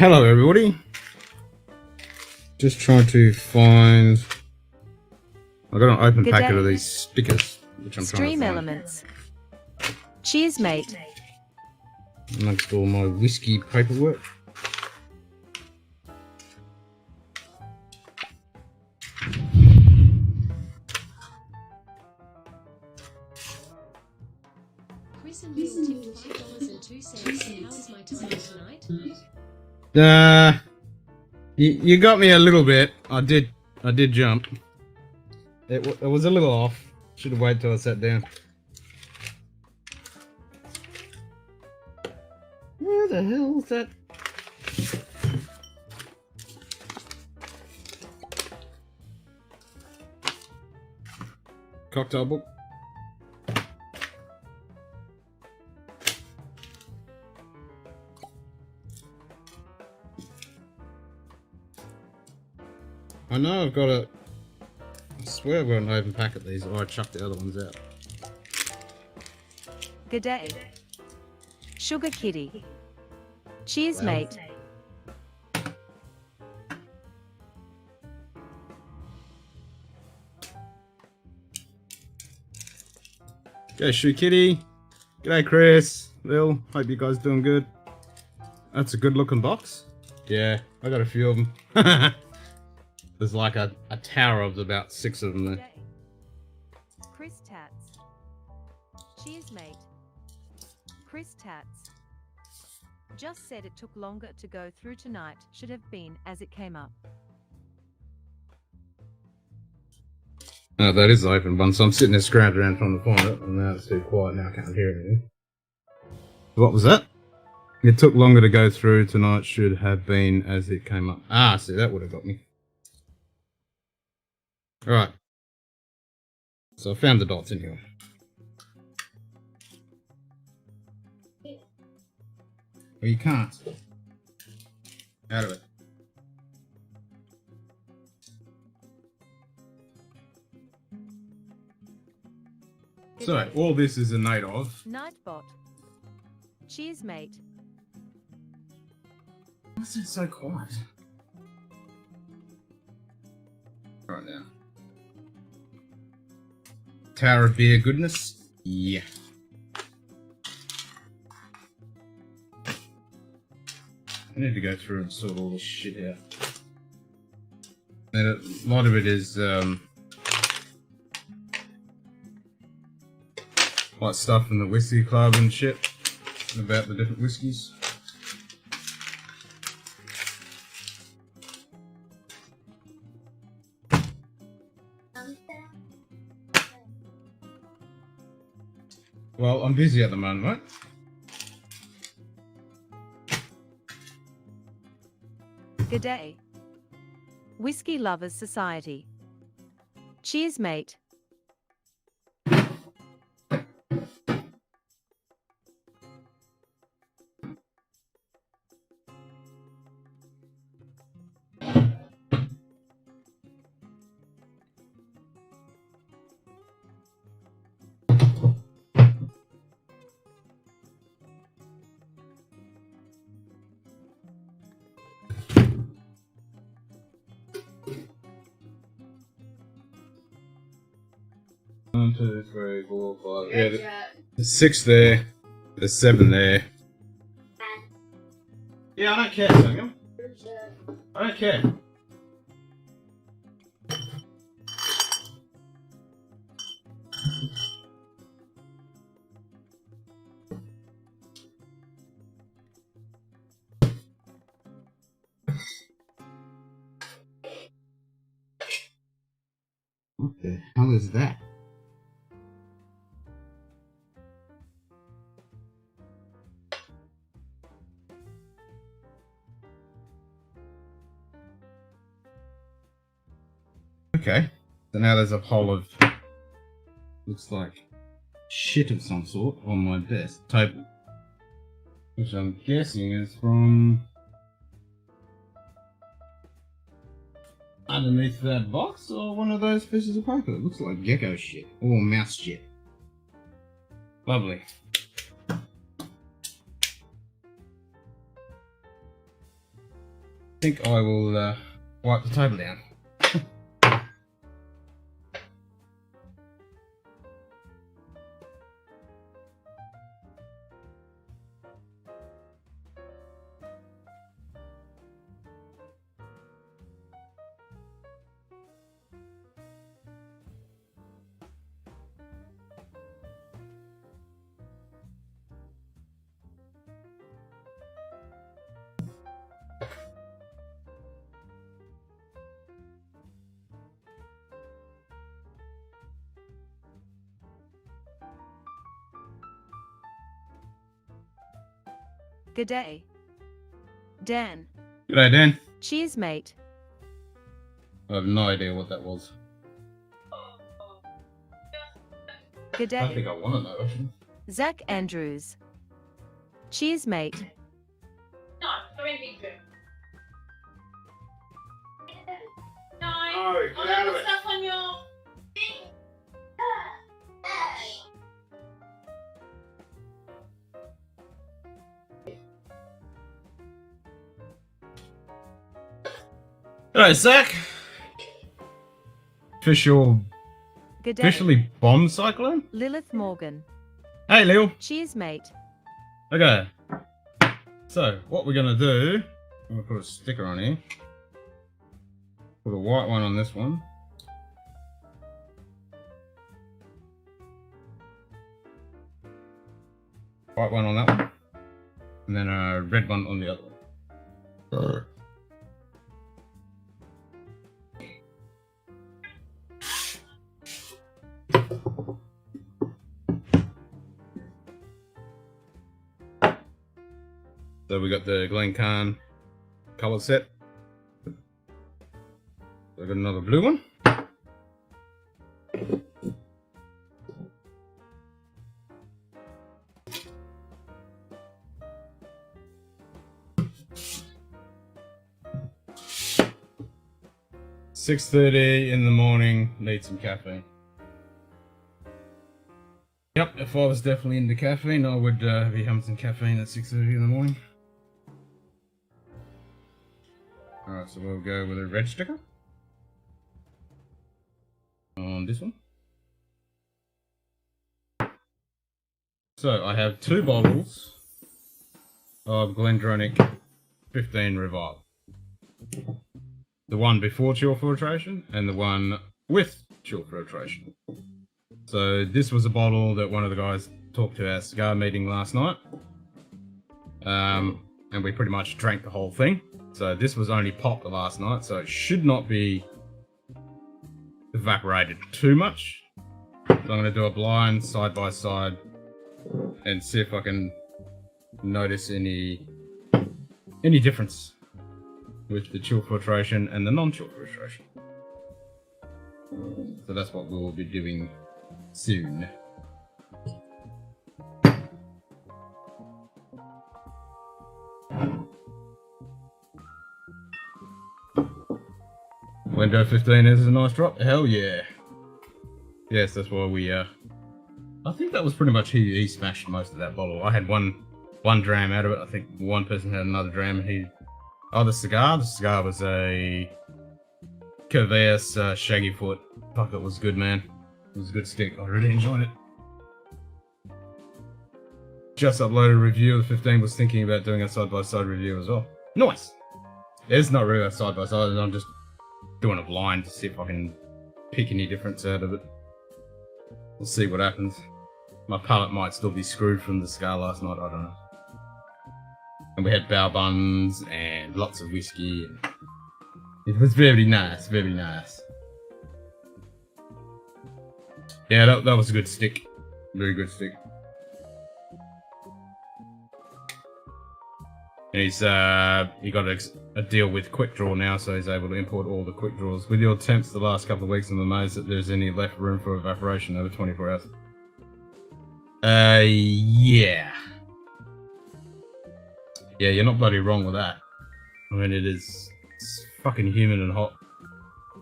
Hello everybody. Just trying to find. I got an open Good packet day. of these stickers, which I'm trying Stream to find. elements. Cheers, mate. Amongst all my whiskey paperwork. Chris and Bill tipped $5.02. How's my time tonight? You got me a little bit. I did jump. It was a little off. Should have waited till I sat down. Where the hell is that? Cocktail book. I know I've got a. I swear I've got an open packet of these, or I chucked the other ones out. Good day. Sugar Kitty. Cheers, Wow. mate. G'day, Shoe Kitty. G'day, Chris. Lil. Hope you guys doing good. That's a good looking box. Yeah, I got a few of them. There's like a tower of about 6 of them Good there. day. Chris Tats. Cheers, mate. Chris Tats. Just said it took longer to go through tonight. Should have been as it came up. Oh, that is the open one, so I'm sitting there scrounging around trying to find it, and now it's too quiet, now I can't hear anything. What was that? It took longer to go through tonight, should have been as it came up. Ah, see, that would have got me. Alright. So I found the dots anyway. Well, you can't. Out of it. Good So, day. all this is a note of. Nightbot. Cheers, mate. Why is it so quiet? Right now. Tower of Beer goodness? Yeah. I need to go through and sort all this shit out. And a lot of it is, like stuff from the whiskey club and shit about the different whiskies. Well, I'm busy at the moment. Good day. Whiskey Lovers Society. Cheers, mate. One, 2, 3, 4, 5. Yeah, there's 6 there. There's 7 there. Yeah, I don't care, Samuel. I don't care. What the hell is that? Okay, so now there's a pile of, looks like shit of some sort on my desk table, which I'm guessing is from underneath that box or one of those pieces of paper. It looks like gecko shit or mouse shit. Lovely. think I will wipe the table down. G'day. Dan. G'day, Dan. Cheers, mate. I have no idea what that was. I don't G'day. think I want to know, actually. Zach Andrews. Cheers, mate. No, I'm in big room. No, Oh, get out of it. stuff on your thing. G'day, Zach. G'day. Officially bomb cyclone? Lilith Morgan. Hey, Lil. Cheers, mate. Okay. So, what we're gonna do, I'm gonna put a sticker on here. Put a white one on this one. White one on that one. And then a red one on the other one. So we got the Glencairn colour set. I got another blue one. $6:30 in the morning, need some caffeine. Yep, if I was definitely into caffeine, I would be having some caffeine at 6:30 in the morning. Alright, so we'll go with a red sticker on this one. So I have 2 bottles of Glendronach 15 Revive. The one before chill filtration and the one with chill filtration. So this was a bottle that one of the guys talked to at our cigar meeting last night. And we pretty much drank the whole thing. So this was only popped last night, so it should not be evaporated too much. So I'm going to do a blind side by side and see if I can notice any difference with the chill filtration and the non-chill filtration. So that's what we'll be doing soon. Window 15 is a nice drop. Hell yeah. Yes, that's why we I think that was pretty much he smashed most of that bottle. I had one dram out of it. I think one person had another dram. The cigar was a Curvaeus Shaggy Foot. Fuck, it was good, man. It was a good stick. I really enjoyed it. Just uploaded a review of the 15. Was thinking about doing a side-by-side review as well. Nice. It's not really a side-by-side. I'm just doing a blind to see if I can pick any difference out of it. We'll see what happens. My palate might still be screwed from the cigar last night. I don't know. And we had bao buns and lots of whiskey. And it was very nice, very nice. Yeah, that was a good stick. Very good stick. And he got a deal with Quick Draw now, so he's able to import all the Quick Draws. With your temps the last couple of weeks, I'm amazed that there's any left room for evaporation over 24 hours. Yeah. Yeah, you're not bloody wrong with that. I mean, it's fucking humid and hot.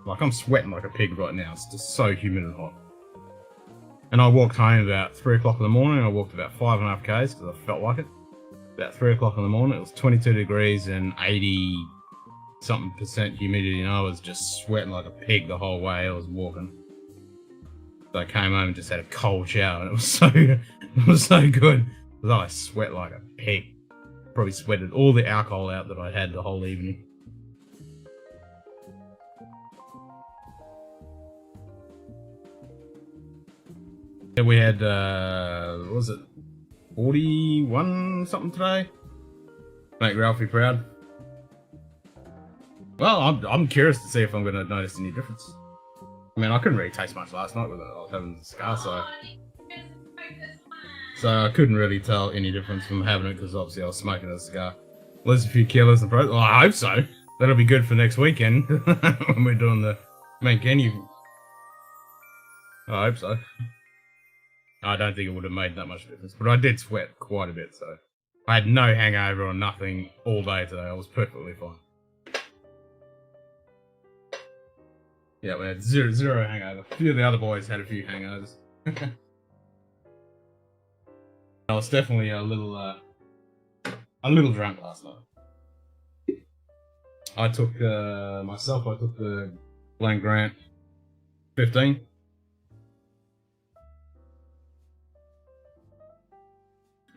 Like, I'm sweating like a pig right now. It's just so humid and hot. And I walked home about 3 o'clock in the morning. I walked about 5.5 k's because I felt like it. About 3 o'clock in the morning, it was 22 degrees and 80 something percent humidity, and I was just sweating like a pig the whole way I was walking. So I came home and just had a cold shower, and it was so good. Because I sweat like a pig. Probably sweated all the alcohol out that I had the whole evening. Yeah, we had, what was it, 41 something today? Make Ralphie proud. Well, I'm curious to see if I'm going to notice any difference. I mean, I couldn't really taste much last night with it. I was having the cigar, so I couldn't really tell any difference from having it because obviously I was smoking a cigar. Lose a few kilos and well, I hope so. That'll be good for next weekend when we're doing the main menu. I hope so. I don't think it would have made that much difference, but I did sweat quite a bit, so I had no hangover or nothing all day today. I was perfectly fine. Yeah, we had zero hangover. A few of the other boys had a few hangovers. I was definitely a little drunk last night. I took the Glen Grant 15.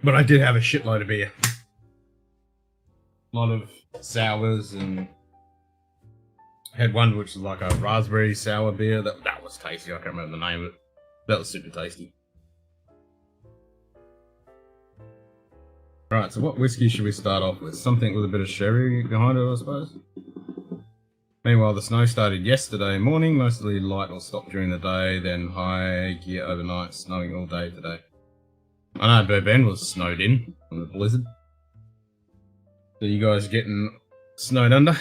But I did have a shitload of beer. A lot of sours, and had one which was like a raspberry sour beer. That was tasty. I can't remember the name of it. That was super tasty. Right, so what whiskey should we start off with? Something with a bit of sherry behind it, I suppose. Meanwhile, the snow started yesterday morning, mostly light or stopped during the day, then high gear overnight, snowing all day today. I know Burben was snowed in from the blizzard. So you guys getting snowed under?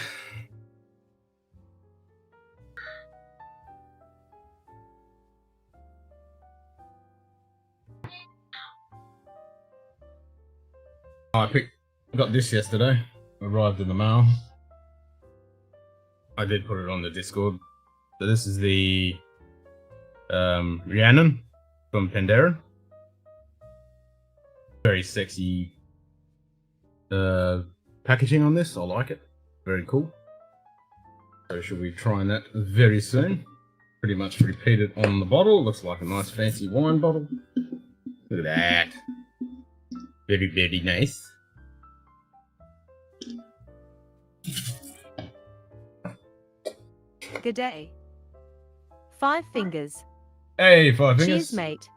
I got this yesterday. Arrived in the mail. I did put it on the Discord. So this is the Rhiannon from Pandaren. Very sexy packaging on this. I like it. Very cool. So should be trying that very soon. Pretty much repeated on the bottle. Looks like a nice fancy wine bottle. Look at that. Very, very nice. G'day. 5 fingers. Hey, 5 fingers. Cheers, mate.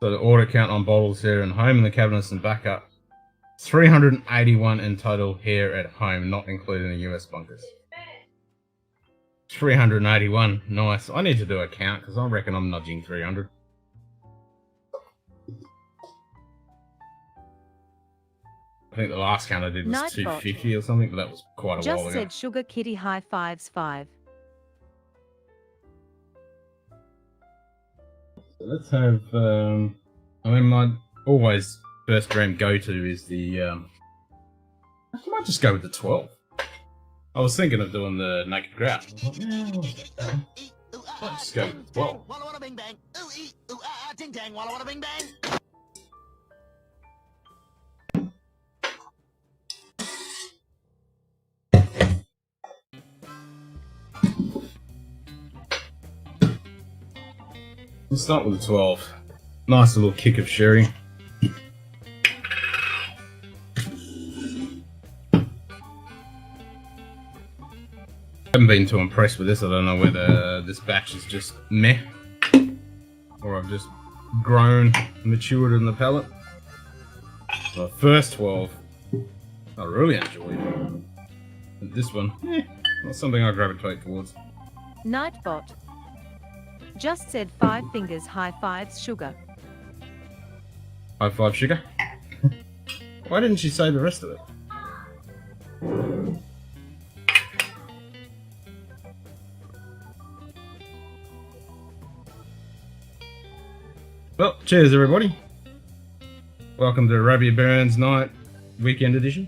So the order count on bottles here and home in the cabinets and backup. 381 in total here at home, not including the US bunkers. 381. Nice. I need to do a count because I reckon I'm nudging 300. I think the last count I did was Nightbot. 250 or something, but that was quite a while Just ago. said Sugar Kitty high fives 5. So let's have, I mean, my always first gram go-to is the, I might just go with the 12. I was thinking of doing the naked grout. I thought, yeah, I'll just go with the 12. Walla walla bing bang. Ooh ee ooh ah ah ting tang. Walla walla bing bang. We'll start with the 12. Nice little kick of sherry. Haven't been too impressed with this. I don't know whether this batch is just meh or I've just grown, matured in the palate. The first 12 I really enjoyed. But this one, not something I gravitate towards. Nightbot. Just said 5 fingers high fives sugar. High five, sugar. Why didn't she say the rest of it? Well, cheers everybody. Welcome to Robbie Burns Night Weekend Edition.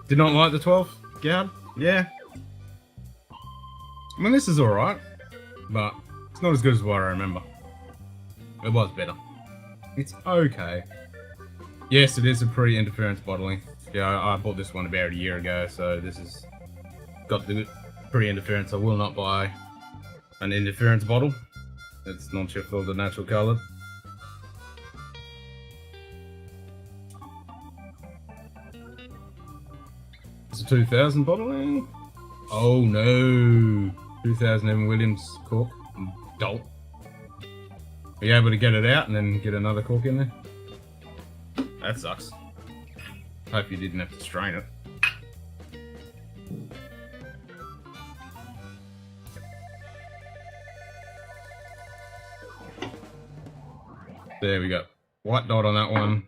Did not like the 12. backyard. Yeah. I mean, this is alright, but it's not as good as what I remember. It was better. It's okay. Yes, it is a pre-interference bottling. Yeah, I bought this one about a year ago, so this has got the pre-interference. I will not buy an interference bottle. It's not your filtered natural colour. It's a 2000 bottling. Oh no, 2000 Evan Williams cork. Dolt. Are you able to get it out and then get another cork in there? That sucks. Hope you didn't have to strain it. There we go. White dot on that one.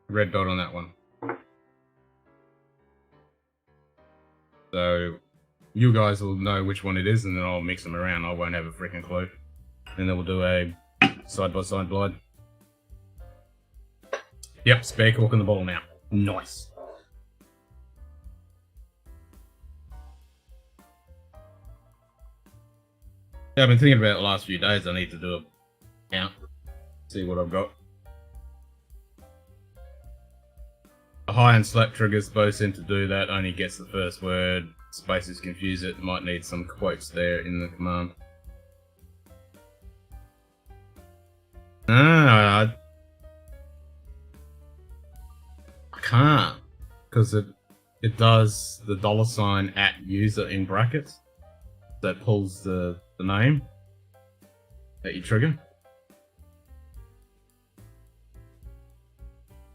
Red dot on that one. So you guys will know which one it is, and then I'll mix them around. I won't have a freaking clue. And then we'll do a side-by-side blind. Yep, spare cork in the bottle now. Nice. Yeah, I've been thinking about it the last few days. I need to do a count. See what I've got. The high and slap triggers both seem to do that. Only gets the first word. Spaces confuse it. Might need some quotes there in the command. I can't, because it does the $ at user in brackets. That pulls the name that you trigger.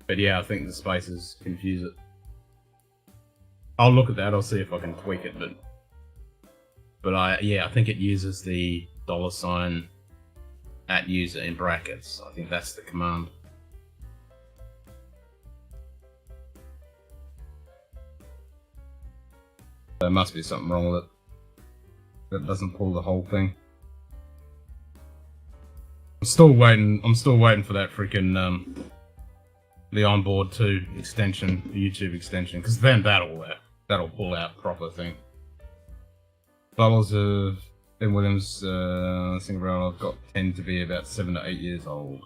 But yeah, I think the spaces confuse it. I'll look at that. I'll see if I can tweak it. But I think it uses the $ at user in brackets. I think that's the command. There must be something wrong with it. That doesn't pull the whole thing. I'm still waiting for that freaking the onboard 2 extension, the YouTube extension, because then that'll pull out proper thing. Bottles of Ben Williams single barrel I've got tend to be about 7 to 8 years old.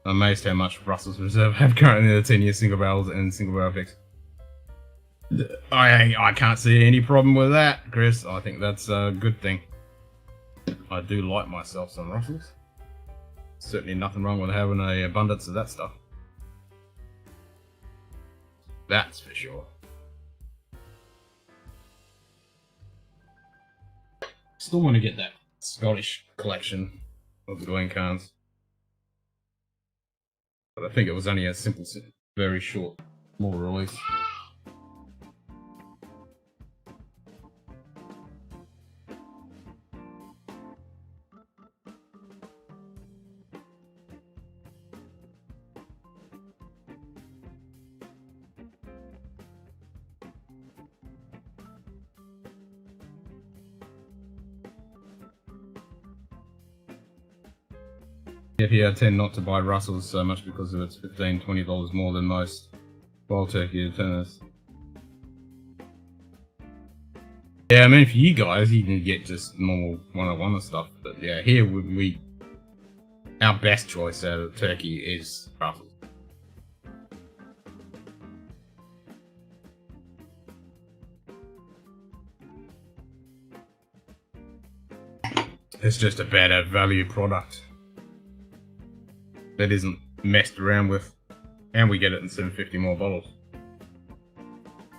I'm amazed how much Russell's Reserve have currently the 10-year single barrels and single barrel picks. I can't see any problem with that, Chris. I think that's a good thing. I do like myself some Russells. Certainly nothing wrong with having an abundance of that stuff. That's for sure. Still want to get that Scottish collection of the Glencairns. But I think it was only a simple, very short, small release. Yet here I tend not to buy Russells so much because of it's $15, $20 more than most wild turkey turners. Yeah, I mean for you guys you can get just normal 101 and stuff, but yeah, here our best choice out of turkey is Russells. It's just a better value product that isn't messed around with, and we get it in 750 more bottles,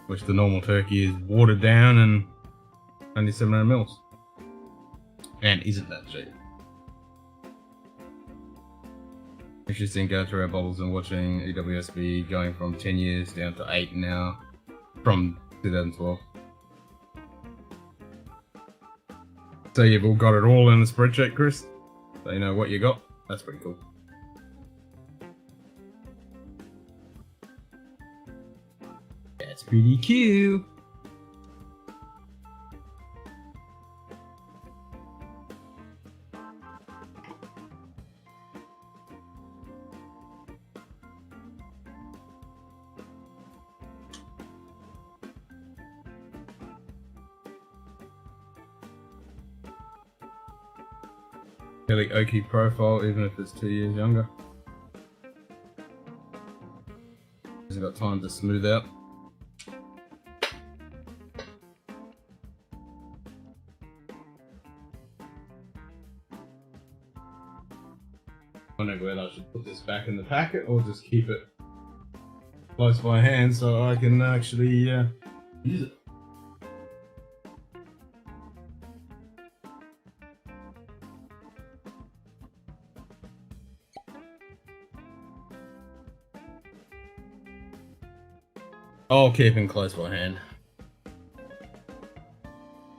which the normal turkey is watered down and only 700 mils, and isn't that cheap. Interesting, go through our bottles and watching EWSB going from 10 years down to 8 now, from 2012. So you've all got it all in the spreadsheet, Chris? So you know what you got? That's pretty cool. That's pretty cute. Fairly oaky profile, even if it's 2 years younger. Hasn't got time to smooth out. Wondering whether I should put this back in the packet or just keep it close by hand so I can actually use it. I'll keep him close by hand.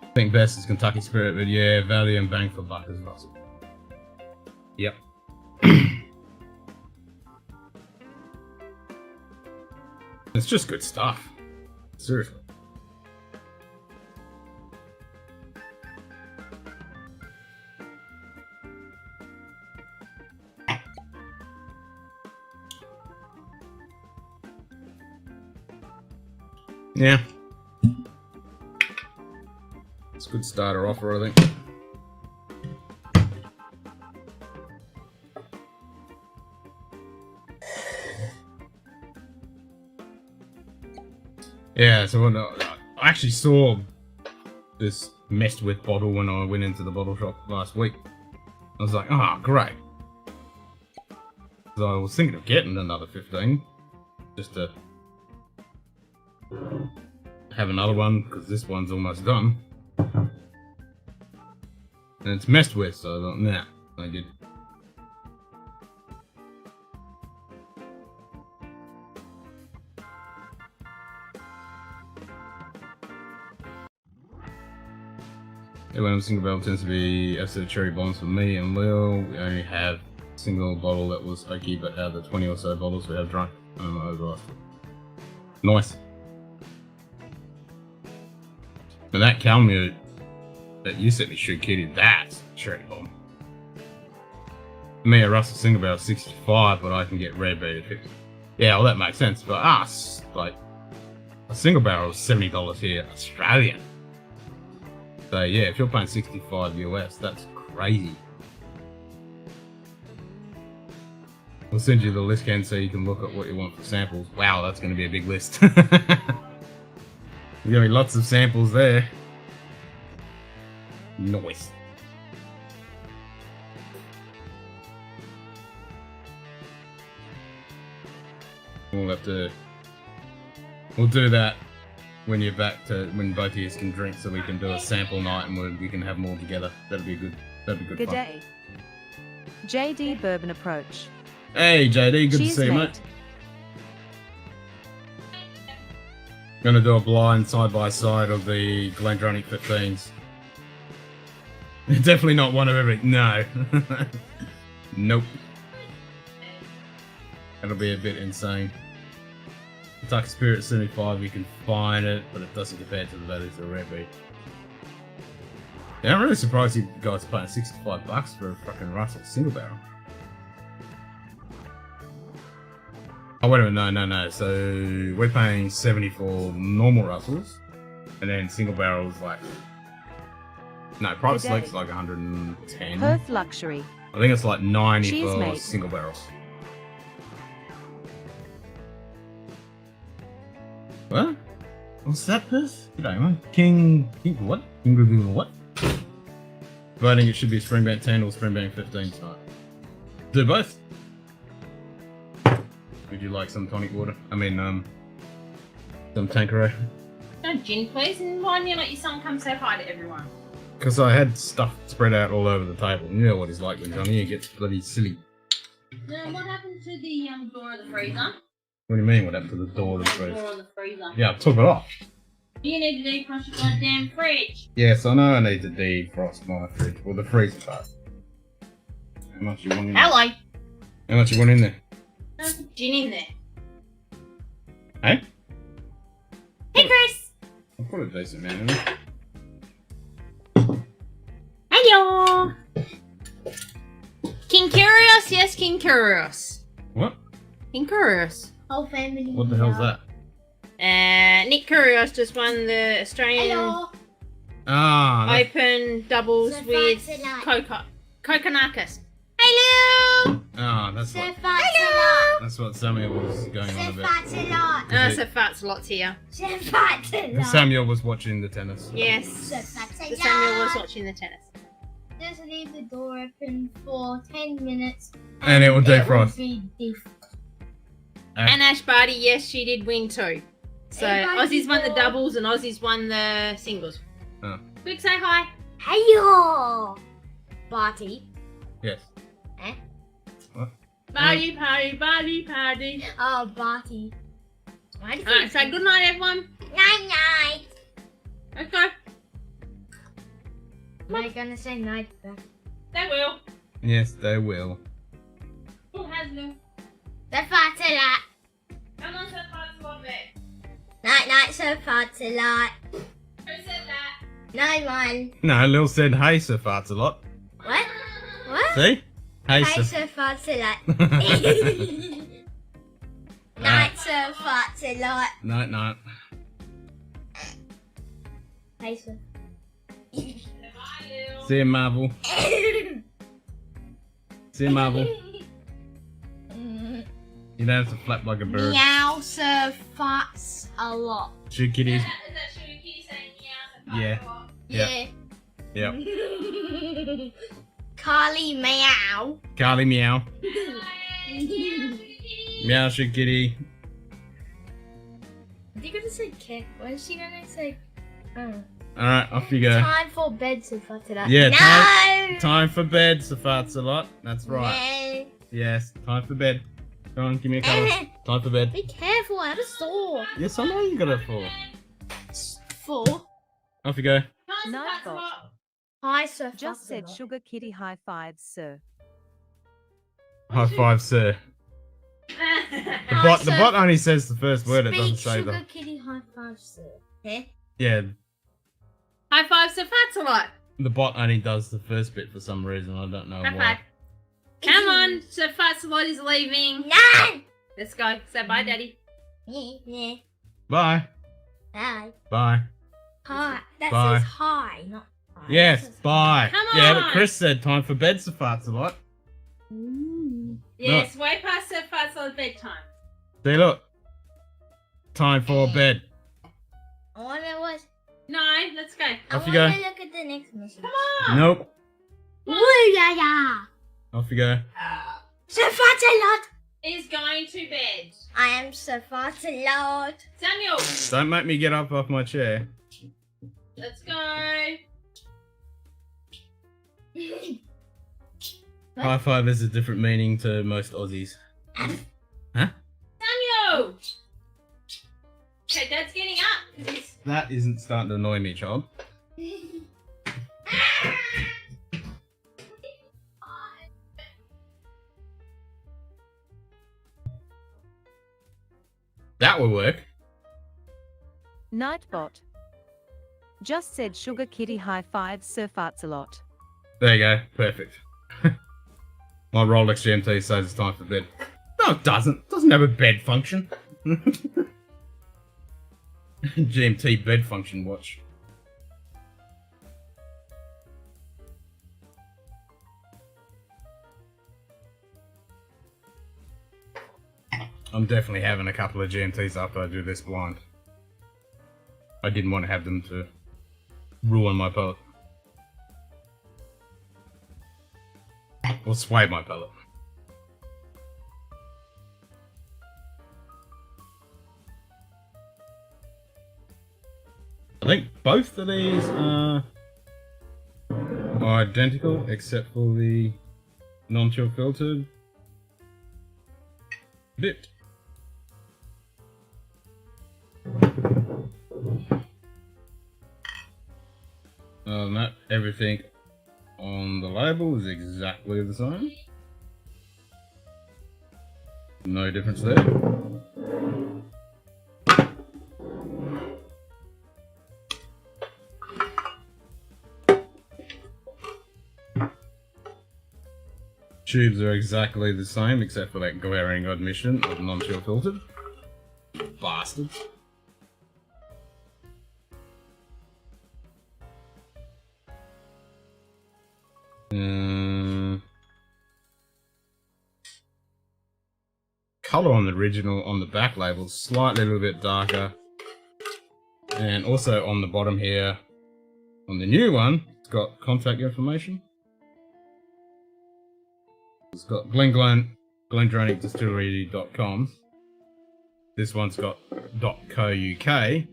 I think best is Kentucky Spirit, but yeah, value and bang for buck is Russell. Yep. It's just good stuff. Seriously. Yeah. It's a good starter offer, I think. Yeah, so when I actually saw this messed with bottle when I went into the bottle shop last week. I was like, oh, great. So I was thinking of getting another 15 just to have another one because this one's almost done. And it's messed with, so I thought, nah, no good. When I'm single barrel tends to be absolute cherry bombs for me and Lil. We only have a single bottle that was oaky, but out of the 20 or so bottles we have drunk, over. Nice. But that Calmute that you sent me, Shoot Kitty, that's cherry bomb. Me, a Russell single barrel 65, but I can get red beat at 50. Yeah, well that makes sense, but us, like, a single barrel is $70 here, Australian. So yeah, if you're paying 65 US, that's crazy. We'll send you the list, Ken, so you can look at what you want for samples. Wow, that's going to be a big list. There's going to be lots of samples there. Nice. We'll do that when you're back to when both of you can drink, so we can do a sample night and we can have them all together. That'd be good. That'd be good. Good fun. day. JD Bourbon Approach. Hey JD, good Cheers, to see you, mate. mate. Gonna do a blind side by side of the Glendronach 15s. Definitely not one of every. No. Nope. That'll be a bit insane. Kentucky Spirit 75, you can find it, but it doesn't compare to the values of the Red Beat. Yeah, I'm really surprised you guys are paying $65 for a fucking Russell single barrel. Oh, wait a minute, no. So, we're paying 70 for normal Russells, and then single barrels like... No, private Today. select's like 110. Perth Luxury. I think it's like 90 Cheers, for mate. single barrels. What? What's that, Perth? Good day, man. King what? King what? Voting it should be Springbank 10 or Springbank 15 tonight. Do both. Would you like some tonic water? I mean, some Tanqueray. No gin, please, and why don't you let your son come say hi to everyone? Because I had stuff spread out all over the table. You know what he's like when Johnny gets bloody silly. Now, what happened to the door of the freezer? What do you mean, what happened to the door of the Door fridge? of the freezer. Yeah, I took it off. You need to defrost your goddamn fridge. Yes, I know I need to defrost my fridge. Well, the freezer part. How much you want in there? Hello. How much you want in there? There's some gin in there. Hey? Hey, Chris. I'll put a decent amount in there. Hello. King Curious? Yes, King Curious. What? King Curious. Whole family. What the hell's that? Nick Curious just won the Australian Hello. Ah, that's Open doubles So with thanks a lot. Coca. Kokonakis. Hello! Ah, that's Sir what, farts a lot. that's what Samuel was going Sir on about. farts a lot. So farts lots here. Sir farts a lot. Samuel was watching the tennis. Yes. Sir farts a The Samuel was lot. watching the tennis. Just leave the door open for 10 minutes. And it will defrost. be def- And Ash Barty, yes, she did win too. So Hey, guys, Aussie's won the before- doubles and Aussie's won the singles. Oh. Quick, say hi. Hey-yo! Barty. Yes. Eh? Party, party, party, party. Oh, Barty. Why do you Alright, so good night, everyone. Night-night. Let's go. Am I gonna say night back? They will. Yes, they will. Who has them? Sir farts a lot. Come on, so far, it's a lot there. Night-night, Sir farts a lot. Who said that? No one. No, Lil said, hey, Sir Farts a lot. What? What? See? Hey, Hey, Sir. Sir farts a lot. Night, Sir farts a lot. Night, night. Hey, Sir. See you, Marvel. See you, Marvel. You don't have to flap like a bird. Meow, Sir farts a lot. Shoot kitties. Is that Shuki saying meow? Yeah. Yeah. Yep. Carly meow. Carly meow. Meow, shoot kitty. Are you gonna say cat? Why is she gonna say? Oh. Alright, off you go. Time for bed, Sir farts a lot. Yeah, No. Time for bed, Sir Farts a lot. That's right. No. Yes, time for bed. Go on, give me a colour. Time for bed. Be careful, I have a saw. Yes, I know you got it for. 4. Off you go. Nightbot. Hi, Sir Just farts a said lot. sugar kitty high fives, sir. High five, sir. The bot only says the first word. It doesn't Speak say sugar the. kitty high five, sir. Eh? Yeah, High five, so farts a lot. the bot only does the first bit for some reason. I don't know High why. five. Come on, so farts a lot is leaving. No! Let's go. Say bye, Daddy. Yeah. Bye. Hi. Bye. Hi. That Bye. says hi, not hi. Yes, That says bye. Come Yeah, but on. Chris said time for bed, Sir Farts a lot. Yes, way past so farts a lot bedtime. See, look. Time for bed. I wanna watch. No, let's go. I Off you wanna go. look at the next mission. Come on. Nope. Woo yeah yeah. Off you go. Sir farts a lot. Is going to bed. I am Sir farts a lot. Samuel, Don't make me get up off my chair. let's go. What? High five has a different meaning to most Aussies. Samuel! Okay, Dad's getting up. 'Cause he's... That isn't starting to annoy me, child. That will work. Nightbot. Just said sugar kitty high fives, sir farts a lot. There you go. Perfect. My Rolex GMT says it's time for bed. No, it doesn't. It doesn't have a bed function. GMT bed function watch. I'm definitely having a couple of GMTs after I do this blind. I didn't want to have them to ruin my palette. Or sway my palette. I think both of these are identical except for the non-chill filtered bit. Other than that, everything on the label is exactly the same. No difference there. Tubes are exactly the same except for that glaring omission of non-chill filtered. Bastards. colour on the original, on the back label, slightly a little bit darker. And also on the bottom here, on the new one, it's got contact information. It's got glendronicdistillery.com. This one's got .co.uk.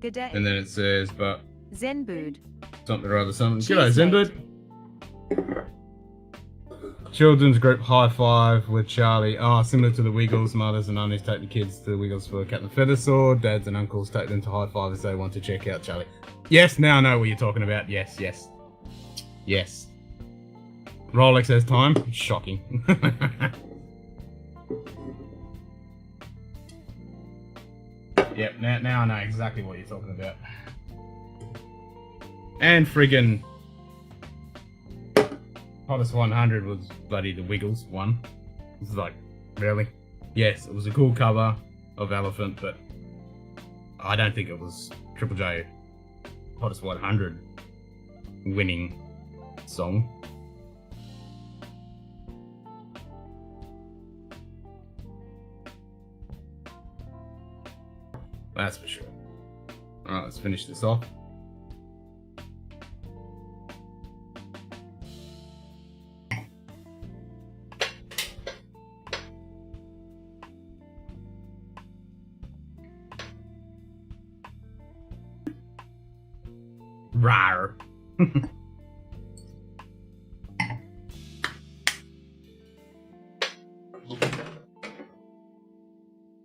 G'day. And then it says, but Zenbood. something or other, something. Cheers, G'day, mate. Zenbud. Children's group high five with Charlie. Oh, similar to the Wiggles, mothers and aunties take the kids to the Wiggles for Captain Feathersword. Dads and uncles take them to high five as they want to check out Charlie. Yes, now I know what you're talking about. Yes, yes. Yes. Rolex has time. Shocking. Yep, now I know exactly what you're talking about. And friggin' Hottest 100 was bloody the Wiggles one. It's like, really? Yes, it was a cool cover of Elephant, but I don't think it was Triple J Hottest 100 winning song. That's for sure. Alright, let's finish this off. Rawr.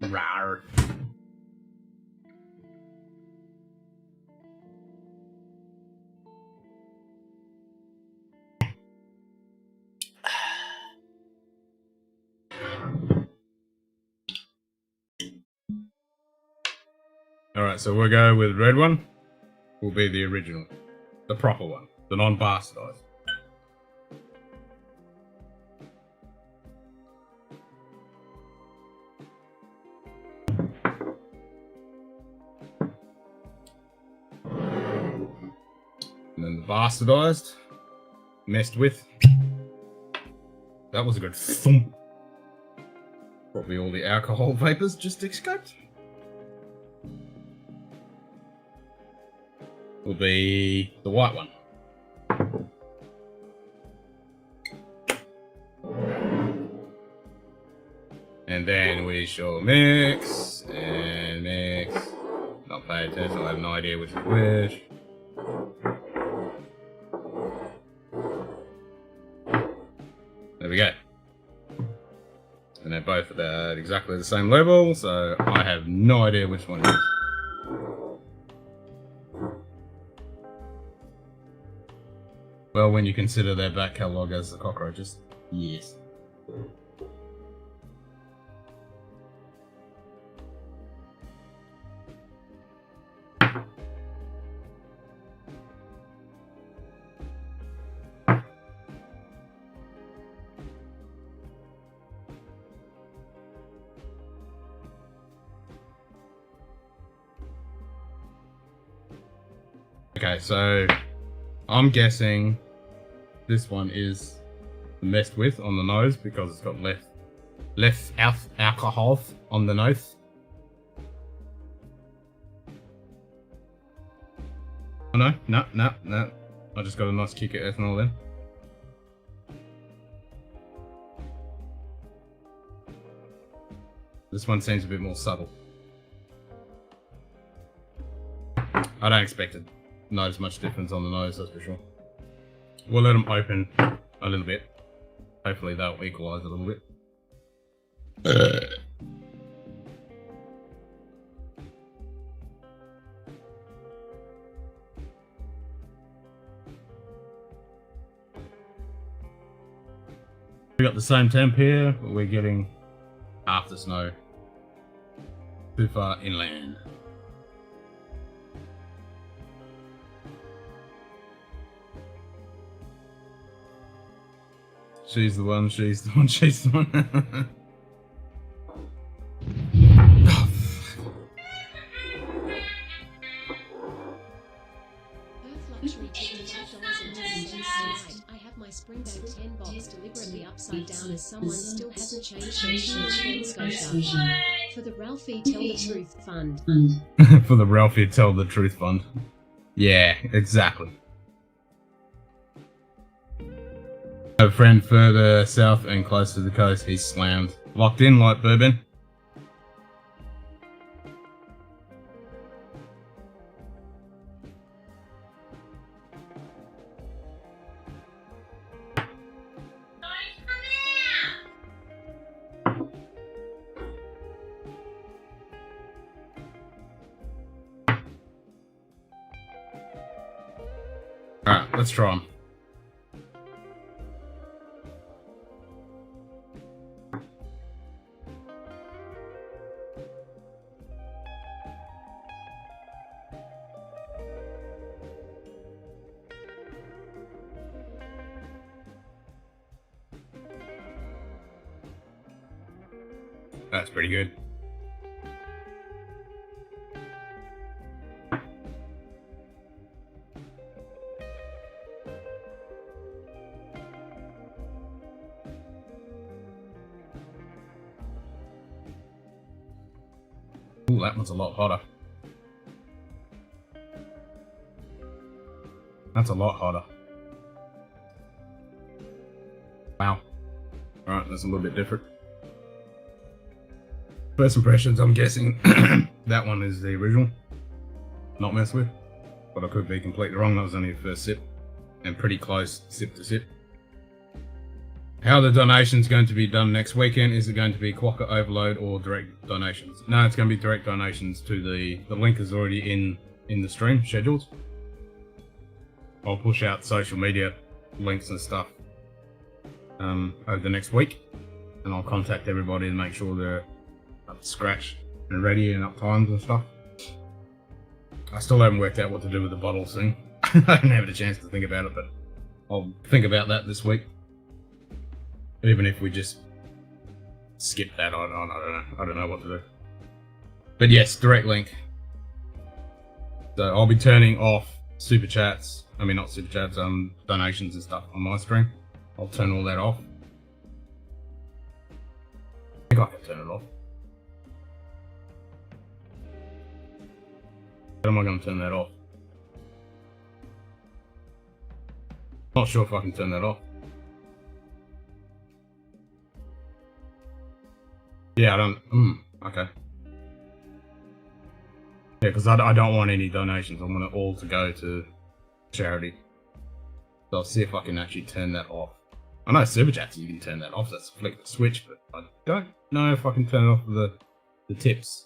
Rawr. Alright, so we'll go with red one. Will be the original. The proper one. The non-bastardized. And then the bastardized. Messed with. That was a good thump. Probably all the alcohol vapors just escaped. Will be the white one. And then we shall mix and mix. Not pay attention, I have no idea which is which. There we go. And they're both at exactly the same level, so I have no idea which one it is. Well, when you consider their back catalogue as the cockroaches. Yes. Okay, so I'm guessing this one is messed with on the nose because it's got less alcohol on the nose. Oh no. I just got a nice kick at ethanol then. This one seems a bit more subtle. I don't expect to notice much difference on the nose, that's for sure. We'll let them open a little bit. Hopefully they'll equalise a little bit. We got the same temp here, but we're getting half the snow. Too far inland. She's the one, she's the one, she's the one. someone still hasn't changed their tune in Scotia. For the Ralphie Tell the Truth Fund. For the Ralphie Tell the Truth Fund. Yeah, exactly. A friend further south and close to the coast, he's slammed. Locked in like bourbon. Alright, let's try them. That's pretty good. Ooh, that one's a lot hotter. That's a lot hotter. Wow. Alright, that's a little bit different. First impressions, I'm guessing that one is the original. Not messed with. But I could be completely wrong, that was only the first sip. And pretty close sip to sip. How the donation's going to be done next weekend? Is it going to be Quokka Overload or direct donations? No, it's going to be direct donations to the link is already in the stream scheduled. I'll push out social media links and stuff over the next week, and I'll contact everybody and make sure they're up to scratch and ready and up times and stuff. I still haven't worked out what to do with the bottles thing. I haven't had a chance to think about it, but I'll think about that this week. Even if we just skip that, I don't know what to do. But yes, direct link. So I'll be turning off super chats. I mean, not super chats, donations and stuff on my stream. I'll turn all that off. I think I can turn it off. How am I going to turn that off? Not sure if I can turn that off. Yeah, I don't. Okay. Yeah, because I don't want any donations. I want it all to go to charity. So I'll see if I can actually turn that off. I know Super Chats you can turn that off. That's flick the switch, but I don't know if I can turn it off with the tips.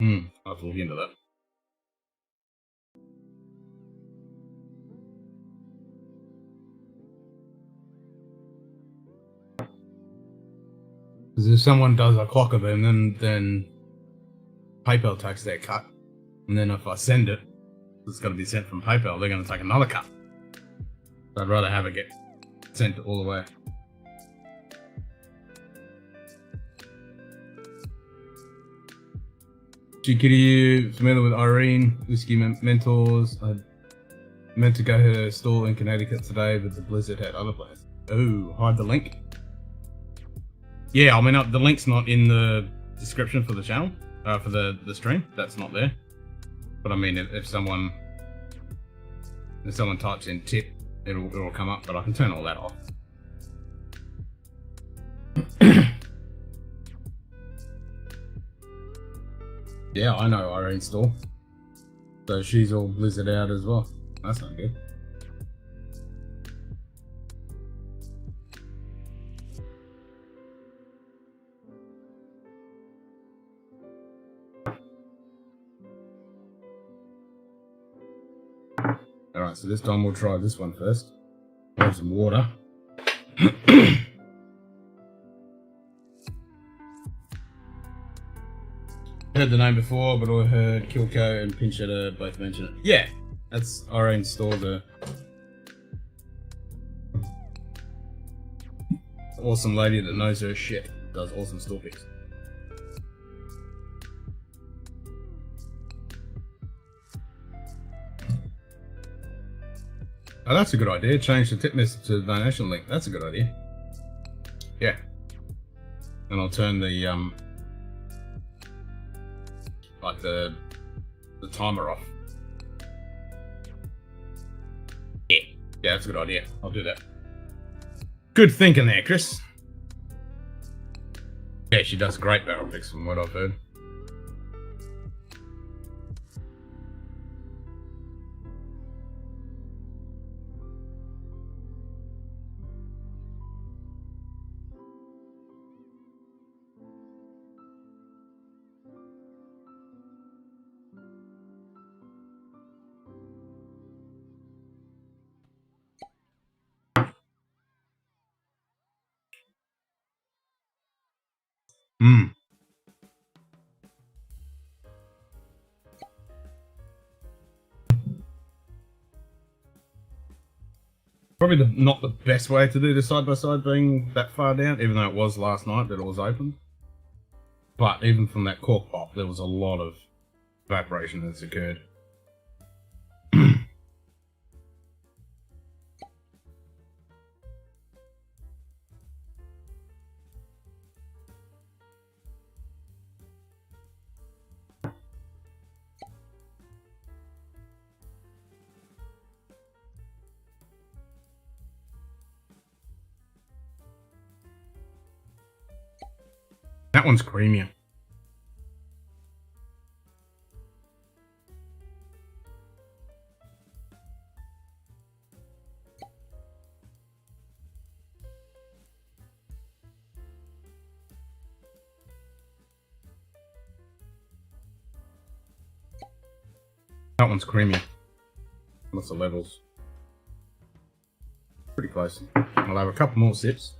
I'll have to look into that. Because if someone does a clock of them, then PayPal takes their cut. And then if I send it, it's got to be sent from PayPal, they're going to take another cut. So I'd rather have it get sent all the way. Kitty, you familiar with Irene, Whiskey Mentors? I meant to go to her store in Connecticut today, but the blizzard had other plans. Oh, hide the link. Yeah, I mean, the link's not in the description for the channel, for the stream. That's not there. But I mean, if someone types in tip, it'll come up. But I can turn all that off. Yeah, I know Irene store. So she's all blizzard out as well. That's not good. Alright, so this time we'll try this one first. Have some water. Heard the name before, but I heard Kilco and Pinchetta both mention it. Yeah, that's our own store, the awesome lady that knows her shit, does awesome store picks. Oh, that's a good idea. Change the tip message to the donation link. That's a good idea. Yeah. And I'll turn the like the timer off. Yeah, that's a good idea. I'll do that. Good thinking there, Chris. Yeah, she does great barrel picks from what I've heard. Hmm. Probably not the best way to do the side-by-side being that far down, even though it was last night that it was open. But even from that cork pop, there was a lot of evaporation that's occurred. That one's creamier. That one's creamier. What's the levels? Pretty close. I'll have a couple more sips.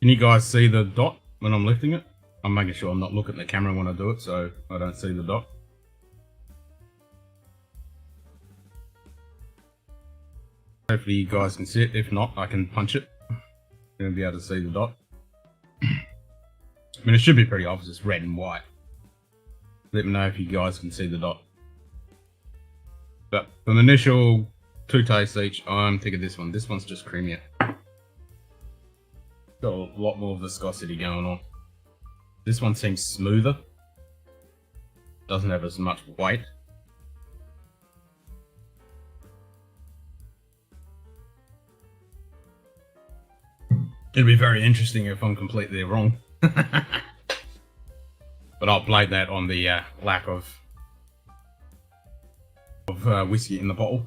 Can you guys see the dot when I'm lifting it? I'm making sure I'm not looking at the camera when I do it, so I don't see the dot. Hopefully you guys can see it. If not, I can punch it. You're going to be able to see the dot. I mean, it should be pretty obvious. It's red and white. Let me know if you guys can see the dot. But from the initial 2 tastes each, I'm thinking this one. This one's just creamier. Got a lot more viscosity going on. This one seems smoother. Doesn't have as much weight. It'll be very interesting if I'm completely wrong. But I'll blame that on the lack of whiskey in the bottle.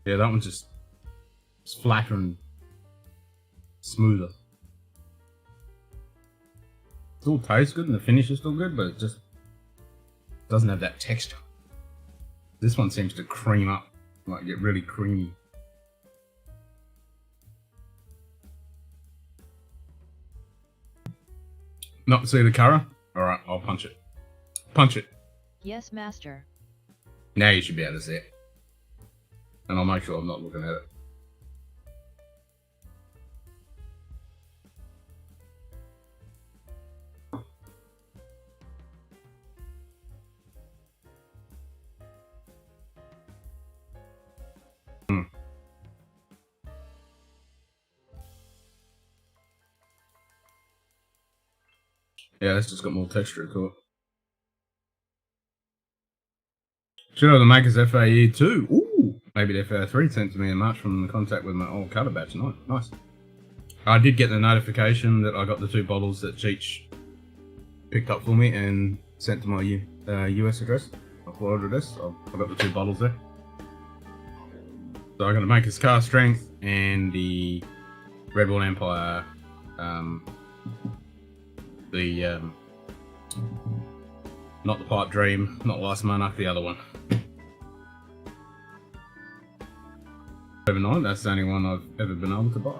Yeah, that one's just flatter and smoother. It still tastes good and the finish is still good, but it just doesn't have that texture. This one seems to cream up, like get really creamy. Not see the colour? Alright, I'll punch it. Punch it. Yes, master. Now you should be able to see it. And I'll make sure I'm not looking at it. Yeah, that's just got more texture to it. Should have the Maker's FAE 2. Ooh, maybe the FAE 3 sent to me in March from contact with my old cutter batch. Nice. I did get the notification that I got the 2 bottles that Cheech picked up for me and sent to my US address, my Florida address. I got the 2 bottles there. So I'm going to make his car strength and the Red Bull Empire, not the Pipe Dream, not Last Monarch, the other one. overnight. That's the only one I've ever been able to buy.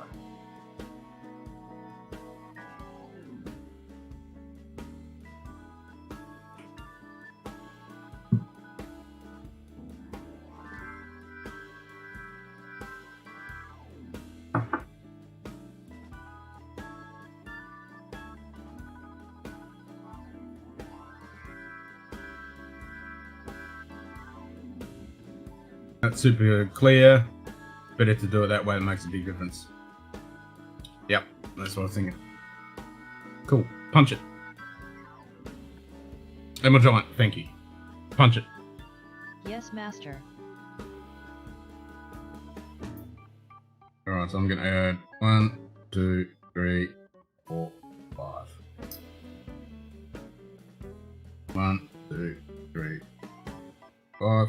That's super clear. Better to do it that way, it makes a big difference. Yep, that's what I was thinking. Cool, punch it. Emerald Giant, thank you. Punch it. Yes, master. Alright, so I'm gonna add 1, 2, 3, 4, 5. 1, 2, 3, 5.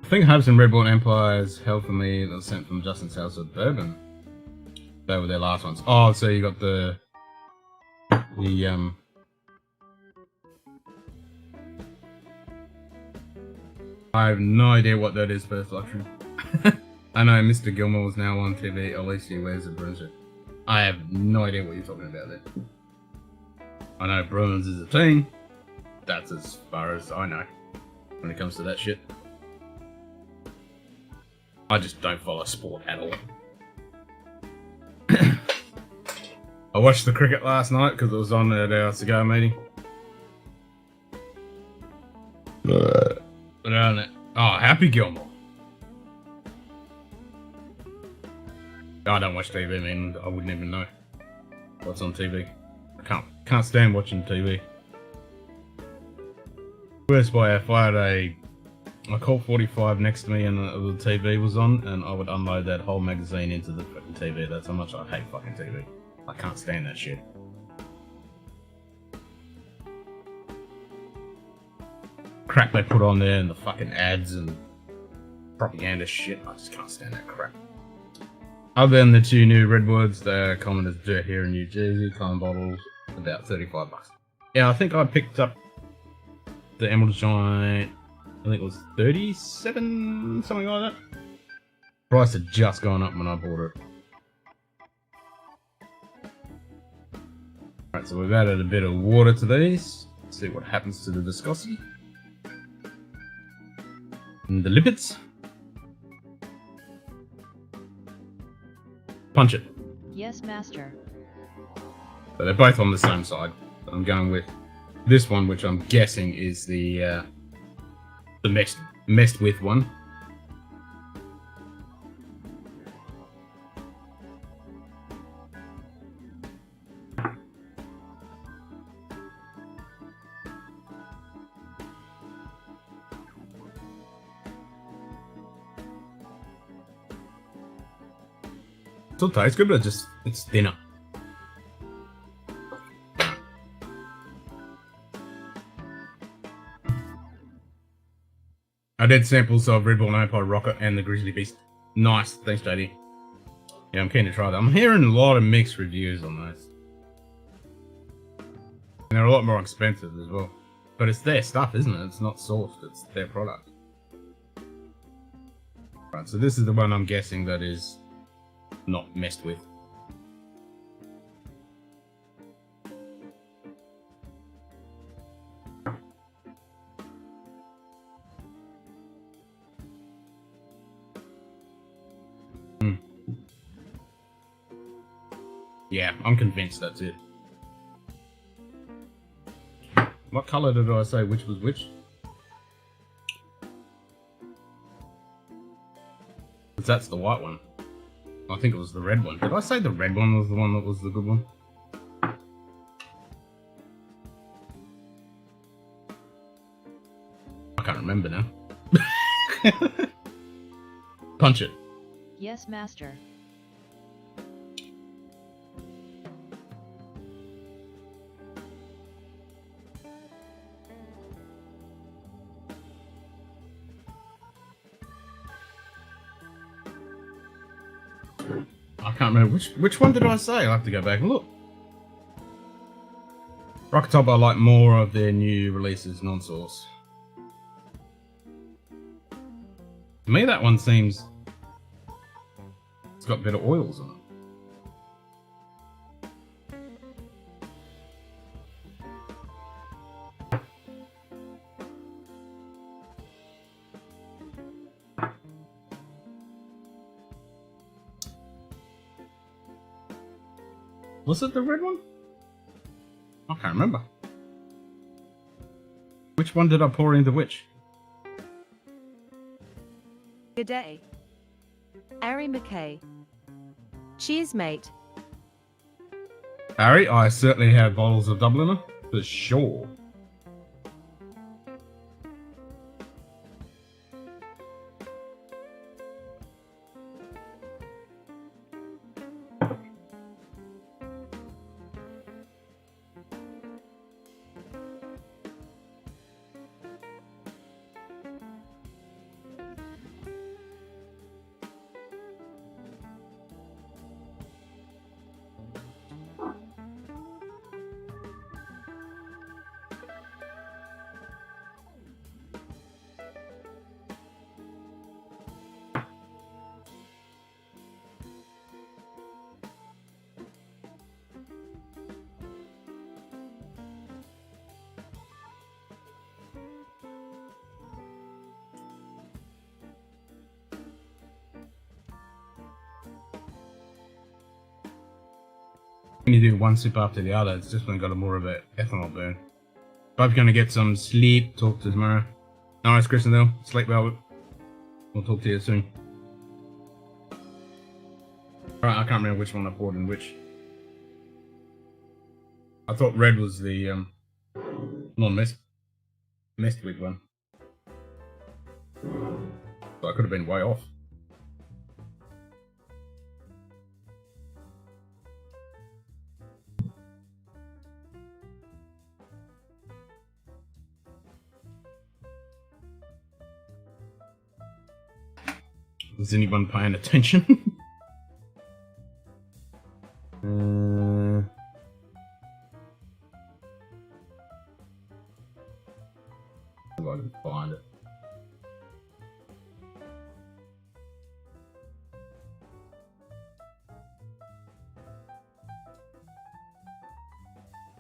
I think Hubs and Red Bull Empire's held for me that was sent from Justin's House of Bourbon. They were their last ones. Oh, so you got the I have no idea what that is, First Luxury. I know Mr. Gilmore is now on TV, at least he wears a bruiser. I have no idea what you're talking about there. I know Bruins is a team. That's as far as I know when it comes to that shit. I just don't follow sport at all. I watched the cricket last night because it was on at our cigar meeting. But oh, Happy Gilmore. I don't watch TV, man. I wouldn't even know what's on TV. I can't stand watching TV. Worst by if I had a Colt 45 next to me and the TV was on, and I would unload that whole magazine into the fucking TV. That's how much I hate fucking TV. I can't stand that shit. Crap they put on there and the fucking ads and propaganda shit. I just can't stand that crap. Other than the 2 new Redwoods, they're common as dirt here in New Jersey. Common bottles, about $35. Yeah, I think I picked up the Emerald Giant. I think it was 37, something like that. Price had just gone up when I bought it. Alright, so we've added a bit of water to these. Let's see what happens to the viscosity. And the lipids. Punch it. Yes, master. So they're both on the same side. But I'm going with this one, which I'm guessing is the messed with one. Still tastes good, but it's thinner. I did samples of Red Bull Empire Rocket and the Grizzly Beast. Nice, thanks, JD. Yeah, I'm keen to try that. I'm hearing a lot of mixed reviews on those. And they're a lot more expensive as well. But it's their stuff, isn't it? It's not sourced, it's their product. Right, so this is the one I'm guessing that is not messed with. Yeah, I'm convinced that's it. What colour did I say which was which? Because that's the white one. I think it was the red one. Did I say the red one was the one that was the good one? I can't remember now. Punch it. Yes, master. I can't remember which one did I say. I'll have to go back and look. Rocket Top, I like more of their new releases, non-source. To me, that one seems... It's got better oils on it. Was it the red one? I can't remember. Which one did I pour into which? G'day. Ari McKay. Cheers, mate. Harry, I certainly have bottles of Dubliner, for sure. When you do one sip after the other, it's just going to got a more of a ethanol burn. Both going to get some sleep. Talk to you tomorrow. Nice, Christendale. Sleep well. We'll talk to you soon. Alright, I can't remember which one I poured in which. I thought red was the non-messed with one. So I could have been way off. Is anyone paying attention? If I can find it.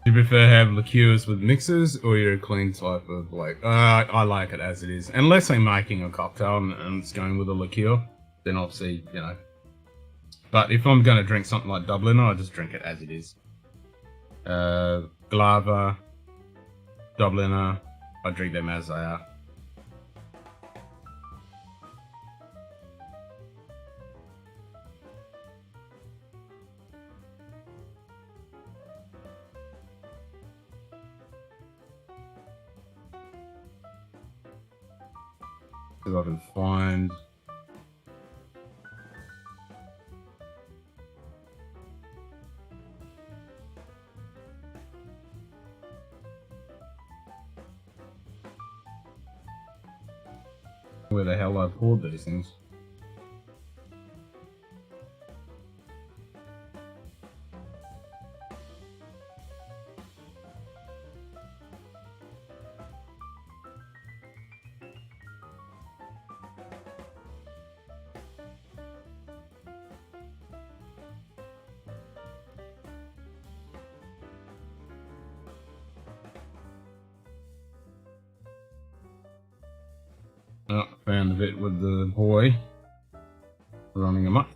Do you prefer have liqueurs with mixers, or you're a clean type of like? I like it as it is. Unless I'm making a cocktail and it's going with a liqueur, then obviously, you know. But if I'm going to drink something like Dubliner, I just drink it as it is. Glava, Dubliner, I drink them as they are. If I can find... where the hell I poured these things. Oh, found the bit with the boy running amok.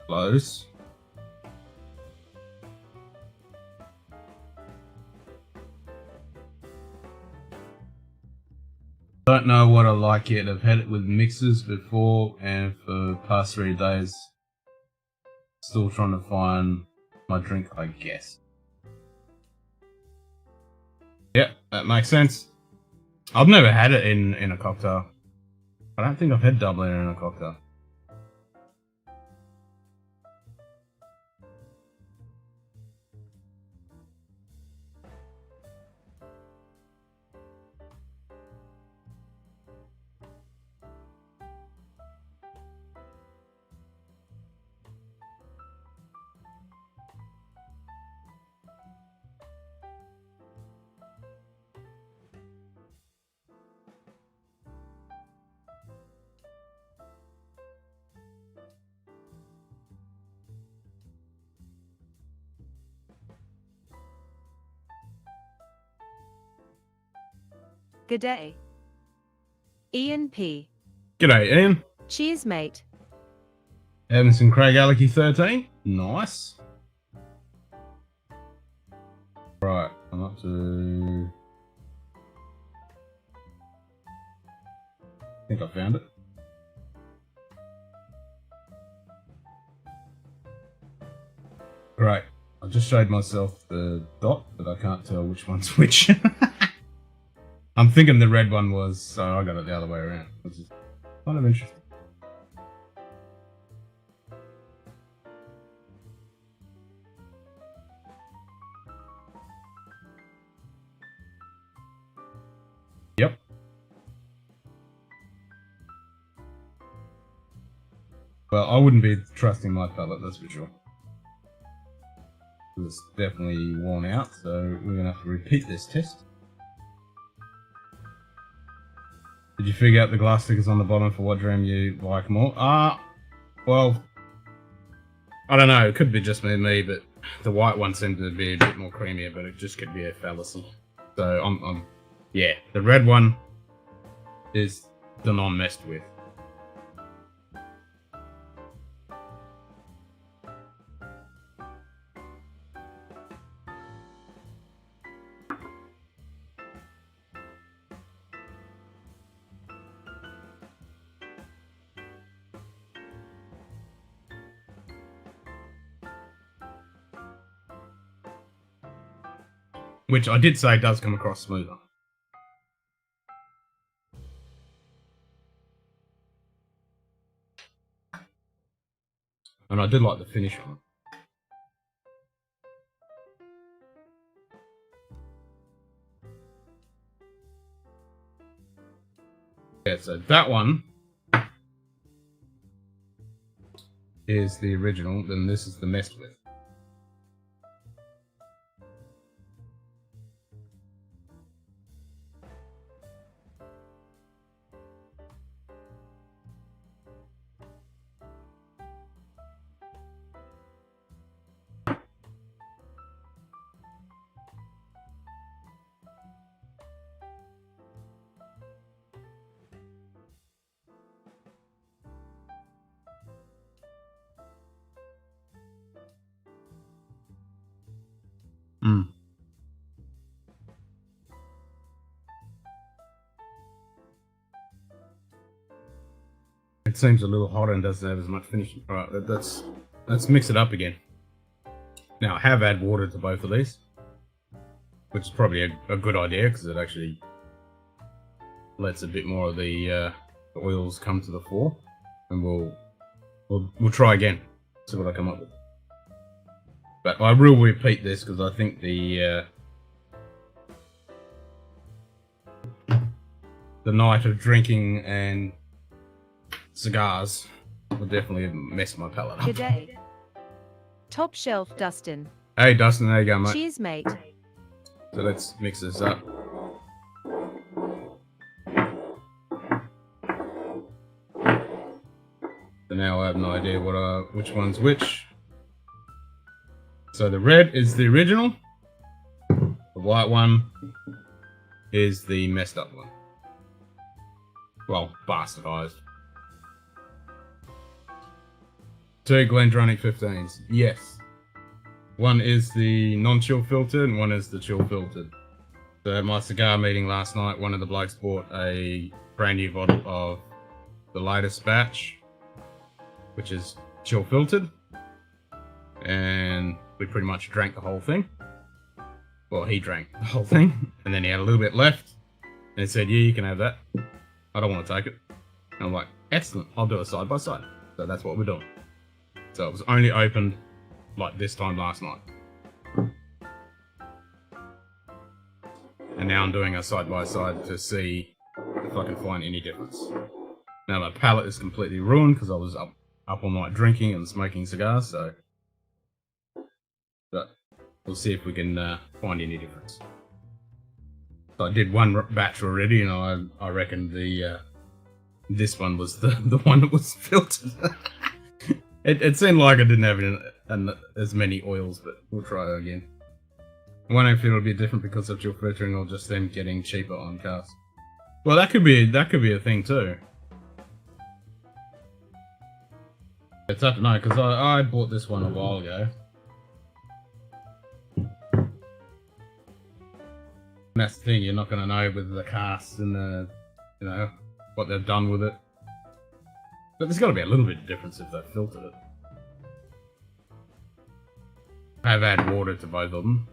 Close. Don't know what I like yet. I've had it with mixers before, and for the past 3 days, still trying to find my drink, I guess. Yeah, that makes sense. I've never had it in a cocktail. I don't think I've had Dublin in a cocktail. G'day. Ian P. G'day, Ian. Cheers, mate. Evanson Craig Alecky 13. Nice. Right, I'm up to... I think I found it. Great. I just showed myself the dot, but I can't tell which one's which. I'm thinking the red one was, so I got it the other way around, which is kind of interesting. Yep. Well, I wouldn't be trusting my palette, that's for sure. It's definitely worn out, so we're gonna have to repeat this test. Did you figure out the glass stickers on the bottom for what dream you like more? Well, I don't know, it could be just me, but the white one seemed to be a bit more creamier, but it just could be a fallacy. So yeah, the red one is the non-messed with. Which I did say does come across smoother. And I did like the finish on it. Yeah, so that one is the original, then this is the messed with. Mm. It seems a little hotter and doesn't have as much finish. Alright, let's mix it up again. Now I have added water to both of these, which is probably a good idea because it actually lets a bit more of the oils come to the fore, and we'll try again, see what I come up with. But I will repeat this because I think the night of drinking and cigars will definitely mess my palate up. G'day. Top shelf, Dustin. Hey Dustin, how you going, mate? Cheers, mate. So let's mix this up. So now I have no idea which one's which. So the red is the original. The white one is the messed up one. Well, bastardized. 2 Glendronach 15s. Yes. One is the non-chill filtered and one is the chill filtered. So at my cigar meeting last night, one of the blokes bought a brand new bottle of the latest batch, which is chill filtered. And we pretty much drank the whole thing. Well, he drank the whole thing, and then he had a little bit left, and he said, yeah, you can have that. I don't want to take it. And I'm like, excellent, I'll do it side by side. So that's what we're doing. So it was only opened like this time last night. And now I'm doing a side by side to see if I can find any difference. Now my palate is completely ruined because I was up all night drinking and smoking cigars, so... But we'll see if we can find any difference. So I did one batch already, and I reckon this one was the one that was filtered. it seemed like it didn't have as many oils, but we'll try it again. I wonder if it'll be different because of your filtering or just them getting cheaper on cast. Well, that could be a thing too. It's up to know because I bought this one a while ago. And that's the thing, you're not going to know with the cast and the, you know, what they've done with it. But there's got to be a little bit of difference if they've filtered it. I've added water to both of them.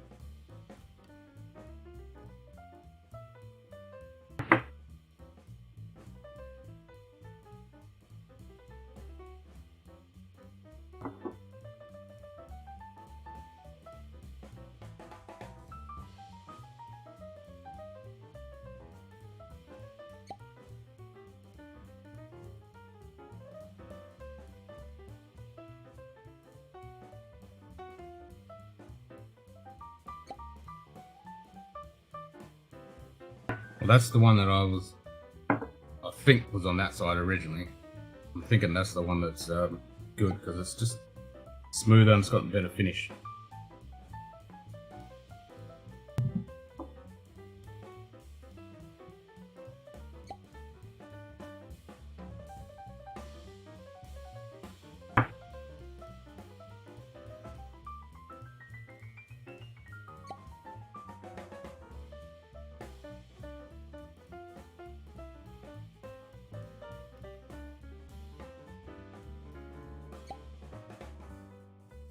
Well, that's the one that I think was on that side originally. I'm thinking that's the one that's good because it's just smoother and it's got a better finish.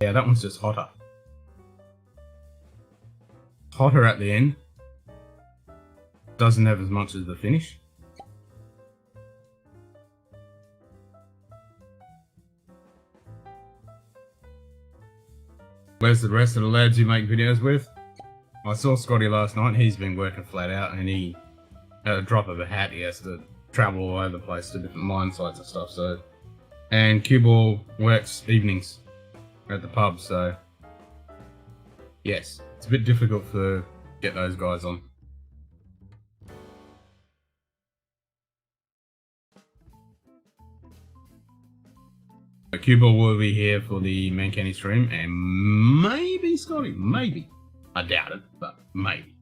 Yeah, that one's just hotter. Hotter at the end. Doesn't have as much as the finish. Where's the rest of the lads you make videos with? I saw Scotty last night. He's been working flat out and he, at a drop of a hat, he has to travel all over the place to different mine sites and stuff, so. And Q-Ball works evenings at the pub, so yes, it's a bit difficult to get those guys on. Q-Ball will be here for the Mancanny stream, and maybe Scotty, maybe. I doubt it, but maybe.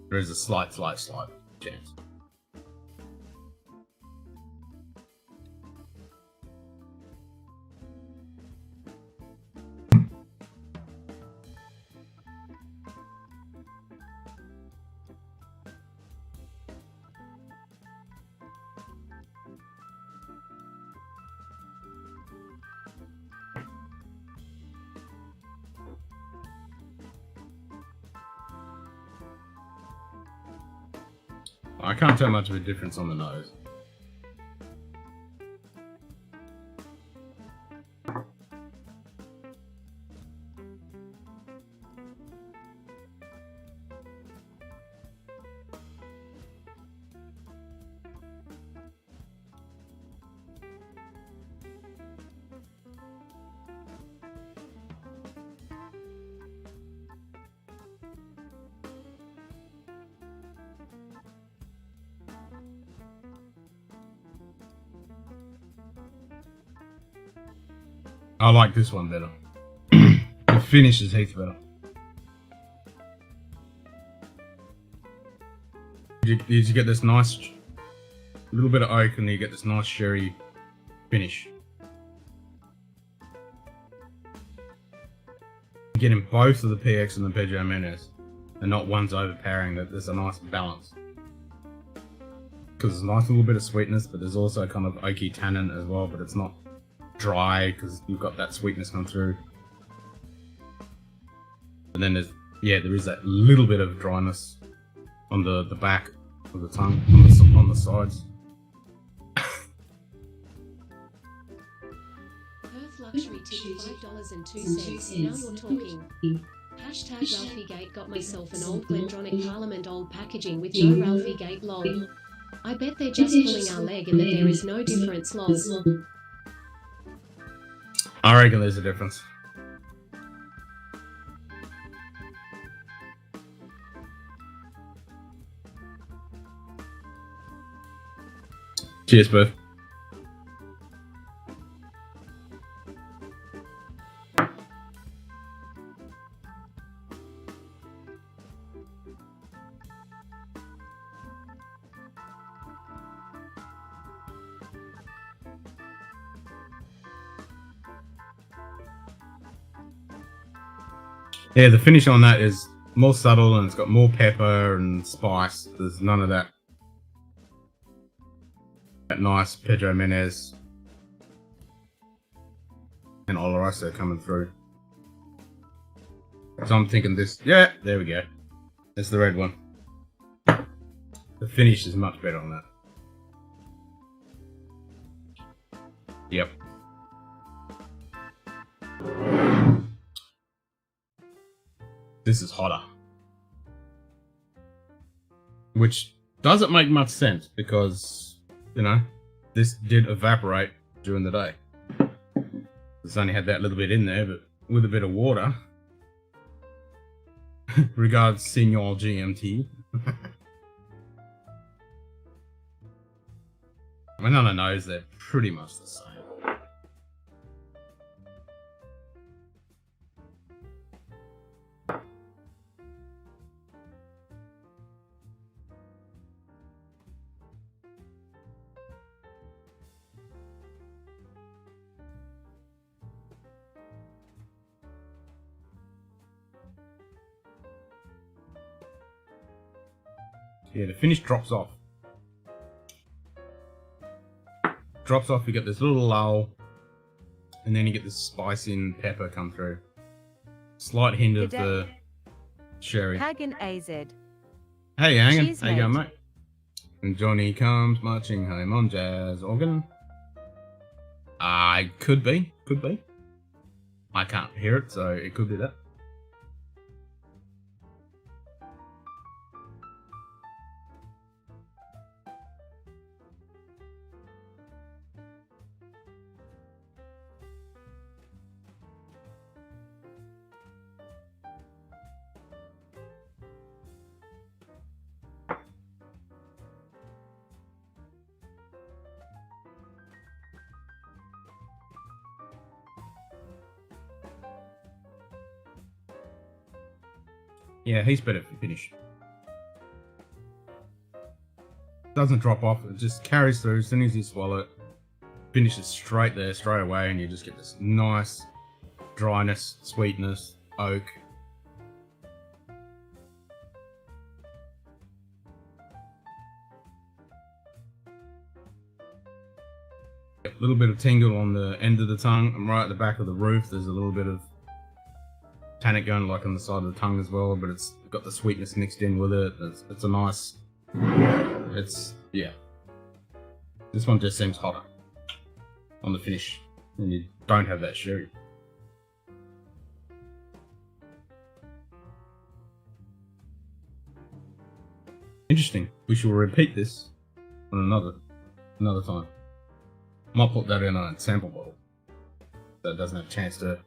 There is a slight chance. I can't tell much of a difference on the nose. I like this one better. The finish is heaps better. You get this nice little bit of oak and you get this nice sherry finish. You get in both of the PX and the Pedro Jimenez, and not one's overpowering. That there's a nice balance. Because there's a nice little bit of sweetness, but there's also kind of oaky tannin as well, but it's not dry because you've got that sweetness come through. And then there's, yeah, there is that little bit of dryness on the back of the tongue, on the sides. Perth luxury tip $5.02. Now you're talking. Hashtag Ralphie got myself an old Glendronach Parliament old packaging with no Ralphie Gate lol. I bet they're just pulling our leg and that there is no difference lol. I reckon there's a difference. Cheers, Beth. Yeah, the finish on that is more subtle and it's got more pepper and spice. There's none of that nice Pedro Menez and Oloroso coming through. So I'm thinking this, yeah, there we go. That's the red one. The finish is much better on that. Yep. This is hotter. Which doesn't make much sense because, you know, this did evaporate during the day. It's only had that little bit in there, but with a bit of water. Regards, Senor GMT. I mean, on the nose, they're pretty much the same. Yeah, the finish drops off. Drops off, you get this little lull, and then you get this spice and pepper come through. Slight hint of the sherry. Hagen AZ. Hey, Hagen. Cheers, How you going, mate. mate? And Johnny comes marching home on jazz organ. Could be. I can't hear it, so it could be that. Yeah, he's better for finish. Doesn't drop off, it just carries through as soon as you swallow it. Finishes straight there, straight away, and you just get this nice dryness, sweetness, oak. A little bit of tingle on the end of the tongue, and right at the back of the roof there's a little bit of tannic going like on the side of the tongue as well, but it's got the sweetness mixed in with it. It's a nice, yeah. This one just seems hotter on the finish, and you don't have that sherry. Interesting. We shall repeat this on another time. Might put that in a sample bottle so it doesn't have a chance to.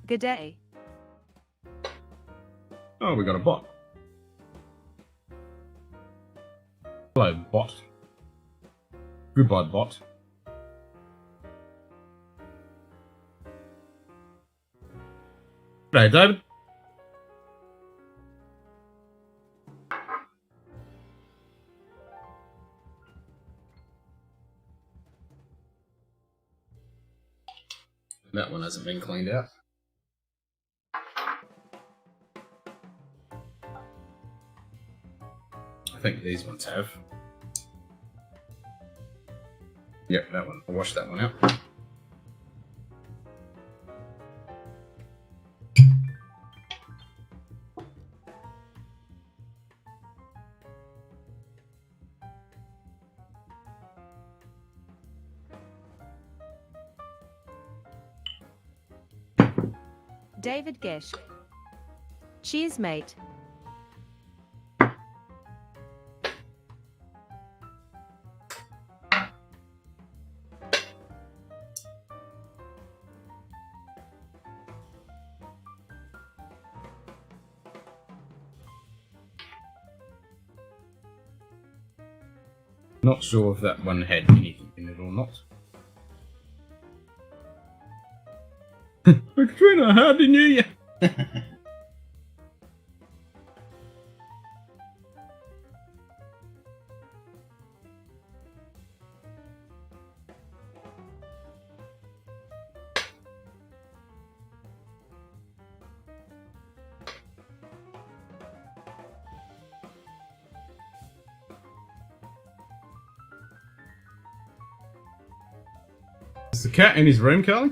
Good day. Oh, we got a bot. Hello, bot. Goodbye, bot. G'day, David. That one hasn't been cleaned out. I think these ones have. Yep, that one. I'll wash that one out. David Gesh. Cheers, mate. Not sure if that one had anything in it or not. Katrina, Happy New Year! the cat in his room, Carly?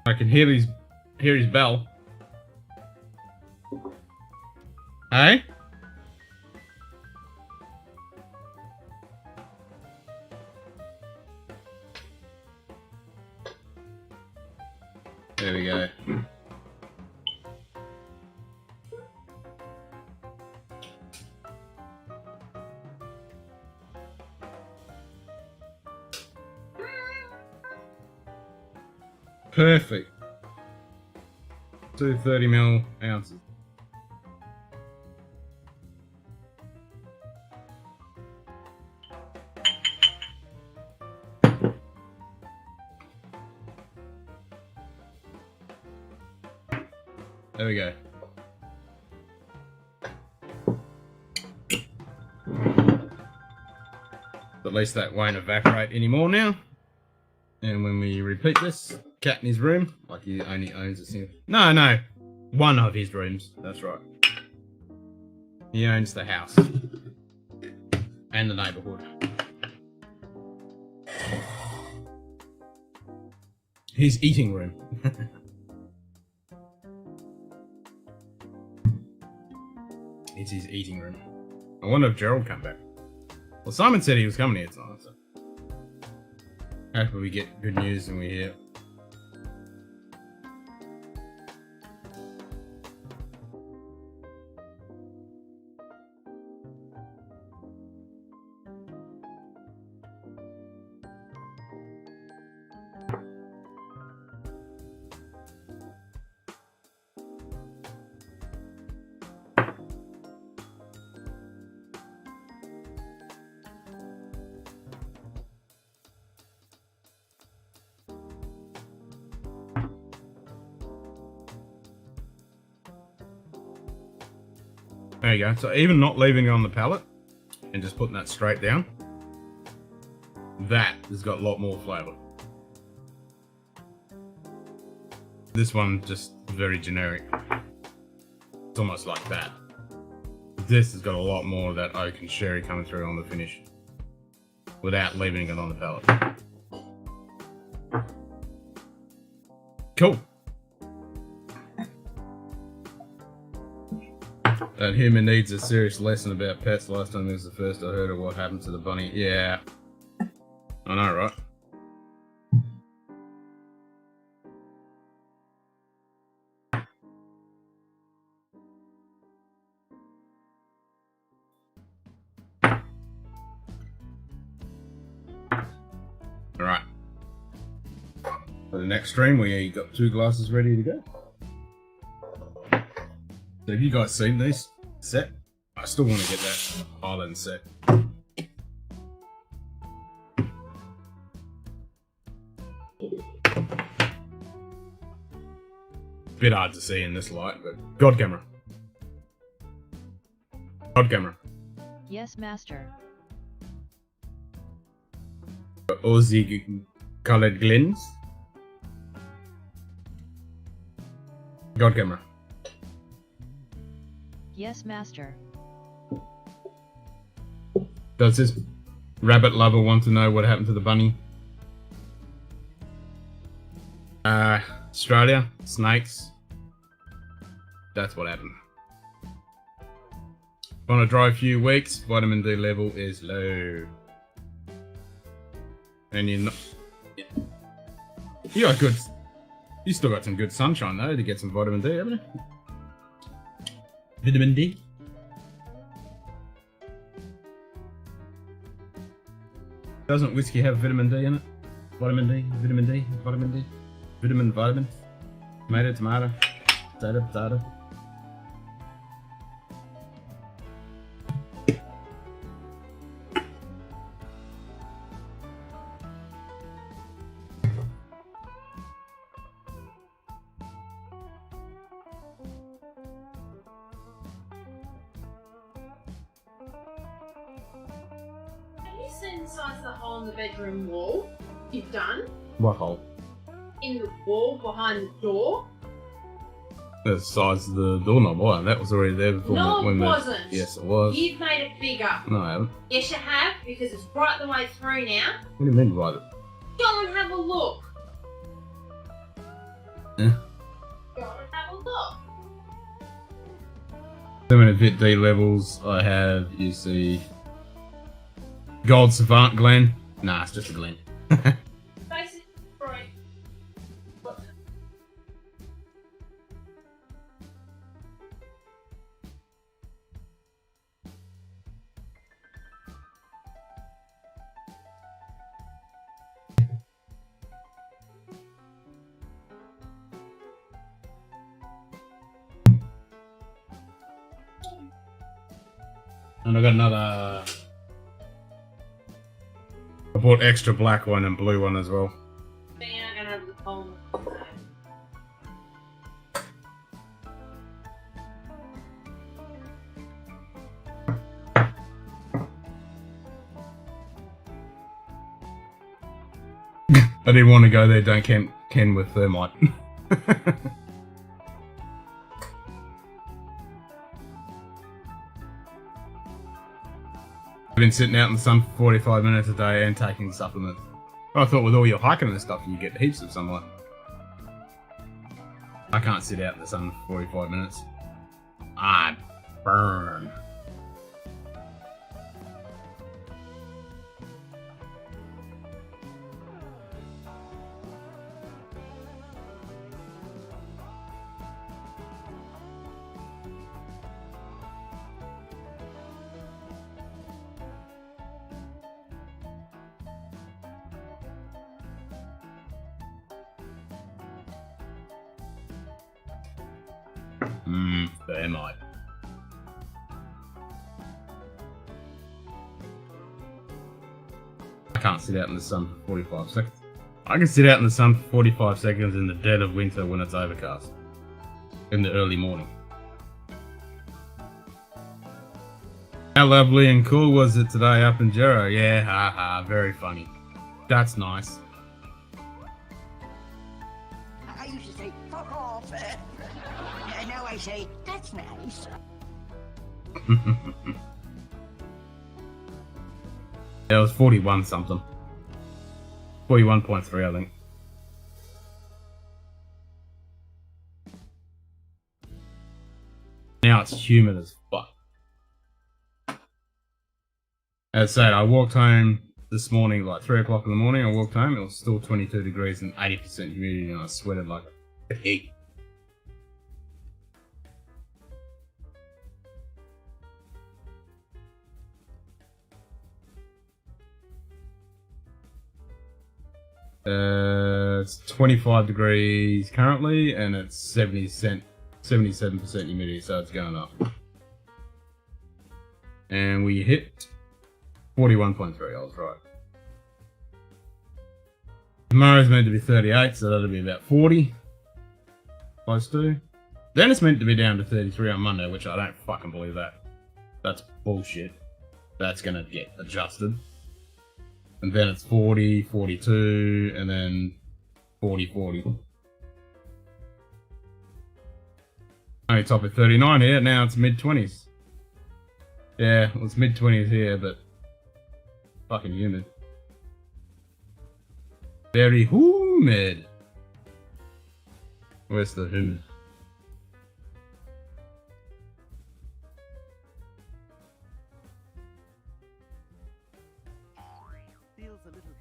I can hear his bell. Hey? There we go. Perfect. 2 30ml ounces. There we go. At least that won't evaporate anymore now. And when we repeat this, cat in his room, like he only owns a single. No, one of his rooms. That's right. He owns the house and the neighborhood. His eating room. It's his eating room. I wonder if Gerald come back. Well, Simon said he was coming here tonight, so hopefully we get good news when we hear. There you go. So even not leaving it on the pallet and just putting that straight down, that has got a lot more flavour. This one just very generic. It's almost like that. This has got a lot more of that oak and sherry coming through on the finish without leaving it on the pallet. Cool. That human needs a serious lesson about pets. Last time was the first I heard of what happened to the bunny. Yeah. I know, right? Alright. For the next stream, we got 2 glasses ready to go. So have you guys seen these set? I still want to get that Highland set. Bit hard to see in this light, but God camera. God camera. Yes, master. Aussie coloured glens. God camera. Yes, master. Does this rabbit lover want to know what happened to the bunny? Australia, snakes. That's what happened. On a dry few weeks, vitamin D level is low. And you're not... You got good... You still got some good sunshine though to get some vitamin D, haven't you? Vitamin D? Doesn't whiskey have vitamin D in it? Vitamin D, vitamin D, vitamin D, vitamin, tomato, potato. Inside the hole in the bedroom wall you've done What hole? in the wall behind the door. The size of the doorknob. Oh, that was already there before. No, when it we- wasn't. Yes, it was. You've made it bigger. No, I haven't. Yes, you have, because it's right the way through now. What do you mean by that? Go and have a look. Yeah. Go and have a look. 7 Vit D levels. I have, you see, Gold Savant Glen. Nah, it's just a Glen. Basic right. Look. And I got another. I bought extra black one and blue one as well. Then I'm gonna have the phone. I didn't want to go there. Don't ken with thermite. I've been sitting out in the sun for 45 minutes a day and taking supplements. I thought with all your hiking and stuff, you get heaps of sunlight. I can't sit out in the sun for 45 minutes. I burn. Thermite. I can't sit out in the sun for 45 seconds. I can sit out in the sun for 45 seconds in the dead of winter when it's overcast. In the early morning. How lovely and cool was it today up in Jero? Yeah, haha, very funny. That's nice. I used to say, fuck off. And now I say, that's nice. Yeah, it was 41 something. 41.3, I think. Now it's humid as fuck. As I said, I walked home this morning, like 3 o'clock in the morning. I walked home, it was still 22 degrees and 80% humidity, and I sweated like a pig. It's 25 degrees currently, and it's 77% humidity, so it's going up. And we hit 41.3, I was right. Tomorrow's meant to be 38, so that'll be about 40. Close to. Then it's meant to be down to 33 on Monday, which I don't fucking believe that. That's bullshit. That's gonna get adjusted. And then it's 40, 42, and then 40, 40. Only top at 39 here, now it's mid-20s. Yeah, well, it's mid-20s here, but fucking humid. Very humid. Where's the humid? Feels a little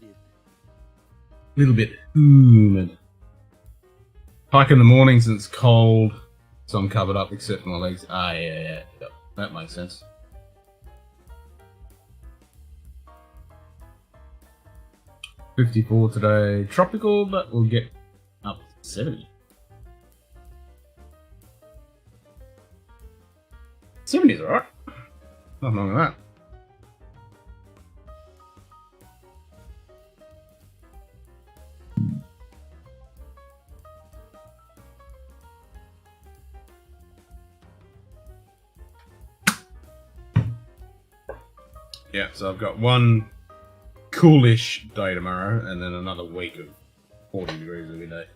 humid. Little bit humid. Hike in the mornings and it's cold, so I'm covered up except for my legs. Ah, yeah. That makes sense. $54 today. Tropical, but we'll get up to 70. 70's alright. Nothing wrong with that. Yeah, so I've got one coolish day tomorrow, and then another week of 40 degrees every day.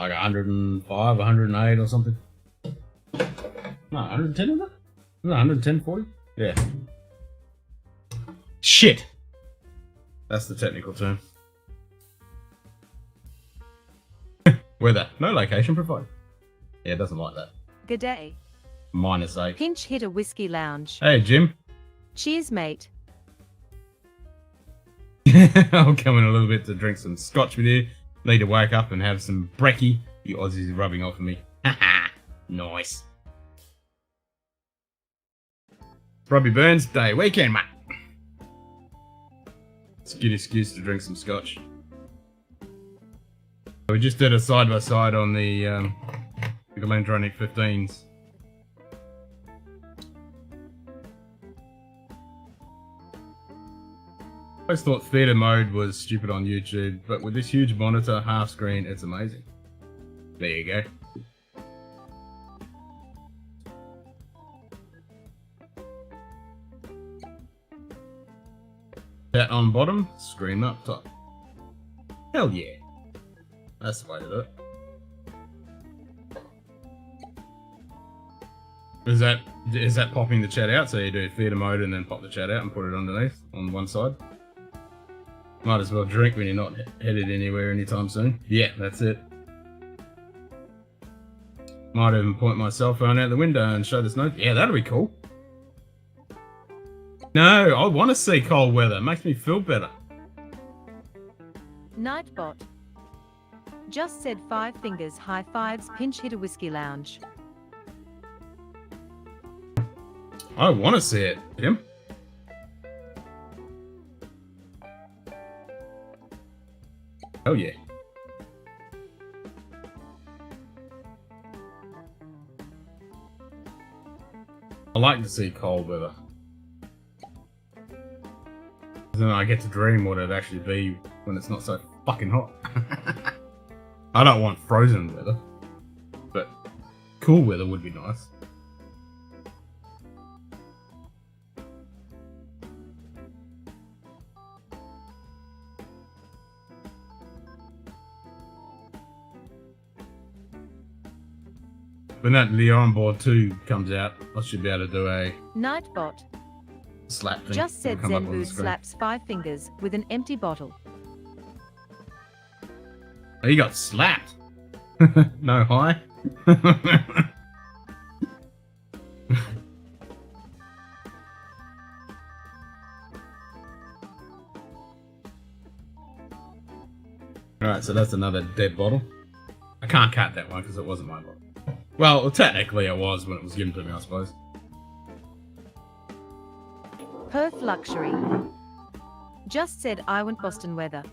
like 105, 108 or something. No, 110 of that? No, 110, 40? Yeah. Shit! That's the technical term. Weather. No location provided. Yeah, it doesn't like that. G'day. -8. Pinch hitter whiskey lounge. Hey, Jim. Cheers, mate. I'll come in a little bit to drink some scotch with you. Need to wake up and have some brekkie. You Aussies are rubbing off on me. Haha. Nice. Robbie Burns Day weekend, mate. It's a good excuse to drink some scotch. We just did a side by side on the Glendronach 15s. I always thought theatre mode was stupid on YouTube, but with this huge monitor, half screen, it's amazing. There you go. That on bottom, screen up top. Hell yeah. That's the way to do it. Is that popping the chat out? So you do theatre mode and then pop the chat out and put it underneath on one side? Might as well drink when you're not headed anywhere anytime soon. Yeah, that's it. Might even point my cell phone out the window and show this note. Yeah, that'll be cool. No, I want to see cold weather. It makes me feel better. Nightbot. Just said 5 fingers high fives pinch hitter whiskey lounge. I want to see it, Tim. Oh yeah. I like to see cold weather. Then I get to dream what it'd actually be when it's not so fucking hot. I don't want frozen weather, but cool weather would be nice. When that Leon board 2 comes out, I should be able to do a Nightbot. slap thing. Just said It'll come up on the Zenbood screen. slaps 5 fingers with an empty bottle. Oh, you got slapped. No hi. Alright, so that's another dead bottle. I can't cut that one because it wasn't my bottle. Well, technically it was when it was given to me, I suppose. Perth luxury. Just said I want Boston weather.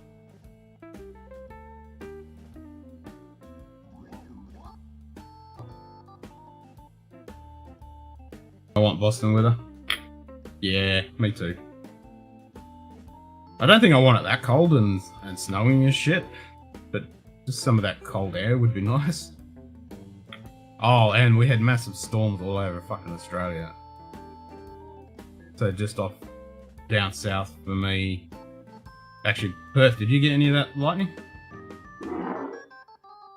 I want Boston weather. Yeah, me too. I don't think I want it that cold and snowing and shit, but just some of that cold air would be nice. Oh, and we had massive storms all over fucking Australia. So just off down south for me. Actually, Perth, did you get any of that lightning? Or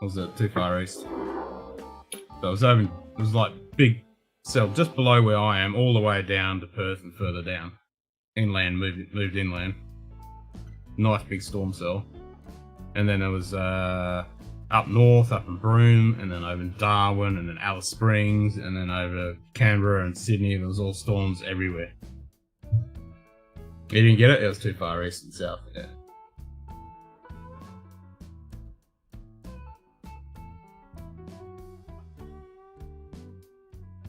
was it too far east? So it was like big cell just below where I am, all the way down to Perth and further down. Inland, moved inland. Nice big storm cell. And then it was up north, up in Broome, and then over in Darwin, and then Alice Springs, and then over Canberra and Sydney. There was all storms everywhere. You didn't get it? It was too far east and south, yeah.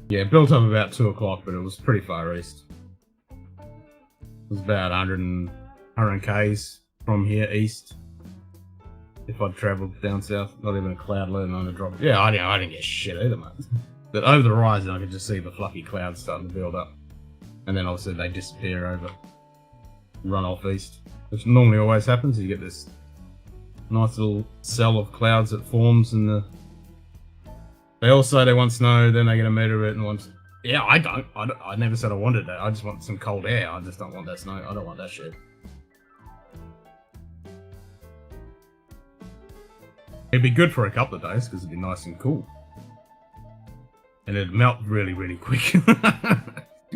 Yeah, it built up about 2 o'clock, but it was pretty far east. It was about 100 k's from here east. If I'd travelled down south, not even a cloud, let alone a drop. Yeah, I didn't get shit either, mate. But over the horizon, I could just see the fluffy clouds starting to build up. And then obviously they disappear over, run off east. Which normally always happens, you get this nice little cell of clouds that forms in the... They all say they want snow, then they get a meter of it and want... Yeah, I don't. I never said I wanted that. I just want some cold air. I just don't want that snow. I don't want that shit. It'd be good for a couple of days because it'd be nice and cool. And it'd melt really, really quick.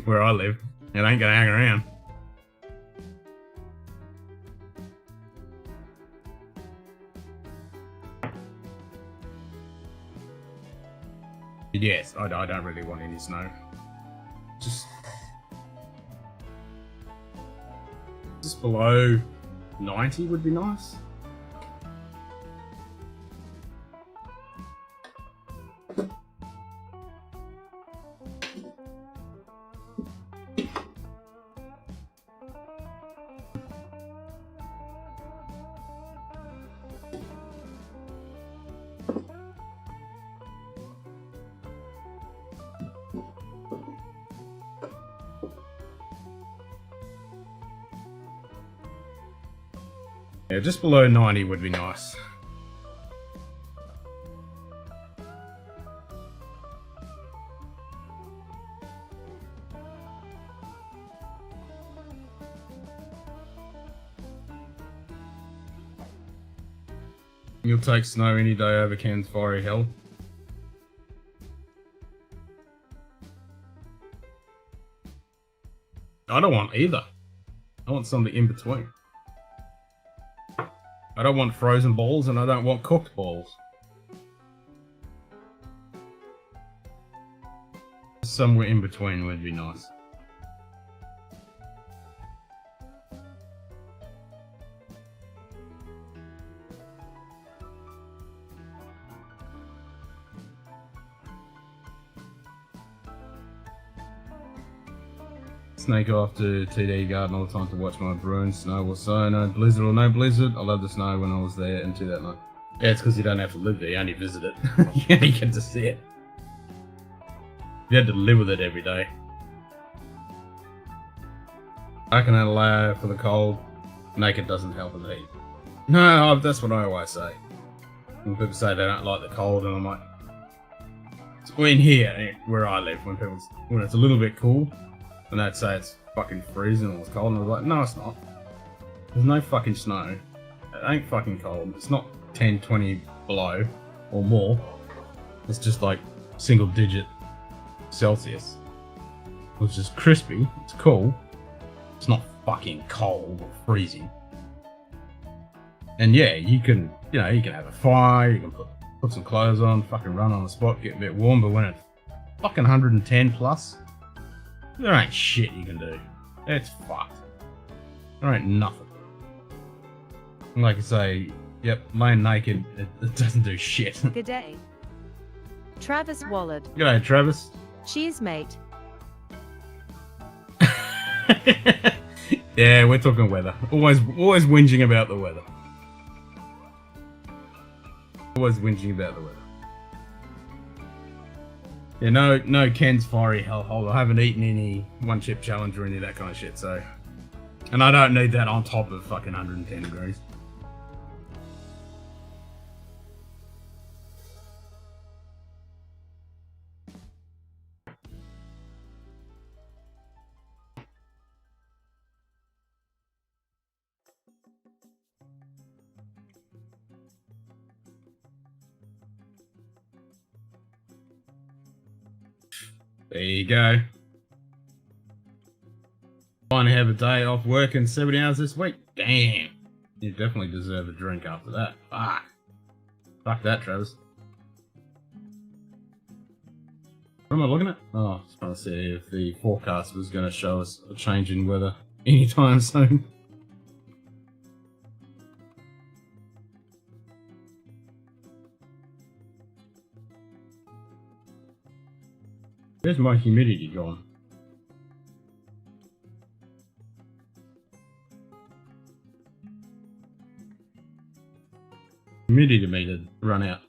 Where I live. It ain't gonna hang around. Yes, I don't really want any snow. Just below 90 would be nice. Yeah, just below 90 would be nice. You'll take snow any day over Ken's fiery hell. I don't want either. I want something in between. I don't want frozen balls and I don't want cooked balls. Somewhere in between would be nice. Snake off to TD Garden all the time to watch my Bruin snow or so. No blizzard or no blizzard. I love the snow when I was there into that night. Yeah, it's because you don't have to live there, you only visit it. You only get to see it. You had to live with it every day. I can allow for the cold. Naked doesn't help in the heat. No, that's what I always say. When people say they don't like the cold, and I'm like, so in here, where I live, when it's a little bit cool, and they'd say it's fucking freezing or it's cold, and I was like, no, it's not. There's no fucking snow. It ain't fucking cold. It's not 10, 20 below or more. It's just like single digit Celsius. Which is crispy. It's cool. It's not fucking cold or freezing. And yeah, you can have a fire, you can put some clothes on, fucking run on the spot, get a bit warm, but when it's fucking 110 plus, there ain't shit you can do. It's fucked. There ain't nothing. And like I say, yep, laying naked, it doesn't do shit. G'day. Travis Wallard. G'day, Travis. Cheers, mate. Yeah, we're talking weather. Always whinging about the weather. Always whinging about the weather. Yeah, no Ken's fiery hellhole. I haven't eaten any one chip challenge or any of that kind of shit, so. And I don't need that on top of fucking 110 degrees. There you go. Finally have a day off work in 70 hours this week. Damn. You definitely deserve a drink after that. Fuck. Fuck that, Travis. What am I looking at? Oh, I was trying to see if the forecast was going to show us a change in weather anytime soon. Where's my humidity gone? Humidity meter run out.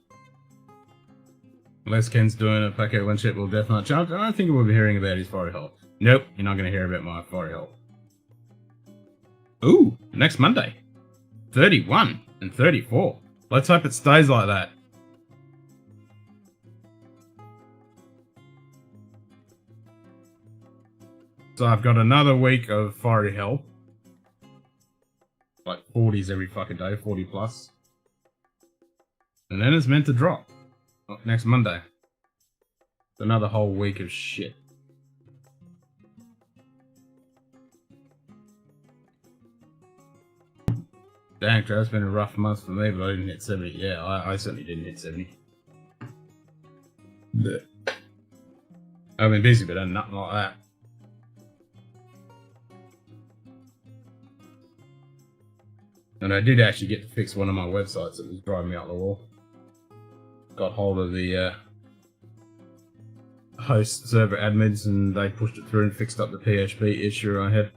Unless Ken's doing a packet one ship will definitely challenge. I don't think we'll be hearing about his fiery hole. Nope, you're not going to hear about my fiery hole. Ooh, next Monday. 31 and 34. Let's hope it stays like that. So I've got another week of fiery hell. Like 40s every fucking day, 40 plus. And then it's meant to drop next Monday. It's another whole week of shit. Dang, Joe, it's been a rough month for me, but I didn't hit 70. Yeah, I certainly didn't hit 70. But I've been busy, but nothing like that. And I did actually get to fix one of my websites that was driving me out the wall. Got hold of the host server admins and they pushed it through and fixed up the PHP issue I had.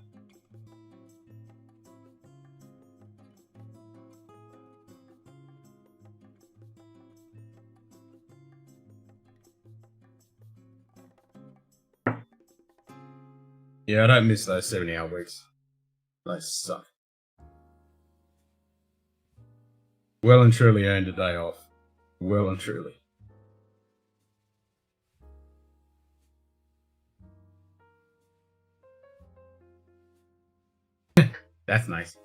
Yeah, I don't miss those 70-hour weeks. They suck. Well and truly earned a day off. Well and truly. That's nice.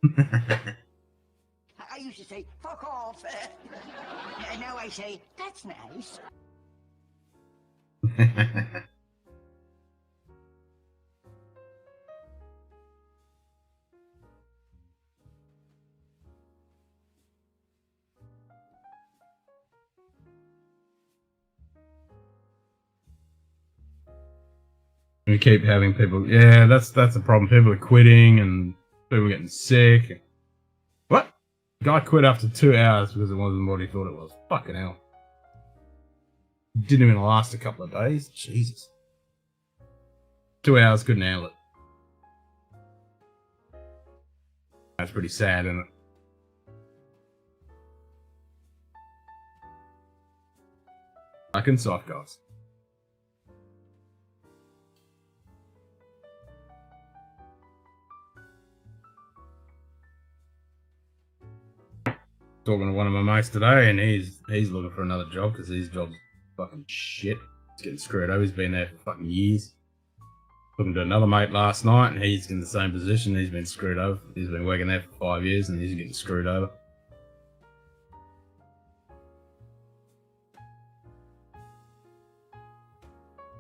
I used to say, fuck off. Now I say, that's nice. We keep having people. Yeah, that's the problem. People are quitting and people are getting sick. What? Guy quit after 2 hours because it wasn't what he thought it was. Fucking hell. Didn't even last a couple of days. Jesus. 2 hours couldn't handle it. That's pretty sad, isn't it? Fucking soft guys. Talking to one of my mates today, and he's looking for another job because his job's fucking shit. He's getting screwed over. He's been there for fucking years. Talking to another mate last night, and he's in the same position. He's been screwed over. He's been working there for 5 years, and he's getting screwed over.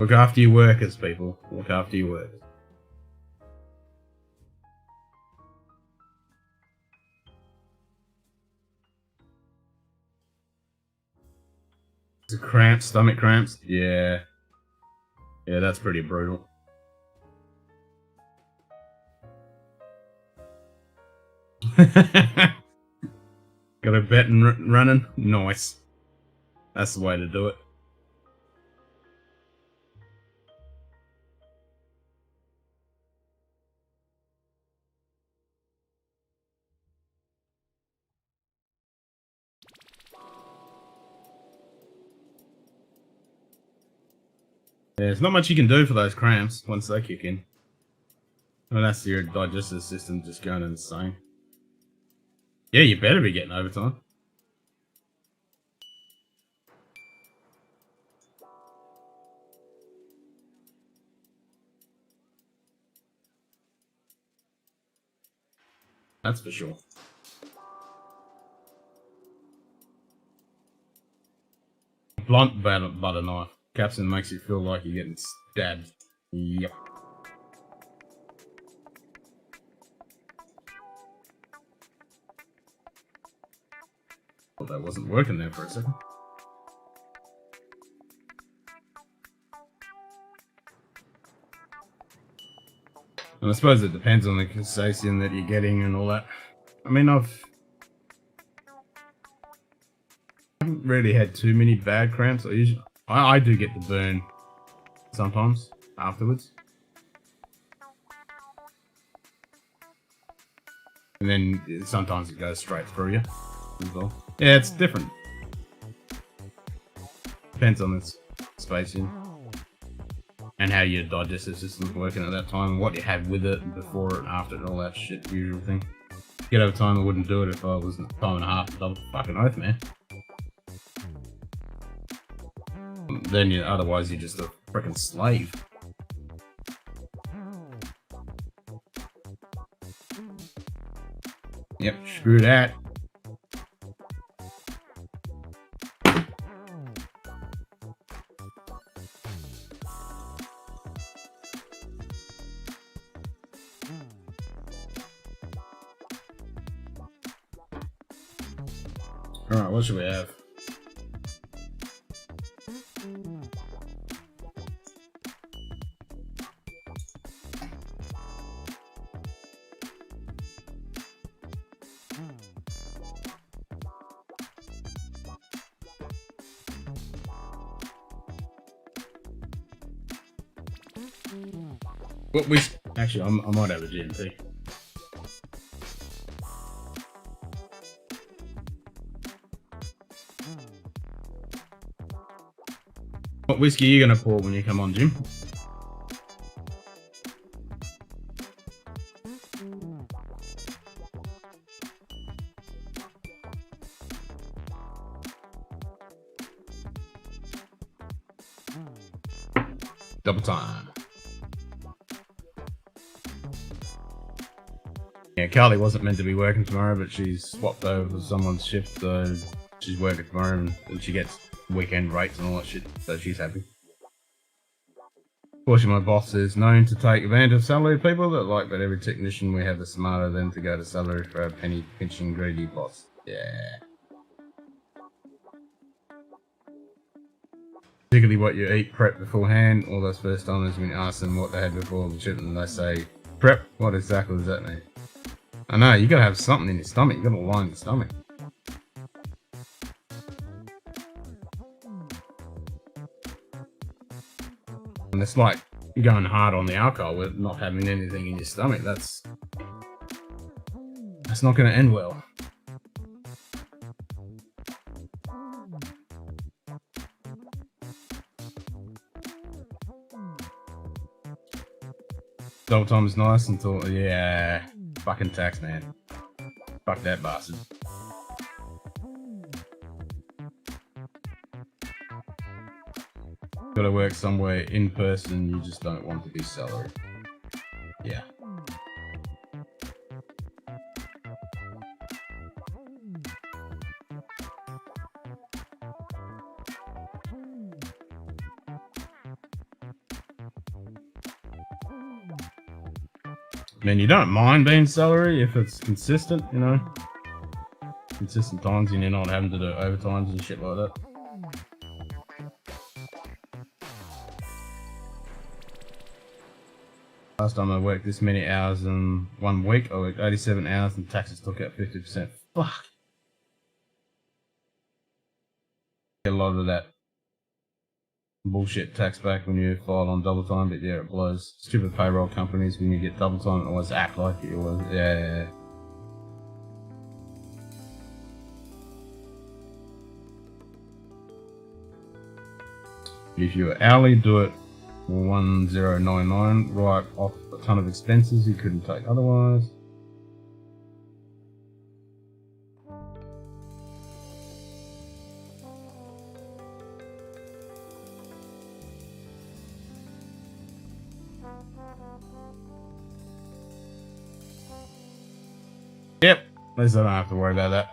Look after your workers, people. Look after your workers. Cramps, stomach cramps. Yeah. Yeah, that's pretty brutal. Got a bet and running? Nice. That's the way to do it. Yeah, there's not much you can do for those cramps once they kick in. And that's your digestive system just going insane. Yeah, you better be getting overtime. That's for sure. Blunt butter knife. Captain makes you feel like you're getting stabbed. Yep. Well, that wasn't working there for a second. And I suppose it depends on the crustacean that you're getting and all that. I mean, I haven't really had too many bad cramps. I do get the burn sometimes afterwards. And then sometimes it goes straight through you as well. Yeah, it's different. Depends on the spacing and how your digestive system's working at that time and what you had with it before and after and all that shit, usual thing. Get over time, I wouldn't do it if I was time and a half. Double fucking oath, man. Then otherwise you're just a freaking slave. Yep, screw that. Alright, what should we have? What we actually, I might have a GMT. What whiskey are you gonna pour when you come on, Jim? Double time. Yeah, Carly wasn't meant to be working tomorrow, but she's swapped over for someone's shift, so she's working tomorrow and she gets weekend rates and all that shit, so she's happy. Fortunately, my boss is known to take advantage of salary people that like that every technician we have is smarter than to go to salary for a penny pinching greedy boss. Yeah. Particularly what you eat prep beforehand. All those first timers, when you ask them what they had before the shit and they say, prep? What exactly does that mean? I know, you gotta have something in your stomach, you gotta line your stomach. And it's like going hard on the alcohol with not having anything in your stomach. That's not gonna end well. Double time is nice until, yeah, fucking tax man. Fuck that bastard. Gotta work somewhere in person, you just don't want to be salary. Yeah. I mean, you don't mind being salary if it's consistent, you know? Consistent times and you're not having to do overtimes and shit like that. Last time I worked this many hours in 1 week, I worked 87 hours and taxes took out 50%. Fuck. Get a lot of that bullshit tax back when you file on double time, but yeah, it blows. Stupid payroll companies, when you get double time, always act like it was. Yeah. If you're hourly, do it 1099, write off a ton of expenses you couldn't take otherwise. Yep, at least I don't have to worry about that.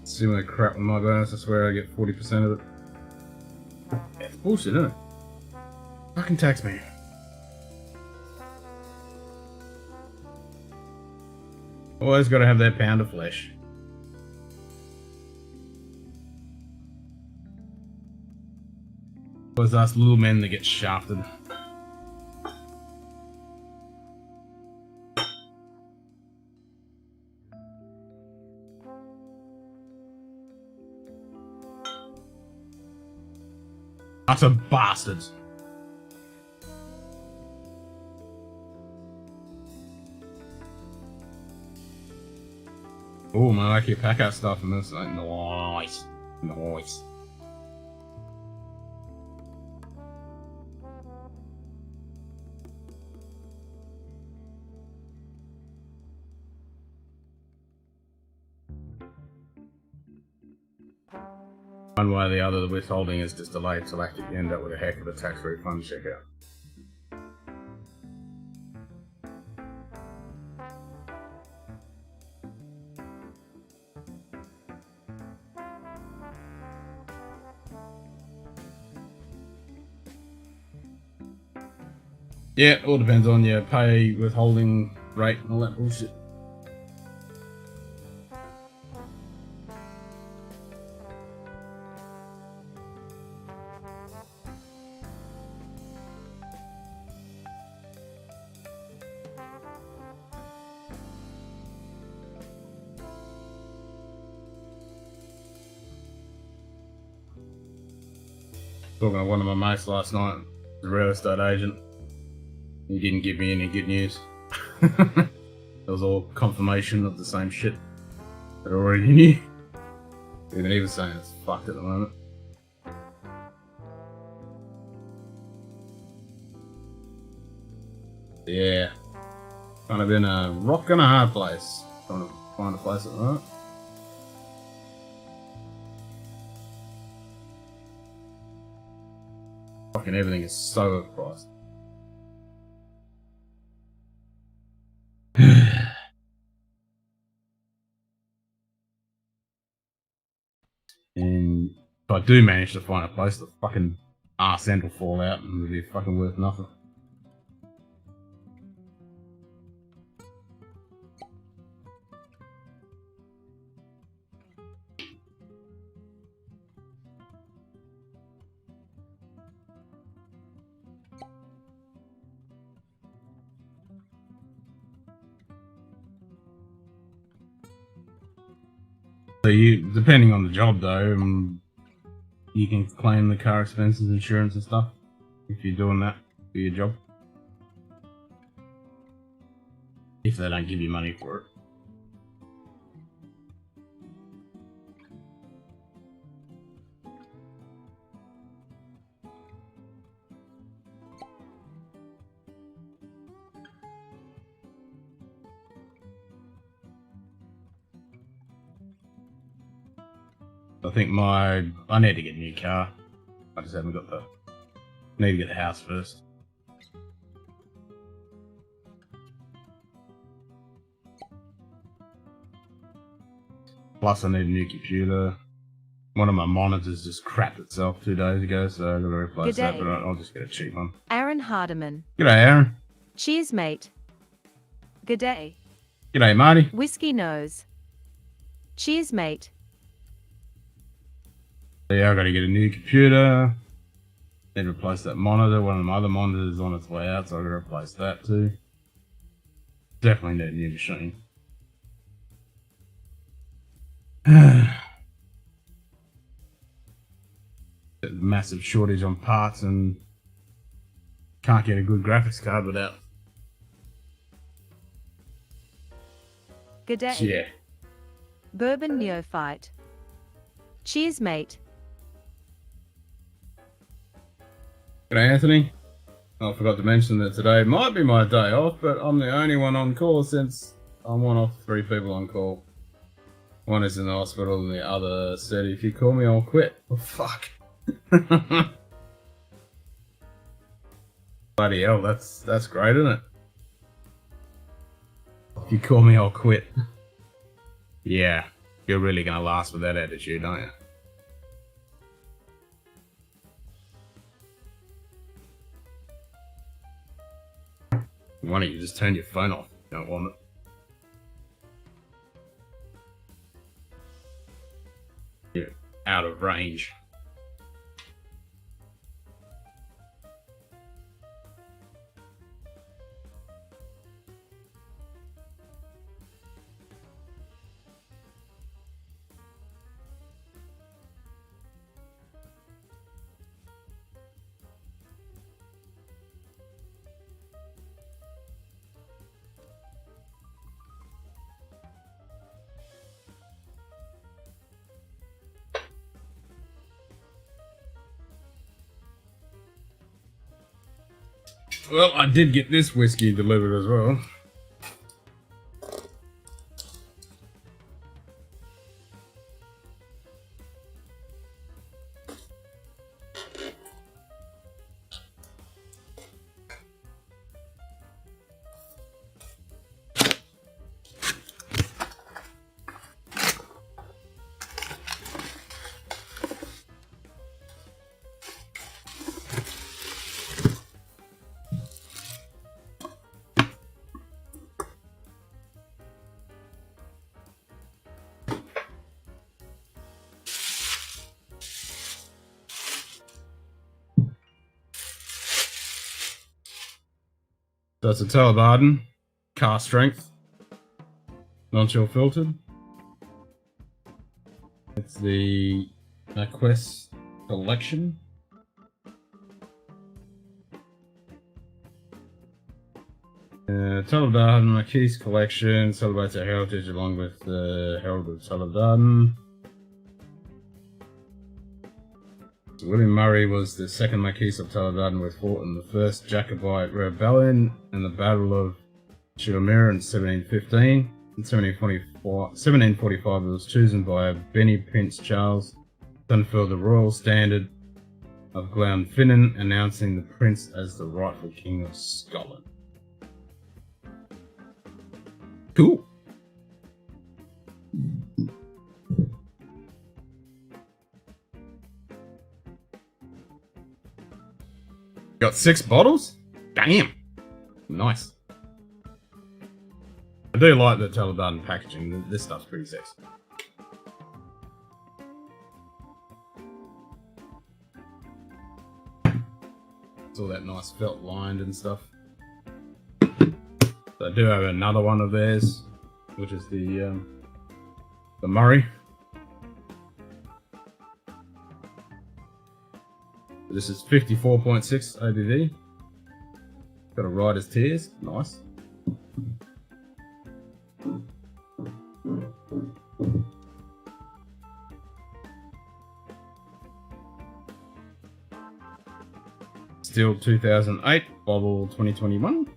Similar crap with my bonus, I swear I get 40% of it. Yeah, it's bullshit, isn't it? Fucking tax man. Always gotta have that pound of flesh. It was us little men that get shafted. Utter bastards. Oh, man, I like your pack out stuff in this. Like, nice. Nice. One way or the other, the withholding is just delayed till after you end up with a heck of a tax refund checkout. Yeah, it all depends on your pay, withholding rate, and all that bullshit. Talking to one of my mates last night, the real estate agent. He didn't give me any good news. It was all confirmation of the same shit that I already knew. Even he was saying it's fucked at the moment. Yeah. Kind of in a rock and a hard place. Trying to find a place at the moment. Fucking everything is so overpriced. And if I do manage to find a place, the fucking arse end will fall out and it'll be fucking worth nothing. So you, depending on the job though, you can claim the car expenses, insurance and stuff, if you're doing that for your job. If they don't give you money for it. I think I need to get a new car. I just haven't got need to get the house first. Plus I need a new computer. One of my monitors just crapped itself 2 days ago, so I've got to replace that, but I'll just get a cheap one. Aaron Hardiman. G'day, Aaron. Cheers, mate. G'day. G'day, Marty. Whiskey nose. Cheers, mate. Yeah, I got to get a new computer. Need to replace that monitor. One of my other monitors is on its way out, so I've got to replace that too. Definitely need a new machine. Massive shortage on parts and can't get a good graphics card without. G'day. Yeah. Bourbon neophyte. Cheers, mate. G'day, Anthony. I forgot to mention that today might be my day off, but I'm the only one on call since I'm one of 3 people on call. One is in the hospital and the other said, if you call me, I'll quit. Oh, fuck. Bloody hell, that's great, isn't it? If you call me, I'll quit. Yeah, you're really gonna last with that attitude, aren't you? Why don't you just turn your phone off if you don't want it? You're out of range. Well, I did get this whiskey delivered as well. So it's a Telebarden, car strength, non-chill filtered. It's the Quest collection. Telebarden Marquise collection celebrates our heritage along with the Herald of Telebarden. So William Murray was the second Marquis of Telebarden, who fought in the First Jacobite Rebellion and the Battle of Chilomere in 1715. In 1745, it was chosen by Benny Prince Charles to unfurl the royal standard of Glenfinnan, announcing the prince as the rightful king of Scotland. Cool. Got 6 bottles? Damn. Nice. I do like the Telebarden packaging. This stuff's pretty sexy. It's all that nice felt lined and stuff. So I do have another one of theirs, which is the Murray. This is 54.6 ABV. Got a Rider's Tears, nice. Still 2008, bottle 2021.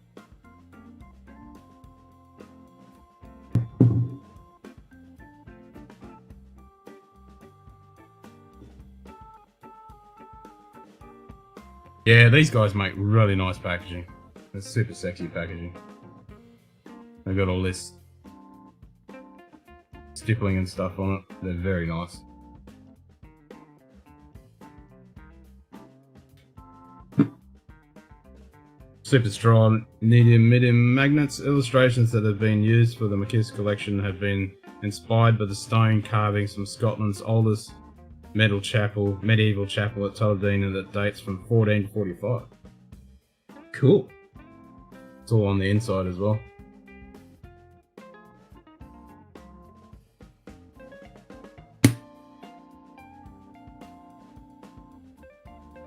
Yeah, these guys make really nice packaging. It's super sexy packaging. They've got all this stippling and stuff on it. They're very nice. Super strong medium magnets. Illustrations that have been used for the Marquise collection have been inspired by the stone carvings from Scotland's oldest medieval chapel at Tulladine that dates from 1445. Cool. It's all on the inside as well.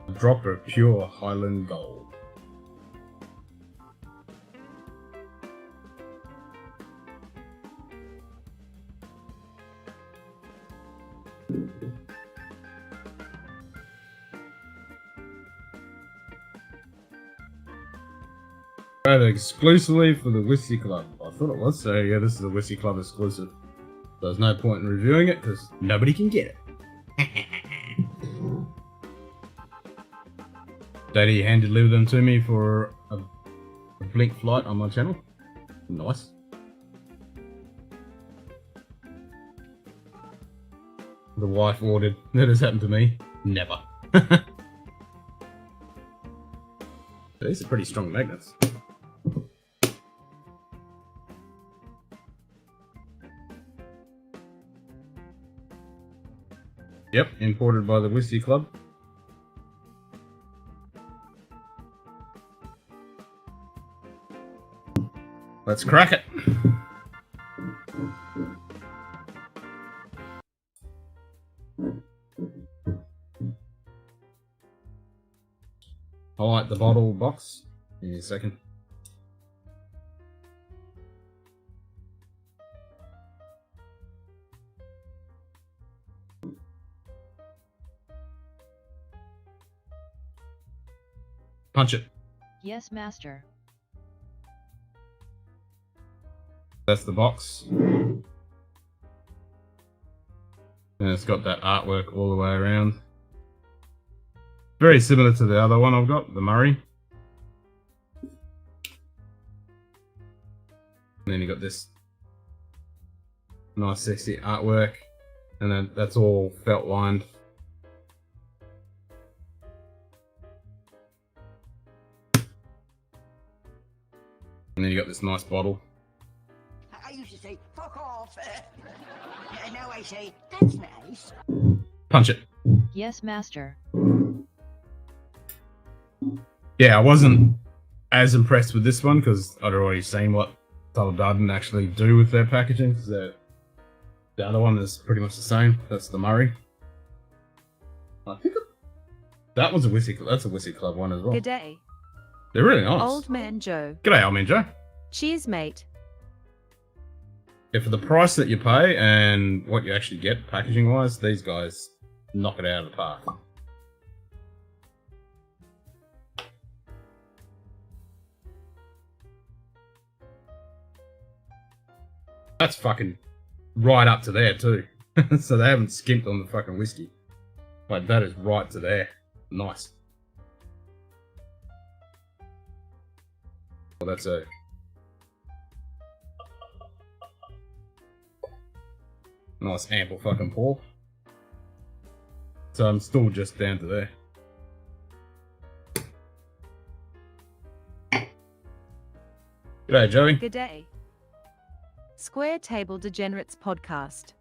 A drop of pure Highland gold. Exclusively for the Whisky Club. I thought it was, so yeah, this is a Whisky Club exclusive. There's no point in reviewing it because nobody can get it. Daddy hand-delivered them to me for a blink flight on my channel. Nice. The wife ordered. That has happened to me. Never. These are pretty strong magnets. Yep, imported by the Whisky Club. Let's crack it. I like the bottle box. Give me a second. Punch it. Yes, master. That's the box. And it's got that artwork all the way around. Very similar to the other one I've got, the Murray. And then you got this nice sexy artwork. And then that's all felt lined. And then you got this nice bottle. I used to say, fuck off. And now I say, that's nice. Punch it. Yes, master. Yeah, I wasn't as impressed with this one because I'd already seen what Tulladarden actually do with their packaging. The other one is pretty much the same. That's the Murray. I think that was a whiskey. That's a whiskey club one as well. G'day, They're really nice. old man Joe. G'day, old man Joe. Cheers, mate. Yeah, for the price that you pay and what you actually get packaging wise, these guys knock it out of the park. That's fucking right up to there too. So they haven't skimped on the fucking whiskey. Like that is right to there. Nice. Well, that's a nice ample fucking pour. So I'm still just down to there. G'day, Joey. G'day. Square Table Degenerates podcast.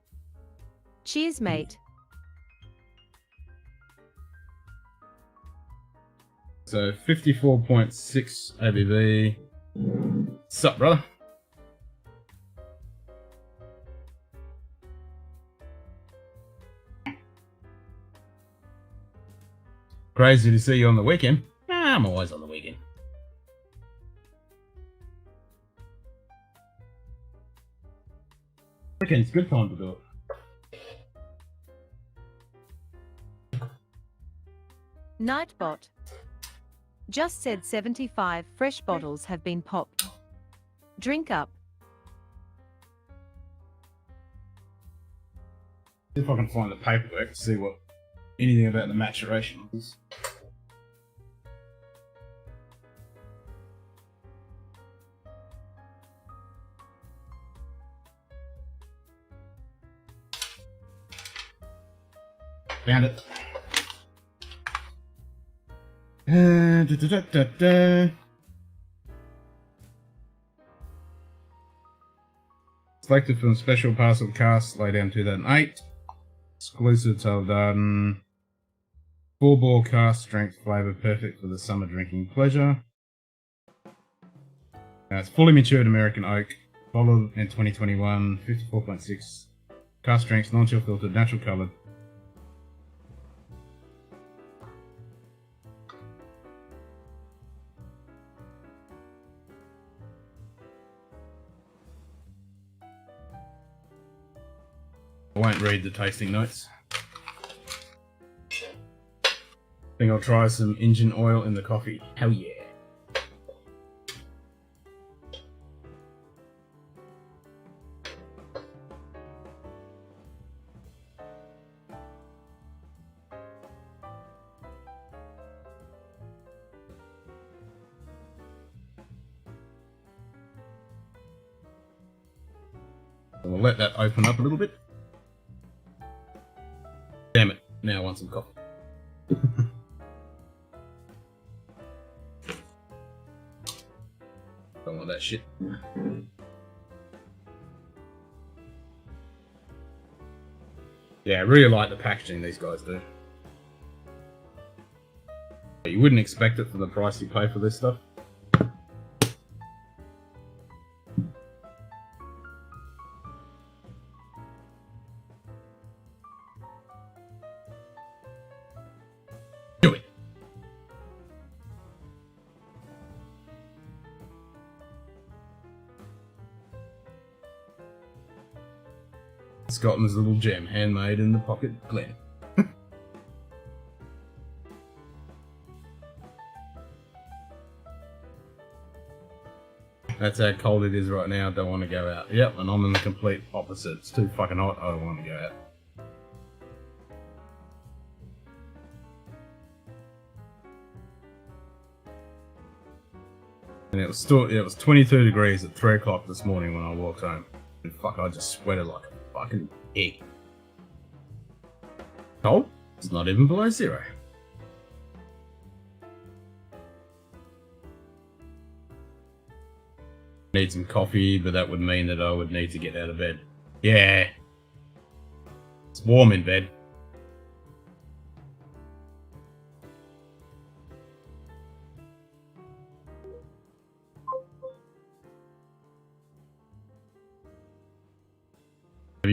Cheers, mate. So 54.6 ABV. Sup, brother? Crazy to see you on the weekend. I'm always on the weekend. Weekend's a good time to do it. Nightbot. Just said 75 fresh bottles have been popped. Drink up. See if I can find the paperwork to see what anything about the maturation is. Found it. Selected from special parcel cast, lay down 2008. Exclusive Tulladarden. 4-bore cast strength flavour, perfect for the summer drinking pleasure. It's fully matured American oak, bottled in 2021, 54.6. Cast strength, non-chill filtered, natural coloured. I won't read the tasting notes. Think I'll try some engine oil in the coffee. Hell yeah. So we'll let that open up a little bit. Damn it, now I want some coffee. Don't want that shit. Yeah, I really like the packaging these guys do. You wouldn't expect it for the price you pay for this stuff. Do it. Scotland's little gem, handmade in the pocket Glen. That's how cold it is right now. I don't want to go out. Yep, and I'm in the complete opposite. It's too fucking hot. I don't want to go out. And it was 22 degrees at 3 o'clock this morning when I walked home. And fuck, I just sweated like a fucking egg. Cold? It's not even below zero. Need some coffee, but that would mean that I would need to get out of bed. Yeah. It's warm in bed.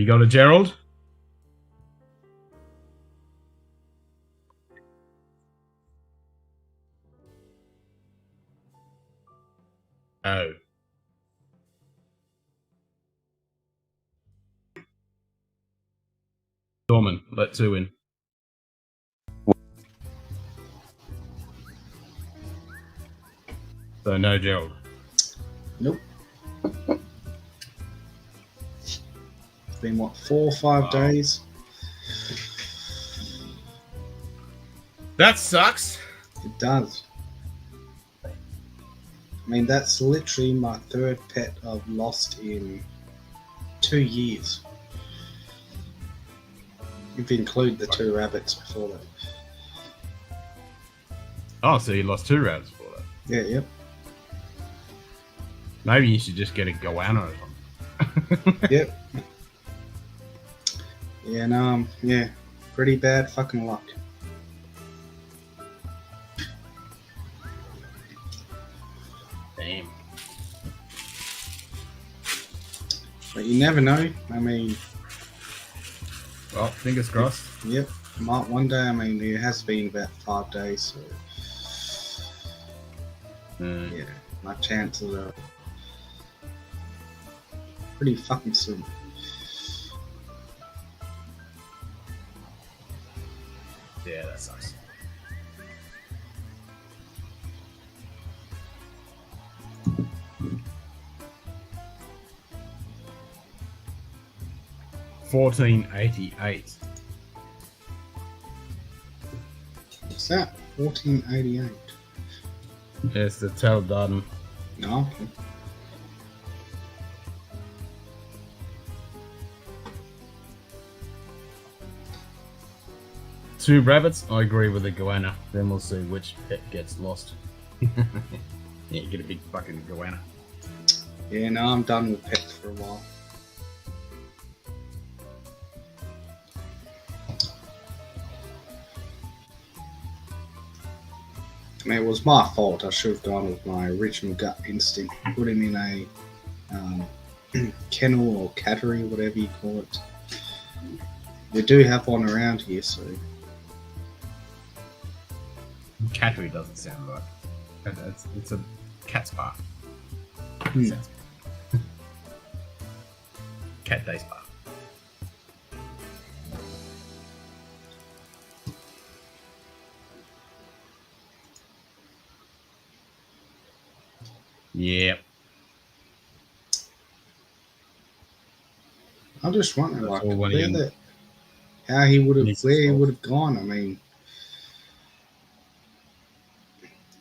you got a Gerald? Oh. Dorman, let 2 in. So no Gerald. Nope. It's been what, 4 or 5 days? That sucks. It does. I mean, that's literally my 3rd pet I've lost in 2 years. If you include the 2 rabbits before that. Oh, so you lost 2 rabbits for that. Yeah, yep. Maybe you should just get a goanna or something. Yep. Yeah, no, yeah. Pretty bad fucking luck. Damn. But you never know. I mean, Well, fingers crossed. yep. Might one day. I mean, it has been about 5 days, so yeah, my chances are pretty fucking slim. Yeah, that sucks. $14.88. What's that? 1488. It's the Taldaden. No, okay. Two rabbits. I agree with the goanna. Then we'll see which pet gets lost. Yeah, you get a big fucking goanna. Yeah, no, I'm done with pets for a while. I mean, it was my fault. I should have gone with my original gut instinct. Put him in a kennel or cattery, whatever you call it. We do have one around here, so Cattery doesn't sound right. It's a cat's park. Hmm. Sounds cat days park. Yep. I'm just wondering, That's like, all one again. how he would have, Needs to where he solve. would have gone. I mean,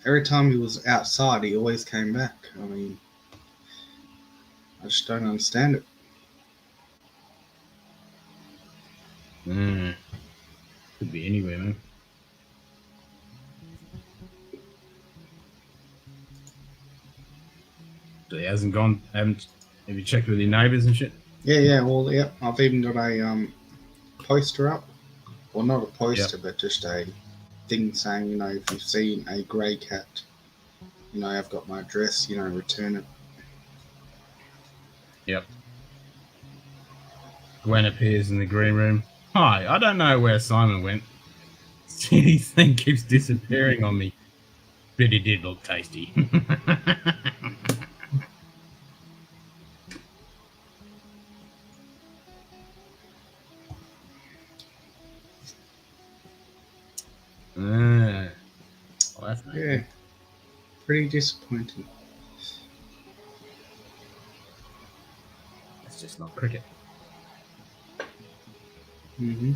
every time he was outside, he always came back. I mean, I just don't understand it. Could be anywhere, man. So he hasn't gone. Have you checked with your neighbours and shit? Yeah. Well, yeah. I've even got a poster up. Well, not a poster, but just a thing saying, you know, if you've seen a grey cat, you know, I've got my address. You know, return it. Yep. Gwen appears in the green room. Hi, I don't know where Simon went. His thing keeps disappearing on me. But he did look tasty. Well, that's nice. Yeah. Pretty disappointing. That's just not cricket. Mm-hmm.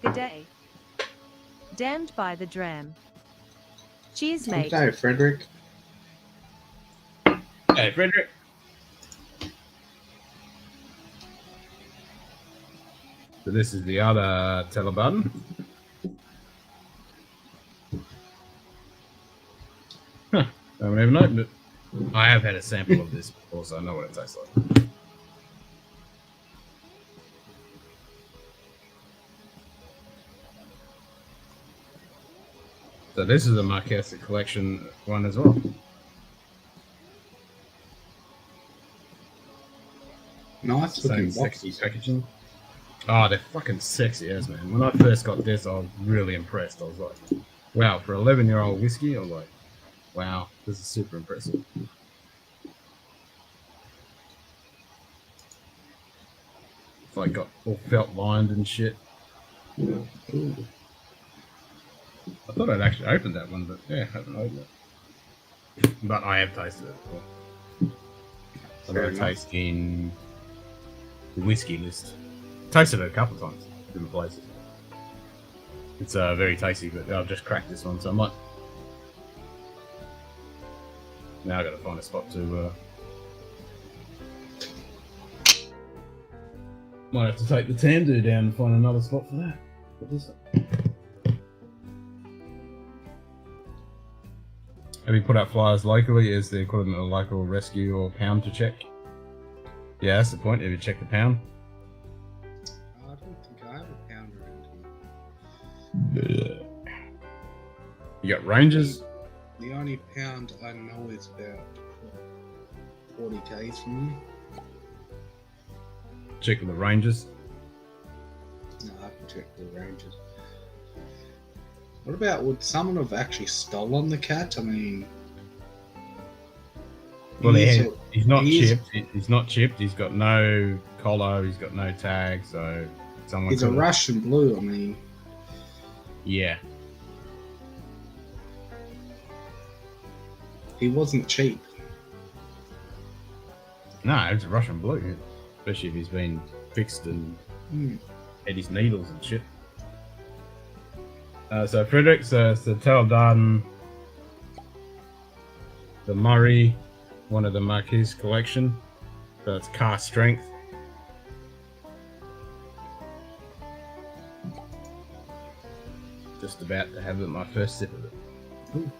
Good day. Damned by the dram. Cheers, mate. Okay, Frederick. Hey, Frederick. So this is the other telebutton. Huh. I haven't even opened it. I have had a sample of this before, so I know what it tastes like. So this is a Marquesa collection one as well. Nice Same looking sexy boxes. packaging. Oh, they're fucking sexy as man. When I first got this, I was really impressed. I was like, wow, for 11-year-old whiskey, I was like, wow, this is super impressive. It's like got all felt lined and shit. Ooh. I thought I'd actually opened that one, but yeah, I haven't opened it. But I have tasted it before. I've got a taste in the whiskey list. Tasted it a couple of times in different places. It's very tasty, but I've just cracked this one, so I might. Now I've got to find a spot to. Might have to take the Tandu down and find another spot for that. What is it? Have you put up flyers locally as the equivalent of local rescue or pound to check? Yeah, that's the point. Have you checked the pound? I don't think I have a pound around here. You got ranges? The only pound I know is about 40 k's from me. Check with the ranges. No, I can check the ranges. What about, would someone have actually stolen the cat? I mean... Well, he's not chipped. He's not chipped. He's got no collar. He's got no tag. So someone. He's a Russian blue. I mean. Yeah. He wasn't cheap. No, it's a Russian blue, especially if he's been fixed and had his needles and shit. So Frederick, so it's the Taldarden, the Murray, one of the Marquise collection. So it's cast strength. Just about to have my first sip of it. Ooh.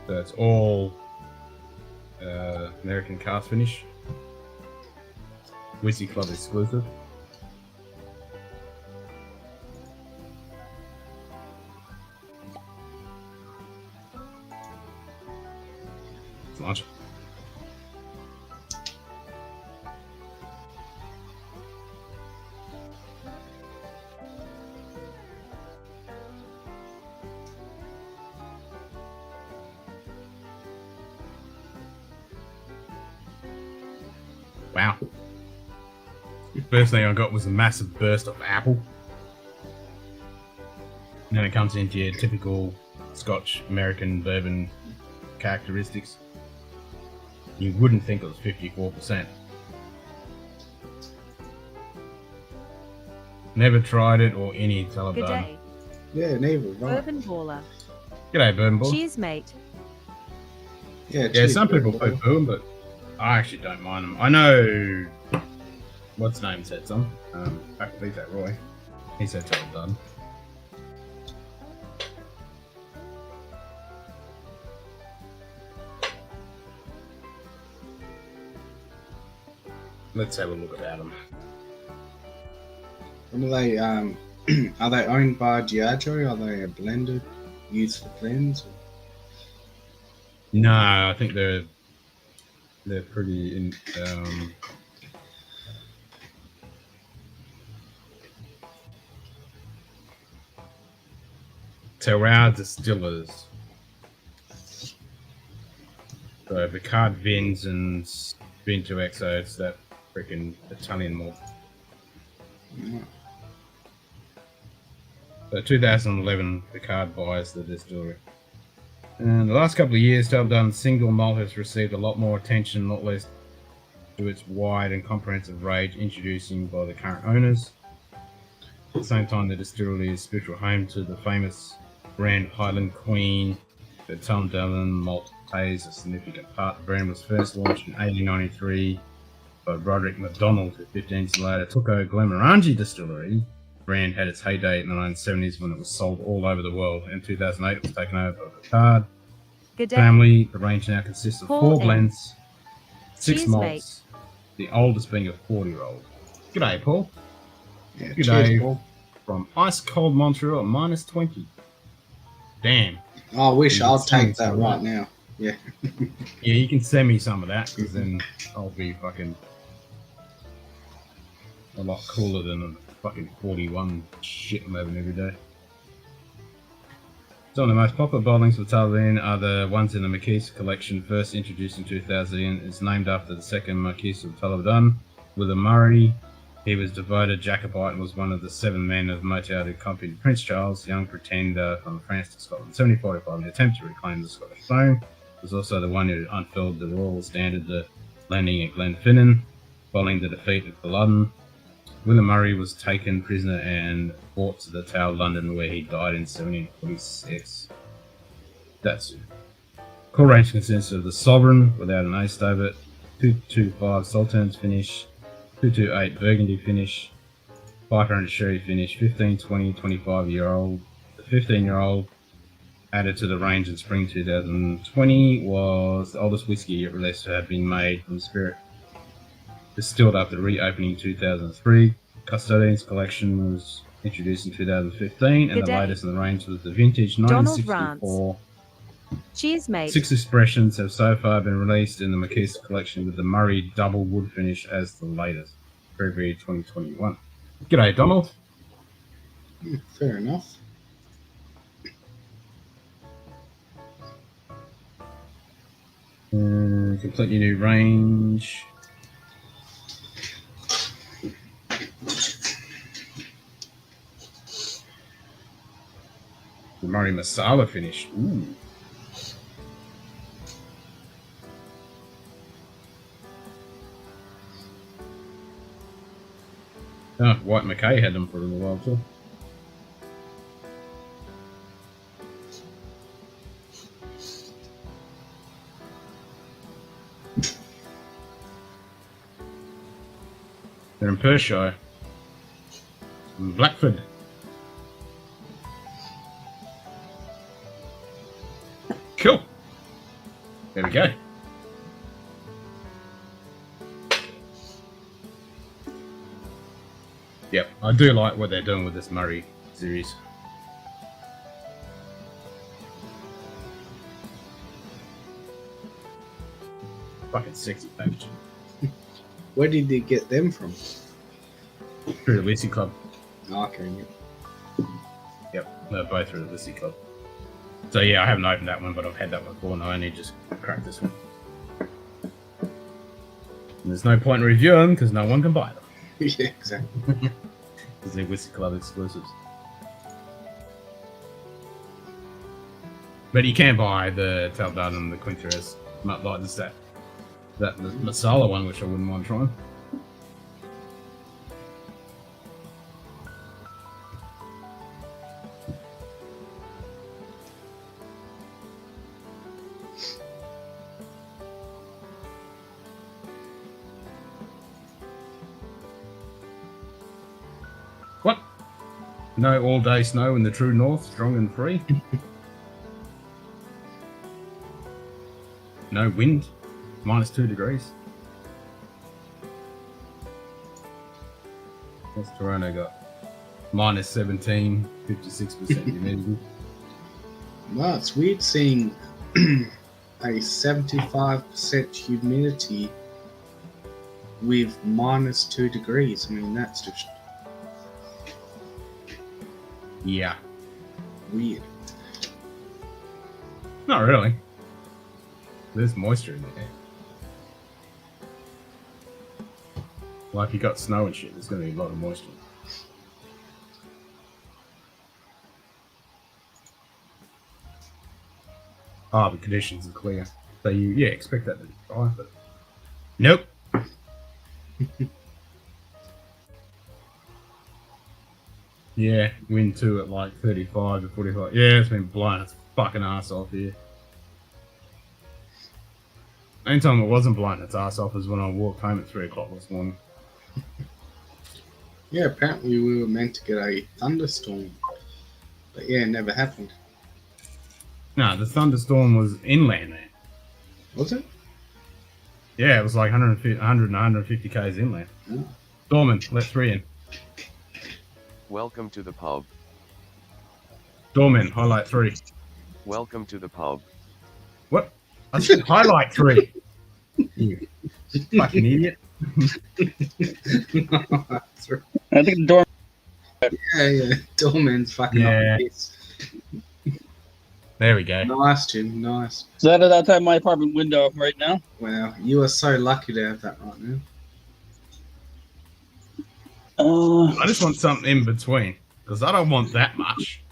So it's all American cast finish. Whiskey Club exclusive. Launch. Wow. First thing I got was a massive burst of apple. And then it comes into your typical Scotch American bourbon characteristics. You wouldn't think it was 54%. Never tried it or any Good Taldarden. day. Yeah, neither. Right. Bourbon Baller. G'day, Bourbon Ball. Cheers, mate. Yeah, Yeah, some people poo-poo them, but I actually don't mind them. I know what's name said some. I can beat that Roy. He said Taldarden. Let's have a look about them. What are they? Are they owned by Diageo? Are they a blended, used for blends? No, I think they're pretty in. Terroir Distillers. So Picard Vins and Vin2 XO, it's that freaking Italian malt. Yeah. So 2011, Picard buys the distillery. And the last couple of years, Taldarden single malt has received a lot more attention, not least to its wide and comprehensive range introducing by the current owners. At the same time, the distillery is spiritual home to the famous brand Highland Queen. The Taldarden malt plays a significant part. The brand was first launched in 1893 by Roderick MacDonald, who 15 years later took over Glenmorangie Distillery. The brand had its heyday in the 1970s when it was sold all over the world. In 2008, it was taken over by the Picard Good day. family. The range now consists of Paul 4 M. blends, 6 Cheers, malts, the oldest being a 40-year-old. G'day, Paul. Yeah, Good cheers, day. Paul. from ice cold Montreal at -20. Damn. I wish You I'd can send me take that some of right that. now. Yeah. Yeah, you can send me some of that, because then I'll be fucking a lot cooler than the fucking 41 shit I'm having every day. Some of the most popular bottlings for Talbot are the ones in the Marquise collection, first introduced in 2000. It's named after the second Marquise of Talbot, with a Murray. He was devoted Jacobite and was one of the 7 men of Motel who accompanied Prince Charles, young pretender from France to Scotland. 1745, in the attempt to reclaim the Scottish throne, was also the one who unfurled the royal standard, the landing at Glenfinnan, following the defeat of Culloden. William Murray was taken prisoner and brought to the Tower of London, where he died in 1746. That's it. Core range consists of the Sovereign, without an ace over it, 225 Sultan's finish, 228 Burgundy finish, 500 Sherry finish, 15, 20, 25-year-old. The 15-year-old, added to the range in spring 2020, was the oldest whiskey yet released to have been made from spirit. Distilled after reopening in 2003. Custodian's collection was introduced in 2015, and Good the day. latest in the range was the vintage Donald 1964. Cheers, mate. 6 expressions have so far been released in the Marquise collection, with the Murray double wood finish as the latest, February 2021. G'day, Donald. Fair enough. Completely new range. The Murray Masala finish. Ooh. Oh, White McKay had them for a little while too. They're in Perthshire. In Blackford. Cool. There we go. Yep, I do like what they're doing with this Murray series. Fucking sexy packaging. Where did you get them from? Through the Whiskey Club. Okay. Yeah. Yep, they're both through the Whiskey Club. So yeah, I haven't opened that one, but I've had that one before, and I only just cracked this one. And there's no point in reviewing because no one can buy them. Yeah, exactly. Because they're Whiskey Club exclusives. But you can buy the Talbot and the Quinteres, like this, that Masala one, which I wouldn't mind trying. What? No all-day snow in the true north, strong and free. No wind, -2 degrees. What's Toronto got? -17, 56% humidity. Well, it's weird seeing a 75% humidity with -2 degrees. I mean, that's just Yeah. weird. Not really. There's moisture in there. Like you got snow and shit, there's gonna be a lot of moisture. Ah, the conditions are clear. So you expect that to be dry, but nope. Yeah, wind too at like 35 to 45. Yeah, it's been blowing its fucking ass off here. Only time it wasn't blowing its ass off is when I walked home at 3 o'clock this morning. Yeah, apparently we were meant to get a thunderstorm, but yeah, it never happened. No, the thunderstorm was inland there. Was it? Yeah, it was like 100 and 150 k's inland. Oh. Storming, let 3 in. Welcome to the pub. Doorman, highlight 3. Welcome to the pub. What? I said highlight 3. You fucking idiot. That's right. I think the door. Yeah. Doorman's fucking Yeah. up this. There we go. Nice, Jim. Nice. So that is outside my apartment window right now. Wow, you are so lucky to have that right now. I just want something in between because I don't want that much.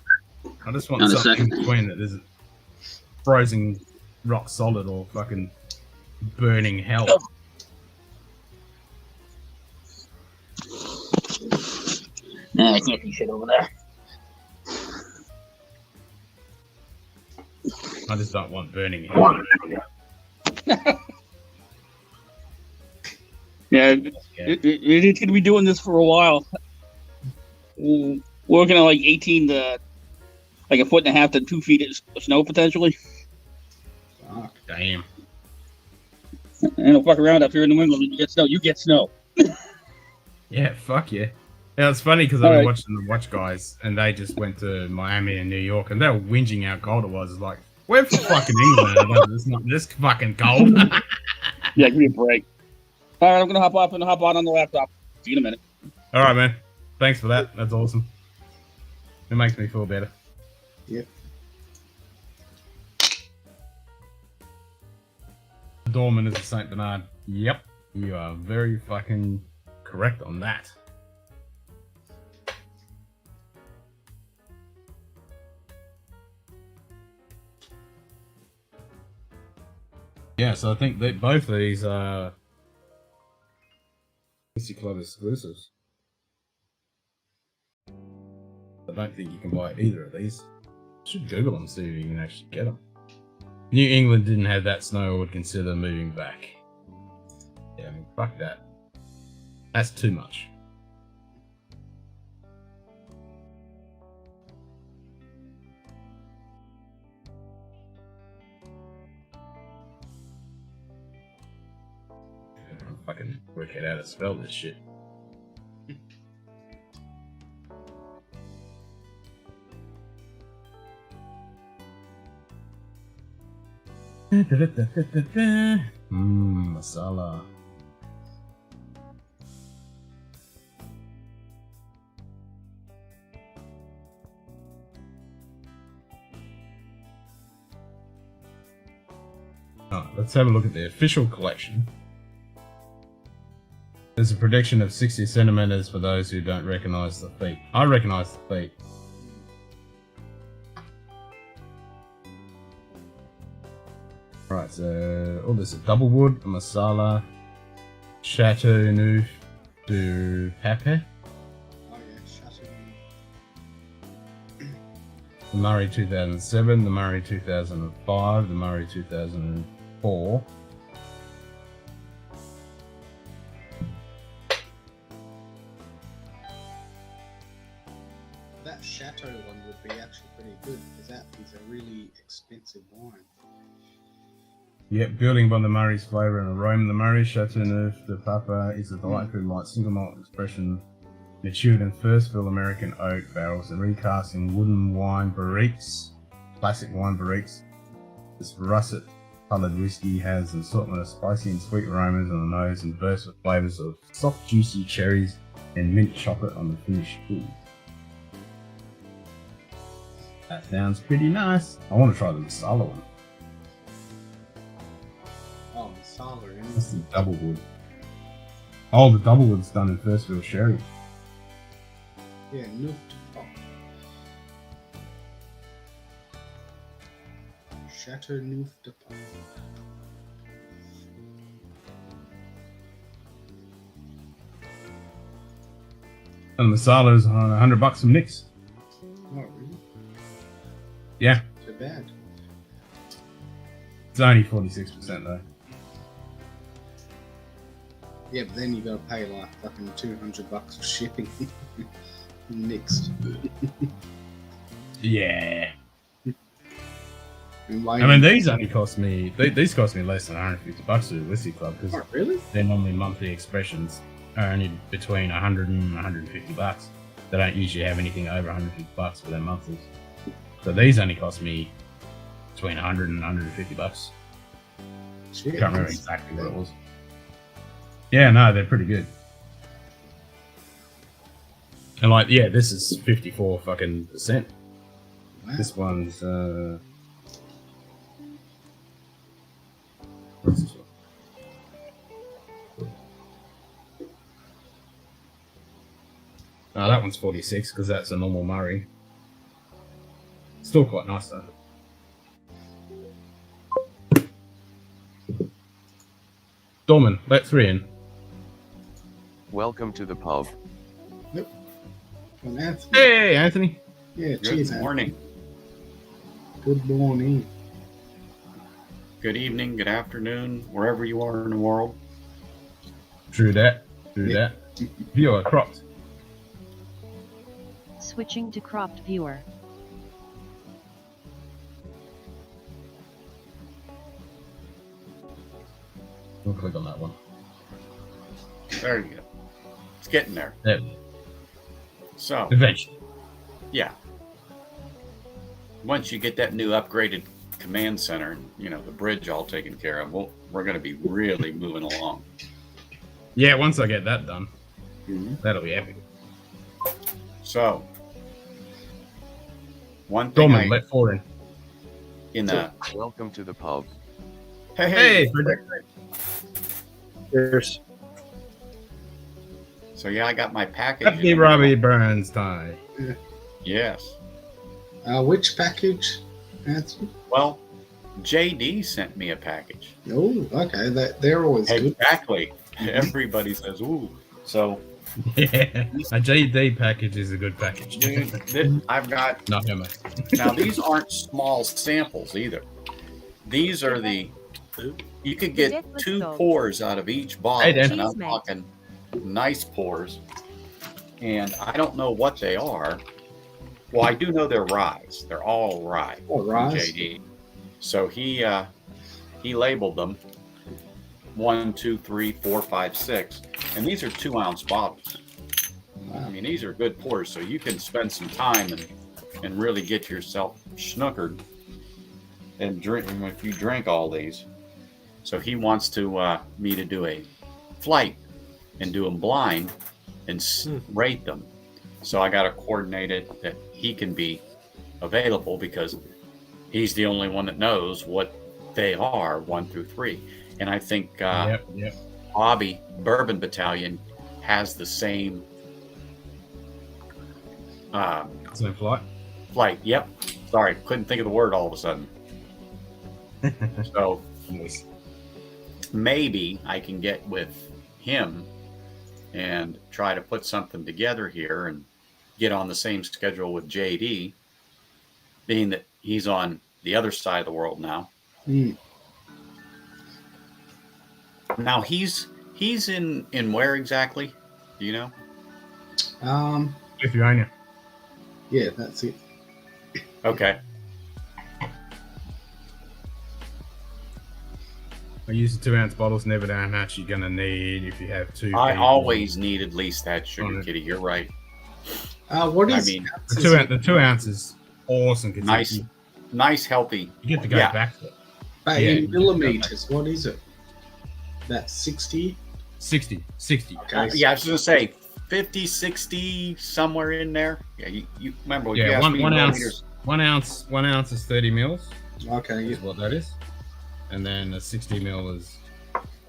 I just want On a something in second. between that isn't frozen rock solid or fucking burning hell. Nah, I can't see shit over there. I just don't want burning hell. Yeah, it's gonna be doing this for a while. We're looking at like 18 to like 1.5 to 2 feet of snow potentially. Fuck. Damn. And don't fuck around up here in New England. You get snow. You get snow. Yeah, fuck yeah. Yeah, it's funny because I've been Alright. watching the Watch guys and they just went to Miami and New York and they were whinging how cold it was. It's like, we're from fucking England. It's not this fucking cold. Yeah, give me a break. All right, I'm gonna hop on the laptop. See you in a minute. All right, man. Thanks for that. That's awesome. It makes me feel better. Yep. Dorman is a Saint Bernard. Yep, you are very fucking correct on that. Yeah, so I think that both of these are Whisky Club exclusives. I don't think you can buy either of these. Should Google them, see if you can actually get them. New England didn't have that snow, I would consider moving back. Yeah, I mean, fuck that. That's too much. Fucking work out how to spell this shit. Masala. Alright, let's have a look at the official collection. There's a prediction of 60 centimeters for those who don't recognize the feet. I recognize the feet. Right, so there's a double wood, a masala, Chateau Neuf du Pape, Oh yeah, shut it. the Murray 2007, the Murray 2005, the Murray 2004. That Chateau one would be actually pretty good because that is a really expensive wine. Yep, building by the Murray's flavour and aroma. The Murray Chateau Neuf de Papa is a delightfully light single malt expression matured in first fill American oak barrels and recast in wooden wine barriques, classic wine barriques. This russet coloured whiskey has an assortment of spicy and sweet aromas on the nose and bursts with flavours of soft juicy cherries and mint chocolate on the finish. Ooh. That sounds pretty nice. I want to try the masala one. Oh, masala, That's the double wood. Oh, the double wood's done in first fill sherry. yeah, Neuf de Pop. Chateau Neuf de Pop. And the masala's on $100 from Nick's. Oh, really? Yeah, Too bad. it's only 46% though. Yeah, but then you gotta pay like fucking $200 for shipping. Next. Yeah. And why I mean, these only cost me. These cost me less than $150 to the Whisky Club because Oh, really? they're normally monthly expressions are only between $100 and $150. They don't usually have anything over $150 for their monthlies. So these only cost me between $100 and $150. Shit, Can't remember exactly what it was. Yeah, no, they're pretty good. And like, yeah, this is 54 fucking percent. Wow. This one's what's this one? That one's 46 because that's a normal Murray. Still quite nice though. Dorman, let 3 in. Welcome to the pub. Yep. Well, Anthony. Hey, Anthony. Yeah, cheers. Good morning. Good morning. Good evening, good afternoon, wherever you are in the world. True that. True that. Viewer cropped. Switching to cropped viewer. We'll click on that one. There you go. It's getting there. There. So, Eventually. yeah. Once you get that new upgraded command center, and the bridge all taken care of, we're going to be really moving along. Yeah, once I get that done, that'll be epic. So, one thing Dorman, let 4 in. in the Welcome to the pub. hey, Cheers. So yeah, I got my package. Happy Robbie Burns time. Yes. Which package, Anthony? Well, JD sent me a package. Oh, okay. They're always good. Exactly. Everybody says, ooh. So, Yeah, a JD package is a good package. I've got... Not him. Now, these aren't small samples either. These are the... You could get 2 pours out of each bottle, Dan. and I'm talking nice pours. And I don't know what they are. Well, I do know they're ryes. They're all rye. Oh, from ryes. JD. So he labeled them 1, 2, 3, 4, 5, 6, and these are 2-ounce bottles. I mean, these are good pours, so you can spend some time and really get yourself snookered and drink if you drink all these. So he wants to me to do a flight and do them blind and rate them. So I got to coordinate it that he can be available because he's the only one that knows what they are 1 through 3. And I think Bobby Bourbon Battalion has the same Same flight. flight. Yep. Sorry, couldn't think of the word all of a sudden. So maybe I can get with him and try to put something together here and get on the same schedule with JD, being that he's on the other side of the world now. Now he's in where exactly? Do you know? Lithuania. Yeah, that's it. Okay. I use the 2-ounce bottles. Never know how much you're gonna need if you have 2. I people. always need at least that, Sugar Kitty. You're right. What is? I mean, the 2 ounces, awesome. Nice, healthy. You get to go back to it. But in millimeters, what is it? That's 60? 60. Okay. Yeah, I was going to say 50, 60, somewhere in there. Yeah, you remember what you asked me? 1 ounce. 1 ounce is 30 mils. Okay, is what that is. And then a 60 mil is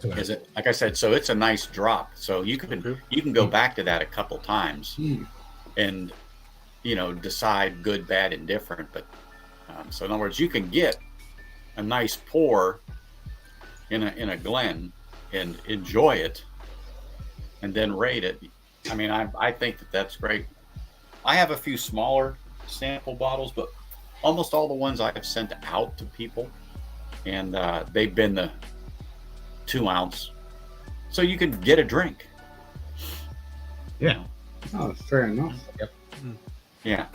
2 ounces. Is it? Like I said, so it's a nice drop. So you can go back to that a couple times and decide good, bad, and different. But so in other words, you can get a nice pour in a Glen and enjoy it, and then rate it. I mean, I think that's great. I have a few smaller sample bottles, but almost all the ones I have sent out to people, and they've been the 2 ounce, so you can get a drink. Yeah. Oh, fair enough. Yep. Yeah.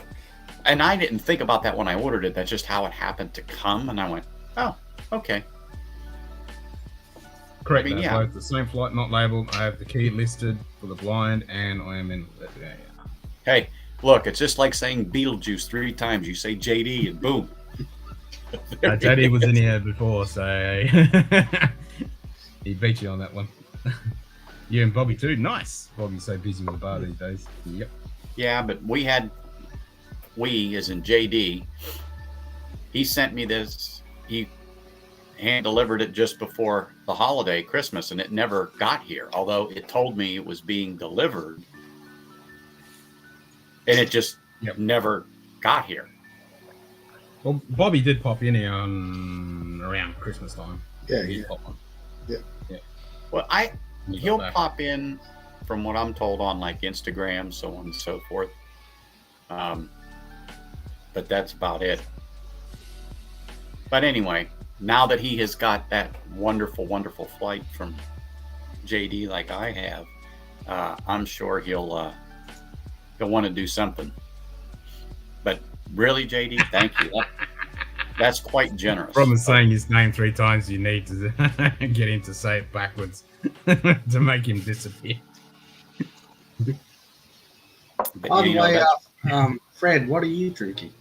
And I didn't think about that when I ordered it. That's just how it happened to come, and I went, oh, okay. Correct. I mean, both the same flight, not labeled. I have the key listed for the blind, and I am in Lithuania. Hey, look, it's just like saying Beetlejuice 3 times. You say JD and boom. JD was in here before, so he beat you on that one. You and Bobby too. Nice. Bobby's so busy with the bar these days. Yep. Yeah, but we as in JD, he sent me this. He hand delivered it just before the holiday, Christmas, and it never got here. Although it told me it was being delivered, and it just never got here. Well, Bobby did pop in here around Christmas time. Yeah, He yeah. popped on. Yeah. Well, he'll pop in, from what I'm told, on like Instagram, so on and so forth. But that's about it. But anyway, now that he has got that wonderful, wonderful flight from JD like I have, I'm sure he'll want to do something. But really, JD, thank you. That's quite generous. From saying his name 3 times, you need to get him to say it backwards to make him disappear. By the way, Fred, what are you drinking?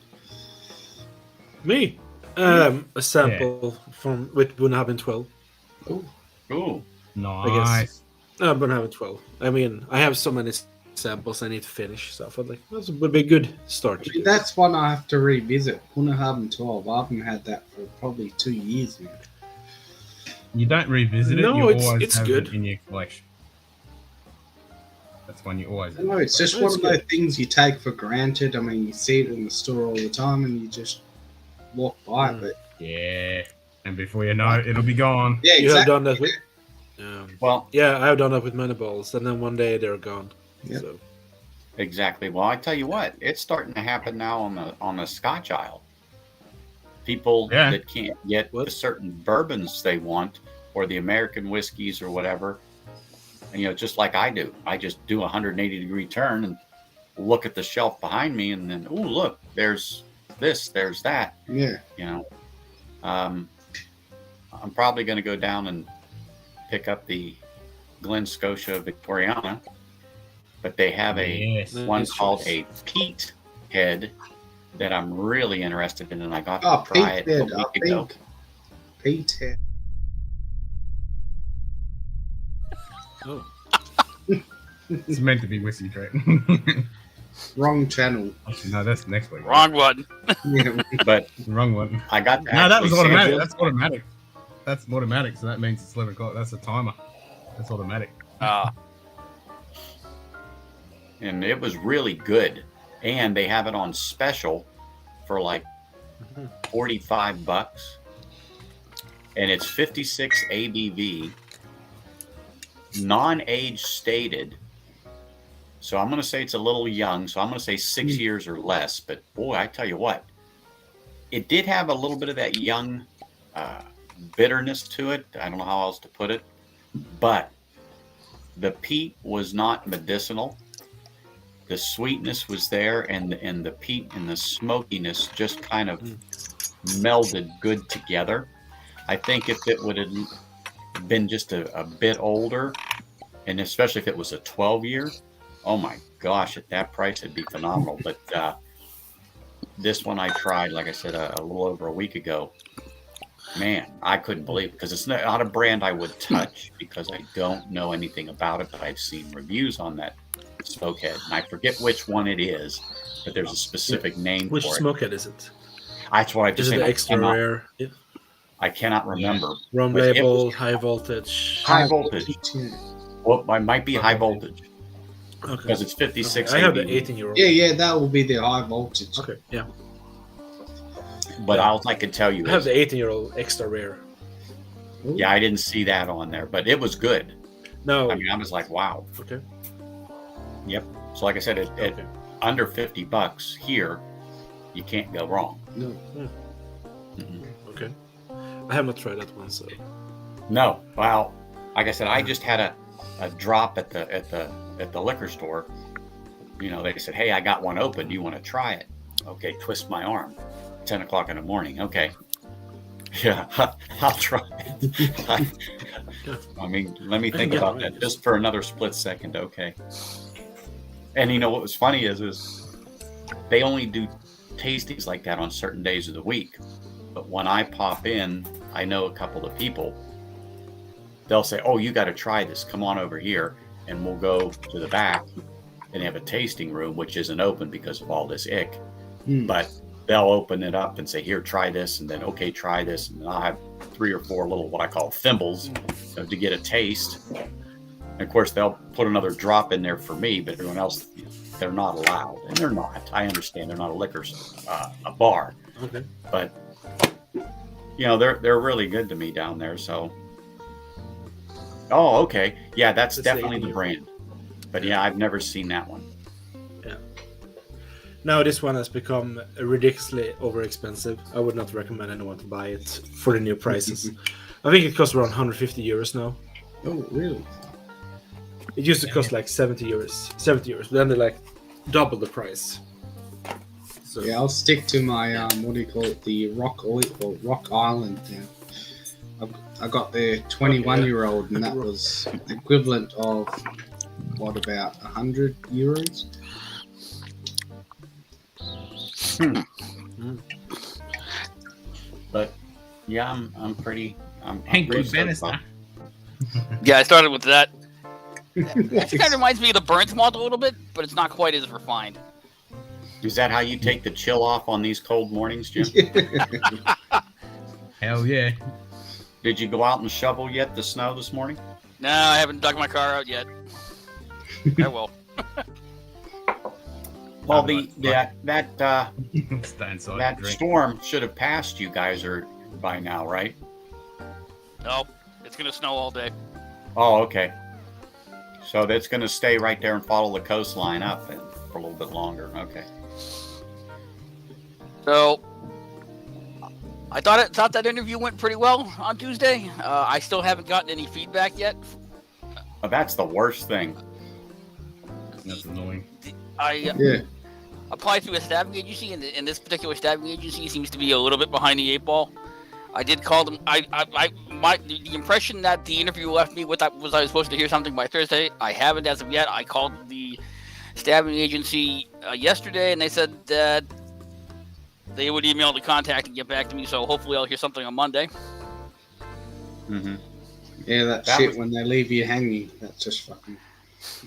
Me? A sample from with Bunhabin 12. Ooh. Nice. Bunhabin 12. I mean, I have so many samples I need to finish, so I thought like that would be a good start. I mean, that's one I have to revisit. Bunhabin 12. I haven't had that for probably 2 years now. You don't revisit it. No, you it's always have good it in your collection. That's one you always. No, it's just one of those things you take for granted. I mean, you see it in the store all the time, and you just walk by it. Yeah, and before you know it, it'll be gone. Yeah, You have exactly. done that with. Well, yeah, I have done that with many balls, and then one day they're gone. Yep. So. Exactly. Well, I tell you what, it's starting to happen now on the Scotch aisle. People that can't get the certain bourbons they want, or the American whiskeys or whatever, and, just like I do, I just do a 180-degree turn and look at the shelf behind me, and then, oh, look, there's this, there's that. Yeah. I'm probably going to go down and pick up the Glen Scotia Victoriana, but they have one called a Peat Head that I'm really interested in, and I got to try it a week ago. Peat Head. Oh. It's meant to be whiskey drink. Wrong channel. Actually, no, that's next week. Wrong one. But wrong one. I got no, that was automatic. That's automatic. That's automatic. So that means it's 11 o'clock. That's a timer. That's automatic. And it was really good, and they have it on special for like $45, and it's 56 ABV, non-age stated. So I'm going to say it's a little young. So I'm going to say 6 years or less. But boy, I tell you what, it did have a little bit of that young bitterness to it. I don't know how else to put it, but the peat was not medicinal. The sweetness was there, and the peat and the smokiness just kind of melded good together. I think if it would have been just a bit older, and especially if it was a 12-year, oh my gosh, at that price it'd be phenomenal. But this one I tried, like I said, a little over a week ago. Man, I couldn't believe it, because it's not a brand I would touch because I don't know anything about it, but I've seen reviews on that smokehead, and I forget which one it is, but there's a specific name Which for it. smokehead is it? That's what I just Is it said. the extra rare? I cannot remember. Rum But it label, was high voltage. high voltage. Well, it might be high voltage. Okay. Because it's 56. I have the ABV. 18-year-old. Yeah, that will be the high voltage. Okay, yeah. But all I can tell you I have is, the 18-year-old extra rare. yeah, I didn't see that on there, but it was good. No. I mean, I was like, wow. Okay. Yep. So like I said, at under $50 here, you can't go wrong. No. Okay. I have not tried that one, so. No. Well, like I said, I just had a drop at the liquor store. They said, hey, I got one open. Do you want to try it? Okay, twist my arm. 10 o'clock in the morning. Okay. Yeah, I'll try it. I mean, let me think about that just for another split second. Okay. And you know what was funny is they only do tastings like that on certain days of the week. But when I pop in, I know a couple of people. They'll say, "Oh, you got to try this. Come on over here," and we'll go to the back and have a tasting room, which isn't open because of all this ick. But they'll open it up and say, "Here, try this," and then, "Okay, try this," and then I'll have 3 or 4 little what I call thimbles to get a taste. And of course, they'll put another drop in there for me, but everyone else, they're not allowed, and they're not. I understand they're not a liquor a bar, Okay. but you know they're really good to me down there. So, oh, okay, yeah, that's definitely the brand. But yeah, I've never seen that one. Yeah. Now this one has become ridiculously over expensive. I would not recommend anyone to buy it for the new prices. I think it costs around 150 euros now. Oh, really? It used to cost like 70 euros. But then they like double the price. So Yeah, I'll stick to my what do you call it? The Rock Island. Yeah. I got the 21-year-old, and that was equivalent of what, about 100 euros? But yeah, I'm pretty. I'm Hank pretty Venice. stoked about Yeah, I started with that. It kind of reminds me of the burnt malt a little bit, but it's not quite as refined. Is that how you take the chill off on these cold mornings, Jim? Hell yeah. Did you go out and shovel yet the snow this morning? No, I haven't dug my car out yet. I will. Well, that Stay storm should have passed you guys by now, right? No, it's gonna snow all day. Oh, okay. So that's going to stay right there and follow the coastline up for a little bit longer. Okay. So I thought that interview went pretty well on Tuesday. I still haven't gotten any feedback yet. Oh, that's the worst thing. That's annoying. I applied through a staffing agency, and this particular staffing agency seems to be a little bit behind the 8 ball. I did call them. The impression that the interview left me with was I was supposed to hear something by Thursday. I haven't as of yet. I called the staffing agency yesterday, and they said that they would email the contact and get back to me. So hopefully I'll hear something on Monday. Mm-hmm. Yeah, that shit when they leave you hanging. That's just fucking.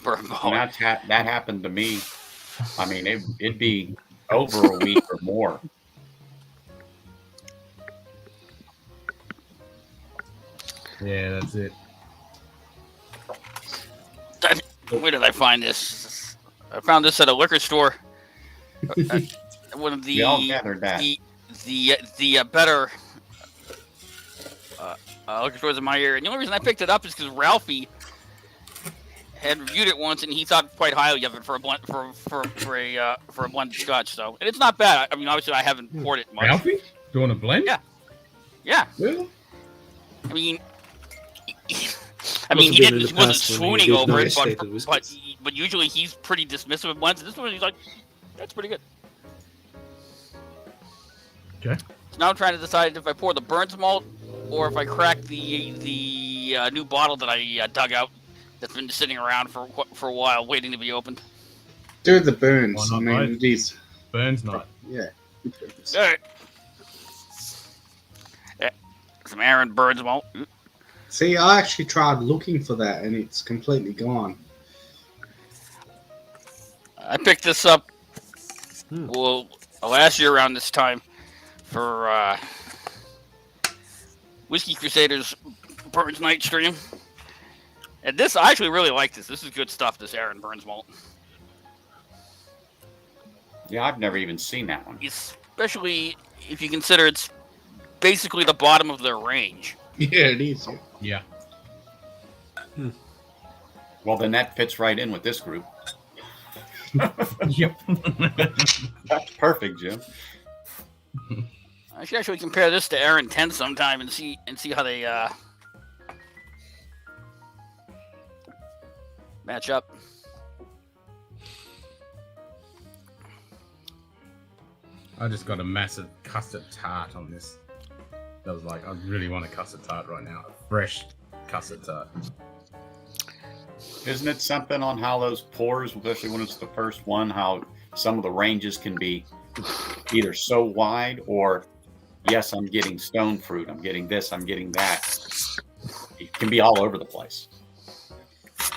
That happened to me. I mean, it'd be over a week or more. Yeah, that's it. Where did I find this? I found this at a liquor store. One of the We all gathered that. the better liquor stores in my area. And the only reason I picked it up is because Ralphie had reviewed it once, and he thought quite highly of it for a blend for a blended Scotch. So, and it's not bad. I mean, obviously, I haven't poured it much. Ralphie, you want a blend? Yeah. Really? I mean, he wasn't swooning over it, but usually he's pretty dismissive of blends. This one, he's like, that's pretty good. Okay. So now I'm trying to decide if I pour the burnt malt or if I crack the new bottle that I dug out that's been sitting around for a while, waiting to be opened. Do the burns. I mean, it is. Burns night. Yeah. All right. Some Aaron Burns malt. See, I actually tried looking for that, and it's completely gone. I picked this up last year around this time for Whiskey Crusaders Burns Night stream. And this, I actually really like this. This is good stuff, this Aaron Burns malt. Yeah, I've never even seen that one. Especially if you consider it's basically the bottom of their range. Yeah, it is. Yeah. Well, then that fits right in with this group. Yep. That's perfect, Jim. I should actually compare this to Aaron 10 sometime and see how they match up. I just got a massive custard tart on this. I was like, I really want a custard tart right now. A fresh custard tart. Isn't it something on how those pours, especially when it's the first one, how some of the ranges can be either so wide or, yes, I'm getting stone fruit, I'm getting this, I'm getting that. It can be all over the place.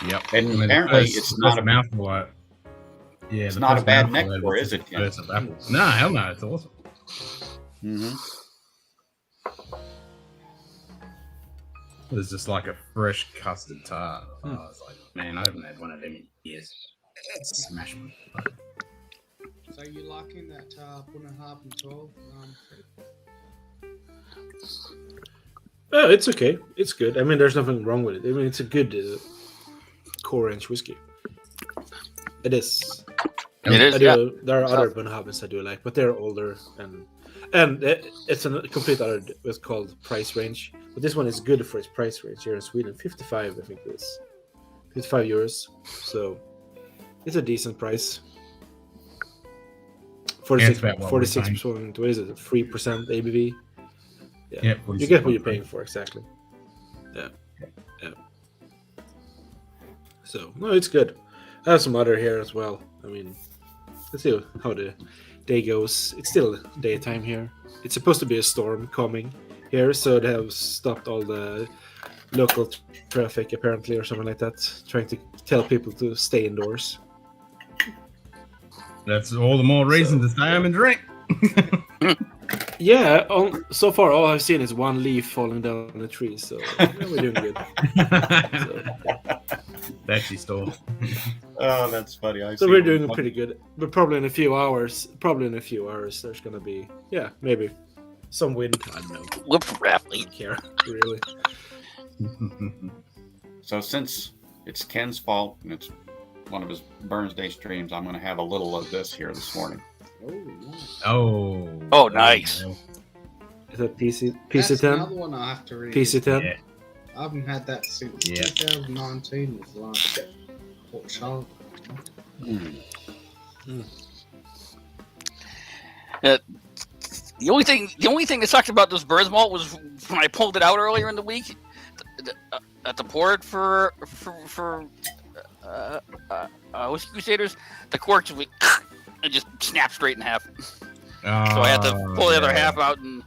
Yep. And I mean, apparently the it's not a mouthful. Yeah, it's the not a first bad mouthful nectar, is is it, Tim? burst of apple. No, hell no, it's awesome. Mm-hmm. It's just like a fresh custard tart. I was like, man, I haven't had one of them in years. Smash one. So you liking that 1.5 and 12? Oh, it's okay. It's good. I mean, there's nothing wrong with it. I mean, it's a good core range whiskey. It is. It is. There are other Bunnahabens I do like, but they're older and it's a complete other. It's called price range, but this one is good for its price range here in Sweden. 55, I think it is. 55 euros. So it's a decent price. 46%. What is it? 3% ABV. Yeah, you get what you're paying for exactly. Yeah. So no, it's good. I have some other here as well. I mean, let's see how the day goes. It's still daytime here. It's supposed to be a storm coming here, so they have stopped all the local traffic apparently, or something like that, trying to tell people to stay indoors. That's all the more reason to stay home and drink. Yeah, so far all I've seen is one leaf falling down the tree, so we're doing good. That's your store. Oh, that's funny. So we're doing pretty good. But probably in a few hours, there's gonna be maybe some wind. I don't know. Whip-rap. I don't care, really. So since it's Ken's fault and it's one of his Burns Day streams, I'm going to have a little of this here this morning. Oh, nice. Is that PC10? That's another one I have to read. PC10? Yeah. I haven't had that since 2019 was last Port Charlotte. The only thing that sucked about this Burns malt was when I pulled it out earlier in the week at the port for Whiskey Crusaders, the cork just went and just snapped straight in half. So I had to pull the other half out and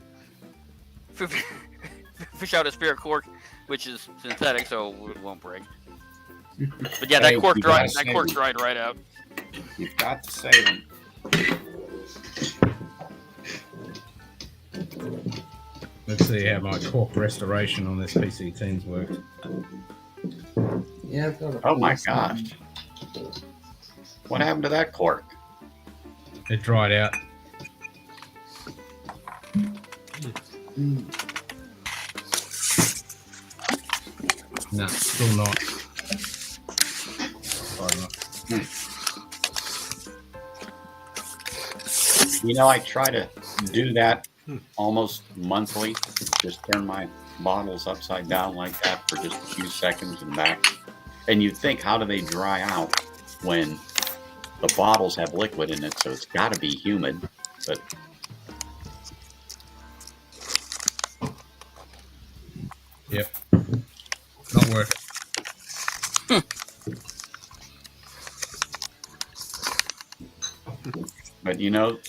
fish out a spare cork, which is synthetic, so it won't break. But yeah, that cork dried right out. You've got to save them. Let's see how my cork restoration on this PC10's worked. Yeah, I've got it. Oh my gosh. What happened to that cork? It dried out. No, still not. You know, I try to do that almost monthly. Just turn my bottles upside down like that for just a few seconds and back. And you'd think, how do they dry out when the bottles have liquid in it? So it's got to be humid. But yep, not working. But you know,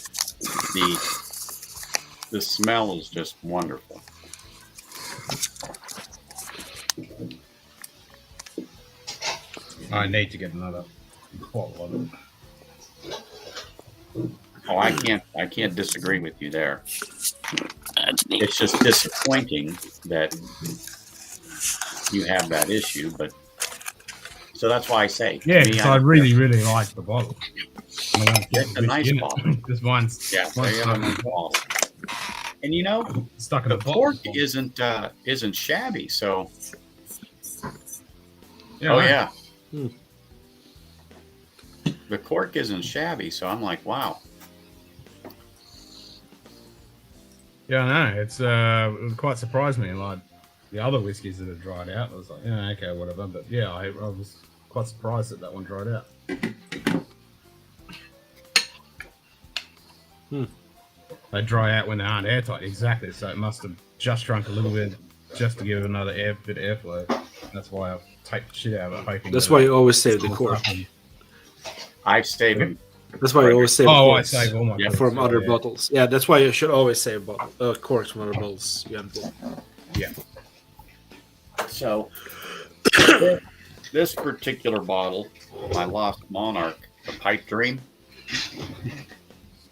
the smell is just wonderful. I need to get another bottle of it. Oh, I can't disagree with you there. It's just disappointing that you have that issue, but so that's why I say. Yeah, because I really like the bottle. It's a nice bottle. This one's awesome. And you know, stuck in the a cork isn't shabby. So, yeah, the cork isn't shabby. So I'm like, wow. Yeah, I know. It quite surprised me. Like the other whiskies that had dried out, I was like, yeah, okay, whatever. But yeah, I was quite surprised that one dried out. They dry out when they aren't airtight, exactly. So it must have just shrunk a little bit, just to give it another bit of airflow. That's why I've taped the shit out of it, hoping. That's that why it- you always save the cork. I save them. That's why you always save Oh, I corks save all my corks, from yeah, other yeah. bottles. Yeah, that's why you should always save corks from other bottles you empty. Yeah. So this particular bottle, my Lost Monarch, the Pipe Dream,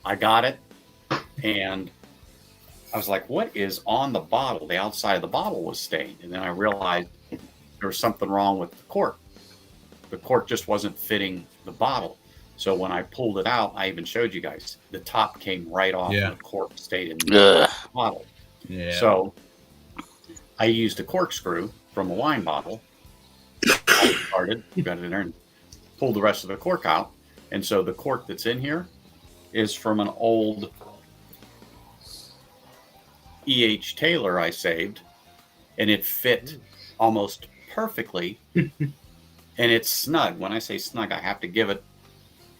I got it, and I was like, what is on the bottle? The outside of the bottle was stained. And then I realized there was something wrong with the cork. The cork just wasn't fitting the bottle. So when I pulled it out, I even showed you guys, the top came right off and the cork stayed in the bottle. Yeah. So I used a corkscrew from a wine bottle. I started, got it in there and pulled the rest of the cork out. And so the cork that's in here is from an old E.H. Taylor I saved, and it fit almost perfectly. And it's snug. When I say snug, I have to give it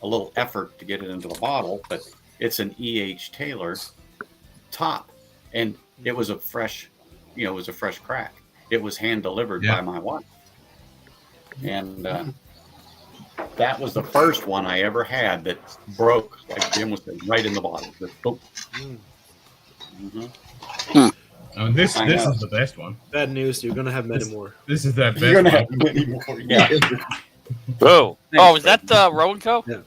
a little effort to get it into the bottle, but it's an E.H. Taylor top, and it was a fresh, it was a fresh crack. It was hand delivered by my wife, and that was the first one I ever had that broke, like Jim was saying, right in the bottle. Oh, this is the best one. Bad news, you're gonna have many more. This is that best You're gonna one. have many more. Yeah. Oh, is that Rowan Co? Yeah.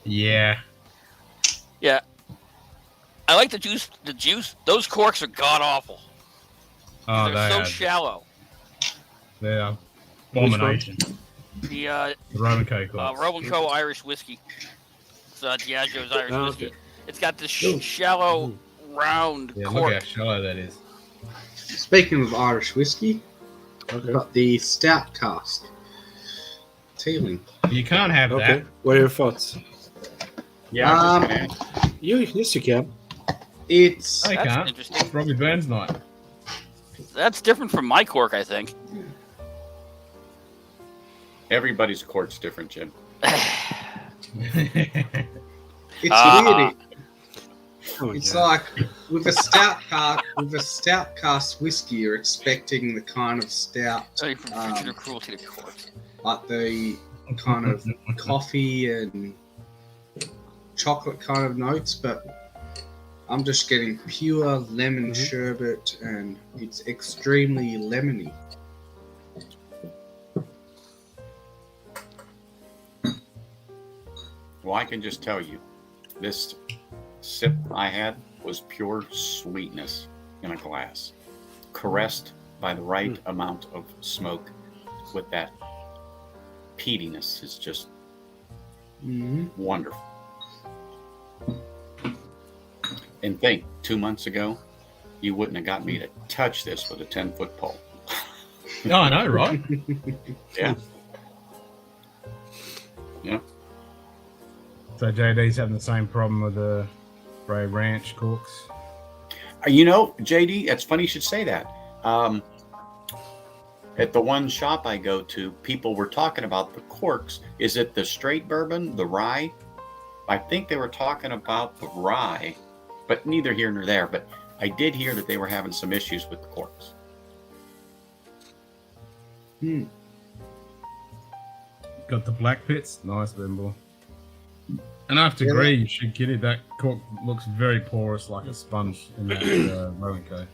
Yeah. Yeah. I like the juice. The juice. Those corks are god awful. Oh, They're they so are. shallow. They are abomination. The The Roman Coke. Rowan Co. Irish whiskey. It's Diageo's Irish Oh, whiskey. okay. It's got this shallow, round Yeah, cork. look how shallow that is. Speaking of Irish whiskey, I've got the stout cask. Teeling. You can't have Okay. that. What are your thoughts? Yeah. Yes, you can. It's. I That's can't. interesting. It's Robbie Burns night. That's different from my cork, I think. Everybody's cork's different, Jim. It's weird. Oh, It's yeah. like with a stout cask whiskey, you're expecting the kind of stout, Sorry for the cruelty to cork. like the kind of coffee and chocolate kind of notes, but I'm just getting pure lemon sherbet, and it's extremely lemony. Well, I can just tell you, this sip I had was pure sweetness in a glass, caressed by the right amount of smoke with that peatiness. Is just wonderful. And think, 2 months ago, you wouldn't have got me to touch this with a 10-foot pole. No, I know, right? Yeah. Yeah. So JD's having the same problem with the Bray Ranch corks. You know, JD, it's funny you should say that. At the one shop I go to, people were talking about the corks. Is it the straight bourbon, the rye? I think they were talking about the rye, but neither here nor there. But I did hear that they were having some issues with the corks. Got the black pits. Nice, Bimble. And I have to agree, you should get it. That cork looks very porous, like a sponge in that Rowan Co.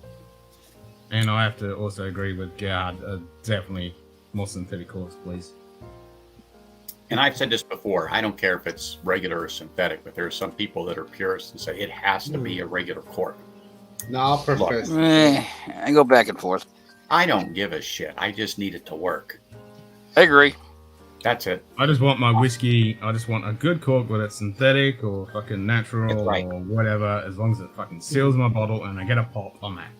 And I have to also agree with Gard. Definitely more synthetic corks, please. And I've said this before. I don't care if it's regular or synthetic, but there are some people that are purists and say it has to be a regular cork. No, I prefer. I go back and forth. I don't give a shit. I just need it to work. I agree. That's it. I just want my whiskey. I just want a good cork, whether it's synthetic or fucking natural or whatever, as long as it fucking seals my bottle and I get a pop on that.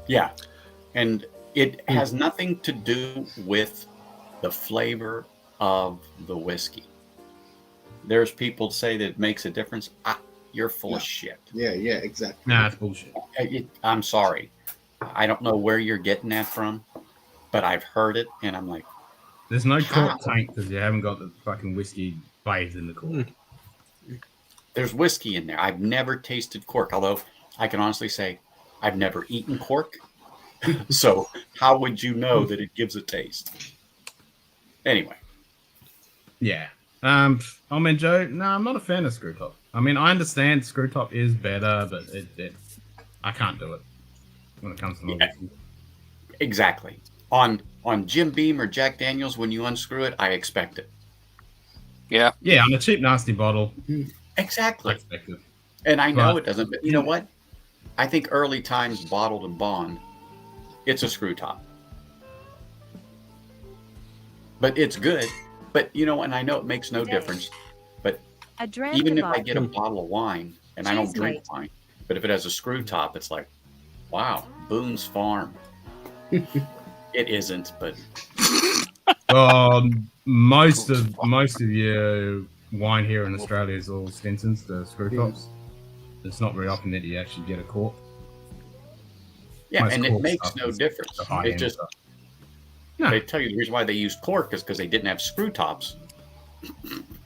Yeah. And it has nothing to do with the flavor of the whiskey. There's people say that it makes a difference. You're full of shit. Yeah, exactly. Nah, it's bullshit. I'm sorry. I don't know where you're getting that from, but I've heard it, and I'm like, there's no cork tank because you haven't got the fucking whiskey bathed in the cork. There's whiskey in there. I've never tasted cork, although I can honestly say I've never eaten cork, So how would you know that it gives a taste? Anyway. Yeah. I mean, Joe, no, I'm not a fan of screw top. I mean, I understand screw top is better, but I can't do it when it comes to my whiskey. Exactly. On Jim Beam or Jack Daniels, when you unscrew it, I expect it. Yeah. Yeah, on a cheap, nasty bottle. Exactly. I expect it. And I know But- it doesn't, but you know what? I think early times bottled and bond, it's a screw top. But it's good. But you know, and I know it makes no difference. But A dram even if I divide. get a bottle of wine, and I don't Cheers, drink mate. wine, but if it has a screw top, it's like, wow, Boone's Farm. It isn't, but most of your wine here in Australia is all Stinsons, the screw tops. It's not very often that you actually get a cork. yeah, Most and it cork makes stuff no is difference. the high-end It just stuff. they tell you the reason why they used cork is because they didn't have screw tops.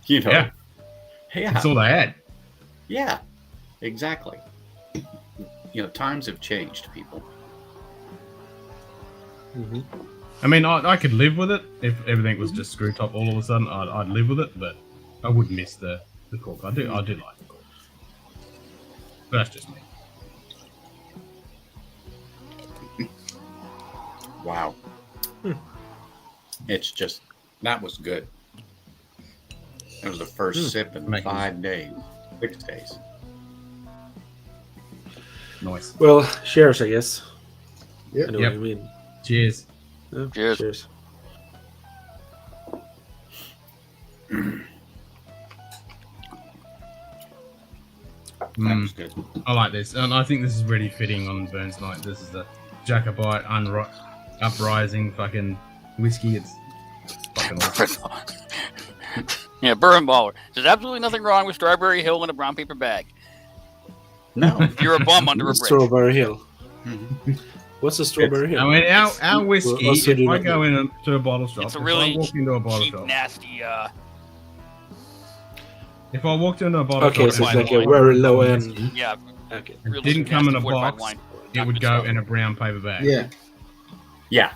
You know, Yeah. That's all they had. Yeah, exactly. You know, times have changed, people. I mean, I could live with it if everything was just screw top all of a sudden. I'd live with it, but I would miss the cork. I do like the cork. But that's just me. Wow. It's just, that was good. That was the first sip in 5 days, 6 days. Nice. Well, cheers, I guess. Yep. I know what you mean. Cheers. Yeah, Cheers. Cheers. That was good. I like this, and I think this is really fitting on Burns Night. This is the Jacobite uprising fucking whiskey. It's fucking awesome. Yeah, Bourbon Baller. There's absolutely nothing wrong with Strawberry Hill in a brown paper bag. No. If you're a bum under a bridge. Strawberry Hill. What's a Strawberry Hill? I mean, our whiskey, also if do I not go know. into a bottle shop, It's a if really I walk into a bottle cheap, shop, nasty, if I walked into a bottle Okay, shop, so it's and like a bought very low whiskey, end. yeah. Okay. and Really didn't come in a nasty fortified box, wine. it would go in a brown paper bag. Yeah. Yeah.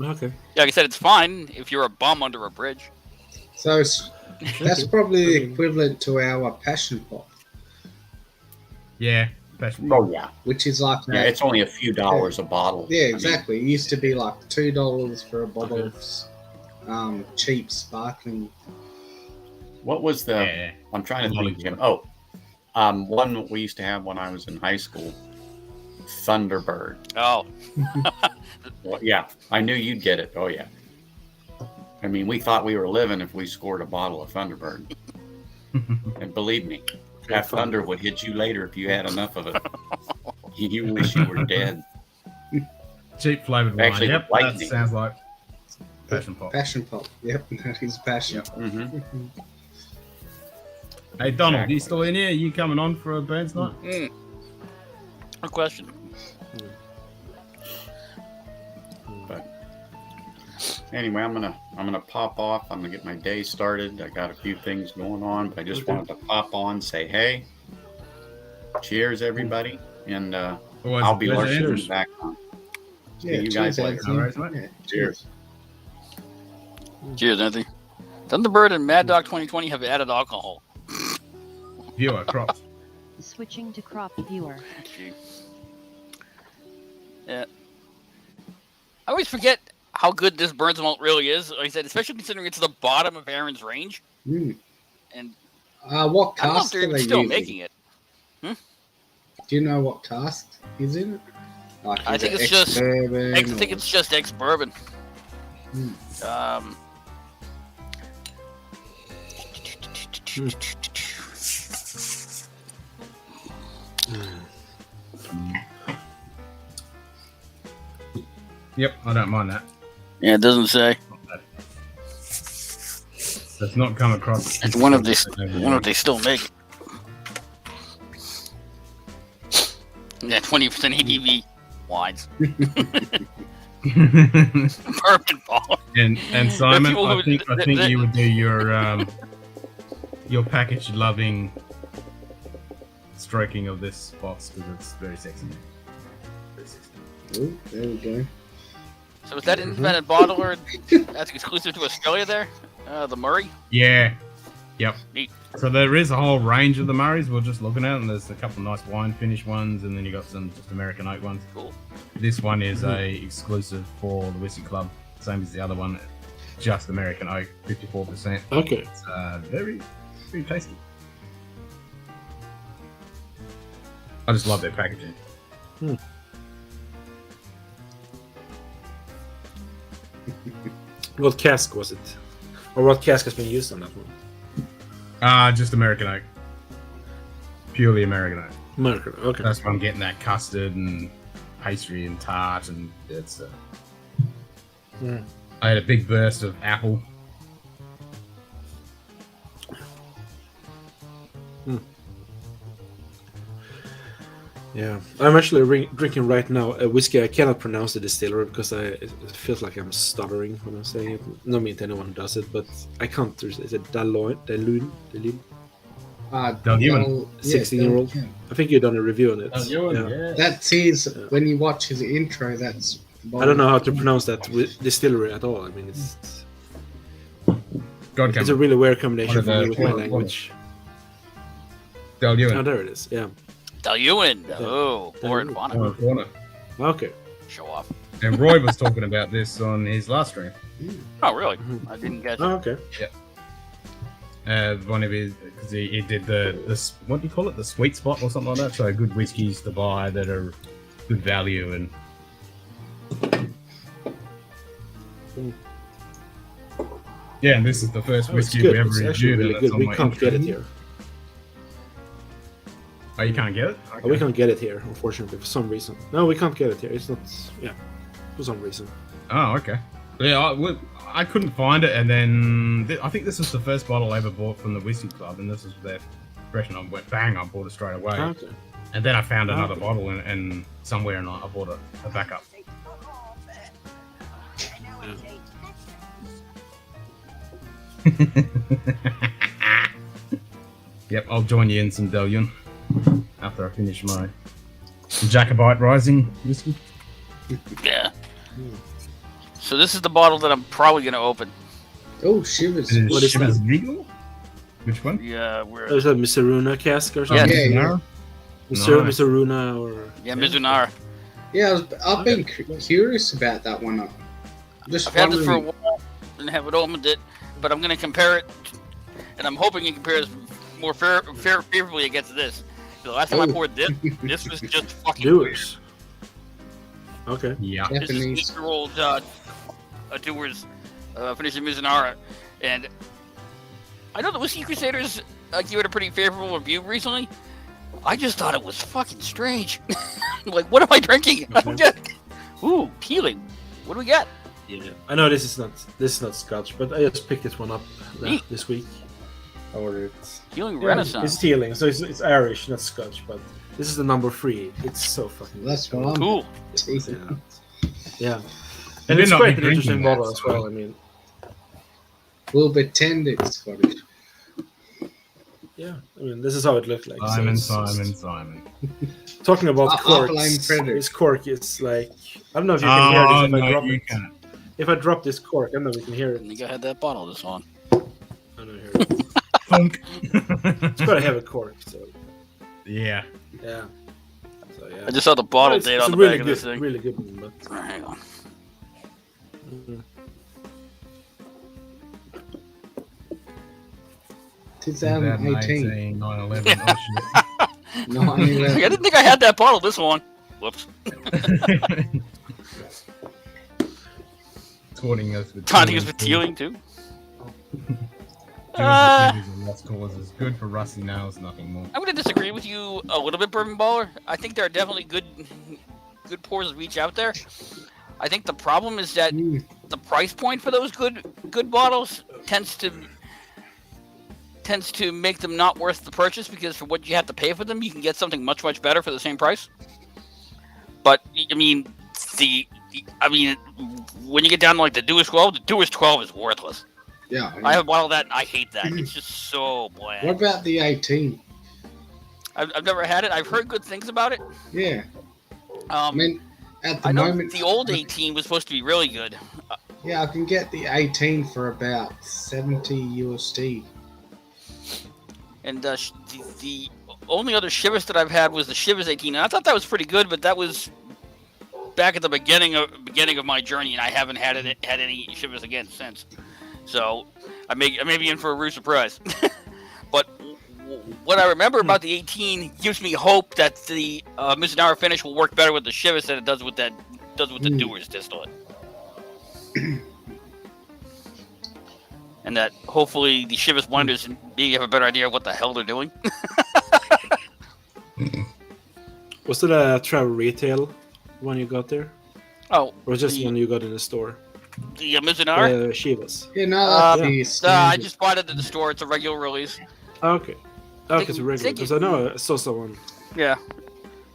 Okay. Yeah, like I said, it's fine if you're a bum under a bridge. So that's probably the equivalent to our passion pot, Yeah. Passion. Oh, yeah. which is like Yeah, it's only a few dollars a bottle. Yeah, I mean, exactly. It used to be like $2 for a bottle of cheap sparkling. what was the, Yeah. I'm trying to think, Jim. Lollipop. Oh, one we used to have when I was in high school, Thunderbird. Oh. Well, yeah, I knew you'd get it. Oh, yeah. I mean, we thought we were living if we scored a bottle of Thunderbird. And believe me, that thunder would hit you later if you had enough of it. You wish you were dead. Cheap flavored wine. Actually, Yep, that lightning. sounds like passion pot. Passion pot. Yep, that is passion. Mm-hmm. Hey, Donald, you still in here? You coming on for a Burns Night? Good question. But anyway, I'm gonna pop off. I'm gonna get my day started. I got a few things going on, but I just wanted to pop on, say hey, cheers, everybody, and Always I'll a be pleasure. lurking in Cheers. the background. See Yeah, you guys cheers, later. Anthony. All right, mate. Yeah, Cheers. Cheers, Anthony. Thunderbird and Mad Dog 2020 have added alcohol. Viewer, crops. Switching to cropped viewer. Gee. Yeah. I always forget how good this Burns malt really is. Like I said, especially considering it's the bottom of Aaron's range. Mm. And What I don't know if cask they're are even they still using? making it. Do you know what cask is in it? Like, I is think it it's just. ex-bourbon I think or- it's just ex-bourbon. Mm. Yep, I don't mind that. Yeah, it doesn't say. Does not come across. It's one of they still make it. Yeah, 20% ABV wines. Bourbon ball. And Simon, People I who- think you would do your package loving stroking of this box because it's very sexy. Oh, there we go. So is that independent bottler that's exclusive to Australia there? The Murray? Yeah. Yep. Neat. So there is a whole range of the Murrays we're just looking at, and there's a couple of nice wine finish ones, and then you got some just American oak ones. Cool. This one is a exclusive for the Whiskey Club, same as the other one, just American oak, 54%. Okay. It's very, very tasty. I just love their packaging. What cask was it? Or what cask has been used on that one? Just American oak. Purely American oak. American, okay. That's why I'm getting that custard and pastry and tart, and it's. I had a big burst of apple. Yeah, I'm actually drinking right now a whiskey. I cannot pronounce the distillery because it feels like I'm stuttering when I'm saying it. No mean to anyone who does it, but I can't. Is it Dalun? 16-year-old. I think you've done a review on it. That is when you watch his intro. That's. I don't know how to pronounce that distillery at all. I mean, it's a really weird combination for me with my language. Oh, there it is. Yeah. Del Ewan. Oh, Warren Bonner. Okay. Show off. And Roy was talking about this on his last stream. Oh, really? I didn't get it. Oh, okay. Yeah. One of his, because he did the what do you call it? The sweet spot or something like that. So good whiskies to buy that are good value and. Yeah, and this is the first whiskey we ever reviewed. Really good. We can't get it here. Oh, you can't get it? Okay. Oh, we can't get it here, unfortunately, for some reason. No, we can't get it here. It's not. Yeah, for some reason. Oh, okay. Yeah, I couldn't find it, and then I think this was the first bottle I ever bought from the Whiskey Club, and this was their fresh, and I went bang, I bought it straight away. Okay. And then I found another bottle, and somewhere, and I bought a backup. Yep, I'll join you in some Delion after I finish my Jacobite Rising whiskey. Yeah. So this is the bottle that I'm probably going to open. Oh, Shivers. What is Shivers that? Regal? Which one? Yeah, where? Is that Mizaruna cask or something? Yeah. Mizaruna or... Yeah, Mizunara. Yeah, I've been curious about that one. I've had this for a while and haven't opened it, but I'm going to compare it, and I'm hoping it compares more favorably against this. The last time I poured this was just fucking weird. Okay. Yeah. This is 8-year-old Dewar's finishing Mizunara, and I know the Whiskey Crusaders gave it a pretty favorable review recently. I just thought it was fucking strange. Like, what am I drinking? I don't get it. Ooh, peeling. What do we got? Yeah, I know this is not Scotch, but I just picked this one up this week. I ordered it. Healing Renaissance. It's Healing, so it's Irish, not Scotch, but this is the number 3. It's so fucking. That's what I'm. Cool. Yeah. And it's quite an interesting bottle as well. I mean, we'll pretend it's Scottish. Yeah, I mean, this is how it looked like. Simon. Talking about corks, this cork is like, I don't know if you can hear this if I drop it. If I drop this cork, I don't know if you can hear it. I think I had that bottle this on. I don't hear it. Funk. It's got to have a cork, so. Yeah. Yeah. So, yeah. I just saw the bottle date on the back of this thing. Really good one, but... All right, hang on. Mm-hmm. 2018. 9/11. I didn't think I had that bottle this long. Whoops. Taunting us with Tealing too. Lost causes. Good for rusty nails, nothing more. I'm going to disagree with you a little bit, Bourbon Baller. I think there are definitely good pours of each out there. I think the problem is that the price point for those good bottles tends to make them not worth the purchase, because for what you have to pay for them, you can get something much better for the same price. But I mean, when you get down to like the Dewar's 12, the Dewar's 12 is worthless. Yeah, I have a bottle of that, and I hate that. It's just so bland. What about the 18? I've never had it. I've heard good things about it. Yeah. I mean, At the I know moment, the old 18 was supposed to be really good. yeah, I can get the 18 for about 70 USD. And the only other Chivas that I've had was the Chivas 18, and I thought that was pretty good, but that was back at the beginning of my journey, and I haven't had any Chivas again since. So I may be in for a rude surprise. But what I remember about the 18 gives me hope that the Mizunara finish will work better with the Chivas than it does with the Dewar's distillate. And that hopefully the Chivas blenders maybe have a better idea of what the hell they're doing. Was it a travel retail when you got there? Oh, or was just one you got in the store? The Mizunara? Chivas. Yeah, no, that's the I just bought it at the store. It's a regular release. Okay. Okay, it's a regular. Because I know I saw someone. Yeah.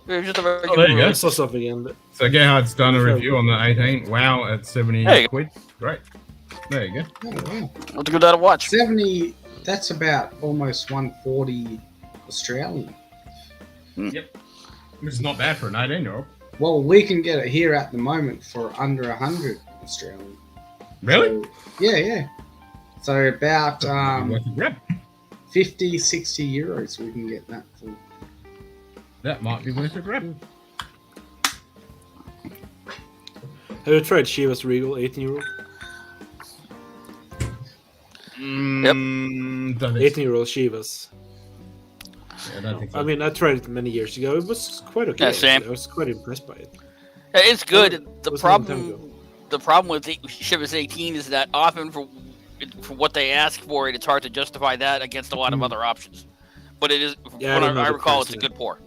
It was just a regular there you go. I saw something in. So Gerhard's done a review on the 18. Wow, at 70 quid. Great. There you go. Oh, wow. I'll have to give that a watch. 70, that's about almost 140 Australian. Yep. Which is not bad for an 18-year-old. Well, we can get it here at the moment for under 100 Australian. Really? So, yeah. So about 50, 60 euros we can get that for. That might be worth a grab. Have you tried Chivas Regal 18-year-old? Yep. 18-year-old Chivas. Yeah, I don't think so. I mean, I tried it many years ago. It was quite okay. Yeah, same. I was quite impressed by it. Yeah, it's good. The was a long time problem with the Chivas 18 is that often for what they ask for it, it's hard to justify that against a lot of other options. But it is, Yeah, when I recall, it's a good pour.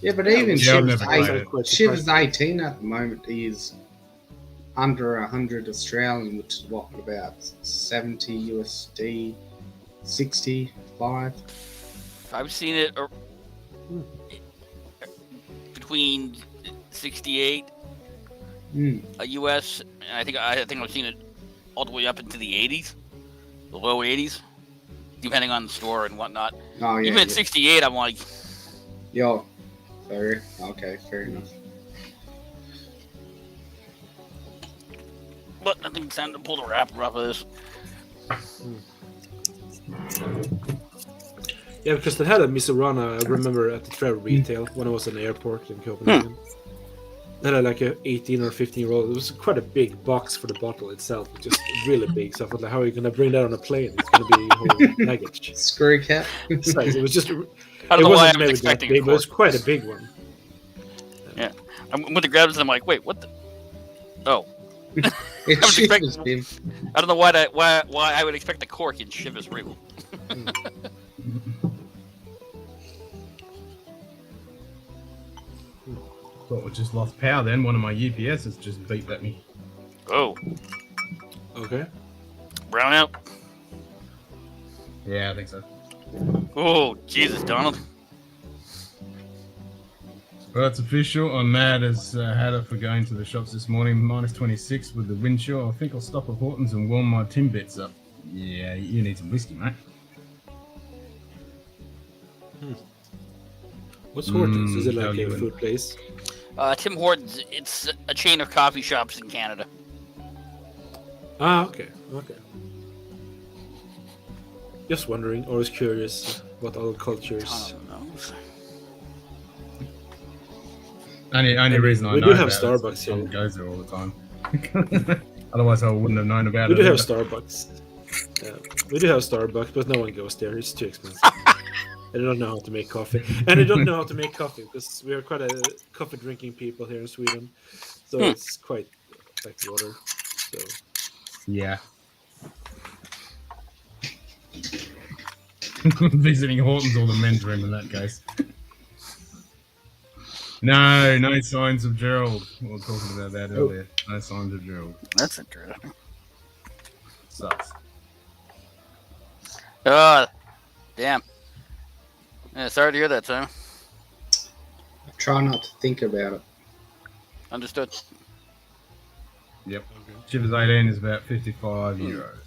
Yeah, but even Yeah, I've Chivas, never tried it. Chivas 18 at the moment is under 100 Australian, which is what, about 70 USD, 65. I've seen it between 68 US, and I think I've seen it all the way up into the 80s, the low 80s, depending on the store and whatnot. Oh, yeah, Even at 68, I'm like, Yo, fair enough. but I think it's time to pull the wrapper off of this. Yeah, because they had a Misurana, I remember, at the travel retail when I was in the airport in Copenhagen. They had like a 18 or 15-year-old. It was quite a big box for the bottle itself, just really big. So I thought, like, how are you going to bring that on a plane? It's going to be whole luggage. Screw cap. So it was just. I don't it know why wasn't I was maybe that expecting big, a but it was cork. quite a big one. Yeah, I went to grab this and I'm like, wait, what the? Oh. It's I was Chivas, expecting- Bim. I don't know why I would expect a cork in Chivas Regal. Thought we just lost power then. One of my UPSs just beeped at me. Oh, Okay. brown out. Yeah, I think so. Oh, Jesus, Donald. Well, it's official. I'm mad as had it for going to the shops this morning. Minus 26 with the wind chill. I think I'll stop at Horton's and warm my Timbits up. Yeah, you need some whiskey, mate. What's Hortons? Is it how like you a win. food place? Tim Hortons, it's a chain of coffee shops in Canada. Ah, okay. Just wondering, always curious what other cultures. Only reason I we know do have about it is Starbucks someone here. goes there all the time. Otherwise, I wouldn't have known about We it. do have either. Starbucks. We do have Starbucks, but no one goes there. It's too expensive. They don't know how to make coffee, and they don't know how to make coffee because we are quite a coffee drinking people here in Sweden. So it's quite like water. So Yeah. Visiting Horton's or the men's room in that case. No signs of Gerald. We were talking about that earlier. No signs of Gerald. That's interesting. Sucks. Oh, damn. Yeah, sorry to hear that, Sam. Try not to think about it. Understood. Yep. Chivas 18 is about 55 euros.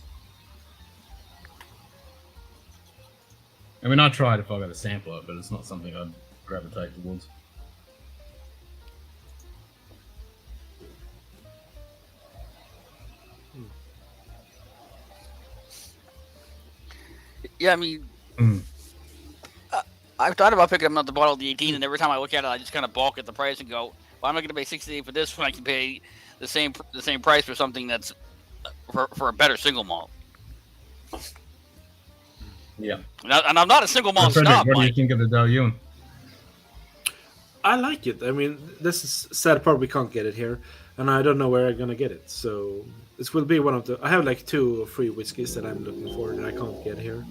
I mean, I tried if I got a sample of it, but it's not something I'd gravitate towards. Yeah, I mean, Mm. I've thought about picking up the bottle of the 18, and every time I look at it, I just kind of balk at the price and go, "Why am I going to pay $68 for this when I can pay the same price for something that's for a better single malt?" Yeah. And I'm not a single malt Frederick, snob. what do you Mike. think of the Dalyun? I like it. I mean, this is sad part we can't get it here, and I don't know where I'm gonna get it. So this will be one of the. I have like 2 or 3 whiskeys that I'm looking for that I can't get here.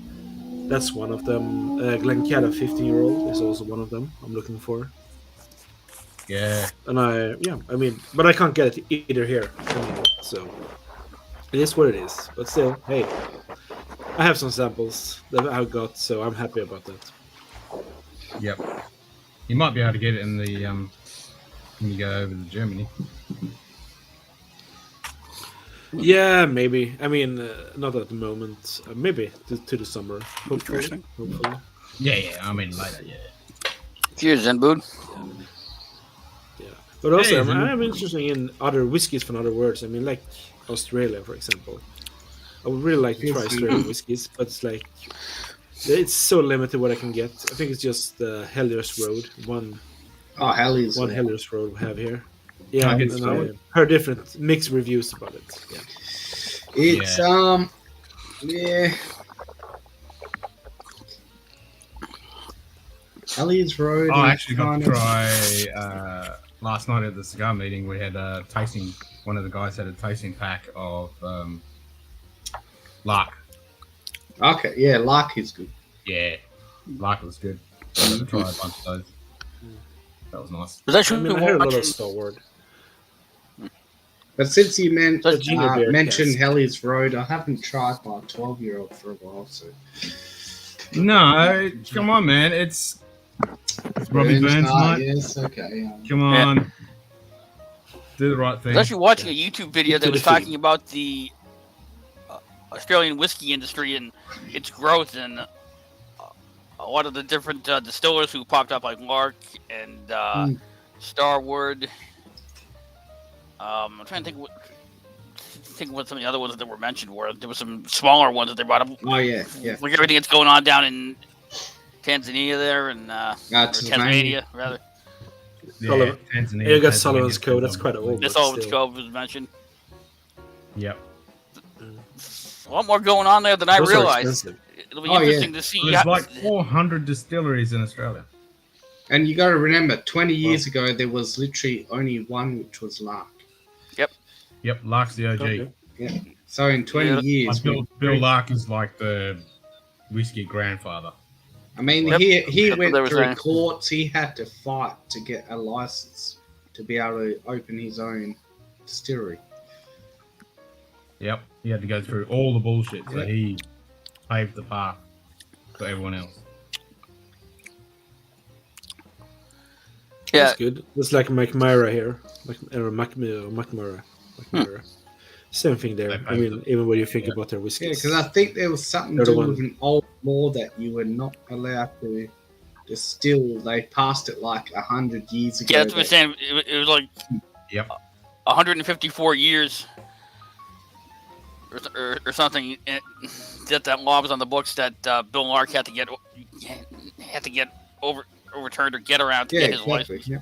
That's one of them. Glencairn 15-year-old is also one of them I'm looking for. Yeah. And I mean, but I can't get it either here. So it is what it is. But still, hey, I have some samples that I've got, so I'm happy about that. Yep. You might be able to get it in the when you go over to Germany. Yeah, maybe. I mean, not at the moment. Maybe to the summer. Hopefully. Yeah. I mean later. Yeah. Cheers, Zenbood. Yeah, but also Hey, I'm interested in other whiskeys from other worlds. I mean, like Australia, for example. I would really like to try Australian whiskeys, but it's like it's so limited what I can get. I think it's just Hellier's Road, one Hellier's Road we have here. Yeah, and I heard different mixed reviews about it. Yeah, it's yeah. Hellier's Road. I actually got to try last night at the cigar meeting. We had a tasting. One of the guys had a tasting pack of Lark. Okay, yeah, Lark is good. Yeah, Lark was good. I got to try a bunch of those. That was nice. Was actually I heard a lot of Star Wars. But since you mentioned cast. Hellier's Road, I haven't tried my 12-year-old for a while. So No, come on, man. It's Robbie Burns night. Yes, okay. Come on. Do the right thing. I was actually watching a YouTube video that was talking about the Australian whiskey industry and its growth, and a lot of the different distillers who popped up, like Lark and Starward. I'm trying to think what some of the other ones that were mentioned were. There were some smaller ones that they brought up. Oh yeah. Like everything that's going on down in Tanzania there, and or Tasmania rather. Yeah, Tanzania. You got Sullivan's Cove. That's quite old. The Sullivan's Cove was mentioned. Yep. A lot more going on there than I realized. It'll be interesting to see. There's like 400 distilleries in Australia. And you got to remember, 20 years ago, there was literally only one, which was Lark. Yep, Lark's the OG. Okay. Yeah. So in 20 years... Bill Lark is like the whiskey grandfather. I mean, he went through courts. He had to fight to get a license to be able to open his own distillery. Yep, he had to go through all the bullshit, so he paved the path for everyone else. Yeah, that's good. It's like McMurray here, McMurray. Same thing there. I mean, even when you think about their whiskeys. Yeah, because I think there was something to do with an old law that you were not allowed to distill. They passed it like 100 years ago. Yeah, that's what I'm saying. It was like 154 years or something that law was on the books that Bill Lark had to get overturned or get around to get his license. Yeah.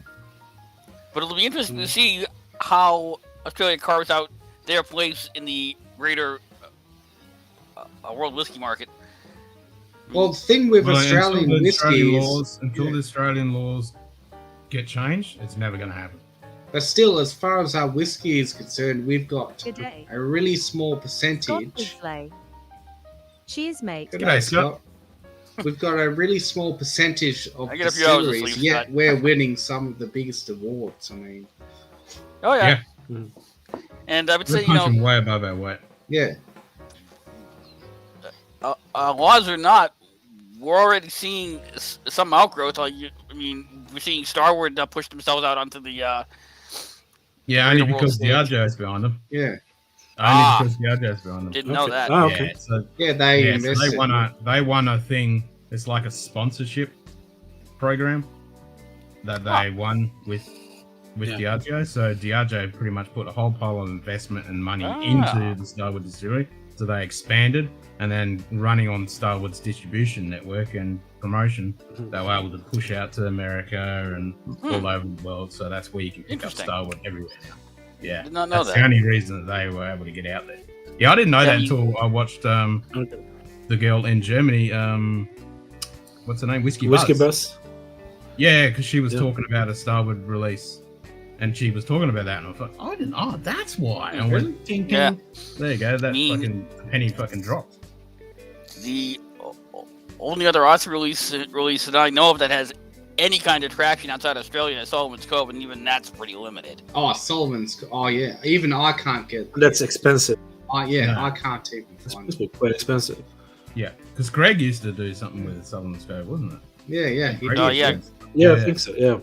But it'll be interesting to see how Australia carves out their place in the greater world whiskey market. Well, the thing with Australian whiskey is... Until the Australian laws get changed, it's never going to happen. But still, as far as our whiskey is concerned, we've got a really small percentage. Cheers, mate. G'day, Scott. We've got a really small percentage of I get a few hours of distilleries, sleep, yet Scott. we're winning some of the biggest awards. I mean... Oh, yeah. And I would say, punching way above our weight. Yeah. Laws or not, we're already seeing some outgrowth. I mean, we're seeing Starward push themselves out onto the. Yeah, only because Diageo's behind them. Yeah. Only because Diageo's behind them. Didn't know that. Oh, okay. They won a thing. It's like a sponsorship program that they won with Diageo. So Diageo pretty much put a whole pile of investment and money into the Starwood distillery. So they expanded, and then running on Starwood's distribution network and promotion, they were able to push out to America and all over the world. So that's where you can pick up Starwood everywhere now. Yeah, Did not know that's that. the only reason that they were able to get out there. Yeah, I didn't know that until I watched the girl in Germany. What's her name? Whiskey Buzz. Yeah, because she was talking about a Starwood release, and she was talking about that, and I thought, I didn't. Oh, that's why. And I went, ding, ding. There you go. That fucking penny fucking dropped. The only other Aussie release that I know of that has any kind of traction outside Australia is Solomon's Cove, and even that's pretty limited. Oh, Solomon's. Oh, yeah. Even I can't get. That's expensive. I can't even find it. Quite expensive. Yeah, because Greg used to do something with Solomon's Cove, wasn't it? Yeah. Yeah, I think so. Yeah.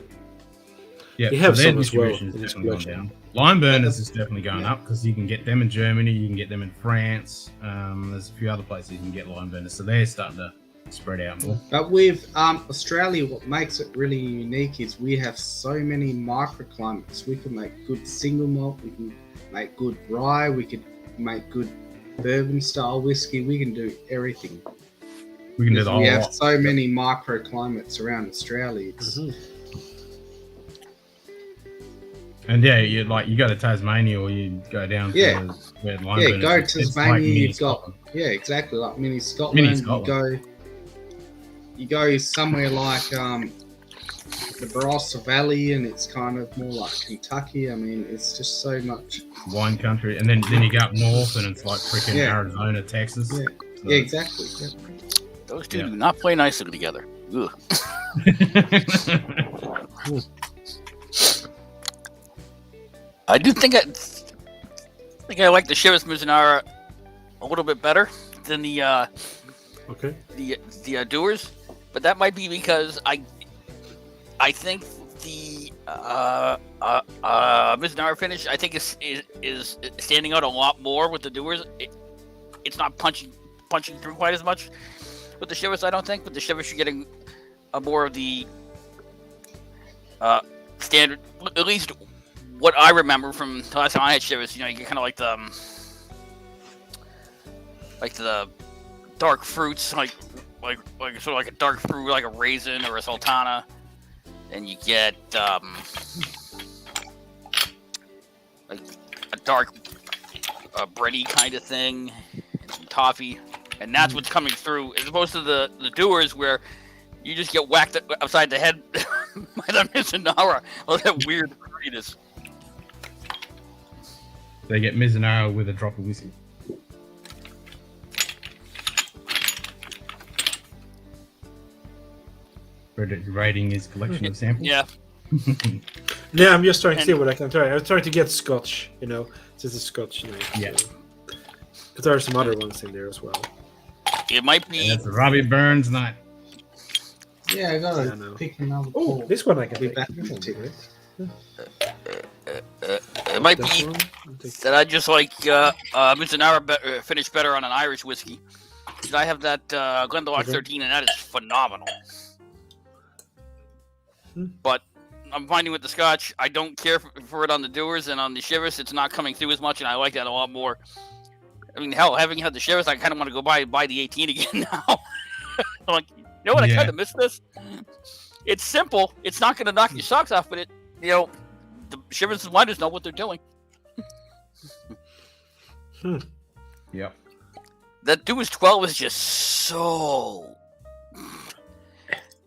Yeah, you have so their some as well. distribution is definitely gone down. Lime Burners is definitely going up because you can get them in Germany, you can get them in France. There's a few other places you can get Lime Burners, so they're starting to spread out more. But with Australia, what makes it really unique is we have so many microclimates. We can make good single malt, we can make good rye, we can make good bourbon style whiskey. We can do everything. We can do the whole We have lot. so many microclimates around Australia. It's, And yeah, you go to Tasmania or you go down to where Lime Burners go is. to It's Tasmania. like mini You've got Scotland. exactly like mini Scotland. You go somewhere like the Barossa Valley, and it's kind of more like Kentucky. I mean, it's just so much wine country, and then you go up north, and it's like freaking Arizona, Texas. Yeah, So- exactly. Those two do not play nicely together. Ugh. I do think I like the Chivas Mizunara a little bit better than the the Doers, but that might be because I think the Mizunara finish I think is standing out a lot more with the Doers. It's not punching through quite as much with the Chivas. I don't think, but the Chivas you're getting more of the standard, at least what I remember from the last time I had Chivas. You know, you get kind of like the dark fruits, like sort of like a dark fruit, like a raisin or a sultana, and you get like a dark bready kind of thing, and some toffee, and that's what's coming through, as opposed to the Doers where you just get whacked upside the head by the Mizunara. All that weird fruitiness. They get Mizunara with a drop of whiskey. Rating his collection of samples. Yeah. Yeah, I'm just trying to see what I can try. I'm trying to get Scotch, since it's Scotch night. Yeah. So. But there are some other ones in there as well. It might be. That's Robbie Burns night. Yeah, I gotta pick another. Oh, this one I can take. take. It might be that I just like Mizunara finish better on an Irish whiskey. I have that Glendalough 13, and that is phenomenal. But I'm finding with the Scotch, I don't care for it on the Doers, and on the Chivas, it's not coming through as much, and I like that a lot more. I mean, hell, having had the Chivas, I kind of want to go buy the 18 again now. I'm like, you know what? I kind of miss this. It's simple. It's not going to knock your socks off, but the Chivas and winders know what they're doing. Yep. That Doers 12 is just so.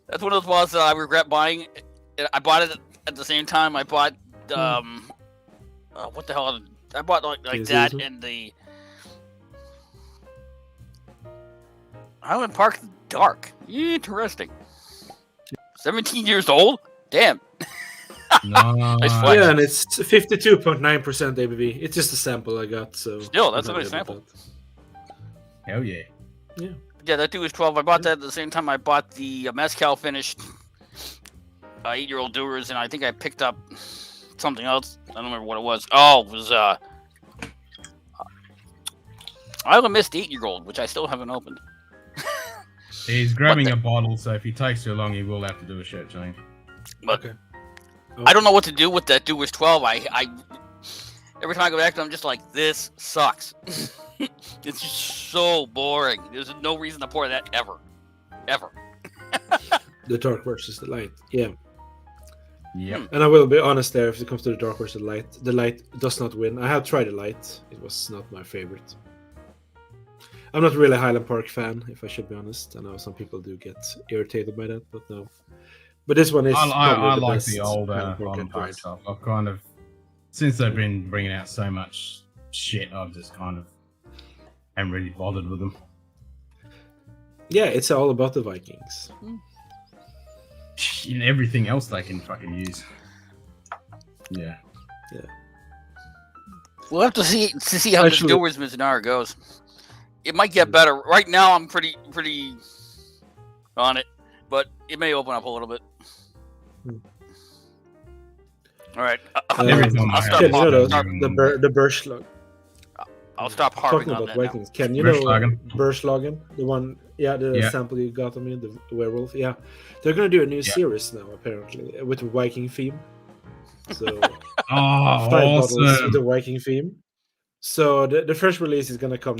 That's one of those bottles that I regret buying. I bought it at the same time I bought what the hell? I bought like that and the Highland Park Dark. Interesting. 17 years old? Damn. Nice. Yeah, and it's 52.9% ABV. It's just a sample I got, so. Still, that's a nice sample. Hell yeah. Yeah. Yeah, that Doers 12. I bought that at the same time I bought the Mezcal finished 8-year-old Doers, and I think I picked up something else. I don't remember what it was. Oh, it was Island Mist 8-year-old, which I still haven't opened. He's grabbing a bottle, so if he takes too long, he will have to do a shirt change. But I don't know what to do with that Doers 12. I every time I go back to it, I'm just like, this sucks. It's just so boring. There's no reason to pour that ever. The dark versus the light. Yeah. Yep. And I will be honest there, if it comes to the dark versus the light does not win. I have tried the light. It was not my favorite. I'm not really a Highland Park fan, if I should be honest. I know some people do get irritated by that, but no. But this one is I the like best the old Highland Park stuff. I've kind of, since they've been bringing out so much shit, I've just kind of haven't really bothered with them. Yeah, it's all about the Vikings. And everything else they can fucking use. Yeah. We'll have to see how this Doers Mizanar goes. It might get better. Right now, I'm pretty on it, but it may open up a little bit. All right. I'll stop the Berschlag. I'll stop harping talking on about that Vikings. now. Ken, you know Berschlagen, the one, the sample you got on me, the werewolf. Yeah, they're gonna do a new series now, apparently, with a Viking theme. So 5 bottles with the Viking theme. So the first release is gonna come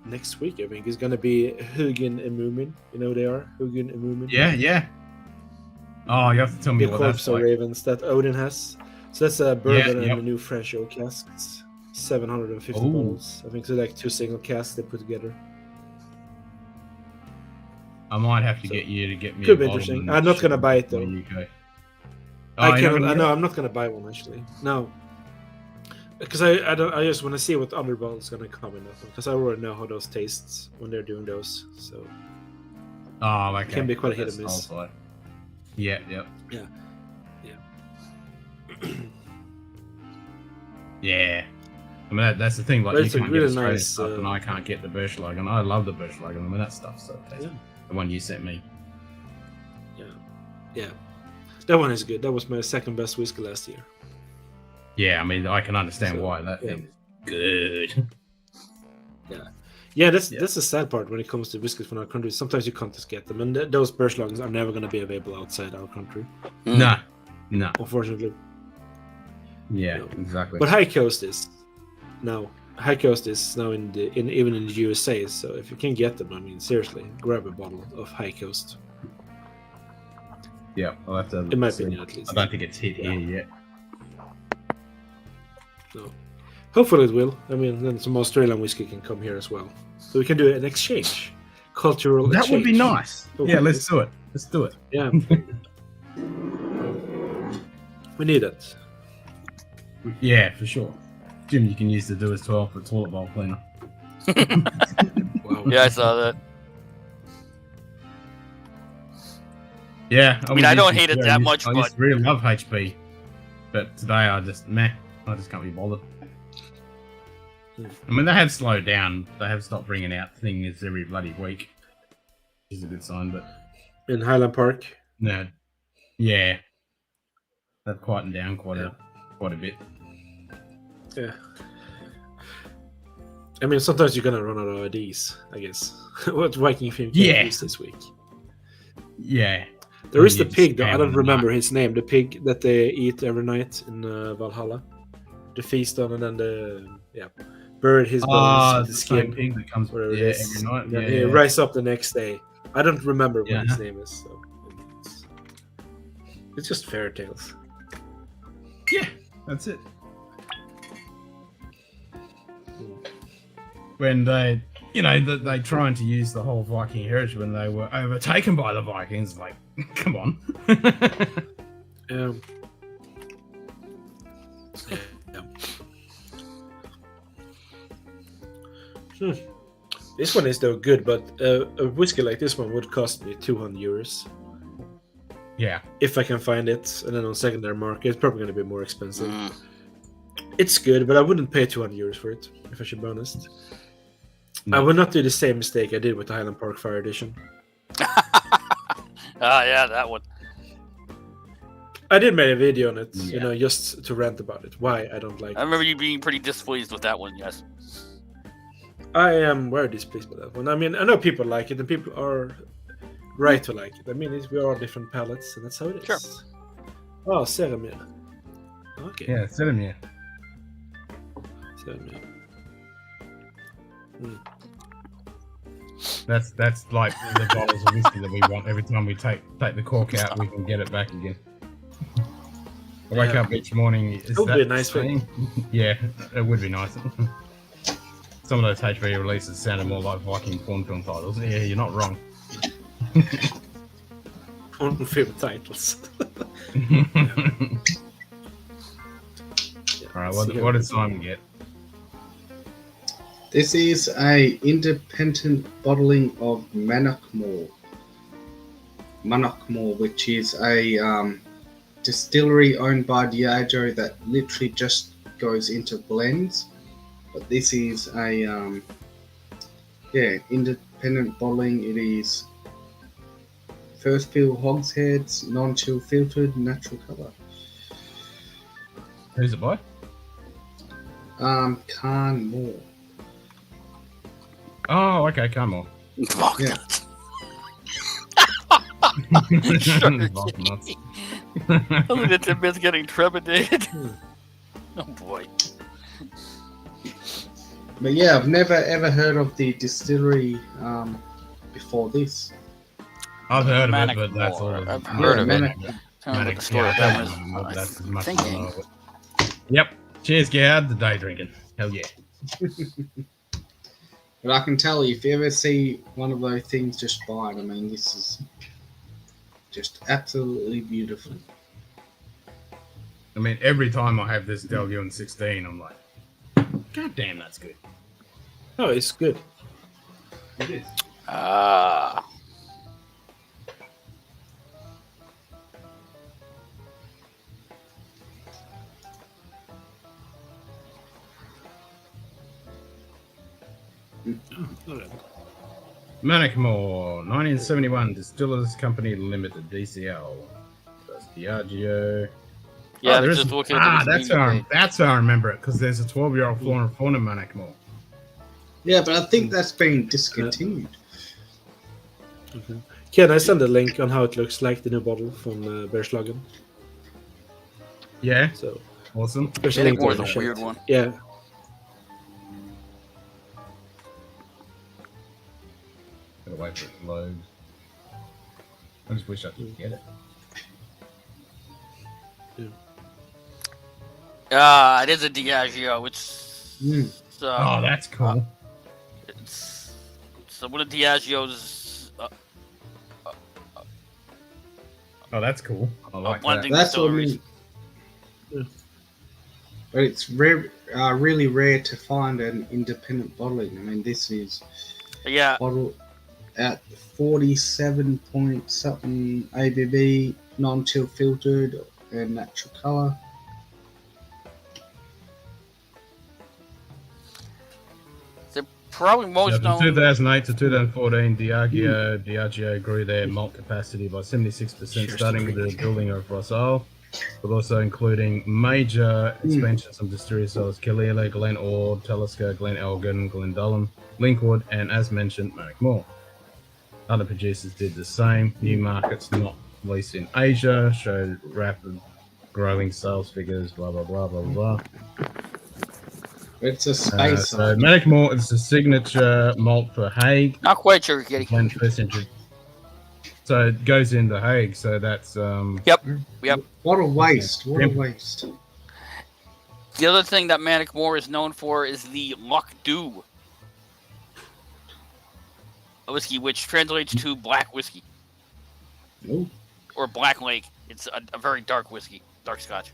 next week. I think it's gonna be Hugin and Moomin. You know who they are, Hugin and Moomin. Yeah. Oh, you have to tell me what that's like. Ravens that Odin has. So that's a bourbon and a new French oak casks. 750 bottles. I think so, like 2 single casks they put together. I might have to get you to get me. Could be interesting. I'm not gonna buy it though. I cannot. I know I'm not gonna buy one actually. No, because I don't. I just want to see what other bottles gonna come in that one, because I already know how those tastes when they're doing those. So. Okay. It can be quite a hit and miss. Also. Yeah. Yeah. I mean, that's the thing. Like, you can't really get Australian nice, stuff, and I can't get the Berschlagen. I love the Berschlagen. I mean, that stuff's so tasty. The one you sent me. Yeah. That one is good. That was my second best whiskey last year. Yeah, I mean, I can understand why that thing is good. Yeah, that's the sad part when it comes to whiskies from our country. Sometimes you can't just get them, and those Berschlagens are never going to be available outside our country. No. Unfortunately. Yeah, exactly. But High Coast is now. High Coast is now even in the USA. So if you can get them, I mean, seriously, grab a bottle of High Coast. Yeah, I'll have to. In my opinion, at least. I don't think it's hit here yet. No. Hopefully it will. I mean, then some Australian whiskey can come here as well, so we can do an exchange, cultural. That exchange. would be nice. Yeah, let's do it. Let's do it. Yeah. We need it. Yeah, for sure. Jim, you can use the Doers 12 for toilet bowl cleaner. Wow. Yeah, I saw that. Yeah, I mean, I don't hate it that much, I but used to really love HP, but today I just can't be bothered. I mean, they have slowed down. They have stopped bringing out things every bloody week, which is a good sign. But in Highland Park, no, yeah, they've quietened down quite a bit. Yeah. I mean, sometimes you're gonna run out of IDs, I guess. What Viking theme can you use this week? Yeah. There is the pig, though. I don't remember his name. The pig that they eat every night in Valhalla. The feast on, and then bury his bones, the skin, pig that comes whatever it every is. night. Yeah, he rise up the next day. I don't remember what his name is. So it's just fairy tales. Yeah, that's it. When they trying to use the whole Viking heritage when they were overtaken by the Vikings, like, come on. This one is though good, but a whiskey like this one would cost me €200. Yeah. If I can find it, and then on secondary market, it's probably going to be more expensive. It's good, but I wouldn't pay €200 for it, if I should be honest. No. I would not do the same mistake I did with the Highland Park Fire Edition. Yeah, that one. I did make a video on it, just to rant about it. Why I don't like it. I remember you being pretty displeased with that one, yes. I am very displeased with that one. I mean, I know people like it, and people are right to like it. I mean, we are different palates, and that's how it is. Sure. Oh, Seramir. Okay. Yeah, Seramir. That's like the bottles of whiskey that we want. Every time we take the cork out, we can get it back again. I wake up each morning. Is That would that be a nice thing. Yeah, it would be nice. Some of those HV releases sounded more like Viking porn film titles. Yeah, you're not wrong. Porn film titles. Alright, what did Simon get? This is a independent bottling of Mannockmore, which is a distillery owned by Diageo that literally just goes into blends. But this is a independent bottling. It is first fill hogsheads, non-chill filtered, natural colour. Who's it by? Carnmore. Oh, okay, Carnmore. Yeah. Look at the man's getting trepidated. Oh boy. But yeah, I've never ever heard of the distillery before this. I've heard of it, but that's all. I've heard of it. Manic, That's as much as I know of it. Yep. Cheers, Gerd. The day drinking. Hell yeah. But I can tell you, if you ever see one of those things, just buy it. I mean, this is just absolutely beautiful. I mean, every time I have this Delguin 16, I'm like, God damn, that's good. Oh, it's good. It is. Mannockmore, 1971, Distillers Company Limited, DCL. That's Diageo. Yeah, there just is. looking at the That's how I remember it, because there's a 12-year-old Flora and Fauna Mannockmore. Yeah, but I think that's been discontinued. Okay. Can I send a link on how it looks like, the new bottle from Bergslagen? Yeah. So awesome. There's a link Mannockmore to is it. a weird one. Yeah. Gotta wait for it to load. I just wish I could get it. It is a Diageo. It's oh, that's cool. It's one of Diageo's Oh, that's cool. I like that. blending That's what I distilleries. mean. But it's rare, really rare to find an independent bottling. I mean, this is Yeah. bottle at 47 point something ABV, non-chill filtered and natural colour. They're probably most From known. 2008 to 2014, Diageo grew their malt capacity by 76%, starting with the building of Rossall, but also including major expansions of distilleries such as Killala, Glen Ord, Talisker, Glen Elgin, Glendullen, Linkwood, and as mentioned, Mannockmore. Other producers did the same. New markets, not least in Asia, showed rapid growing sales figures, blah, blah, blah, blah, blah. It's a space. So Mannockmore is the signature malt for Hague. Not quite sure, Kitty. When first so it goes into Hague, so that's Yep. What a waste! What a waste! The other thing that Mannockmore is known for is the Loch Dew, a whiskey which translates to black whiskey. Ooh. Or Black Lake. It's a very dark whiskey, dark Scotch.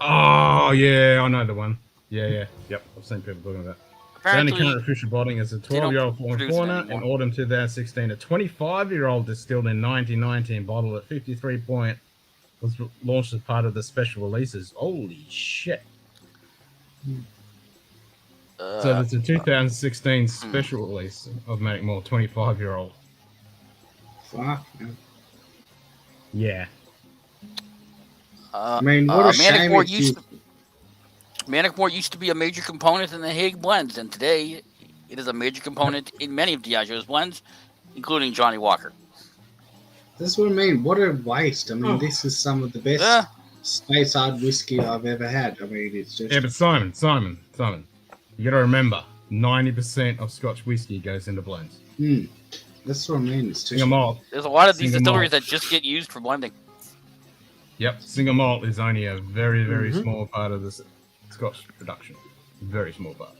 Oh yeah, I know the one. Yeah. Yep, I've seen people talking about. Apparently, the only current official bottling is a 12-year-old Fauna in autumn 2016. A 25-year-old distilled in 1919 bottle at 53 point was launched as part of the special releases. Holy shit! So it's a 2016 special release of Mannockmore 25-year-old. Fuck. Man. Yeah. I mean, what a shame Mannockmore used to be a major component in the Hague blends, and today it is a major component in many of Diageo's blends, including Johnny Walker. This is what I mean. What a waste. I mean, this is some of the best Speyside whiskey I've ever had. I mean, it's just... Yeah, but Simon, you got to remember, 90% of Scotch whiskey goes into blends. That's what I mean. It's Single malt. There's a lot of these Single distilleries malt. that just get used for blending. Yep, single malt is only a very, very Mhm. small part of the Scotch production. Very small part.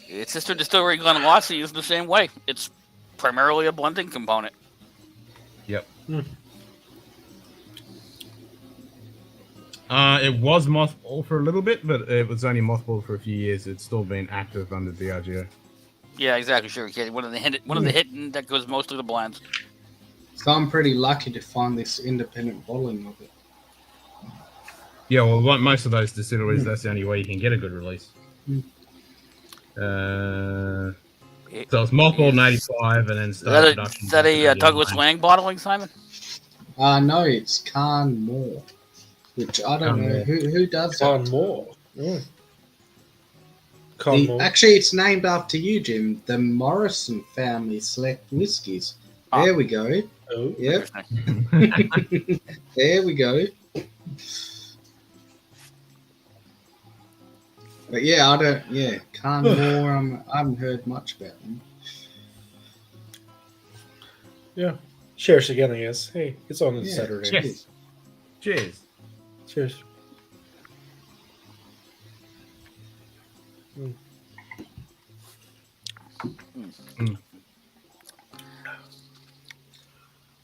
Its sister distillery, Glenalossie, is the same way. It's primarily a blending component. Yep. It was mothballed for a little bit, but it was only mothballed for a few years. It's still been active under Diageo. Yeah, exactly. Sure, kid. One of the hidden that goes mostly to blends. So I'm pretty lucky to find this independent bottling of it. Yeah, well, like most of those distilleries, that's the only way you can get a good release. So it's mothballed in 85 and then started production. Is that a in Douglas 89. Lang bottling, Simon? No, it's Carn Moore, which I don't Carn know Moore. who does Carn that. Moore. Carn Moore. Actually, it's named after you, Jim. The Morrison family select whiskies. There we go. Oh, yep. There we go. But yeah, I don't. Yeah, Carn Moore. I haven't heard much about them. Yeah. Cheers again, I guess. Hey, it's on Yeah, Saturday. Cheers. Cheers. Cheers.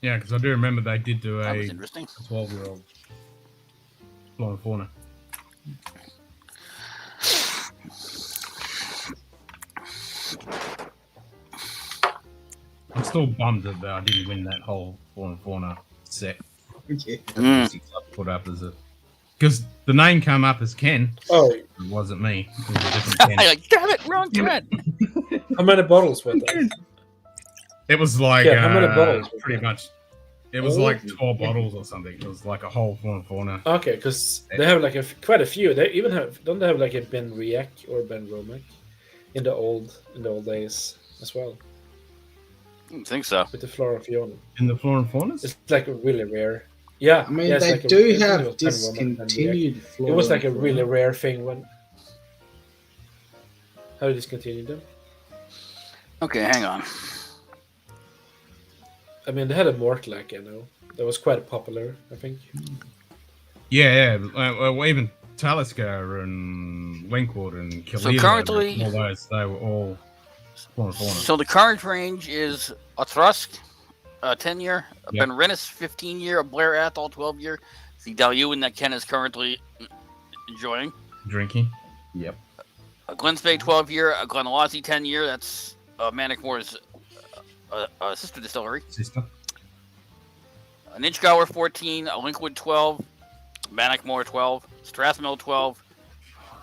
Yeah, because I do remember they did do That a was interesting. 12-year-old Flora and Fauna. I'm still bummed that I didn't win that whole Flora and Fauna set. Yeah. Put up as a because the name came up as Ken. Oh, it wasn't me. It was a different Ken. Like, damn it, wrong Ken. How many bottles were there? It was like Yeah, how many bottles was pretty there? much. It was like 12 bottles or something. It was like a whole Flora and Fauna. Okay, because they have like quite a few. They even don't they have like a Ben Riach or Ben Romac in the old days as well. I don't think so. With the Flora Fiona. In the Flora and Faunas? It's like a really rare. Yeah, I mean, yeah, it's they like do I think have it was Ben Romac and Ben Riach. discontinued Flora It was like a and Fauna. really rare thing when. How they discontinued them? Okay, hang on. I mean, they had a Mortlach, you know. That was quite popular, I think. Yeah. Well, even Talisker and Winkwood and Killeen. currently- all those, they were all Flora and Fauna. So the current range is a Thrusk, 10-year, a Yep. Ben Rennis, 15-year, a Blair Athol, 12-year, the Dalyuin that Ken is currently enjoying, Drinking. Yep. a Glen Spey, 12-year, a Glenalossie, 10-year, that's Manic Moore's sister distillery, Sister. an Inchgower, 14, a Linkwood, 12, Manic Moore, 12, Strathmill, 12,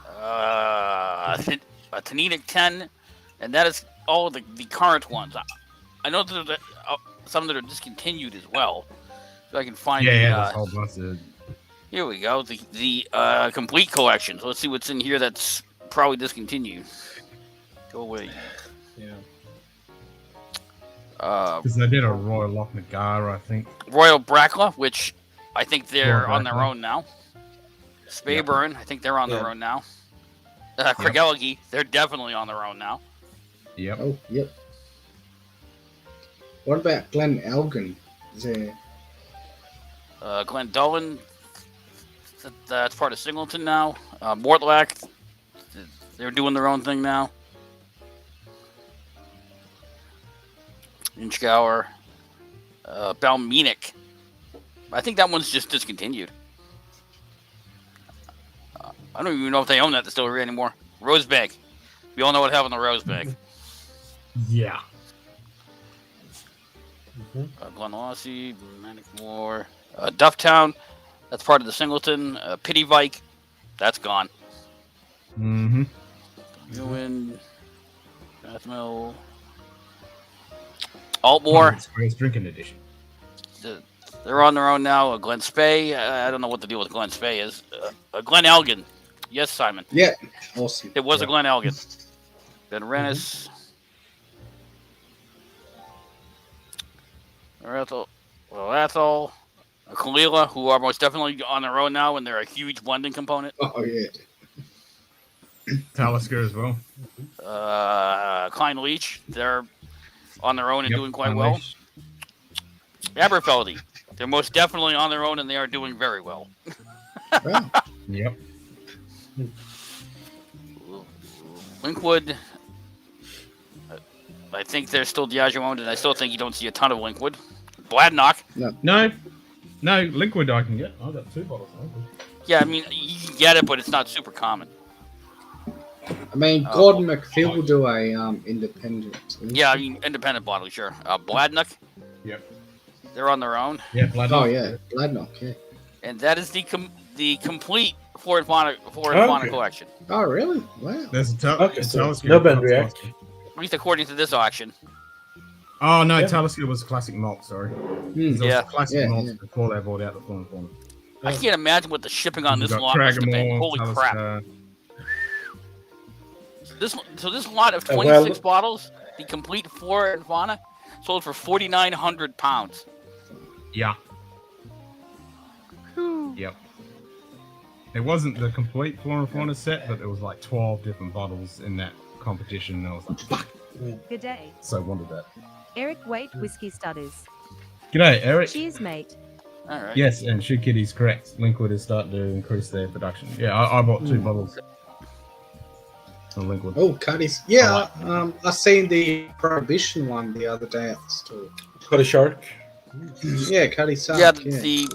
a Tanenic, 10, and that is all the current ones. I know that there's some that are discontinued as well. So I can find There's a the, whole bunch of. here we go, the complete collection. So let's see what's in here that's probably discontinued. Go away. Yeah. Because they did a Royal Lochnagar, I think. Royal Brackla, which I think they're Royal on their Brackla. own now. Speyburn, I think they're on their Yeah. own now. Craigellachie, they're definitely on their own now. Yep. Oh, yep. What about Glen Elgin? Is there? Glendullan, that's part of Singleton now. Mortlach, they're doing their own thing now. Inchgower, Balmenic. I think that one's just discontinued. I don't even know if they own that distillery anymore. Rosebank. We all know what happened to Rosebank. Yeah. Glenalossie, Manic Moore, Dufftown. That's part of the Singleton. Pityvike. That's gone. Mm-hmm. Ewan, Strathmill, Altmore. Experience Drinking Edition. They're on their own now. Glen Spey. I don't know what the deal with Glen Spey is. Glen Elgin. Yes, Simon. Yeah. Awesome. It was a Glen Elgin. Ben Rennis. Athol, Kalila, who are most definitely on their own now, and they're a huge blending component. Oh yeah. Talisker as well. Klein Leach, they're on their own and Yep, doing quite Unleashed. well. Aberfeldy, they're most definitely on their own and they are doing very well. Yep. Linkwood, I think they're still Diageo owned, and I still think you don't see a ton of Linkwood. Bladnock. No, Liquid I can get. I've got 2 bottles of Liquid. Yeah, I mean, you can get it, but it's not super common. I mean, Gordon McPhil will do a independent. Yeah, I mean, independent bottle, sure. Bladnock. Yep. They're on their own. Yeah, Bladnock. Oh yeah, Bladnock. Yeah. And that is the complete Flora and Fauna collection. Oh really? Wow. There's a Talisker. No band react. At least according to this auction. Oh no, Talisker was classic malt. Sorry. Yeah. Classic malt before they brought out the Flora and Fauna. I can't imagine what the shipping on this You've got lot must have been. Craggamore, Holy Talisker. crap! This lot of 26 bottles, the complete Flora and Fauna, sold for £4,900. Yeah. Yep. It wasn't the complete Flora and Fauna set, but there was like 12 different bottles in that competition, and I was like, fuck. Good day. So I wanted that. Eric Waite Whiskey Studies. G'day, Eric. Cheers, mate. All right. Yes, and Shoe Kitty's correct. Linkwood is starting to increase their production. Yeah, I bought 2 bottles of Linkwood. Oh, Cuddy's. Yeah, I seen the Prohibition one the other day at the store. Got a shark. Yeah, Cuddy's Shark. Yeah, the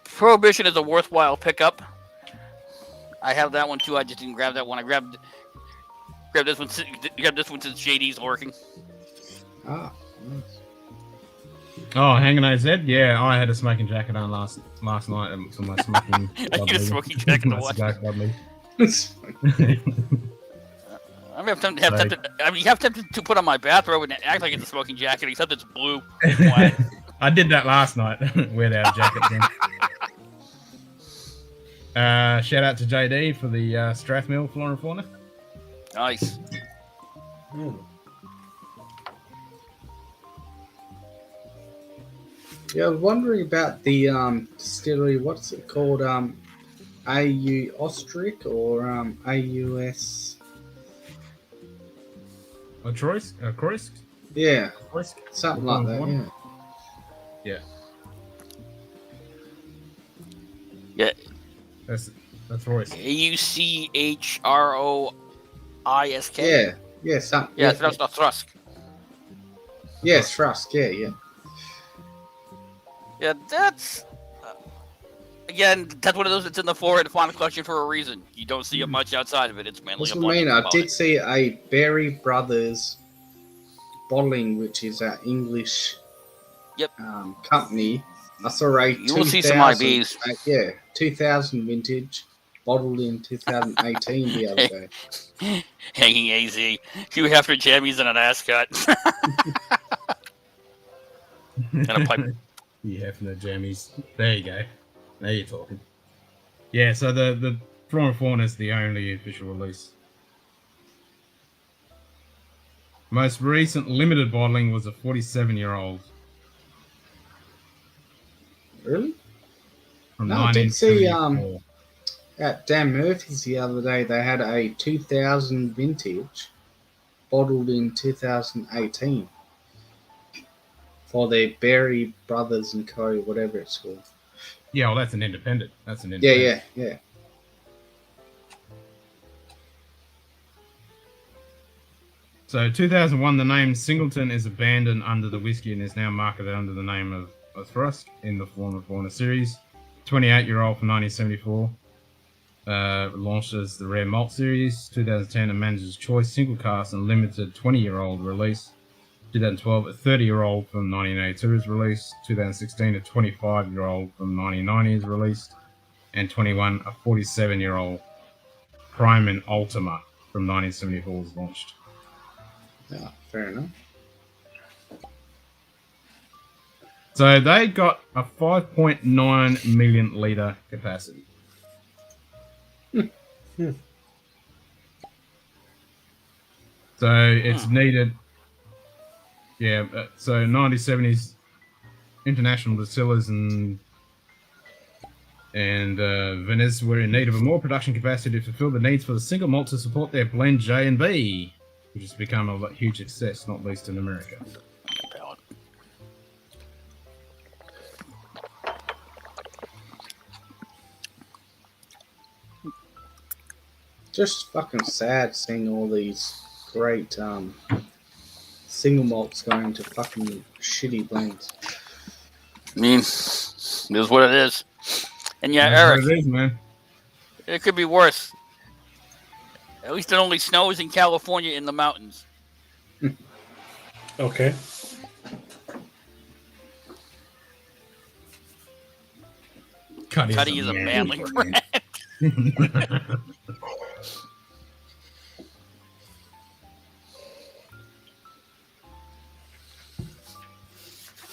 Prohibition is a worthwhile pickup. I have that one too. I just didn't grab that one. I grabbed this one. Grabbed this one since JD's working. Ah. Nice. Oh, hanging AZ? Yeah, I had a smoking jacket on last night for my smoking. I need a smoking jacket to watch. I mean, you have to put on my bathrobe and act like it's a smoking jacket, except it's blue. I did that last night. Weird out jacket thing. Shout out to JD for the Strathmill Flora and Fauna. Nice. Yeah, I was wondering about the distillery. What's it called? AU Ostrich or AUS? A Croisk? Yeah, Croisk? something like that. Yeah. Yeah. That's Royce. AUCHROISK. Yeah, yeah, something. Yeah, that's not Thrusk. Yeah, Thrusk. Yeah. Yeah, that's again. That's one of those that's in the Flora and Fauna collection for a reason. You don't see it much outside of it. It's mainly. That's what I mean. I did see a Berry Brothers bottling, which is an English company. I saw a you will see some IBs. 2000 vintage, bottled in 2018 the other day. Hanging AZ. Few Hefner jammies and an ascot. And a pipe. You Hefner jammies. There you go. Now you're talking. Yeah, so the Flora and Fauna is the only official release. Most recent limited bottling was a 47-year-old. Really? From No, I did see 1974. at Dan Murphy's the other day. They had a 2000 vintage, bottled in 2018, for their Berry Brothers and Co. Whatever it's called. Yeah, well, that's an independent. Yeah. So 2001, the name Singleton is abandoned under the whiskey and is now marketed under the name of Thrusk in the Flora and Fauna series. 28-year-old from 1974. Launched as the Rare Malt series. 2010, a Manager's Choice single cast and limited 20-year-old release. 2012, a 30-year-old from 1982 is released. 2016, a 25-year-old from 1990 is released. And 21, a 47-year-old Prime and Ultima from 1974 was launched. Yeah, fair enough. So they got a 5.9 million litre capacity. So it's needed. Yeah, so 1970s international distillers and And Venice were in need of a more production capacity to fulfill the needs for the single malt to support their blend J and B, which has become a huge success, not least in America. Just fucking sad seeing all these great single malts going to fucking shitty blends. I mean, it is what it is. And yeah, That's Eric, what it is, man. it could be worse. At least it only snows in California in the mountains. Okay. Cuddy is a manly brand.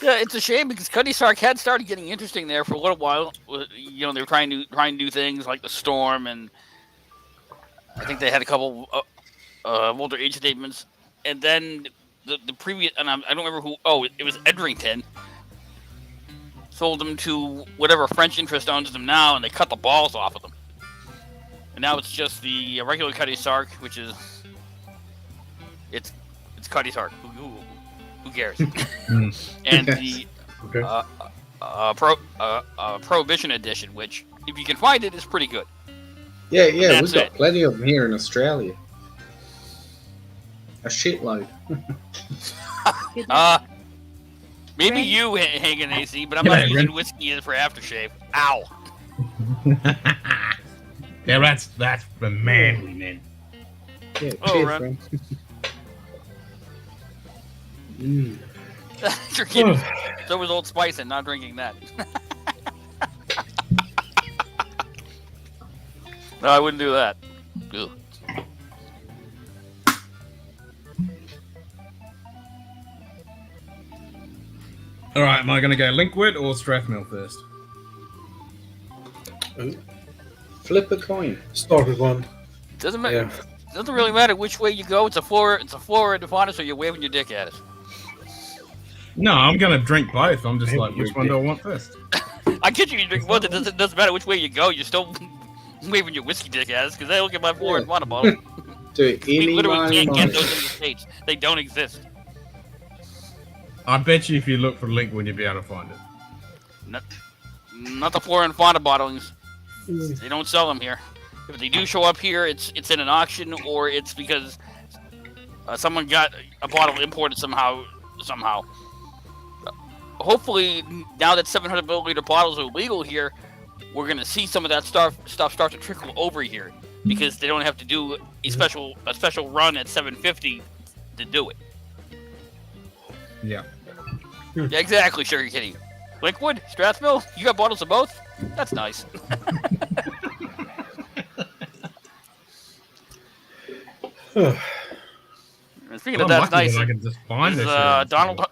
Yeah, it's a shame because Cuddy Sark had started getting interesting there for a little while. You know, they were trying to do things like the Storm, and I think they had a couple older age statements. And then the previous, and I don't remember who. Oh, it was Edrington. Sold them to whatever French interest owns them now, and they cut the balls off of them. And now it's just the regular Cuddy Sark, which is it's Cuddy Sark. Who cares? And the Prohibition Edition, which, if you can find it, is pretty good. Yeah, we've got plenty of them here in Australia. A shitload. Maybe you hang an AC, but I'm not using whiskey for aftershave. Ow. Yeah, that's the manly man. Yeah, cheers, friend. You're kidding. So was Old Spice and not drinking that. No, I wouldn't do that. Ugh. Alright, am I going to go Linkwood or Strathmill first? Flip a coin. Start with one. Doesn't matter. Doesn't really matter which way you go. It's a floor and a so you're waving your dick at it. No, I'm going to drink both. I'm just like, which one do I want first? I get you drink both. It doesn't matter which way you go. You're still waving your whiskey dick at us because they look at my floor and want a bottle. Dude, we literally can't get those in the States. They don't exist. I bet you if you look for Linkwood, you'll be able to find it. Not the Flora and Fauna bottlings. They don't sell them here. If they do show up here, it's in an auction or it's because someone got a bottle imported somehow. Hopefully, now that 700 milliliter bottles are legal here, we're going to see some of that stuff start to trickle over here because they don't have to do a special run at 750 to do it. Yeah. Yeah, exactly, Sugar Kitty. Linkwood, Strathmill, you got bottles of both? That's nice. Speaking of that's nice, I can just find Donald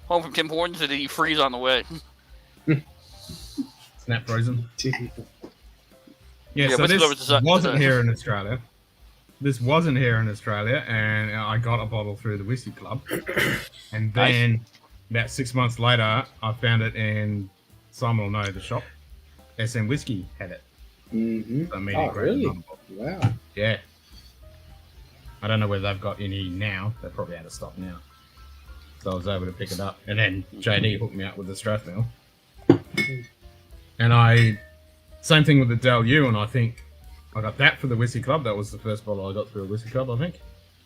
home from Tim Hortons, or did he freeze on the way? Snap frozen. Yeah, so this wasn't here in Australia. This wasn't here in Australia, and I got a bottle through the Whiskey Club. And then, about 6 months later, I found it in Simon will know the shop. SM Whiskey had it. Mm-hmm. So really? Wow. Yeah. I don't know whether they've got any now. They're probably out of stock now. So I was able to pick it up. And then JD hooked me up with the Strathmill. And same thing with the Del U, and I think I got that for the Whiskey Club. That was the first bottle I got through a Whiskey Club, I think. It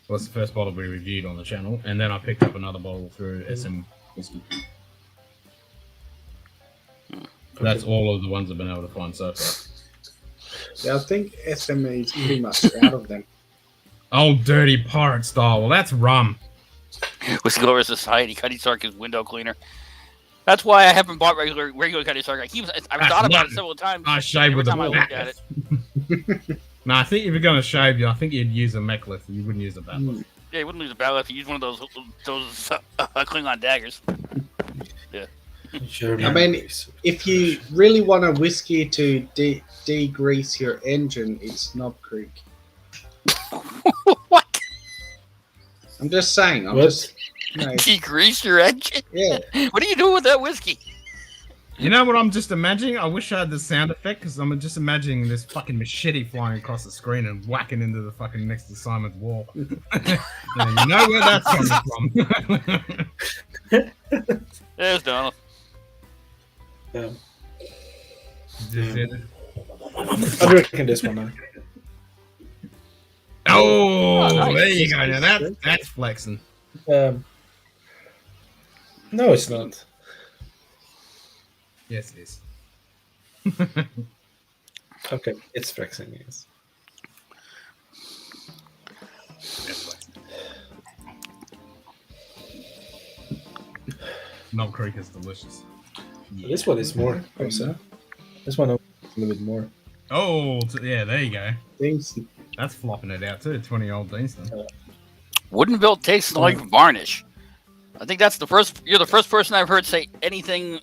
was the first bottle we reviewed on the channel. And then I picked up another bottle through SM Whiskey. That's all of the ones I've been able to find so far. Yeah, I think SM is pretty much out of them. Old dirty pirate style. Well, that's rum. Whiskey Lover Society, Cuddy Sark is window cleaner. That's why I haven't bought regular Cuddy Sark. I've thought about it several times. I shave with every time I look at it. No, I think if you're going to shave, I think you'd use a mecklith. You wouldn't use a batleth. Yeah, you wouldn't use a batleth. You use one of those Klingon daggers. Yeah. I mean, if you really want a whiskey to degrease your engine, it's Knob Creek. What? I'm just saying. Degrease your engine? Yeah. What are you doing with that whiskey? You know what I'm just imagining? I wish I had the sound effect because I'm just imagining this fucking machete flying across the screen and whacking into the fucking next to Simon's wall. You know where that's coming from. There's Donald. Yeah. I'm drinking this one now. Oh, nice. there you go. Now that's flexing. No, it's not. Yes, it is. Okay, it's flexing, yes. Knob Creek is delicious. This one is more. Also. This one a little bit more. Oh, yeah, there you go. Deanston. That's flopping it out too. 20-old Deanston. Woodenville tastes like varnish. I think that's you're the first person I've heard say anything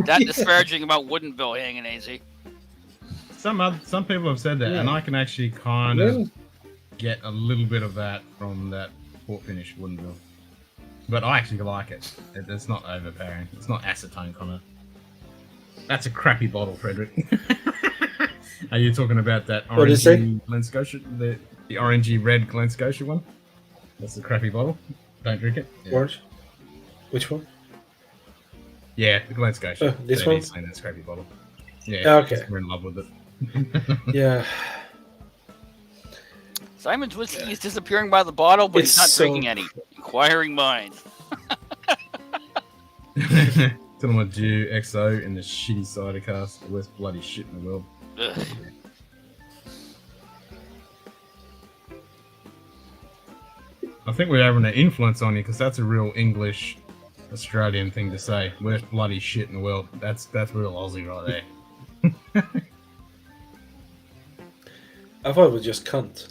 that disparaging about Woodenville hanging AZ. Some people have said that, and I can actually kind of get a little bit of that from that port finish Woodenville. But I actually like it. It's not overpowering. It's not acetone kind of. That's a crappy bottle, Frederick. Are you talking about that orangey Glen Scotia, the orangey red Glen Scotia one? That's the crappy bottle. Don't drink it. Yeah. Orange. Which one? Yeah, the Glen Scotia. This one? Saying that's crappy bottle. Yeah. Okay. We're in love with it. Yeah. Simon's whiskey is disappearing by the bottle, but he's not so- drinking any. Inquiring minds. Cinema Dew XO in the shitty cider cask. The worst bloody shit in the world. Ugh. I think we're having an influence on you because that's a real English Australian thing to say. Worst bloody shit in the world. That's real Aussie right there. I thought it was just cunt.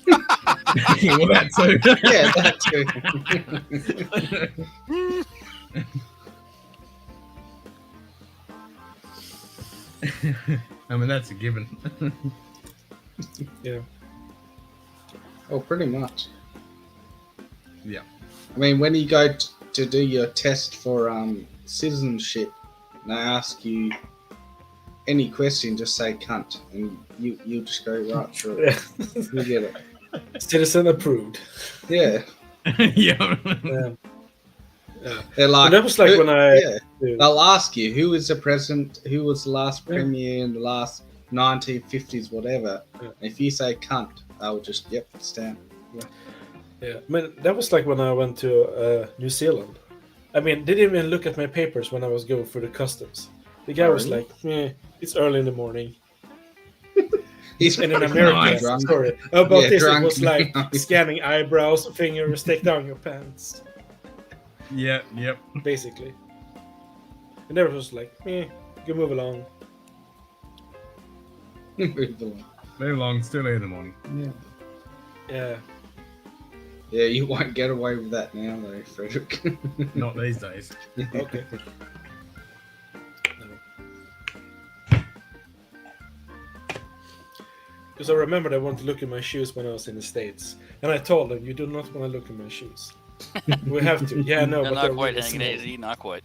Well, that too. Yeah, that too. I mean, that's a given. Yeah. Oh, pretty much. Yeah. I mean, when you go to do your test for citizenship, and they ask you any question, just say cunt, and you just go right through it. You get it. Citizen approved. Yeah. Yeah. Yeah. They're like, And that was like when I. they'll ask you who was the president, who was the last premier in the last 1950s, whatever. Yeah. And if you say cunt, they'll just stamp. Yeah. Yeah, I mean, that was like when I went to New Zealand. I mean, they didn't even look at my papers when I was going through the customs. The guy was like, it's early in the morning. He's and in America, drunk. sorry, about this, drunk. it was like scanning eyebrows, fingers, take down your pants. Yep. Basically. And there was like, you move along. Move along, still early in the morning. Yeah. Yeah, you won't get away with that now, though, Frederick. Not these days. Okay. Because I remembered I wanted to look at my shoes when I was in the States. And I told them, you do not want to look at my shoes. We have to. Yeah, no, They're but not they're quite really hanging smelly. AZ, not quite.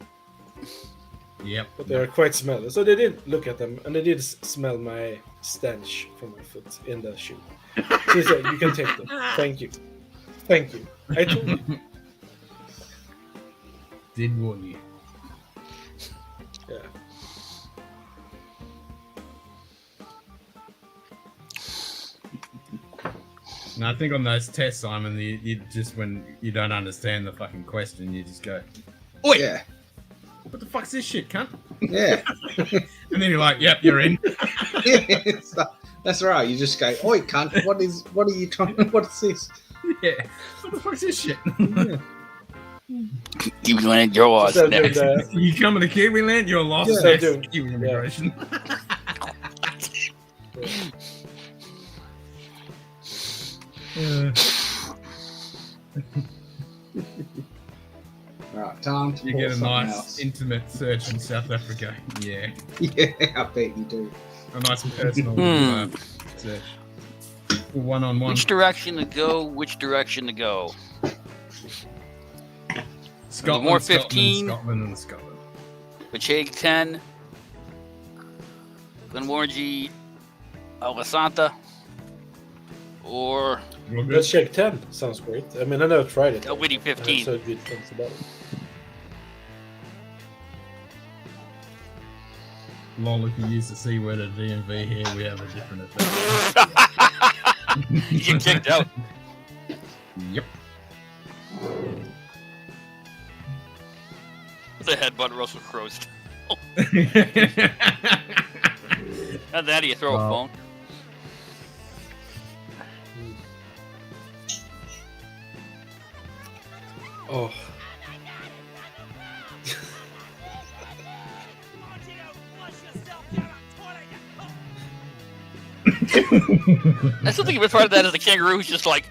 Yep. But they are quite smelly. So they did look at them, and they did smell my stench from my foot in the shoe. She said, you can take them. Thank you. Thank you. I told you. Did warn you. Yeah. No, I think on those tests, Simon, you just when you don't understand the fucking question, you just go, "Oi, yeah, what the fuck's this shit, cunt?" Yeah. And then you're like, "Yep, you're in." That's right. You just go, "Oi, cunt! What are you trying? What's this?" Yeah. What the fuck's this shit? Kiwiland, you're lost next. You come to Kiwiland, you're lost Yeah, next. I do. Kiwi immigration. Right, time to You pour get a something nice, else. intimate search in South Africa. Yeah. Yeah, I bet you do. A nice personal search. One-on-one. Which direction to go? Which direction to go? Scotland, More Scotland, 15. Scotland, and Scotland. Pacheg 10. Glenmorangie Alessanta. Or Let's check 10. Sounds great. I mean, I never tried it. Witty 15. I've heard good things about it. Lol, if you use the C word at DMV here, we have a different effect. You get kicked out. Yep. The headbutt Russell Crowe style. Not that you throw a phone. Oh. I still think the best part of that is the kangaroo who's just like,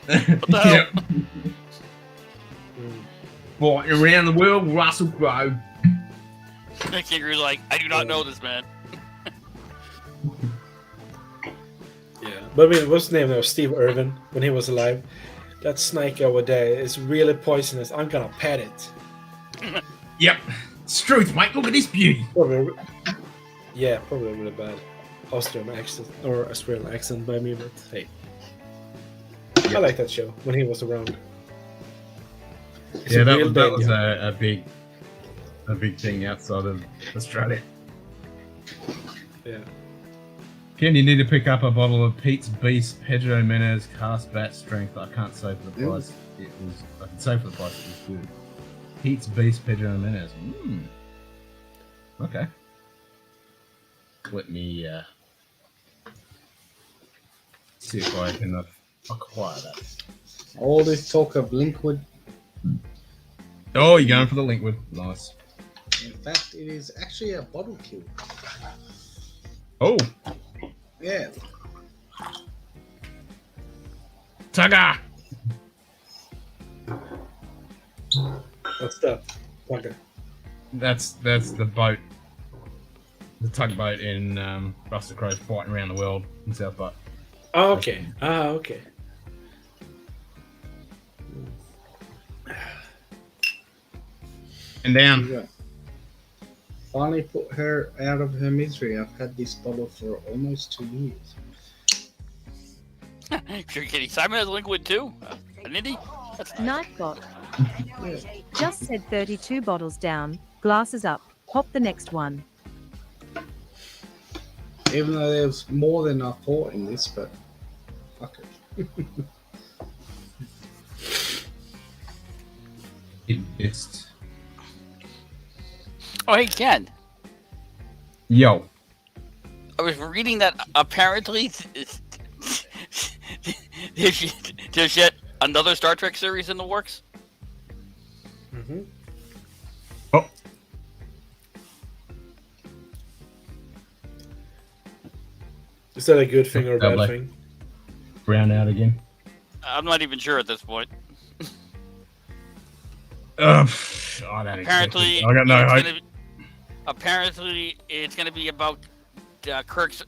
what the hell? Flying around the world, Russell Crowe. The kangaroo's like, I do not know this man. Yeah, but I mean, what's his name though? Steve Irwin, when he was alive. That snake over there is really poisonous. I'm gonna pet it. Yep. It's truth, mate. Look at this beauty. Probably, yeah, probably really bad Austrian accent or Australian accent by me, but hey. I like that show when he was around. Yeah, that was a big thing outside of Australia. Yeah. Ken, you need to pick up a bottle of Pete's Beast Pedro Menez cast bat strength. I can't say for the price. I can say for the price it was good. Pete's Beast Pedro Menez. Okay. Let me see if I can acquire that. All this talk of liquid. Oh, you're going for the liquid. Nice. In fact, it is actually a bottle kill. Oh. Yeah. Tugger! What's that? Tugger. That's the boat. The tugboat in Russell Crowe's fighting around the world in South Park. Oh, okay. Okay. And down. Finally put her out of her misery. I've had this bottle for almost 2 years. Sure, kidding. Simon has liquid too. Didn't he? Nightbot. Just said 32 bottles down, glasses up, pop the next one. Even though there's more than I thought in this, but fuck it. It's Oh, hey, Ken. Yo. I was reading that apparently there's yet another Star Trek series in the works. Mm-hmm. Oh. Is that a good thing or a bad thing? Brown out again. I'm not even sure at this point. I don't Apparently, I got no hope. Apparently, it's going to be about Kirk's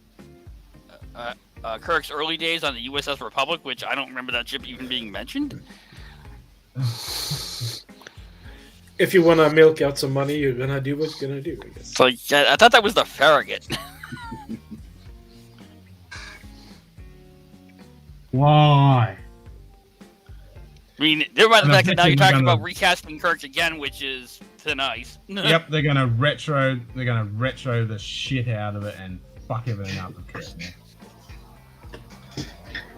early days on the USS Republic, which I don't remember that ship even being mentioned. If you want to milk out some money, you're gonna do what you're gonna do, I guess. So I thought that was the Farragut. Why? I mean, never mind the And I'm fact that now you're thinking talking they're about recasting Kirk again, which is thin ice. Yep, they're gonna retro the shit out of it and fuck everything up with Kirk now.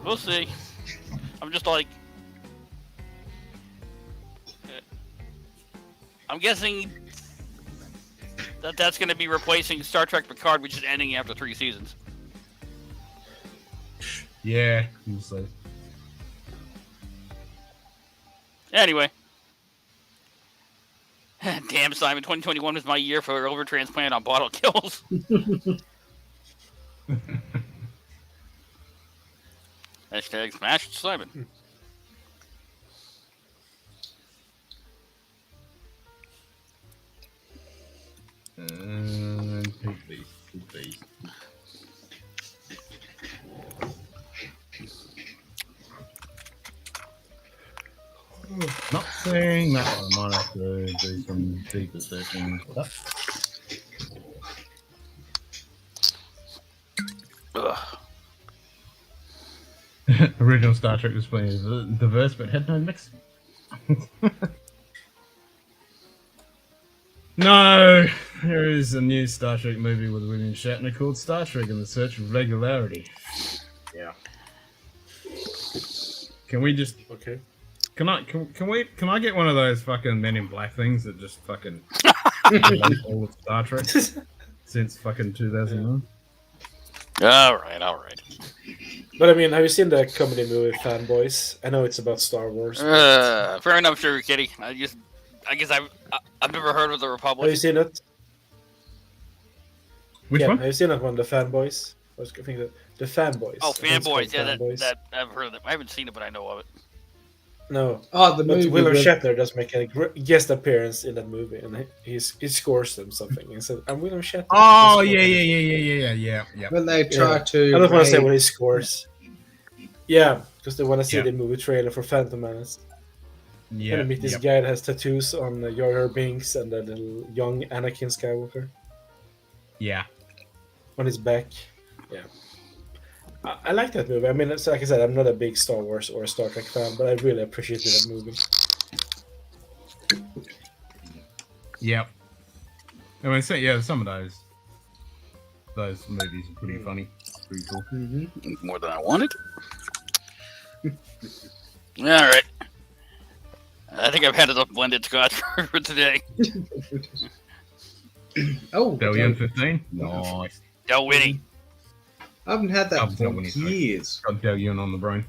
We'll see. I'm just like, I'm guessing that that's going to be replacing Star Trek Picard, which is ending after 3 seasons. Yeah, we'll see. Anyway. Damn, Simon, 2021 was my year for liver transplant on bottle kills. Hashtag smash Simon. Please. Not thing. That's what I might have to do some deeper searching. Original Star Trek was plenty diverse, but had no mix. No, there is a new Star Trek movie with William Shatner called Star Trek in the Search of Regularity. Yeah. Can we just? Okay. Can I get one of those fucking Men in Black things that just fucking all of Star Trek since fucking 2009? All right. But I mean, have you seen the comedy movie Fanboys? I know it's about Star Wars. Fair enough, Sugar Kitty. I guess I've never heard of the Republic. Have you seen it? Which one? Have you seen that one, the Fanboys? I was thinking the Fanboys. Oh, I think it's Fanboys. called Yeah, Fanboys. that I've heard of it. I haven't seen it, but I know of it. No. Oh, the But movie William with- Shatner does make a guest appearance in that movie, and he scores them something. He said, "I'm William Shatner." Oh yeah. When they try to, I don't want to say raid- what he scores. Yeah, because they want to see Yeah. the movie trailer for Phantom Menace. Yeah. And meet this guy that has tattoos on Jar Jar Binks and the little young Anakin Skywalker Yeah. on his back. Yeah. I like that movie. I mean, it's, like I said, I'm not a big Star Wars or Star Trek fan, but I really appreciated that movie. Yep. I mean, so, yeah, some of those movies are pretty funny. Pretty cool. More than I wanted. All right. I think I've had enough blended Scotch for today. Oh, Delyon 15? Nice. Del Winnie. I haven't had that I've for got Winnie, sorry. years. Got Delyon on the brain.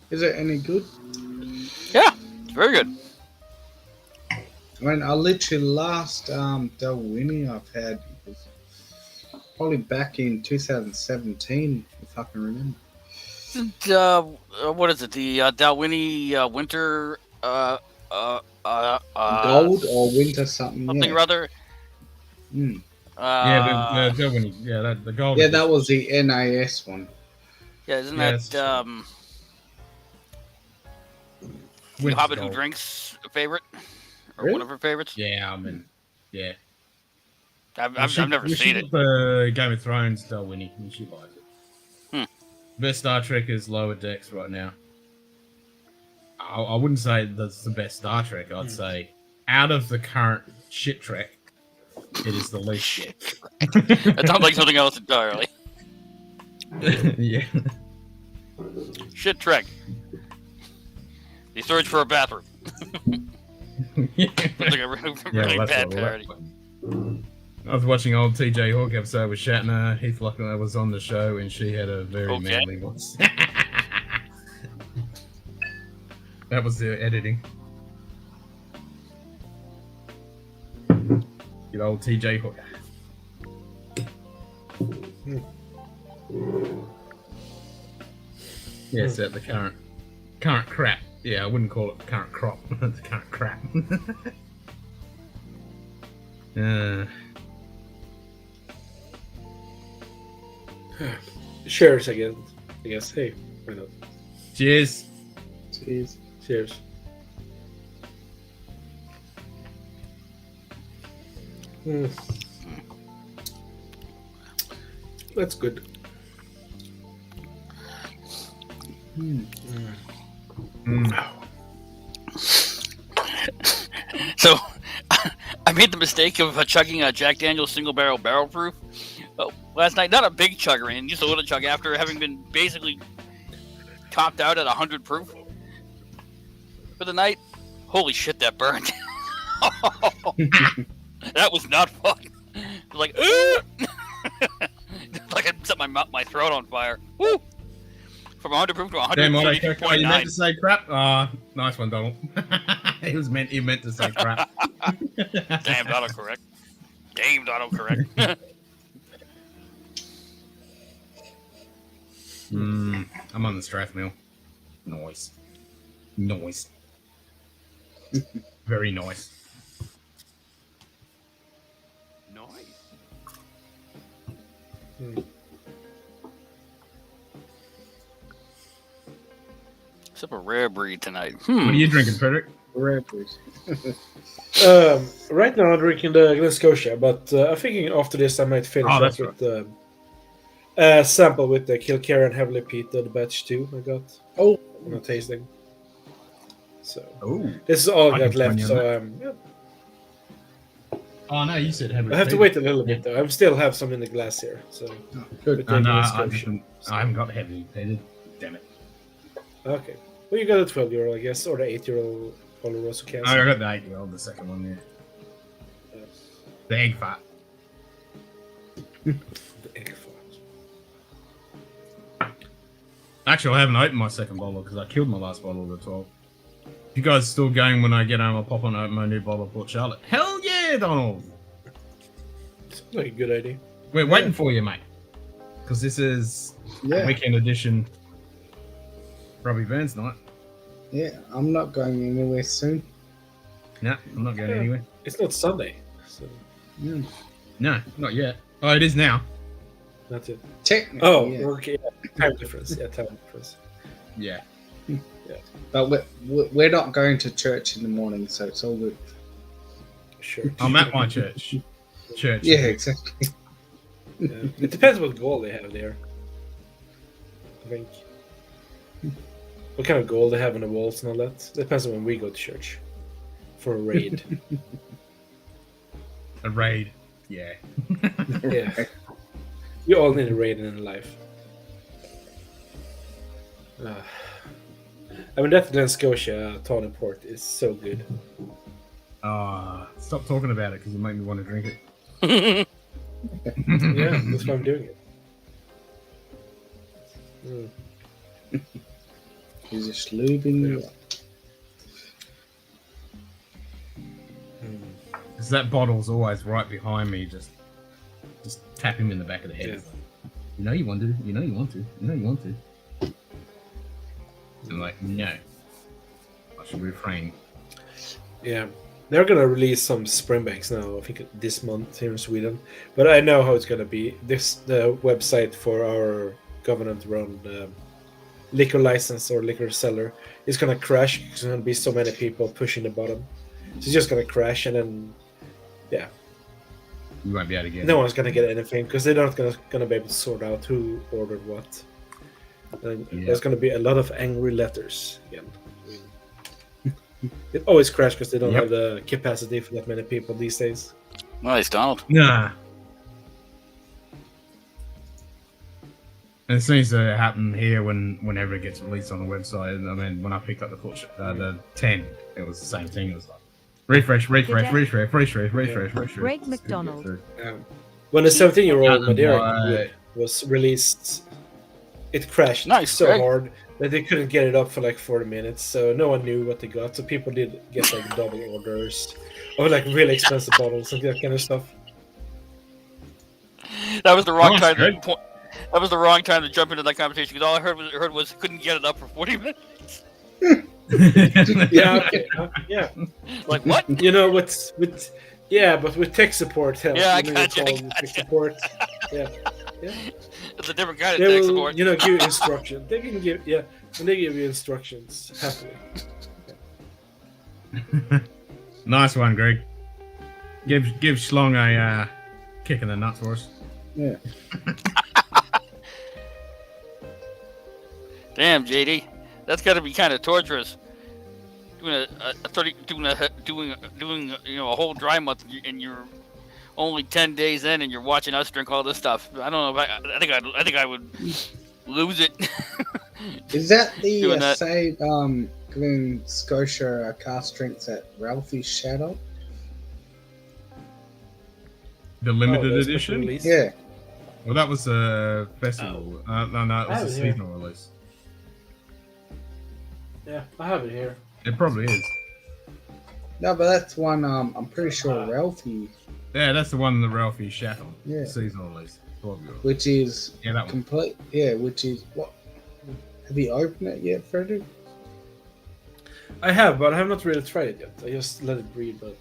Is it any good? Yeah, it's very good. I mean, I literally last Del Winnie I've had was probably back in 2017, if I can remember. What is it? The Dalwhinnie Winter Gold or winter something. something Yeah. or other. Mm. Yeah, the Delwynnie. Yeah, the gold. Yeah, that was the NAS one. Yeah, isn't Yes. that the Winter Hobbit Gold. Who Drinks a favorite? Or Really? one of her favorites? Yeah, I mean, yeah. I've You never you seen should it. get the Game of Thrones Delwynnie. You should like it. Hmm. Best Star Trek is Lower Decks right now. I wouldn't say that's the best Star Trek. I'd say out of the current shit Trek, it is the least shit. It sounds like something else entirely. Yeah. Shit Trek. He searched for a bathroom. Sounds like a really, really well, that's bad what- parody. I was watching old TJ Hawk episode with Shatner. Heath Ledger was on the show, and she had a very Okay. manly voice. That was the editing. Good old TJ Hawk. Yeah, it's at the current crap. Yeah, I wouldn't call it current crop. The current crap. Cheers again. I guess. Hey, why not? Cheers. Cheers. Cheers. Mm. That's good. So, I made the mistake of chugging a Jack Daniel's single barrel proof last night. Not a big chugger, and just a little chug after having been basically topped out at 100 proof for the night. Holy shit, that burned! That was not fun. It was like, like I set my throat on fire. Woo! From 100 proof to Damn, I you meant 132.9. to say crap. Nice one, Donald. He meant to say crap. Damn autocorrect. Damned autocorrect. I'm on the Strathmill. Nice. Very nice. Sip a rare breed tonight. What are you drinking, Frederick? Rare breed. Right now I'm drinking the Glen Scotia, but I'm thinking after this I might finish Oh, off that's with sample with the Kilkerran Heavily Peated batch 2 I got. Oh, I'm not tasting. So Oh, this is all I can got left. join you on So that. yeah. Oh no, you said heavily. I have to wait a little bit though. I still have some in the glass here. So good. with the No, Glen I Scotia. haven't got heavily peated. Damn it. Okay. Well, you got a 12-year-old, I guess, or the 8-year-old Oloroso Castle. I got the 8-year-old, the second one, yeah. The egg fat. The egg fat. Actually, I haven't opened my second bottle because I killed my last bottle of the 12. If you guys are still going when I get home, I'll pop on and open my new bottle of Port Charlotte. Hell yeah, Donald! Sounds like a good idea. We're waiting for you, mate. Because this is a weekend edition Robbie Burns night. Yeah, I'm not going anywhere soon. No, I'm not going anywhere. It's not Sunday. So. No, not yet. Oh, it is now. Not yet. Technically, okay. Time difference. Yeah, time difference. Yeah. Yeah. But we're not going to church in the morning, so it's all good. Sure. I'm at my church. Church. Yeah, exactly. Yeah. It depends what goal they have there. I think. What kind of goal they have on the walls and all that. Depends on when we go to church. For a raid. A raid. Yeah. Yeah. You all need a raid in life. I mean, that Glen Scotia Tawny Port is so good. Stop talking about it because you make me want to drink it. Yeah, that's why I'm doing it. He's just lubing you up. Because that bottle's always right behind me, just tap him in the back of the head. Yeah. You know you want to, you know you want to, you know you want to. I'm like, no. I should refrain. Yeah. They're gonna release some Springbanks now, I think this month here in Sweden. But I know how it's gonna be. The website for our government-run liquor license or liquor seller is gonna crash because there's gonna be so many people pushing the button. So it's just gonna crash, and then yeah, You won't be able to get no it. one's gonna get anything because they're not gonna be able to sort out who ordered what. And there's gonna be a lot of angry letters again. It always crashes because they don't have the capacity for that many people these days. Nice, Donald. Nah. And it seems to happen here whenever it gets released on the website. I mean, when I picked up the 10, it was the same thing. It was like refresh. Greg Refresh. McDonald. When the 17-year-old Yeah, Madeira why- Wood was released, it crashed so Greg. hard that they couldn't get it up for like 40 minutes. So no one knew what they got. So people did get like double orders or like really expensive bottles and that kind of stuff. That was the wrong Nice, time. Greg. That was the wrong time to jump into that conversation because all I heard was couldn't get it up for 40 minutes. Yeah, okay, yeah. Like what? You know, with but with tech support help. Yeah, I you know, got you. call them tech support. Yeah. It's a different kind They of tech will, support. you know, give you instructions. They can give, and they give you instructions happily. Nice one, Greg. Give Schlong a kick in the nuts for us. Yeah. Damn, JD, that's got to be kind of torturous. Doing a whole dry month and you're only 10 days in and you're watching us drink all this stuff. I don't know if I think I would lose it. Is that the Doing that. same Glen Scotia cast drinks that Ralphie's Shadow? The limited that's edition? release? Yeah. Well, that was a festival. No, it was a seasonal release. Yeah, I have it here. It probably is. No, but that's one I'm pretty sure Ralphie, Yeah, that's the one that Ralphie shot on. Yeah. Seasonal release. 12-year-old. which is Yeah, that one. complete. Yeah, which is what? Have you opened it yet, Frederick? I have, but I have not really tried it yet. I just let it breathe. But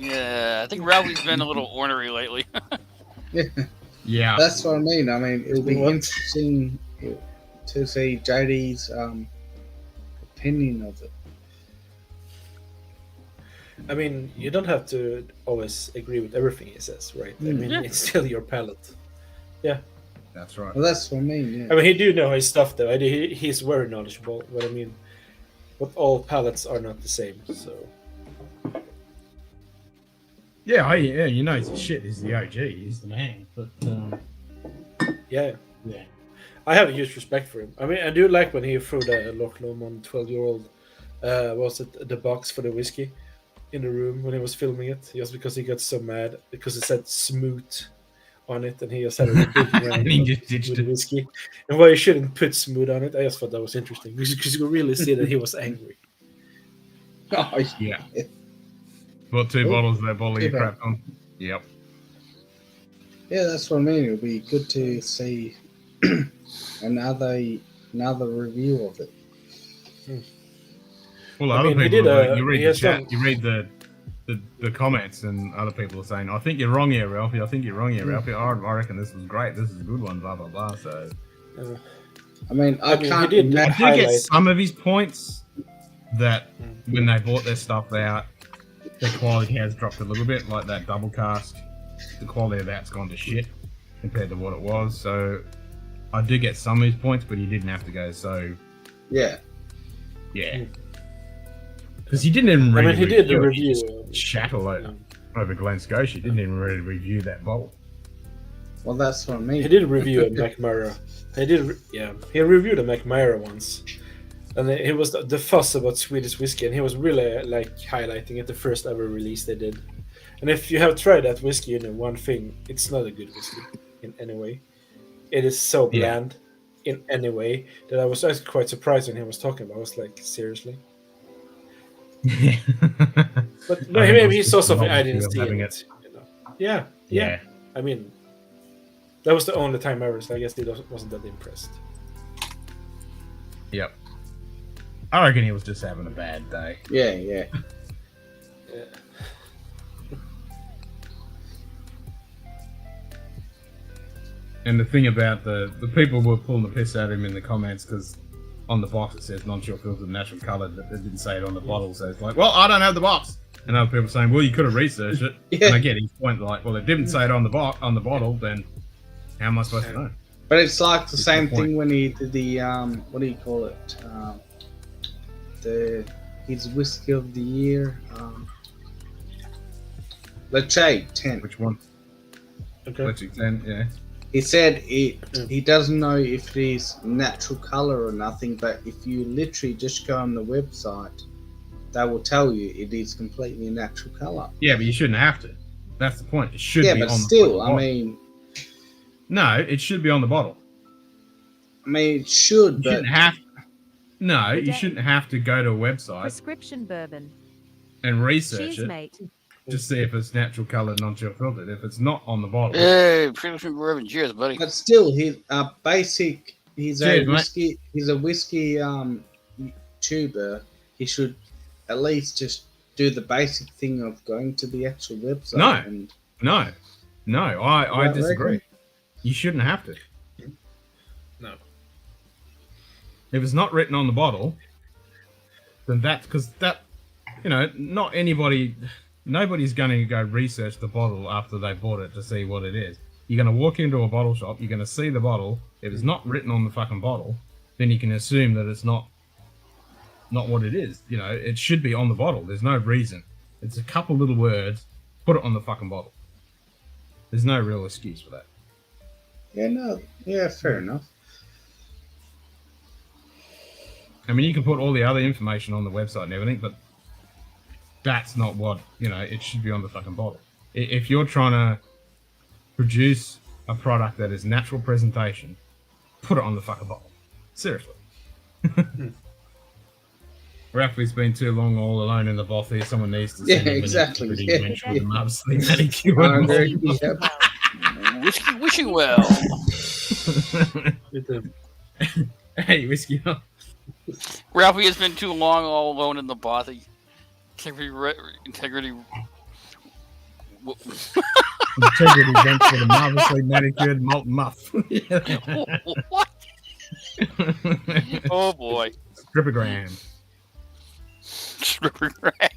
Yeah, I think Ralphie's been a little ornery lately. Yeah. That's what I mean. I mean, it'll be What? interesting to see JD's opinion of it. I mean, you don't have to always agree with everything he says, right? I mean, Yeah. it's still your palate. Yeah. That's right. Well, that's what I mean. Yeah. I mean, he do know his stuff, though. He's very knowledgeable. But I mean, but all palates are not the same. So Yeah, you know he's shit. He's the OG. He's the man. But yeah, yeah. I have a huge respect for him. I mean, I do like when he threw the Loch Lomond 12-year-old, was it the box for the whiskey in the room when he was filming it, just because he got so mad because it said smooth on it, and he just had a big round And he just ditched with it. whiskey. And why you shouldn't put smooth on it, I just thought that was interesting because you could really see that he was angry. Oh, Yeah. Bought 2 bottles of that bottle you crapped on. Yep. Yeah, that's what I mean. It'll be good to see another review of it. Well, I other mean, he people, did, you read he the has chat, done- you read the comments, and other people are saying, "I think you're wrong here, Ralphie. I think you're wrong here, Ralphie. I reckon this was great. This is a good one." Blah blah blah. So, I mean, I can't. he did I do highlight. get some of his points that when they bought their stuff out, the quality has dropped a little bit. Like that double cask, the quality of that's gone to shit compared to what it was. So, I do get some of his points, but he didn't have to go so. Yeah. Yeah. Because he didn't even really. I mean, he did the review it. He review. just shat all over Glen Scotia. He didn't even really review that bottle. Well, that's what I mean. He did review a McMara. He reviewed a McMara once, and it was the fuss about Swedish whiskey, and he was really like highlighting it. The first ever release they did, and if you have tried that whiskey, you know one thing: it's not a good whiskey in any way. It is so bland in any way that I was actually quite surprised when he was talking about. I was like, seriously. But maybe he saw something I didn't see in it. You know? Yeah. I mean, that was the only time ever, so I guess he wasn't that impressed. Yep. I reckon he was just having a bad day. Yeah. And the thing about the people were pulling the piss out of him in the comments because on the box it says non-chill filtered natural colour, but it didn't say it on the bottle. So it's like, well, I don't have the box. And other people saying, well, you could have researched it. And I get his point, like, well, it didn't say it on the bottle, then how am I supposed to know? But it's like the That's same the point. thing when he did the what do you call it? His whiskey of the year. Leche 10. Which one? Okay. Leche 10, yeah. He said he doesn't know if it is natural color or nothing, but if you literally just go on the website, they will tell you it is completely natural color. Yeah, but you shouldn't have to. That's the point. It should Yeah, be but on still, the I bottle. mean, No, it should be on the bottle. it should, You but shouldn't have. No, you shouldn't have to go to a website Prescription bourbon. and research Cheers, it mate. to see if it's natural coloured, non-chill filtered. If it's not on the bottle, Hey, prescription bourbon. Cheers, buddy. but still, he's basic. He's Cheers, a mate. whiskey. He's a whiskey tuber. He should at least just do the basic thing of going to the actual website. No. and no, I You disagree. reckon? You shouldn't have to. No. If it's not written on the bottle, then that's because that, not nobody's going to go research the bottle after they bought it to see what it is. You're going to walk into a bottle shop, you're going to see the bottle. If it's not written on the fucking bottle, then you can assume that it's not what it is. It should be on the bottle. There's no reason. It's a couple little words. Put it on the fucking bottle. There's no real excuse for that. Yeah, fair enough. I mean, you can put all the other information on the website and everything, but that's not what, it should be on the fucking bottle. If you're trying to produce a product that is natural presentation, put it on the fucking bottle. Seriously. Ralphie's been too long all alone in the bothy. Someone needs to send him exactly. mention them up, sleep manicure. I agree, yep. Wishing well. Hey, whiskey. Ralphie has been too long all alone in the bothy. Integrity Integrity bench with a marvelously manicured malt muff. What? Oh boy. Strippergram. Strippergram.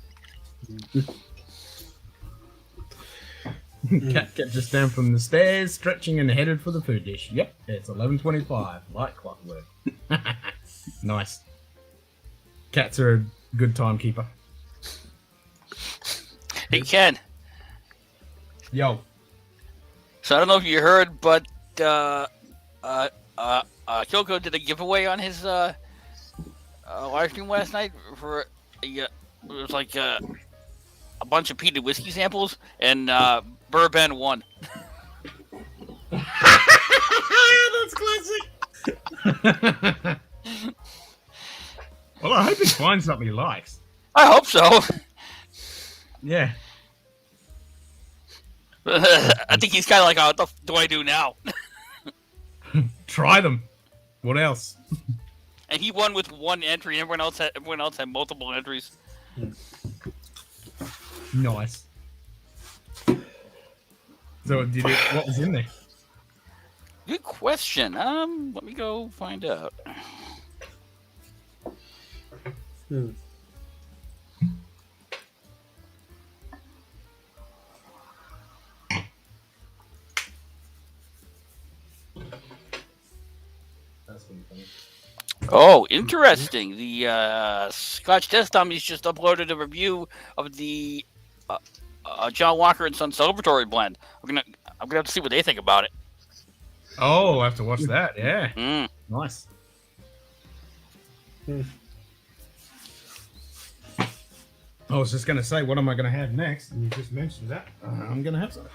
Cat kept just down from the stairs, stretching and headed for the food dish. Yep, it's 11:25. Like clockwork. Nice. Cats are a good timekeeper. Hey Ken. Yo. So I don't know if you heard, but Kyoko did a giveaway on his live stream last night for it was like a bunch of peated whiskey samples, and Bourbon won. That's classic. Well, I hope he finds something he likes. I hope so. Yeah. I think he's kind of like, oh, what the do I do now? Try them. What else? And he won with one entry. Everyone else had multiple entries. Nice. So, what was in there? Good question. Let me go find out. Oh, interesting. The Scotch Test Dummies just uploaded a review of the John Walker and Son celebratory blend. I'm gonna have to see what they think about it. Oh, I have to watch that. Yeah. Nice. I was just gonna say, what am I gonna have next? And you just mentioned that. I'm gonna have some.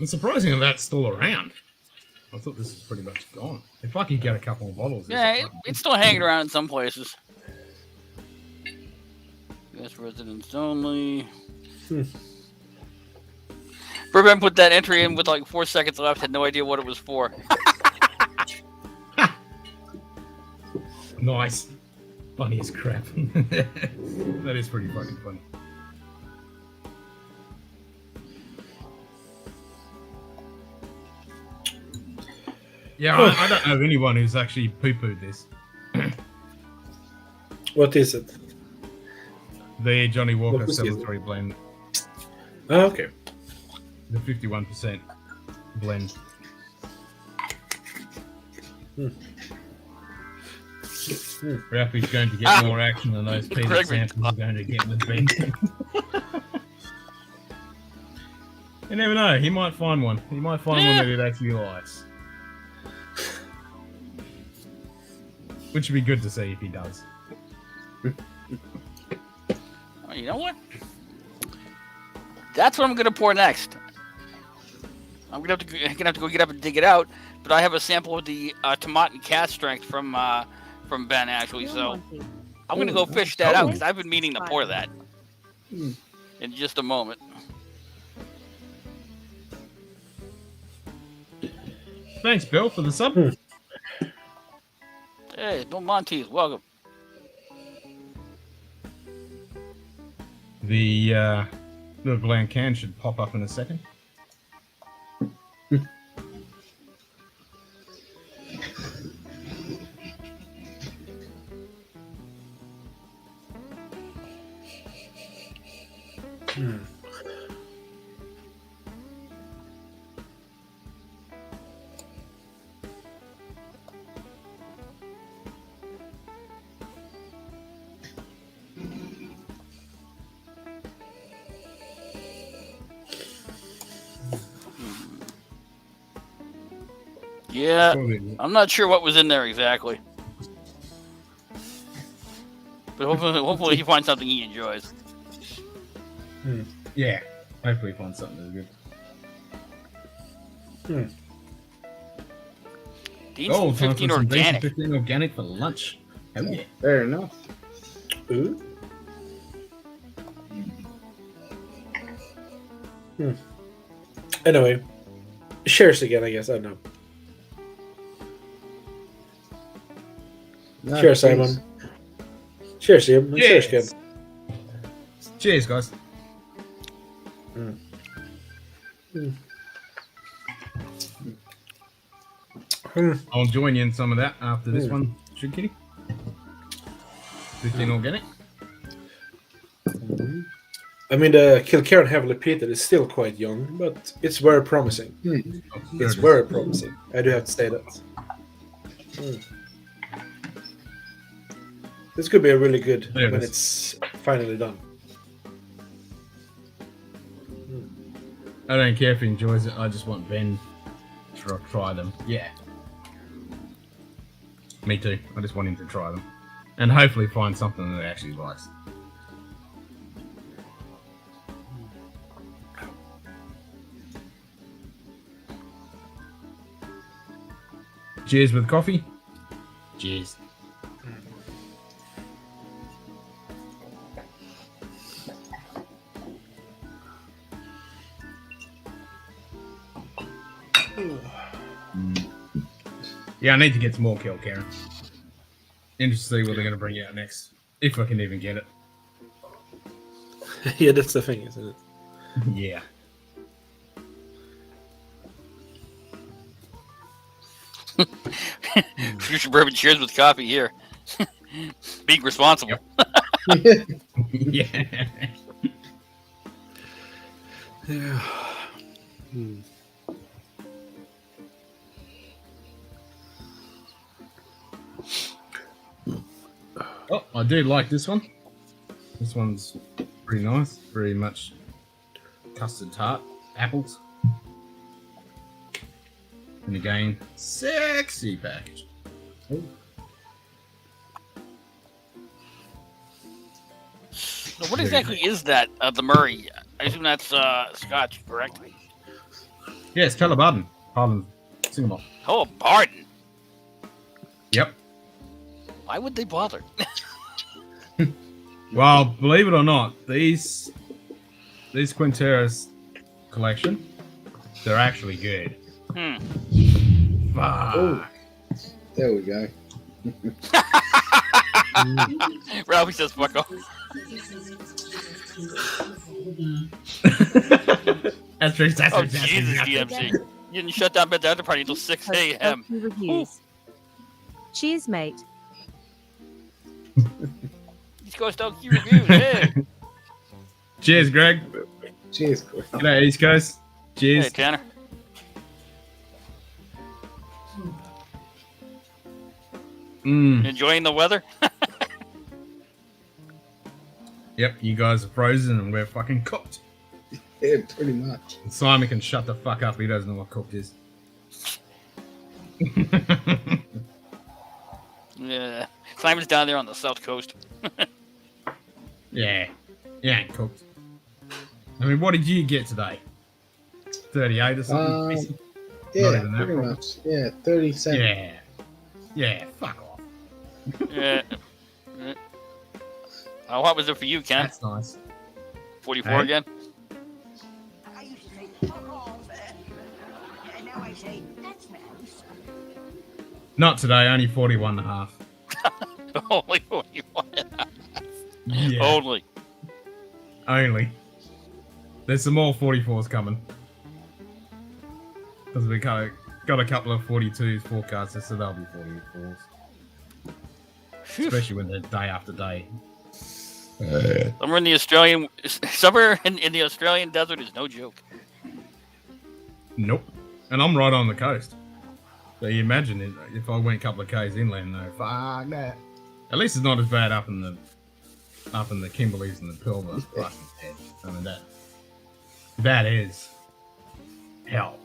It's surprising that that's still around. I thought this was pretty much gone. If I could get a couple of bottles. Yeah, it's still hanging around in some places. Yes, residents only. Bourbon put that entry in with like 4 seconds left. Had no idea what it was for. Nice. Funny as crap. That is pretty fucking funny. Yeah, I don't know anyone who's actually poo-pooed this. What is it? The Johnny Walker celebratory blend. Oh, okay. The 51% blend. Ralphie's going to get more action than those Peter samples are going to get in the bin. You never know, he might find one. He might find one that he actually likes. Which would be good to see if he does. Oh, you know what? That's what I'm gonna pour next. I'm gonna have to go get up and dig it out. But I have a sample of the tomato and cast strength from Ben actually. So I'm gonna go fish that out because I've been meaning to pour that in just a moment. Thanks, Bill, for the sub. Hey, Bill Monteith, welcome. The little blank can should pop up in a second. Yeah, I'm not sure what was in there exactly. But hopefully he finds something he enjoys. Yeah, hopefully he finds something that's good. Dean's 15 organic. 15 organic for lunch. Oh yeah. Fair enough. Ooh. Anyway, shares again, I guess. I don't know. No, Sure, Simon. Cheers, Jim. Cheers, Kim. Cheers, guys. I'll join you in some of that after this one, should Kitty? 15 organic. I mean, the Kilcairn Heavily Peated is still quite young, but it's very promising. It's very promising. I do have to say that. This could be a really good when it's finally done. I don't care if he enjoys it. I just want Ben to try them. Yeah. Me too. I just want him to try them. And hopefully find something that he actually likes. Cheers with coffee. Cheers. Yeah, I need to get some more kill, Karen. Interested to see what they're going to bring out next. If I can even get it. Yeah, that's the thing, isn't it? Yeah. Future bourbon cheers with coffee here. Being responsible. Yeah. Yeah. Oh, I do like this one. This one's pretty nice. Very much custard tart, apples. And again, sexy package. Ooh. Now, what exactly is that? The Murray? I assume that's Scotch, correct? Yes, Tullabarton. Pardon. Singapore. Oh, pardon. Yep. Why would they bother? Well, believe it or not, these Quinteras collection, they're actually good. Fuck. Ooh. There we go. Ralphie says fuck off. That's true. Oh, Jesus, DMC. You didn't shut down Bed After Party until 6 a.m. Reviews. Cheers, mate. East Coast LQ reviews. Hey. Cheers, Greg. Cheers, Greg. G'day, East Coast. Cheers. Hey, Tanner. Enjoying the weather? Yep, you guys are frozen and we're fucking cooked. Yeah, pretty much. And Simon can shut the fuck up. He doesn't know what cooked is. Yeah. Simon's down there on the south coast. Yeah. He ain't cooked. I mean, what did you get today? 38 or something? Yeah, Not even that, pretty probably. much. Yeah, 37. Yeah. Yeah, fuck off. Yeah. What was it for you, Ken? That's nice. 44 Hey. again? I used to say, fuck off. And now I say, that's nice. Not today, only 41 and a half. Only 41. Yeah. Only. Only. There's some more 44s coming. Because we got a couple of 42s forecasted, so they'll be 44s. Especially when they're day after day. Summer in the Australian desert is no joke. Nope. And I'm right on the coast. So you imagine it, if I went a couple of k's inland, though, fuck that. At least it's not as bad up in the Kimberleys and the Pilbara. Fucking head. I mean that is hell.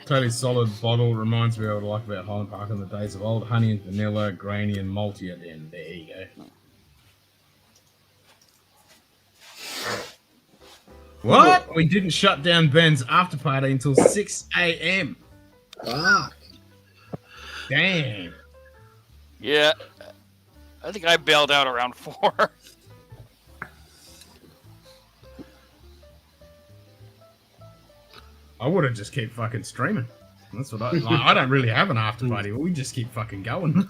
Totally solid bottle. Reminds me of what I like about Highland Park in the days of old. Honey and vanilla, grainy and malty at the end. There you go. What? We didn't shut down Ben's after party until 6 a.m. Fuck. Damn. Yeah. I think I bailed out around 4. I would have just kept fucking streaming. That's what I don't really have an after party. We just keep fucking going.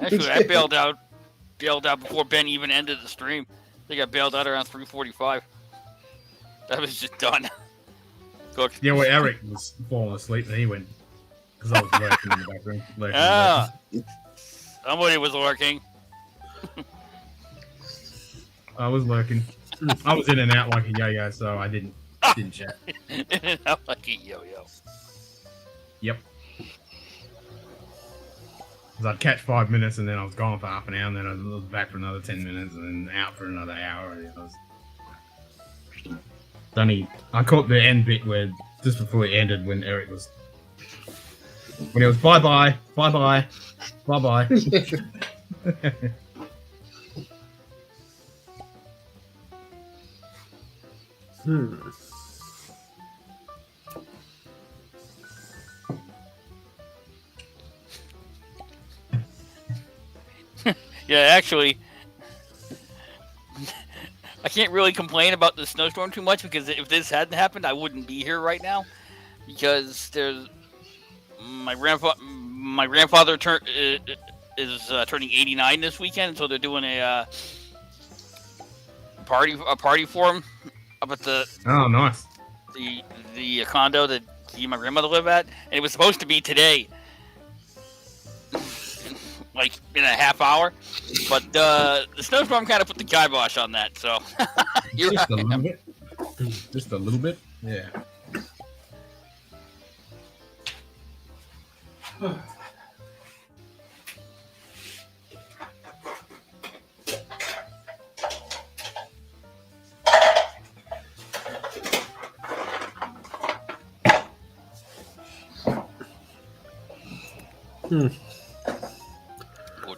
Actually, I bailed out before Ben even ended the stream. I think I bailed out around 3:45. That was just done. Cooked. Yeah, well, Eric was falling asleep and he went because I was lurking in the background. Somebody was lurking. I was lurking. I was in and out like a yo-yo, so I didn't chat. In and out like a yo-yo. Yep. Because I'd catch 5 minutes and then I was gone for half an hour and then I was back for another 10 minutes and then out for another hour. And I caught the end bit where just before it ended when Eric was when it was bye bye. Yeah, actually, I can't really complain about the snowstorm too much because if this hadn't happened, I wouldn't be here right now. Because there's my grandfather is turning 89 this weekend, so they're doing a party for him up at the nice the condo that he and my grandmother live at, and it was supposed to be today. Like in a half hour, but the snowstorm kind of put the kibosh on that. So just a little bit. Just a little bit. Yeah.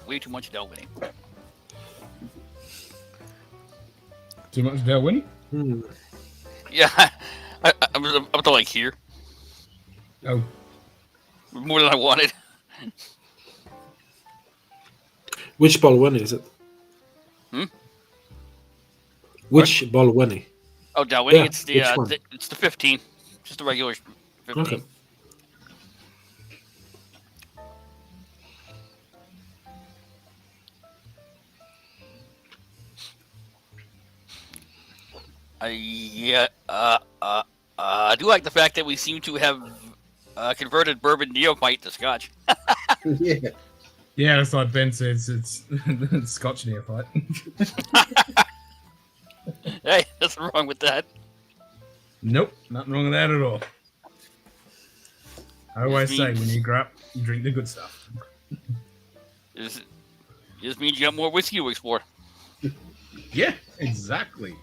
Way too much Delwinny. Too much Delwinny? Yeah, I'm up to like here. Oh. More than I wanted. Which Balwinny is it? Which Balwinny? Oh, Delwinny, yeah, it's the 15. Just the regular 15. Okay. I do like the fact that we seem to have converted bourbon neophyte to Scotch. Yeah. Yeah, that's like Ben says. It's Scotch neophyte. Hey, nothing wrong with that. Nope, nothing wrong with that at all. I always say when you grow up, you drink the good stuff. Just means you got more whiskey to explore. Yeah, exactly.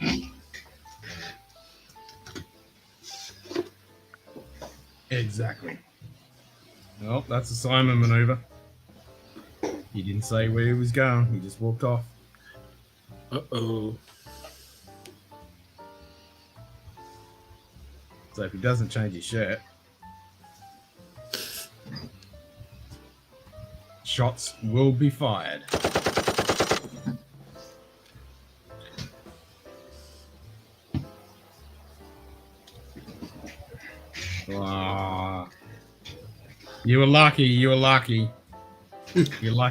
Exactly. Well, that's a Simon maneuver. He didn't say where he was going. He just walked off. Uh-oh. So if he doesn't change his shirt, shots will be fired. Aww. You were lucky. You're lucky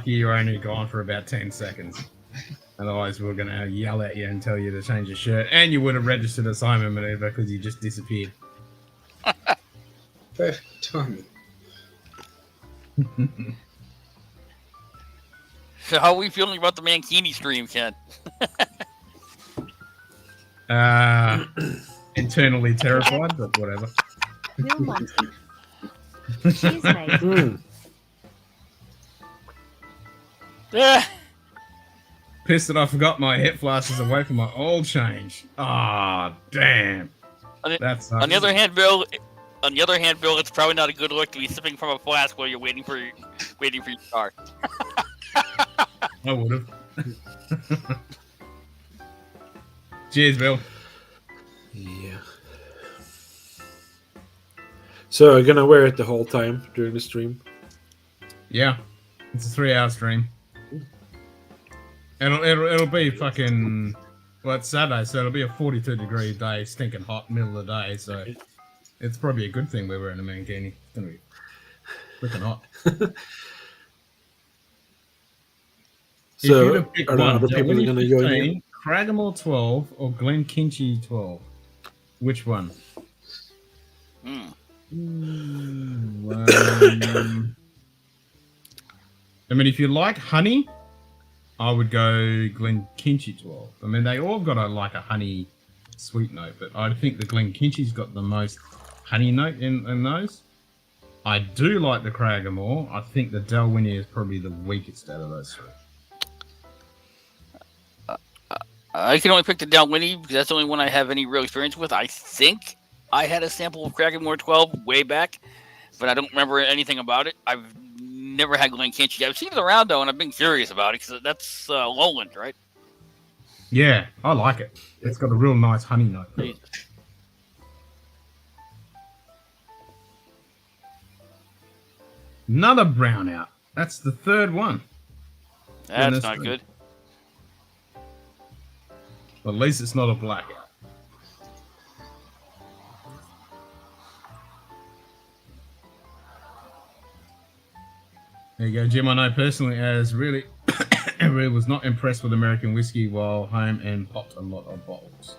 you were only gone for about 10 seconds. Otherwise, we were going to yell at you and tell you to change your shirt. And you would have registered a Simon maneuver because you just disappeared. Perfect timing. So how are we feeling about the Mankini stream, Ken? Internally terrified, but whatever. Cheers, mate. Yeah. Pissed that I forgot my hip flashes away from my oil change. Ah, damn. On the other hand, Bill, it's probably not a good look to be sipping from a flask while you're waiting for your car. I would have. Cheers, Bill. Yeah. So I'm gonna wear it the whole time during the stream. Yeah, it's a 3-hour stream. It'll be fucking. Well, it's Saturday, so it'll be a 42-degree day, stinking hot, middle of the day. So It's probably a good thing we're wearing a mankini. It's gonna be freaking hot. If So, you'd have picked are there one, other people Dalwhinnie going to join 15, you? Craggamore 12, or Glenkinchie 12, which one? I mean, if you like honey, I would go Glenkinchie 12. I mean, they all got a honey sweet note, but I think the Glenkinchie's got the most honey note in those. I do like the Craggamore. I think the Dalwhinnie is probably the weakest out of those three. I can only pick the Dalwhinnie because that's the only one I have any real experience with. I think I had a sample of Craggamore 12 way back, but I don't remember anything about it. I've never had Glenkinchie. I've seen it around though, and I've been curious about it because that's lowland, right? Yeah, I like it. It's got a real nice honey note. Another brown out. That's the third one. That's not good. At least it's not a blackout. There you go, Jim. I know personally as really was not impressed with American whiskey while home and popped a lot of bottles.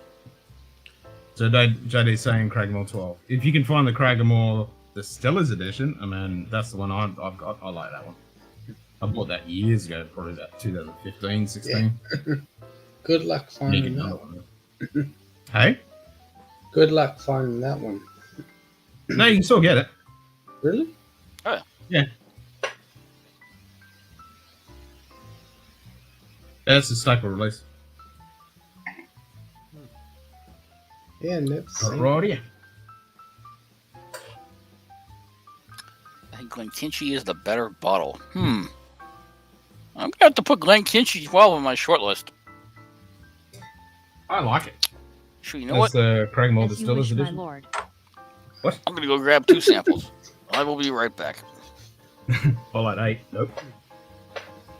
So JD's saying Craggamore 12. If you can find the Craggamore, the Stellar's edition, I mean, that's the one I've got. I like that one. I bought that years ago, probably about 2015, 16. Yeah. Good luck finding that one. Hey? Good luck finding that one. No, you can still get it. Really? Oh. Yeah. That's a staple release. Yeah, never seen Right here. I think Glenkinchie is the better bottle. I'm gonna have to put Glenkinchie 12 on my short list. I like it. Sure, you know what? Craggamore As you Distillers wish, my edition. lord. What? I'm gonna go grab 2 samples. I will be right back. I like 8. Nope.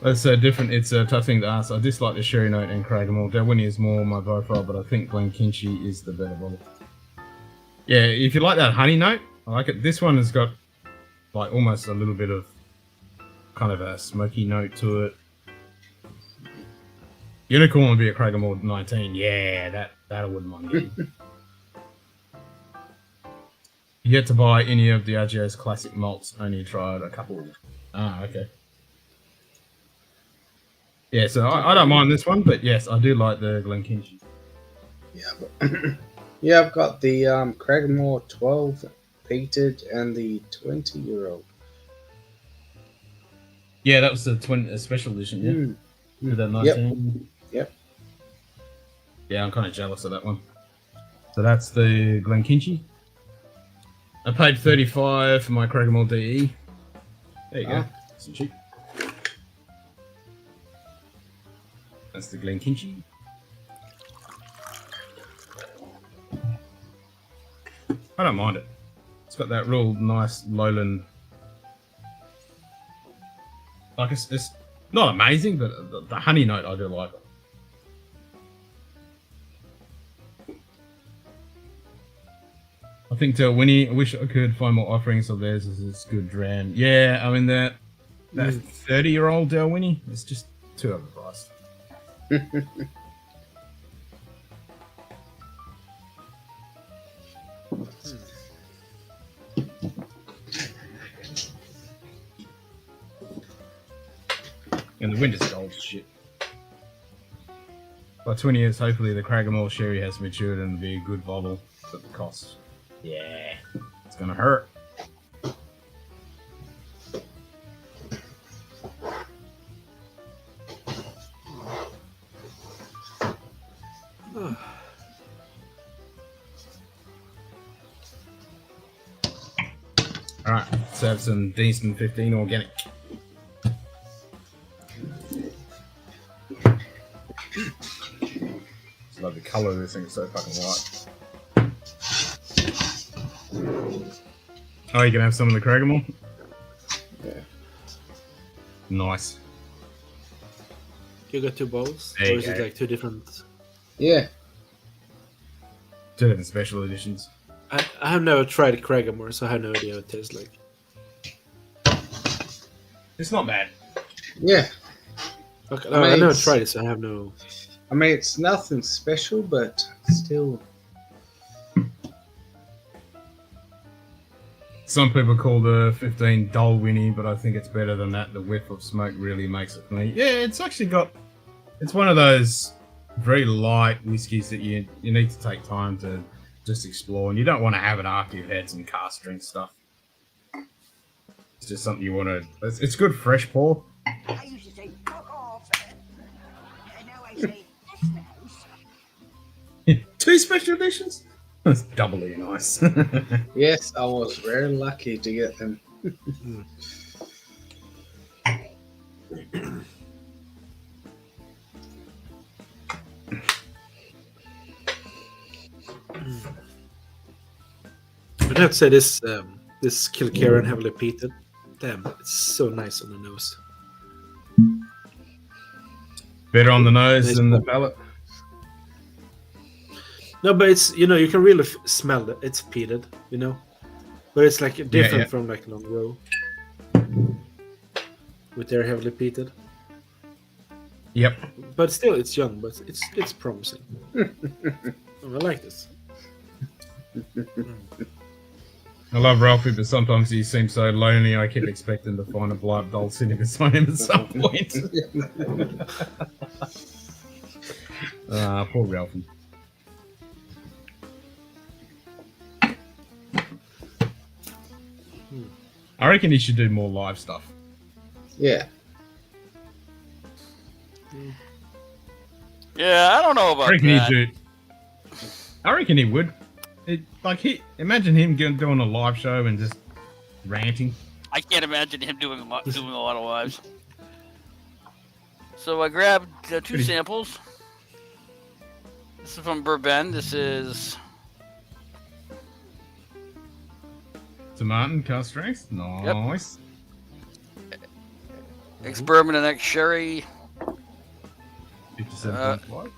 That's different. It's a tough thing to ask. I dislike the sherry note in Craggamore. Dalwhinnie is more my profile, but I think Glenkinchie is the better bottle. Yeah, if you like that honey note, I like it. This one has got like almost a little bit of kind of a smoky note to it. Unicorn would be a Craggamore 19. Yeah, that I wouldn't mind getting. You get to buy any of Diageo's classic malts. Only tried a couple. Ah, okay. Yeah, so I don't mind this one, but yes, I do like the Glenkinchie. Yeah, but yeah, I've got the Craggamore 12 peated and the 20-year-old. Yeah, that was the special edition, yeah? 2019. Yep. Yeah, I'm kind of jealous of that one. So that's the Glenkinchie. I paid $35 for my Craggamore DE. There you go. It's cheap. That's the Glenkinchie. I don't mind it. It's got that real nice lowland. Like it's not amazing, but the honey note I do like it. I think Dalwhinnie, I wish I could find more offerings of theirs as it's good dram. Yeah, I mean that 30-year-old Dalwhinnie is just too overpriced. And the winter's cold as shit. By 20 years, hopefully the Craggamore sherry has matured and will be a good bottle, but the cost, yeah, it's gonna hurt. Alright, let's have some decent 15 organic. I love the colour of this thing, it's so fucking white. Oh, you can have some of the Craggamore? Yeah. Nice. You got 2 bowls? There Or you is it go. like 2 different? Yeah. 2 different special editions. I have never tried Craigamore, so I have no idea what it tastes like. It's not bad. Yeah. Okay, I mean, I never it's- tried it, so I have no. I mean, it's nothing special, but still. Some people call the 15 dull Winnie, but I think it's better than that. The whiff of smoke really makes it for me. Yeah, it's actually got. It's one of those very light whiskies that you need to take time to just explore, and you don't want to have it after you've had some cast drink stuff. It's just something you want to. It's good fresh pour. I used to say, fuck off. And now I say, that's nice. 2 special editions? That's doubly nice. Yes, I was very lucky to get them. I'd have to say this Kilkerran heavily peated. Damn, it's so nice on the nose. Better on the nose Nice than the pour. palate. No, but it's you can really smell it. It's peated, but it's like different yeah. from like Long Row with their heavily peated. Yep. But still, it's young, but it's promising. I like this. I love Ralphie, but sometimes he seems so lonely. I keep expecting to find a blind doll sitting beside him at some point. Poor Ralphie. I reckon he should do more live stuff. Yeah. Yeah, I don't know about I reckon that. he'd do. I reckon he would. Imagine him doing a live show and just ranting. I can't imagine him doing a lot of lives. So I grabbed 2 samples. This is from Bourbon. This is Tomato cast strength. Nice. ex-bourbon and ex-sherry. 57.5.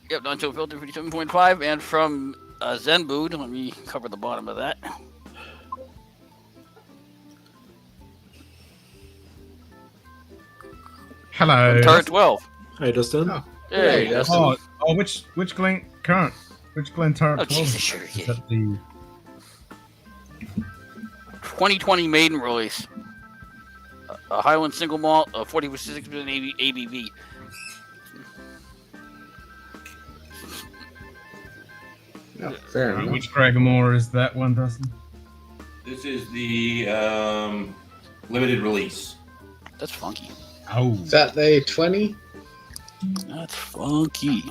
Yep, non-chill filter 57.5, and from Zen Bood. Let me cover the bottom of that. Hello. Tart 12. Hey, Dustin. Hey, Dustin. Which Glen current? Which Glen Tart? Oh, 12? Jesus, sure. Is that the 2020 maiden release. A Highland single malt, 46% ABV. No, fair enough. Which Craigamore is that one, Dustin? This is the limited release. That's funky. Oh. Is that the 20? That's funky.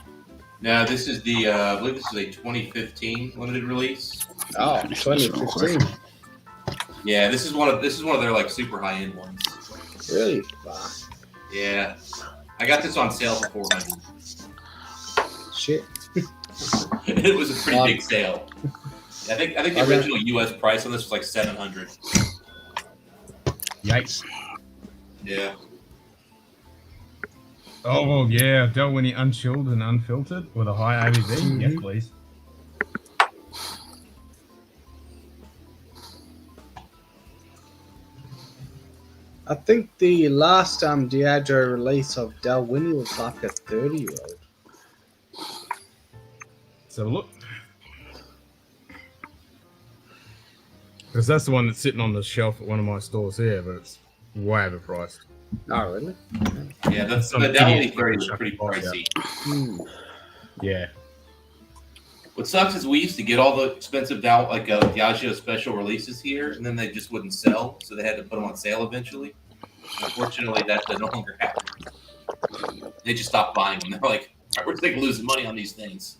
Now this is the I believe this is a 2015 limited release. Oh, 2015. Yeah, this is one of their like super high end ones. Really? Wow. Yeah, I got this on sale for 400. Shit. It was a pretty big sale. I think the original U.S. price on this was like 700. Yikes. Yeah. Oh, well, yeah. Delwynny unchilled and unfiltered with a high ABV. Yes, please. I think the last Diageo release of Dalwhinnie was like a 30-year-old. So look. Because that's the one that's sitting on the shelf at one of my stores here, but it's way overpriced. Oh, really? Yeah, that's the Some Dalwhinnie idiot 30 is chucked pretty the price pricey. Yeah. What sucks is we used to get all the expensive Diageo special releases here, and then they just wouldn't sell, so they had to put them on sale eventually. Unfortunately, that no longer happens. They just stopped buying them. They're like, we're losing money on these things.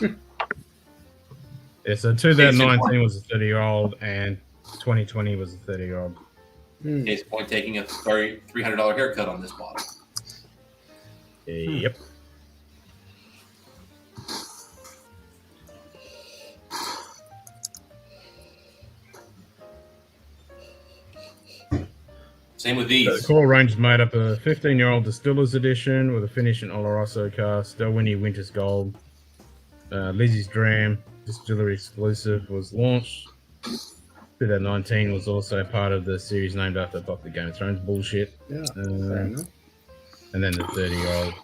Yeah, so 2019 was a 30-year-old, and 2020 was a 30-year-old. Case point taking a $300 haircut on this bottle. Yep. Same with these. The core range is made up of a 15-year-old Distiller's Edition with a finish in Oloroso cast, Dalwhinnie Winter's Gold, Lizzie's Dram, Distillery exclusive was launched. 2019 was also part of the series named after the Game of Thrones bullshit. Yeah, fair enough. And then the 30-year-old.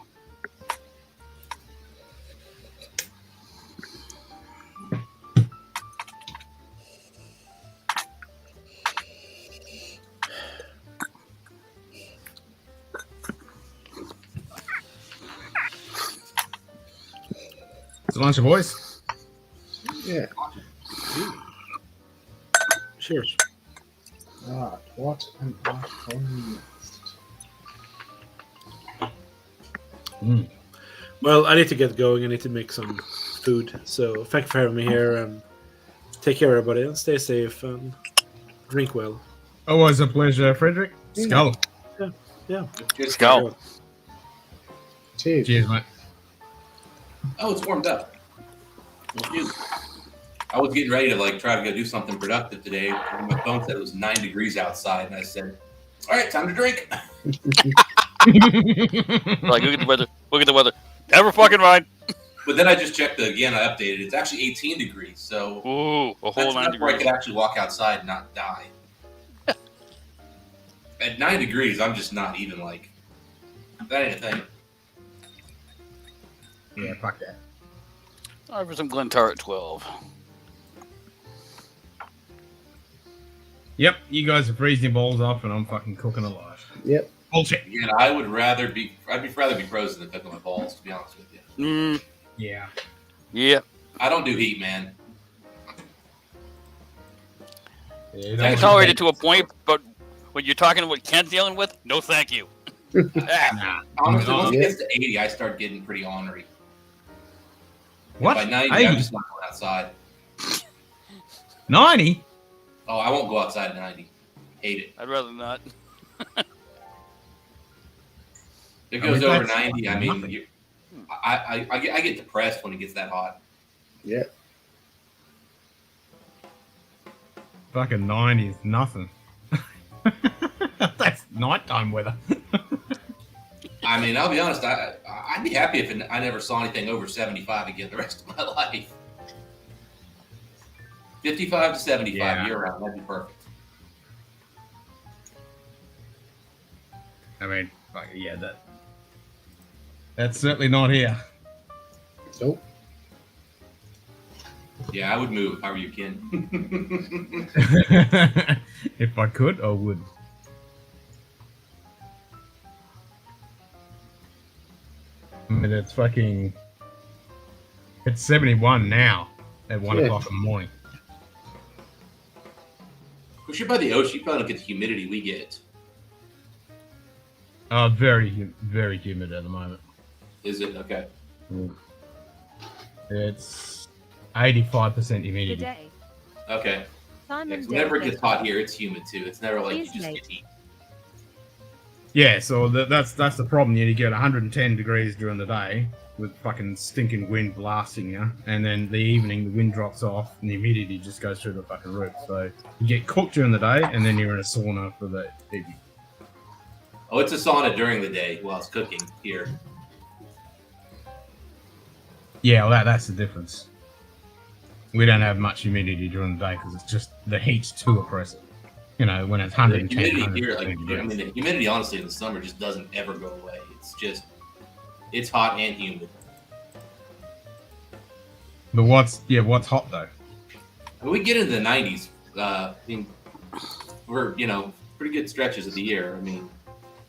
It's a lunch, boys. Yeah. Cheers. Ah, what an afternoon. Well, I need to get going. I need to make some food. So thank you for having me here, and take care, everybody, and stay safe and drink well. Always a pleasure, Frederick. Skull. Yeah. Cheers. Go. Cheers. Cheers, mate. Oh, it's warmed up. Well, dude, I was getting ready to try to go do something productive today. And my phone said it was 9 degrees outside, and I said, "All right, time to drink." Like, look at the weather. Look at the weather. Never fucking mind. But then I just checked again. I updated. It's actually 18 degrees. So Ooh, a whole 9 where I degrees. could actually walk outside and not die. At 9 degrees, I'm just not even that ain't a thing. Yeah, fuck that. All right, for some Glentar at 12. Yep, you guys are freezing your balls off, and I'm fucking cooking alive. Yep. Bullshit. Again, I'd rather be frozen than cooking my balls, to be honest with you. Yeah. Yeah. I don't do heat, man. Yeah, I can tolerate it to a point, but when you're talking what Kent's dealing with, no thank you. Honestly, once it gets to 80, I start getting pretty ornery. What? By 90, 80? I'm just not going outside. 90? Oh, I won't go outside at 90. Hate it. I'd rather not. If it goes I mean, over that's 90, I nothing. mean, I get depressed when it gets that hot. Yeah. Fucking 90 is nothing. That's nighttime weather. I mean, I'll be honest, I'd be happy if I never saw anything over 75 again the rest of my life. 55 to 75 year round, that'd be perfect. I mean, fuck, yeah, that's certainly not here. Nope. Yeah, I would move if I were you, Ken. If I could, I would. I mean, it's 71 now at 1 o'clock in the morning. If you're by the ocean, you probably don't get the humidity we get. Very, very humid at the moment. Is it? Okay. It's 85% humidity. Good day. Okay. Simon Whenever it Dale gets hot here, it's humid too. It's never like you Cheers, just mate. get heat. Yeah, so that's the problem. You get 110 degrees during the day with fucking stinking wind blasting you, and then the evening the wind drops off and the humidity just goes through the fucking roof. So you get cooked during the day, and then you're in a sauna for the evening. Oh, it's a sauna during the day while it's cooking here. Yeah, well, that's the difference. We don't have much humidity during the day because it's just the heat's too oppressive. You know, when it's 110 The humidity here, 120 degrees. I mean, the humidity honestly in the summer just doesn't ever go away. It's hot and humid. But what's hot though? When we get into the 90s, I mean, we're pretty good stretches of the year. I mean,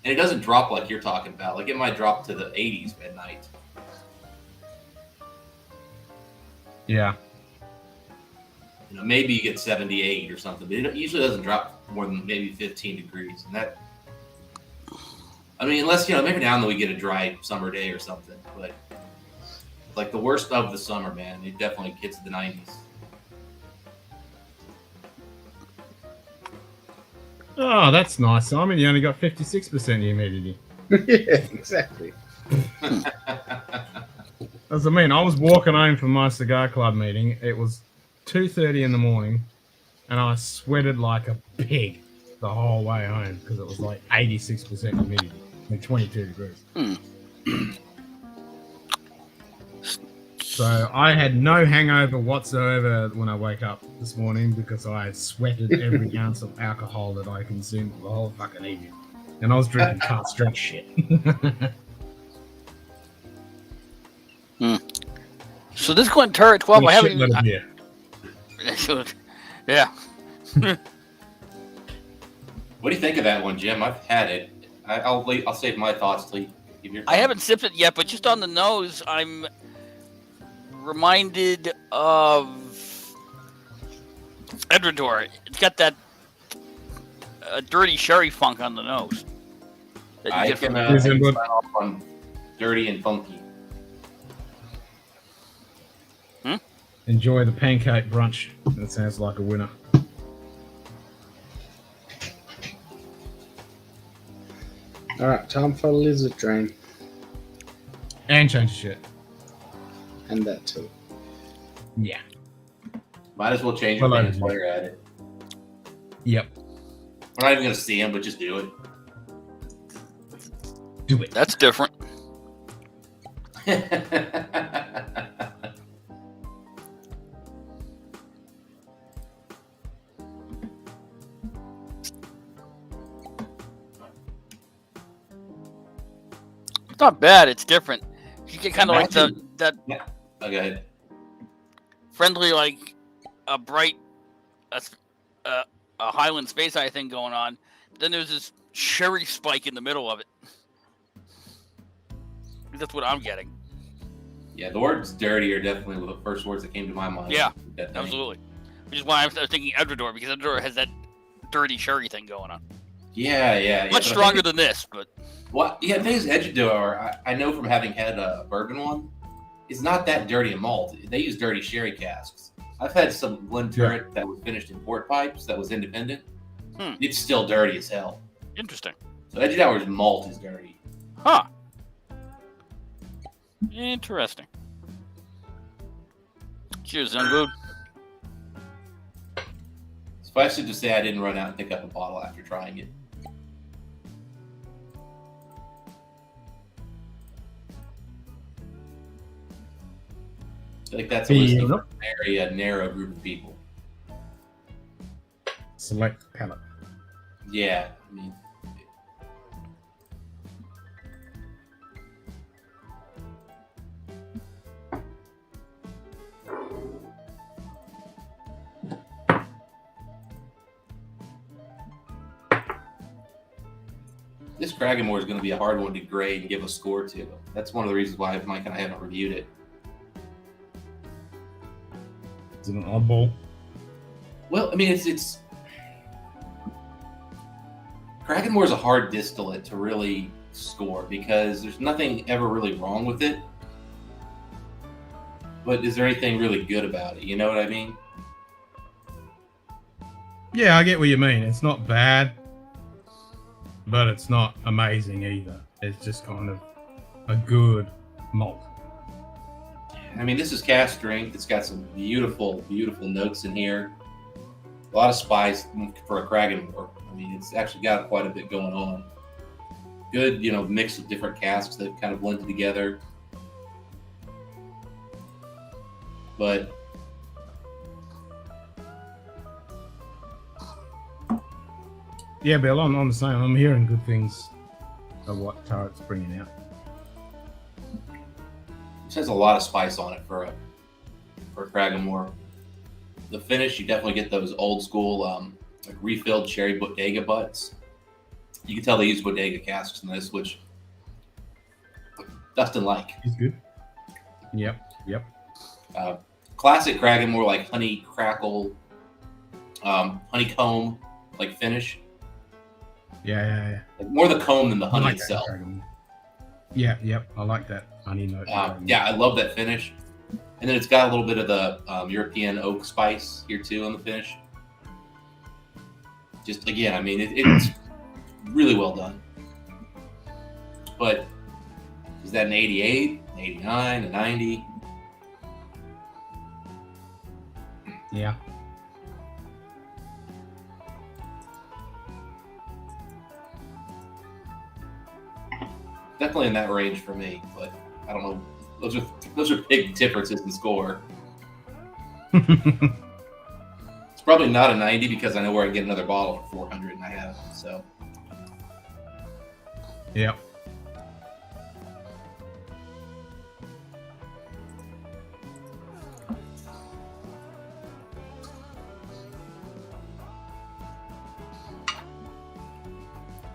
and it doesn't drop like you're talking about. Like it might drop to the 80s at night. Yeah. Maybe you get 78 or something, but it usually doesn't drop more than maybe 15 degrees. And that, I mean, unless, maybe now and then we get a dry summer day or something, but like the worst of the summer, man, it definitely gets to the 90s. Oh, that's nice, Simon. You only got 56% humidity. Yeah, exactly. As I mean, I was walking home from my cigar club meeting. It was 2:30 in the morning, and I sweated like a pig the whole way home because it was like 86% humidity and 22 degrees. So I had no hangover whatsoever when I woke up this morning because I had sweated every ounce of alcohol that I consumed for the whole fucking evening. And I was drinking can't strength shit. So this Glen Turret 12, I haven't Shitload of even. beer. Yeah. What do you think of that one, Jim? I've had it. I'll save my thoughts till you give your. I haven't sipped it yet, but just on the nose, I'm reminded of Edredor. It's got that dirty sherry funk on the nose. That you I get can from sign off on dirty and funky. Enjoy the pancake brunch. That sounds like a winner. Alright, time for a lizard drain. And change shit. And that too. Yeah. Might as well change Well, your I pants do. while you're at it. Yep. We're not even going to see him, but just do it. Do it. That's different. It's not bad. It's different. You get kind of like that. Yeah. Oh, go ahead. Friendly, like a bright, a Highland Space Eye thing going on. Then there's this sherry spike in the middle of it. That's what I'm getting. Yeah, the words dirty are definitely the first words that came to my mind. Yeah, That thing. absolutely. Which is why I was thinking Edredor, because Edredor has that dirty sherry thing going on. Yeah. Much stronger than this, but What? Yeah, the thing is, Edredor, I know from having had a bourbon one, it's not that dirty a malt. They use dirty sherry casks. I've had some Glen Turret that was finished in port pipes that was independent. It's still dirty as hell. Interesting. So Edgedour's malt is dirty. Huh. Interesting. Cheers, Zungwood. Suffice it to say, I didn't run out and pick up a bottle after trying it. I feel like that's a whiskey for a very narrow group of people. Select palate. Yeah, I mean, this Cragganmore is going to be a hard one to grade and give a score to. That's one of the reasons why Mike and I haven't reviewed it. Is it an oddball? Well, I mean, it's Cragganmore is a hard distillate to really score because there's nothing ever really wrong with it. But is there anything really good about it? You know what I mean? Yeah, I get what you mean. It's not bad, but it's not amazing either. It's just kind of a good malt. I mean, this is cask strength. It's got some beautiful, beautiful notes in here. A lot of spice for a Cragganmore. I mean, it's actually got quite a bit going on. Good, mix of different casks that kind of blended together. But Yeah, Bill, I'm the same. I'm hearing good things of what Turret's bringing out. this has a lot of spice on it for a Cragganmore. The finish, you definitely get those old school, like refilled cherry bodega butts. You can tell they use bodega casks in this, which Dustin like. He's good. Yep. Classic Cragganmore, like honey crackle, honeycomb, like finish. Yeah. Like more the comb than the honey I like that itself. Cragganmore. Yep. I like that honey note. Yeah, I love that finish. And then it's got a little bit of the European oak spice here too on the finish. Just again, I mean, it's really well done. But is that an 88, an 89, a 90? Yeah. Definitely in that range for me, but I don't know those are big differences in score. It's probably not a 90 because I know where I can get another bottle for 400 and I have it, so. Yep.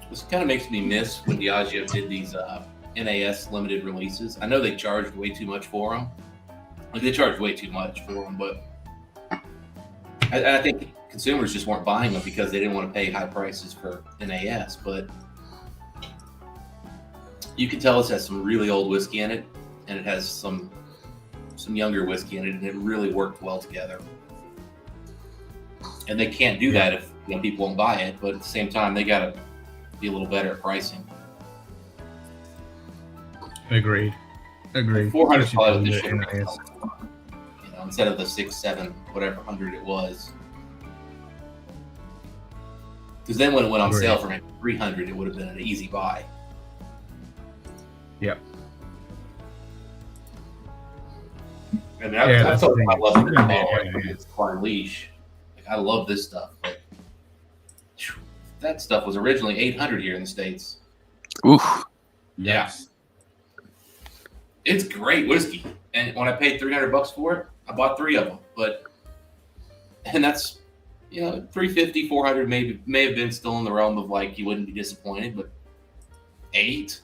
This kind of makes me miss when Diageo did these NAS limited releases. I know they charged way too much for them. Like they charged way too much for them, but I think consumers just weren't buying them because they didn't want to pay high prices for NAS. But you can tell this has some really old whiskey in it, and it has some younger whiskey in it, and it really worked well together. And they can't do that if people won't buy it, but at the same time, they got to be a little better at pricing. Agreed. 400 is probably what this should be. Instead of the 6, 7, whatever 100 it was. Because then when it went on sale for maybe 300, it would have been an easy buy. Yep. I mean, I've told them I love the bottle. It's Far Leash. Like, I love this stuff, but that stuff was originally 800 here in the States. Oof. Yeah. It's great whiskey. And when I paid $300 for it, I bought 3 of them. And that's, 350, 400 may have been still in the realm of like, you wouldn't be disappointed, but 8?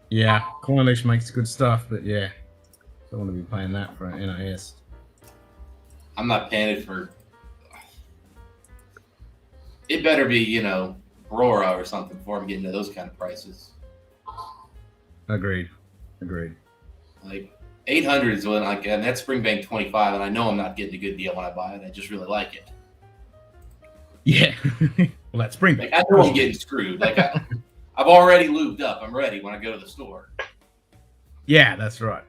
Yeah, Cornish makes good stuff, but yeah, don't want to be paying that for an NAS. I'm not paying it for. It better be, Aurora or something before I'm getting to those kind of prices. Agreed. Like 800 is when and that's Springbank 25, and I know I'm not getting a good deal when I buy it. I just really like it. Yeah. Well, that's Springbank. Like, I know I'm getting screwed. Like I've already lubed up. I'm ready when I go to the store. Yeah, that's right.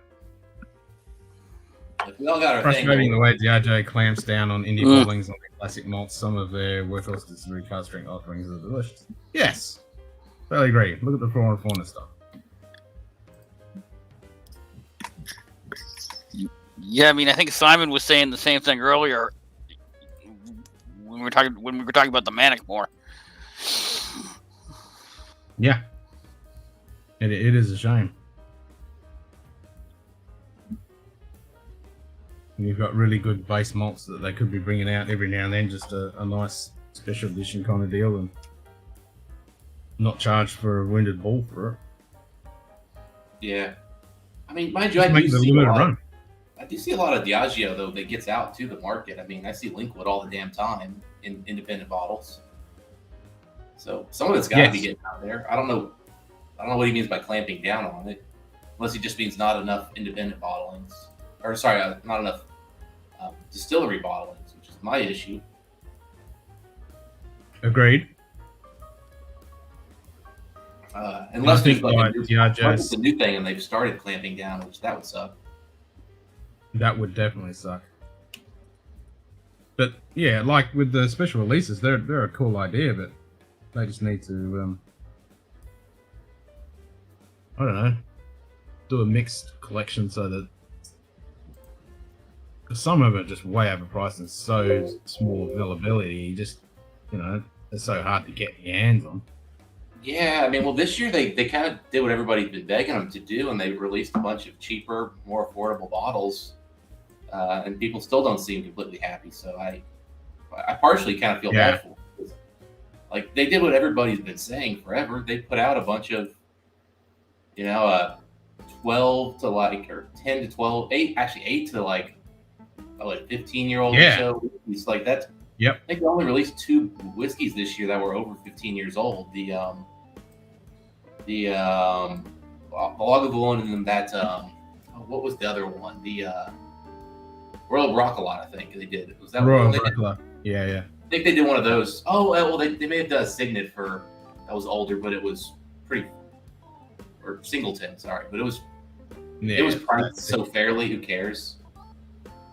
Like, we all got our Frustrating thing. the way Diageo clamps down on indie bottlings on their classic malts. Some of their worthless distillery cast strength offerings are delicious. Yes, totally agree. Look at the Flora and Fauna stuff. Yeah, I mean, I think Simon was saying the same thing earlier when we were talking about the Manic more. Yeah, it is a shame. You've got really good base malts that they could be bringing out every now and then, just a nice special edition kind of deal, and not charged for a wounded bull for it. Yeah, I mean, mind you, I do see a lot of Diageo though that gets out to the market. I mean, I see Linkwood all the damn time in independent bottles. So some of it's got to be getting out there. I don't know what he means by clamping down on it, unless he just means not enough independent bottlings, or sorry, not enough distillery bottlings, which is my issue. Agreed. Unless there's like a new thing and they've started clamping down, which that would suck. That would definitely suck. But yeah, like with the special releases, they're a cool idea, but they just need to, I don't know, do a mixed collection so that, because some of it just way overpriced and so small availability, you just, they're so hard to get your hands on. Yeah, I mean, well, this year they kind of did what everybody's been begging them to do, and they released a bunch of cheaper, more affordable bottles, and people still don't seem completely happy. So I partially kind of feel bad for them. Like, they did what everybody's been saying forever. They put out a bunch of, 12 to like, or 10 to 12, 8 to like, 15-year-old or so. It's like that. Yep. I think they only released 2 whiskeys this year that were over 15 years old. The Lagavulin, and then that what was the other one? The Royal Broccolot, I think they did. Was that Royal one? Broccolot. Yeah. I think they did one of those. Oh well, they may have done a Signet for that was older, but it was pretty, or Singleton, sorry, but it was priced so fairly. Who cares?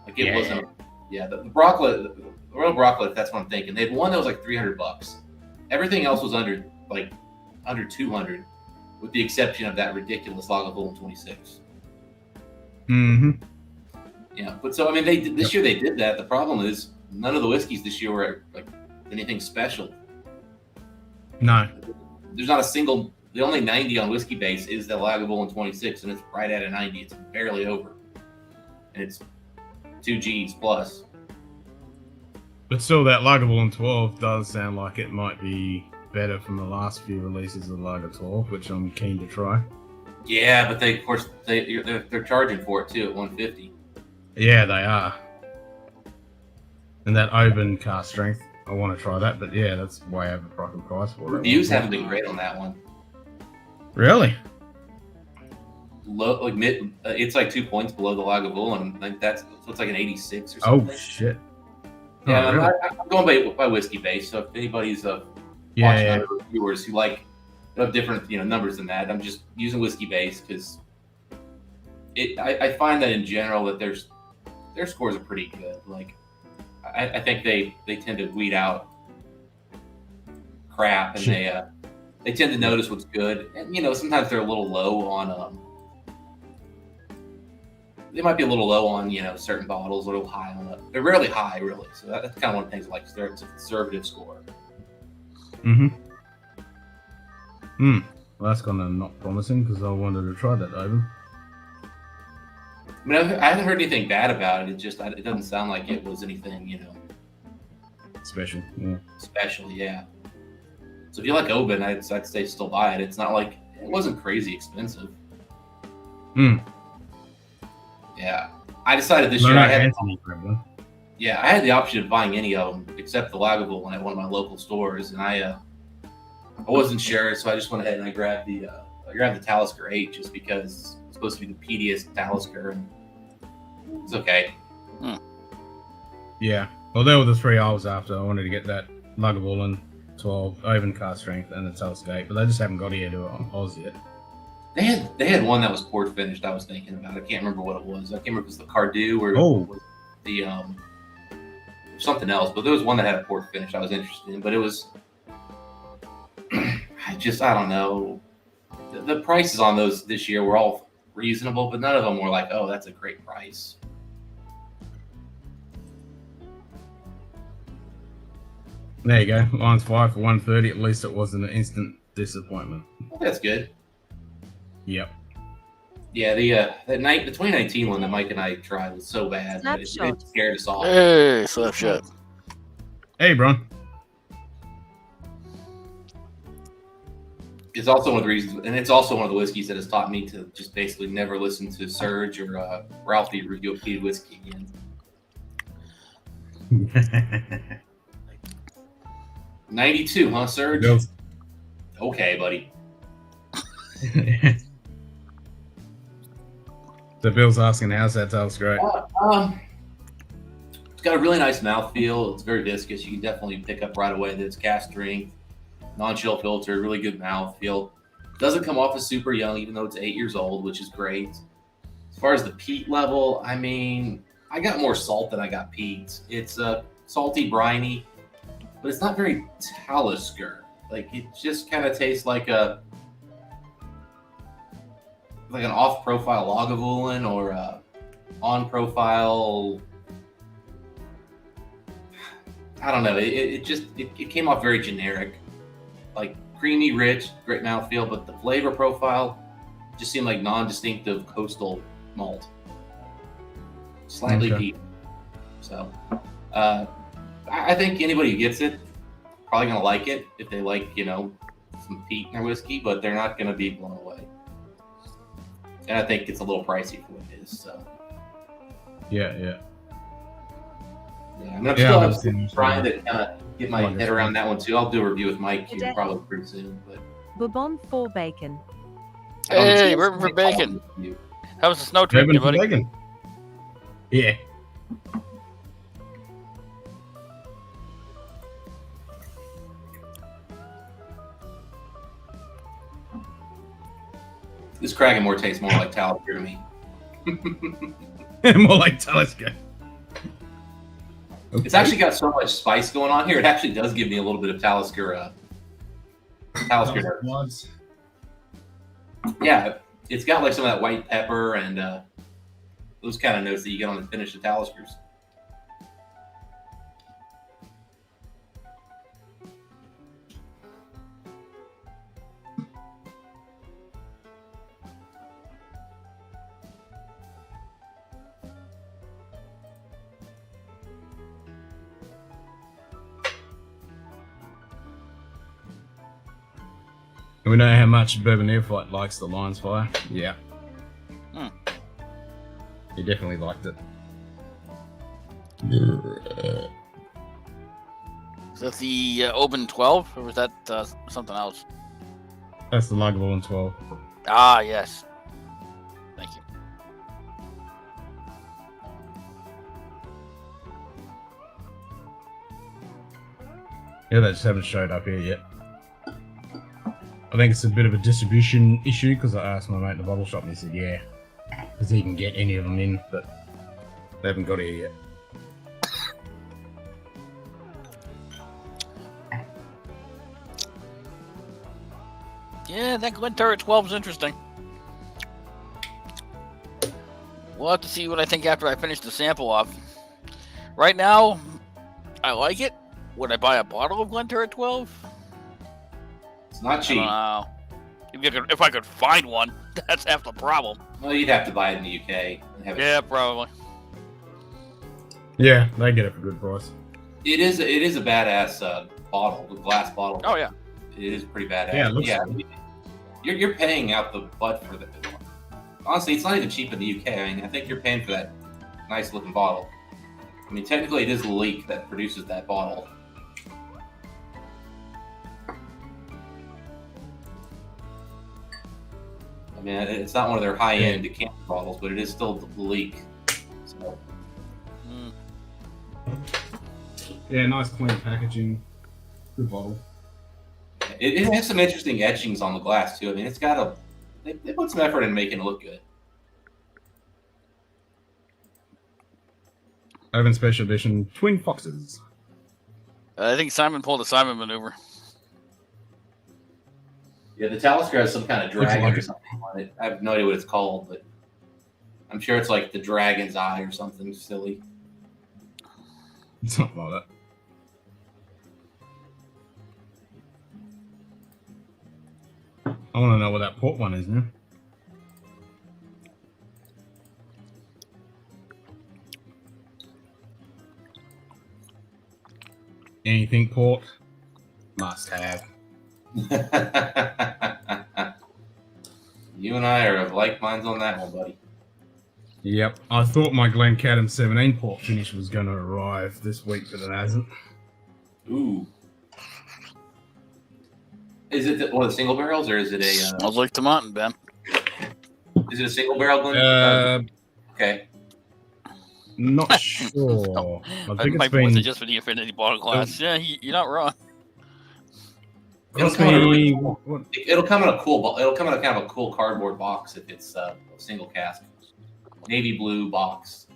Like it wasn't. Yeah, the Broccolot, the Royal Broccolot. That's what I'm thinking. They had one that was like $300. Everything else was under like under 200, with the exception of that ridiculous Lagavulin 26. Mm-hmm. Yeah, but so I mean, this year they did that. The problem is none of the whiskeys this year were like anything special. No. There's not a single. The only 90 on whiskey base is the Lagavulin 26, and it's right at a 90. It's barely over, and it's 2 Gs plus. But still, that Lagavulin 12 does sound like it might be better from the last few releases of Lager 12, which I'm keen to try. Yeah, but of course they're charging for it too at 150. Yeah, they are. And that open cast strength, I want to try that, but yeah, that's way over fucking price for it. Reviews haven't been great on that one. Really? Low, like mid, it's like 2 points below the Lagavulin. Like so it's like an 86 or something. Oh shit! Yeah, Oh, really? I'm going by whiskey base. So if anybody's watching other reviewers who have different numbers than that, I'm just using whiskey base because I find that in general that their scores are pretty good. Like I think they tend to weed out crap, and they tend to notice what's good. And sometimes they're a little low on they might be a little low on certain bottles, a little high on it. They're rarely high, really. So that's kind of one of the things I like. It's a conservative score. Mm-hmm. Well, that's kind of not promising because I wanted to try that open. I mean, I haven't heard anything bad about it. It doesn't sound like it was anything, Special. Yeah. Special, yeah. So if you like Oban, I'd say still buy it. It's not like it wasn't crazy expensive. Yeah, I decided this year I had the option of buying any of them except the Lagavulin at one of my local stores, and I wasn't sure, so I just went ahead and I grabbed the Talisker 8 just because it's supposed to be the peatiest Talisker, and it's okay. Yeah. Well, they were the three I was after. I wanted to get that Lagavulin 12 open cast strength and the Talisker 8, but they just haven't got here to Oz yet. They had one that was port finished. I was thinking about. I can't remember what it was. I can't remember if it was the Cardew or it was the something else. But there was one that had a port finish. I was interested in, but it was I don't know. The prices on those this year were all reasonable, but none of them were like, oh, that's a great price. There you go. Lions 5 for 130. At least it wasn't an instant disappointment. Well, that's good. Yep. Yeah, the 2019 one that Mike and I tried was so bad that it scared us all. Hey, Slapshot. Hey, Bron. It's also one of the reasons, and it's also one of the whiskeys that has taught me to just basically never listen to Serge or Ralphie review a peated whiskey again. 92, huh, Serge? Bills. Okay, buddy. So Bill's asking, how's that Talisker 8? It's got a really nice mouthfeel. It's very viscous. You can definitely pick up right away that it's cask strength, non-chill filter, really good mouthfeel. Doesn't come off as super young, even though it's 8 years old, which is great. As far as the peat level, I mean, I got more salt than I got peat. It's salty, briny, but it's not very Talisker. Like, it just kind of tastes like an off-profile Lagavulin or on-profile. I don't know. It came off very generic, like creamy, rich, great mouthfeel, but the flavor profile just seemed like non-distinctive coastal malt, slightly peat. So, I think anybody who gets it probably gonna like it if they like some peat in their whiskey, but they're not gonna be blown away. And I think it's a little pricey for what it is. So Yeah. I mean, I'm still trying to kind of get my head around that one too. I'll do a review with Mike here probably pretty soon. But Bourbon for bacon. Hey, we're for bacon. How was the snow treating you, buddy? Bacon. Yeah. This Kraganmore tastes more like Talisker to me. More like Talisker. Okay. It's actually got so much spice going on here. It actually does give me a little bit of Talisker Talisker Bloods. Yeah, it's got like some of that white pepper and those kind of notes that you get on the finish of Taliskers. And we know how much Bourbon Neophyte likes the Lion's Fire. Yeah. He definitely liked it. Is that the Open 12, or was that something else? That's the Lagavulin 12. Ah, yes. Thank you. Yeah, they just haven't showed up here yet. I think it's a bit of a distribution issue because I asked my mate in the bottle shop and he said, yeah, because he can get any of them in, but they haven't got here yet. Yeah, that Glenturret 12 is interesting. We'll have to see what I think after I finish the sample off. Right now, I like it. Would I buy a bottle of Glenturret 12? It's not cheap. If I could find one, that's half the problem. Well, you'd have to buy it in the UK. And have it. Yeah, probably. Yeah, they get it for good price. It is a badass bottle, the glass bottle. Oh yeah, it is pretty badass. Yeah, it looks good. You're paying out the butt for that. Honestly, it's not even cheap in the UK. I mean, I think you're paying for that nice looking bottle. I mean, technically, it is Leak that produces that bottle. I mean, it's not one of their high-end decanter bottles, but it is still the Leak. So. Yeah, nice clean packaging. Good bottle. It has some interesting etchings on the glass too. I mean, it's got they put some effort in making it look good. Open Special Edition Twin Foxes. I think Simon pulled a Simon maneuver. Yeah, the Talisker has some kind of dragon or something on it. I have no idea what it's called, but I'm sure it's like the dragon's eye or something silly. Something like that. I want to know what that port one is now. Anything port? Must have. You and I are of like minds on that one, buddy. Yep. I thought my Glencadam 17 port finish was going to arrive this week, but it hasn't. Ooh. Is it one of the single barrels, or is it a... Smells like tomatin, Ben. Is it a single barrel, Glen? Okay. Not sure. I think might it's be worth been... it just for the Infinity bottle glass. Yeah, you're not wrong. It'll come in a cool. It'll come in a kind of a cool cardboard box if it's a single cask, navy blue box.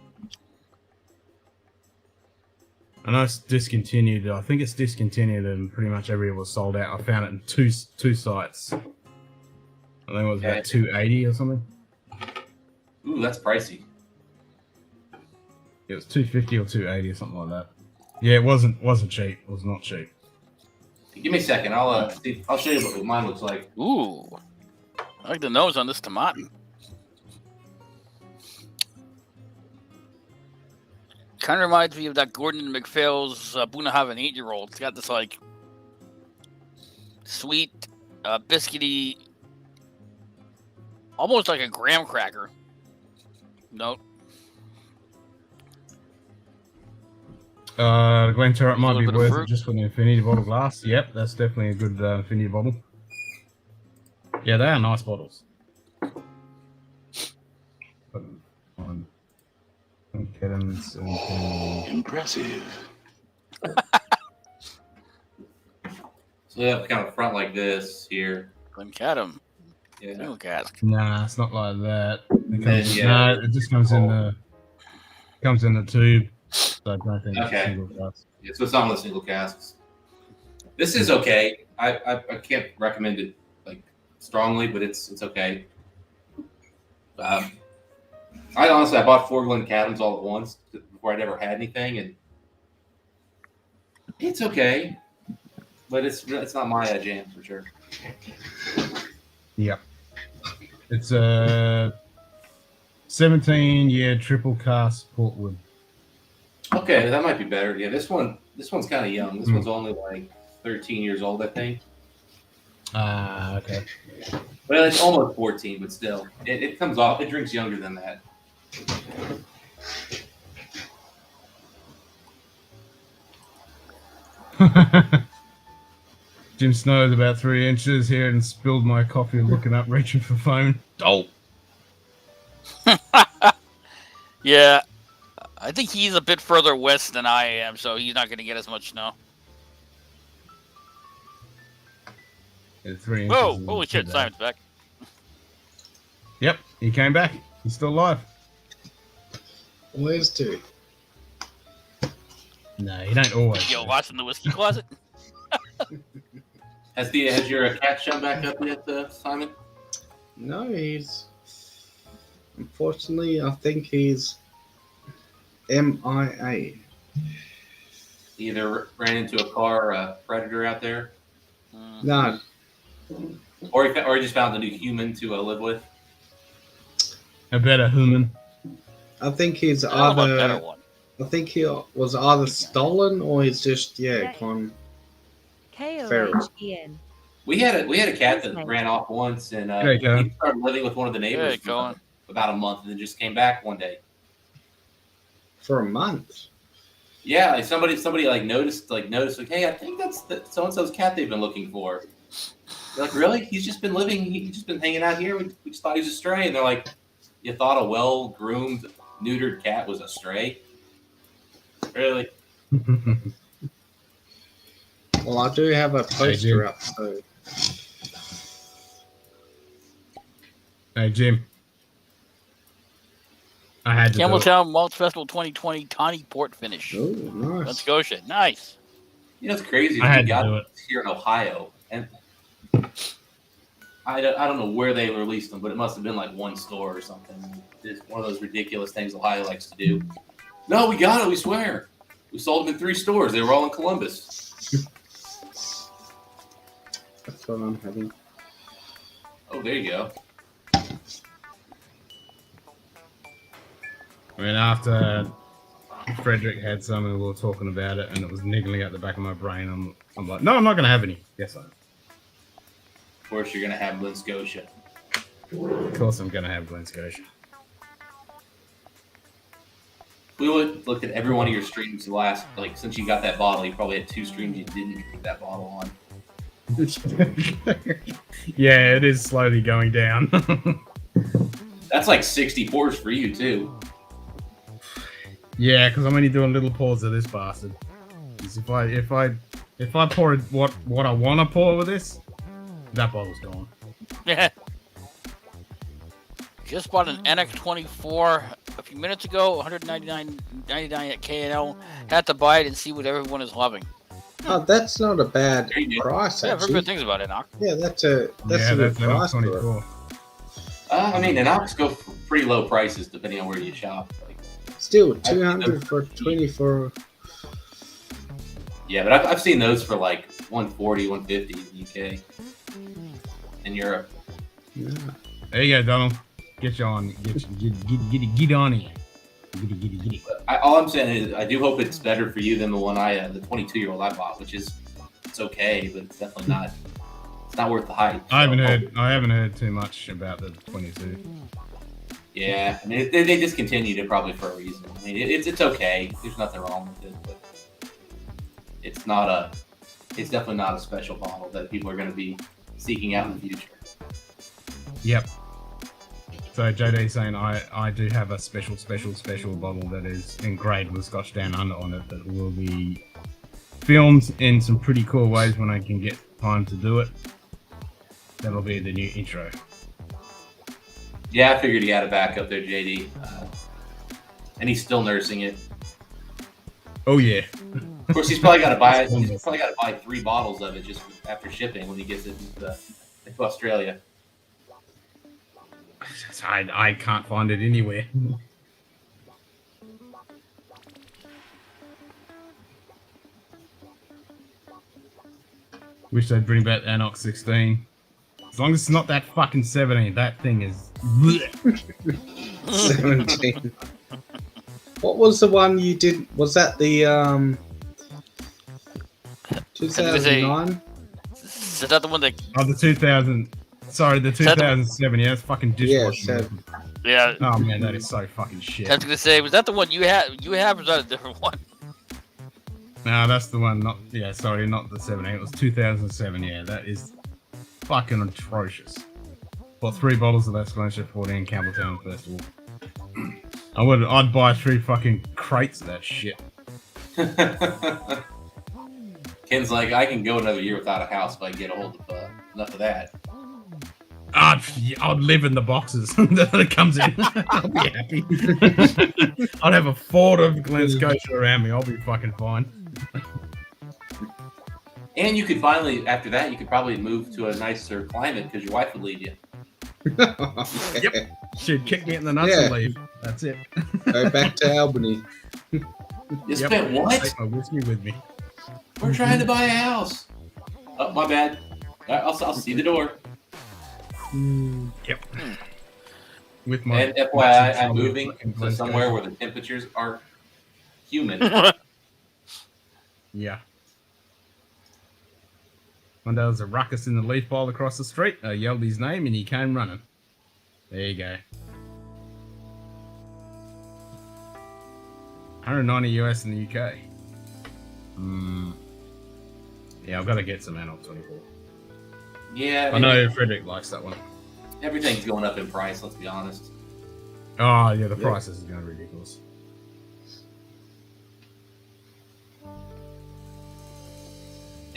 I know it's discontinued. I think it's discontinued and pretty much everywhere was sold out. I found it in two sites. I think it was about $280 or something. Ooh, that's pricey. It was $250 or $280 or something like that. Yeah, it wasn't cheap. It was not cheap. Give me a second. I'll show you what mine looks like. Ooh, I like the nose on this tomatin. Kind of reminds me of that Gordon MacPhail's Bunnahabhain 8-year-old. It's got this like sweet, biscuity, almost like a graham cracker. Nope. Glenturret might be worth it just for the Infinity bottle glass. Yep, that's definitely a good Infinity bottle. Yeah, they are nice bottles. Impressive. So they have kind of front like this here. Glencadam. Yeah. Single cask. Nah, it's not like that. Yeah. No, it just comes in the tube. So I don't think it's Okay. single glass. Yeah, so it's not one of the single casks. This is okay. I can't recommend it like strongly, but it's okay. I bought 4 Glencadams all at once before I'd ever had anything, and it's okay, but it's not my jam for sure. Yep. It's a 17-year triple cask Portwood. Okay, that might be better. Yeah, this one's kind of young. This one's only like 13 years old, I think. Okay. Well, it's almost 14, but still, it comes off. It drinks younger than that. Jim Snow's about 3 inches here and spilled my coffee looking up, reaching for phone. Oh. Yeah. I think he's a bit further west than I am, so he's not going to get as much snow. Yeah, 3 inches. Whoa! Holy shit, Simon's back. Yep, he came back. He's still alive. Where's two? No, he don't always. Yo, watching the whiskey closet? Has your cat shown back up yet, Simon? No, he's... Unfortunately, I think he's MIA. He either ran into a car or a predator out there? No. Or he just found a new human to live with? A better human. I think he's I don't know about a either... better one. I think he was either stolen or he's just, gone feral. KOHEN. We had a cat that ran off once, and he started living with one of the neighbors for about a month, and then just came back one day. For a month? Yeah, like somebody like noticed, hey, I think that's so and so's cat they've been looking for. They're like, really? He's just been hanging out here. We just thought he was a stray, and they're like, you thought a well-groomed, neutered cat was a stray? Really? Well, I do have a poster up, so... Hey, Jim. I had to Campbelltown Malt Festival 2020 Tawny Port finish. Oh, nice. Let's go, shit. Nice. You know, it's crazy. I had We to got do it. here in Ohio, and I don't know where they released them, but it must have been like one store or something. It's one of those ridiculous things Ohio likes to do. No, we got it. We swear. We sold them in 3 stores. They were all in Columbus. That's what I'm having. Oh, there you go. I mean, after Frederick had some and we were talking about it and it was niggling at the back of my brain, I'm like, no, I'm not going to have any. Yes, I am. Of course, you're going to have Glen Scotia. Of course I'm going to have Glen Scotia. We would look at every one of your streams the last, since you got that bottle, you probably had 2 streams you didn't drink that bottle on. Yeah, it is slowly going down. That's like 60 pours for you, too. Yeah, because I'm only doing little pours of this bastard. 'Cause if I pour what I want to pour with this, that bottle's gone. Yeah. Just bought an NX24 a few minutes ago, $199.99 at K&L. Had to buy it and see what everyone is loving. Oh, that's not a bad price, Yeah, I've heard actually. good things about it, Knock. Yeah, that's a good price for it. I mean, and Ox go for pretty low prices depending on where you shop. Still, 200 for 24. Yeah, but I've seen those for like 140, 150 in the UK. In Europe. Yeah. There you go, Donald. Get you on. Get on here. Get it. All I'm saying is, I do hope it's better for you than the one the 22-year-old I bought, which is it's okay, but it's definitely not. It's not worth the hype. I haven't heard too much about the 22. Yeah, I mean they discontinued it probably for a reason. I mean it's okay. There's nothing wrong with it, but it's definitely not a special bottle that people are going to be seeking out in the future. Yep. So JD's saying I do have a special bottle that is engraved with Scotch Down Under on it that will be filmed in some pretty cool ways when I can get time to do it. That'll be the new intro. Yeah, I figured he had a backup there, JD. And he's still nursing it. Oh yeah. Of course, he's probably got to buy it. He's probably got to buy 3 bottles of it just after shipping when he gets it into Australia. I can't find it anywhere. Wish they'd bring back Anox 16. As long as it's not that fucking 17, that thing is. 17. What was the one you did? Was that the 2009? Is that the one that? Oh, the 2000. Sorry, the 2007. Yeah, it's fucking dishwasher. Yeah. Oh man, that is so fucking shit. I was gonna say, was that the one you had? You have, or was that a different one? No, that's the one. Not sorry, not the 17. It was 2007. Yeah, that is fucking atrocious. Bought 3 bottles of that Scotch 14 Campbelltown Festival. I'd buy 3 fucking crates of that shit. Ken's like, I can go another year without a house if I get a hold of enough of that. I'd live in the boxes that it comes in. I'll be happy. I'd have a fort of Glen Scotia around me. I'll be fucking fine. And you could finally, after that, you could probably move to a nicer climate because your wife would leave you. Yep. She'd kick me in the nuts and leave. That's it. Go back to Albany. You spent what? Take my whiskey with me. We're trying to buy a house. Oh, my bad. I'll see the door. Yep. With my and FYI, I'm moving to somewhere where the temperatures are humid. Yeah. One day there was a ruckus in the leaf pile across the street. I yelled his name and he came running. There you go. 190 US in the UK. Yeah, I've got to get some Anox 24. Yeah. I know Frederick likes that one. Everything's going up in price, let's be honest. Oh, yeah, the prices are going ridiculous.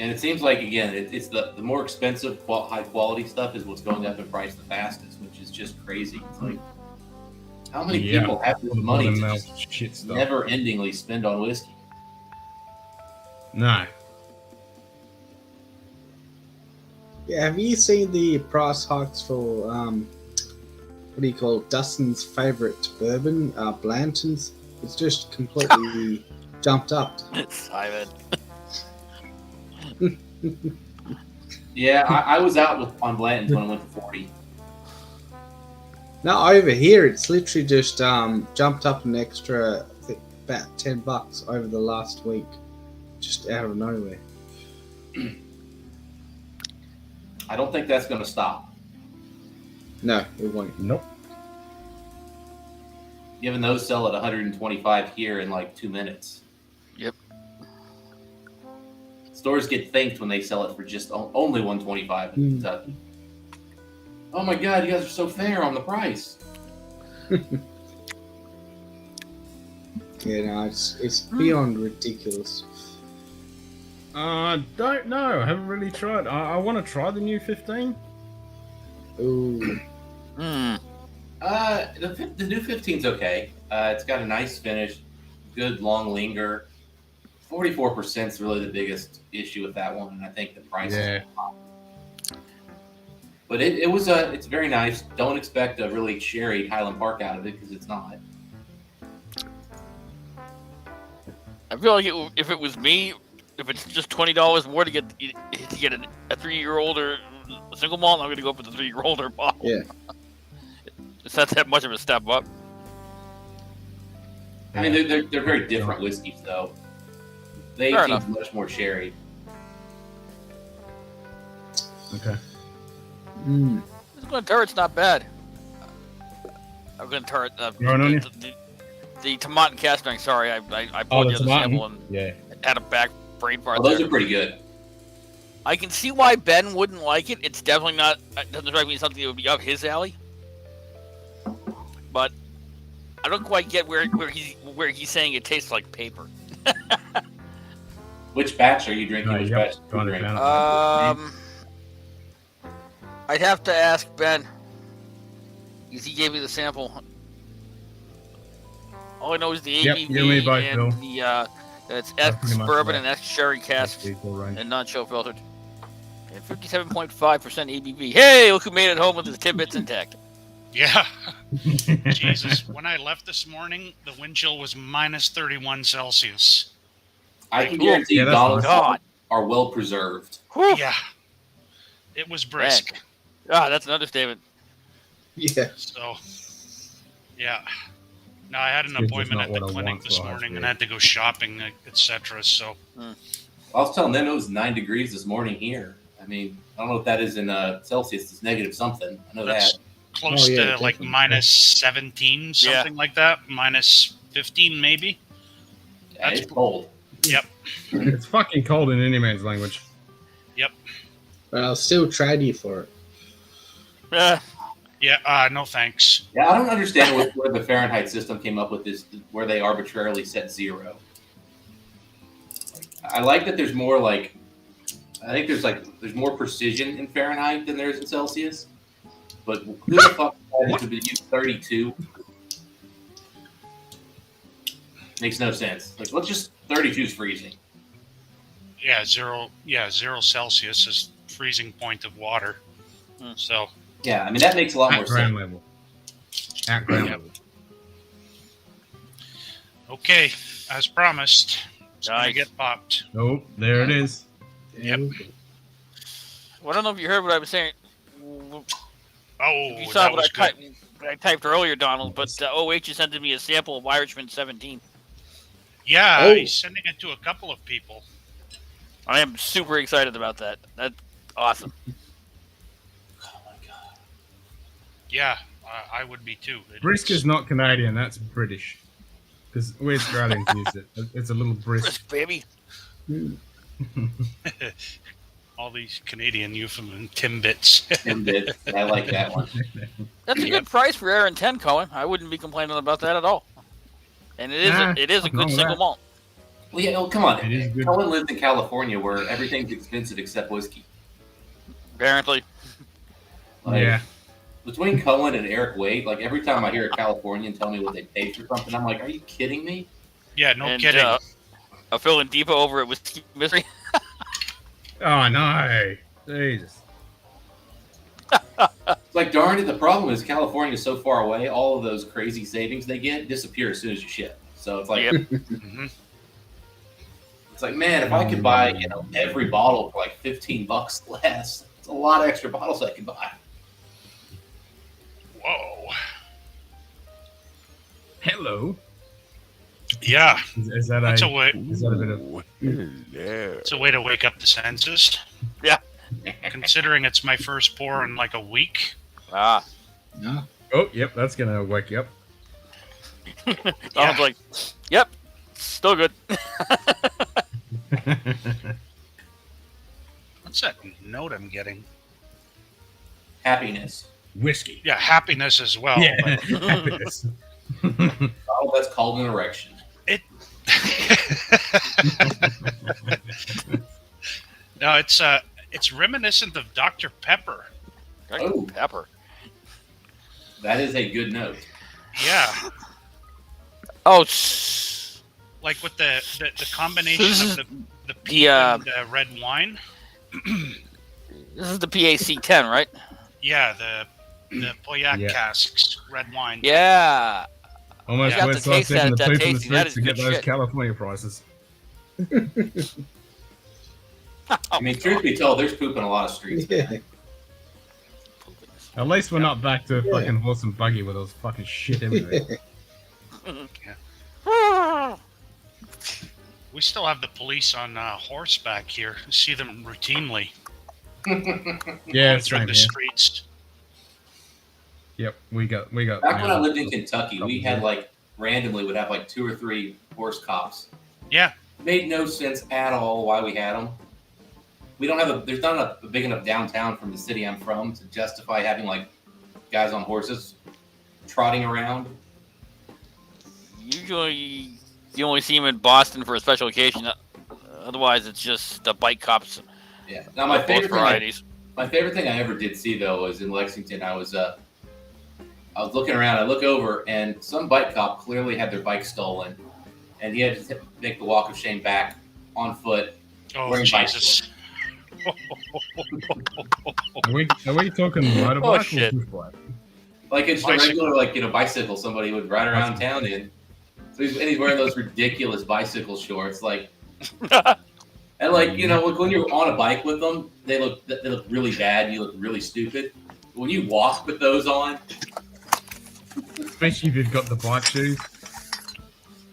And it seems like, again, it's the more expensive, high quality stuff is what's going up in price the fastest, which is just crazy. It's like, how many people have this money to just never endingly spend on whiskey? No. Yeah, have you seen the price hikes for what do you call it? Dustin's favorite bourbon, Blanton's? It's just completely jumped up. Simon. Yeah, I was out on Blanton's when I went to 40. Now over here, it's literally just jumped up an extra, I think, about $10 over the last week, just out of nowhere. I don't think that's going to stop. No, it won't. Nope. Given those sell at 125 here in like 2 minutes. Yep. Stores get thanked when they sell it for just only 125 in Kentucky. Oh my God, you guys are so fair on the price. Yeah, no, it's beyond ridiculous. Don't know. I haven't really tried. I want to try the new 15. Ooh. The new 15's okay. It's got a nice finish, good long linger. 44% is really the biggest issue with that one, and I think the price is high. But it's very nice. Don't expect a really sherry Highland Park out of it because it's not. I feel like if it was me, if it's just $20 more to get a 3-year-old or a single malt, I'm going to go for the 3-year-old or bottle. Yeah. It's not that much of a step up. I mean, they're very different whiskeys, though. They seem much more sherry. Okay. This Glenturret's not bad. I'm going to turret. The Tomatin cast strength. Sorry, I pulled the other sample and had a back brain part. Those are pretty good. I can see why Ben wouldn't like it. It's definitely not. It doesn't strike me as something that would be up his alley. But I don't quite get where he's saying it tastes like paper. Which batch are you drinking? Which batch? I'd have to ask Ben, because he gave me the sample. All I know is the ABV and It's That's X pretty much bourbon that. and X sherry casks Equal range. and non-chill filtered. And 57.5% ABV. Hey, look who made it home with his tidbits intact. Yeah. Jesus. When I left this morning, the wind chill was minus 31 Celsius. I can guarantee Yeah, that's bottles God. are well preserved. Yeah. It was brisk. Man. Ah, that's an understatement. Yeah. So, yeah. No, I had an It's just appointment not at the what I clinic want this for ice morning cream. and had to go shopping, etc. So, I was telling them it was 9 degrees this morning here. I mean, I don't know if that is in Celsius. It's negative something. I know that's that. close to like definitely. minus 17, something like that. Minus 15, maybe. Yeah, it's cold. Yep. It's fucking cold in any man's language. Yep. But I'll still try you for it. Yeah, no thanks. Yeah, I don't understand where the Fahrenheit system came up with this, where they arbitrarily set 0. I like that there's more like, I think there's more precision in Fahrenheit than there is in Celsius. But who the fuck decided to use 32? Makes no sense. Like, let's just 32 is freezing. Yeah, 0 Celsius is freezing point of water. So, yeah, I mean that makes a lot more ground sense. level. At ground level. okay, as promised, it's gonna Nice. get popped. Nope, there it is. Yep. Well, I don't know if you heard what I was saying. Oh, You saw that what was I typed earlier, Donald, but OH is sending me a sample of Irishman 17. Yeah, Oh. he's sending it to a couple of people. I am super excited about that. That's awesome. Yeah, I would be too. Brisk is not Canadian, that's British. Because we Australians use it. It's a little brisk. Baby. All these Canadian euphemisms, Timbits. Timbits, I like that one. That's a good price for Aaron 10, Cohen. I wouldn't be complaining about that at all. And it is it is a good single malt. Well, yeah, come on. It is good. Cullen lives in California where everything's expensive except whiskey. Apparently. Like, Yeah. Between Cullen and Eric Wade, like every time I hear a Californian tell me what they paid for something, I'm like, are you kidding me? Yeah, no And, kidding. A Phil and Depot over at Whiskey Mystery. Oh, no. Jesus. It's like, darn it, the problem is California is so far away, all of those crazy savings they get disappear as soon as you ship. So it's like, Mhm. it's like, man, if I could buy, every bottle for like $15 less, it's a lot of extra bottles I could buy. Whoa. Hello. Yeah. Is that That's a a way. Is that a bit of? It's a way to wake up the senses. Yeah. Considering it's my first pour in like a week. Ah. No. Oh, yep, that's gonna wake you up. Donald's like, yep, still good. What's that note I'm getting? Happiness. Whiskey. Yeah, happiness as well. Yeah, but- happiness. Oh, that's called an erection. No, it's reminiscent of Dr. Pepper. Oh. Pepper. That is a good note. Yeah, Oh, like with the combination of the peat Yeah. and red wine. this is the PAC 10, right? Yeah, the Pauillac Yeah. casks, red wine. Yeah. Almost You have worth to taste taking the that poop in the tasting. That streets is to get good those shit. California prices. I mean, truth be told, there's poop in a lot of streets. Yeah. At least we're not back to fucking horse and buggy with those fucking shit everywhere. We still have the police on horseback here. We see them routinely. Yeah, going it's through right the here. streets. Yep, we got. Back when I lived in Kentucky, we had randomly would have 2 or 3 horse cops. Yeah. Made no sense at all why we had them. We don't have there's not a big enough downtown from the city I'm from to justify having guys on horses trotting around. Usually, you only see him in Boston for a special occasion. Otherwise, it's just the bike cops. Yeah. Now my Both favorite varieties. my favorite thing I ever did see though was in Lexington. I was looking around. I look over and some bike cop clearly had their bike stolen, and he had to make the walk of shame back on foot. Oh, wearing bike Jesus. shorts. Are we talking motorbike or push bike? Like it's a regular, bicycle somebody would ride around town in. So he's wearing those ridiculous bicycle shorts, like, and when you're on a bike with them, they look really bad. You look really stupid. But when you walk with those on, especially if you've got the bike shoes.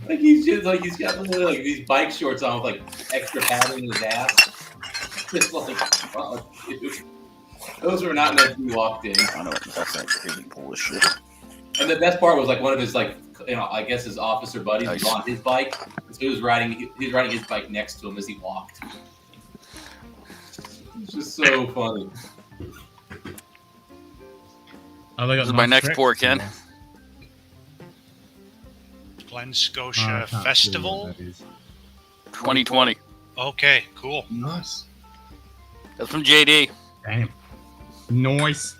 he's got these bike shorts on with extra padding in his ass. It's like, oh, dude. Those were not meant to be walked in. I know that's that crazy bullshit. And the best part was one of his I guess his officer buddies was on his bike. So he was riding his bike next to him as he walked. It's just so funny. This is my next pour, Ken. Glen Scotia Festival 2020. Okay, cool. Nice. That's from JD. Damn. Nice.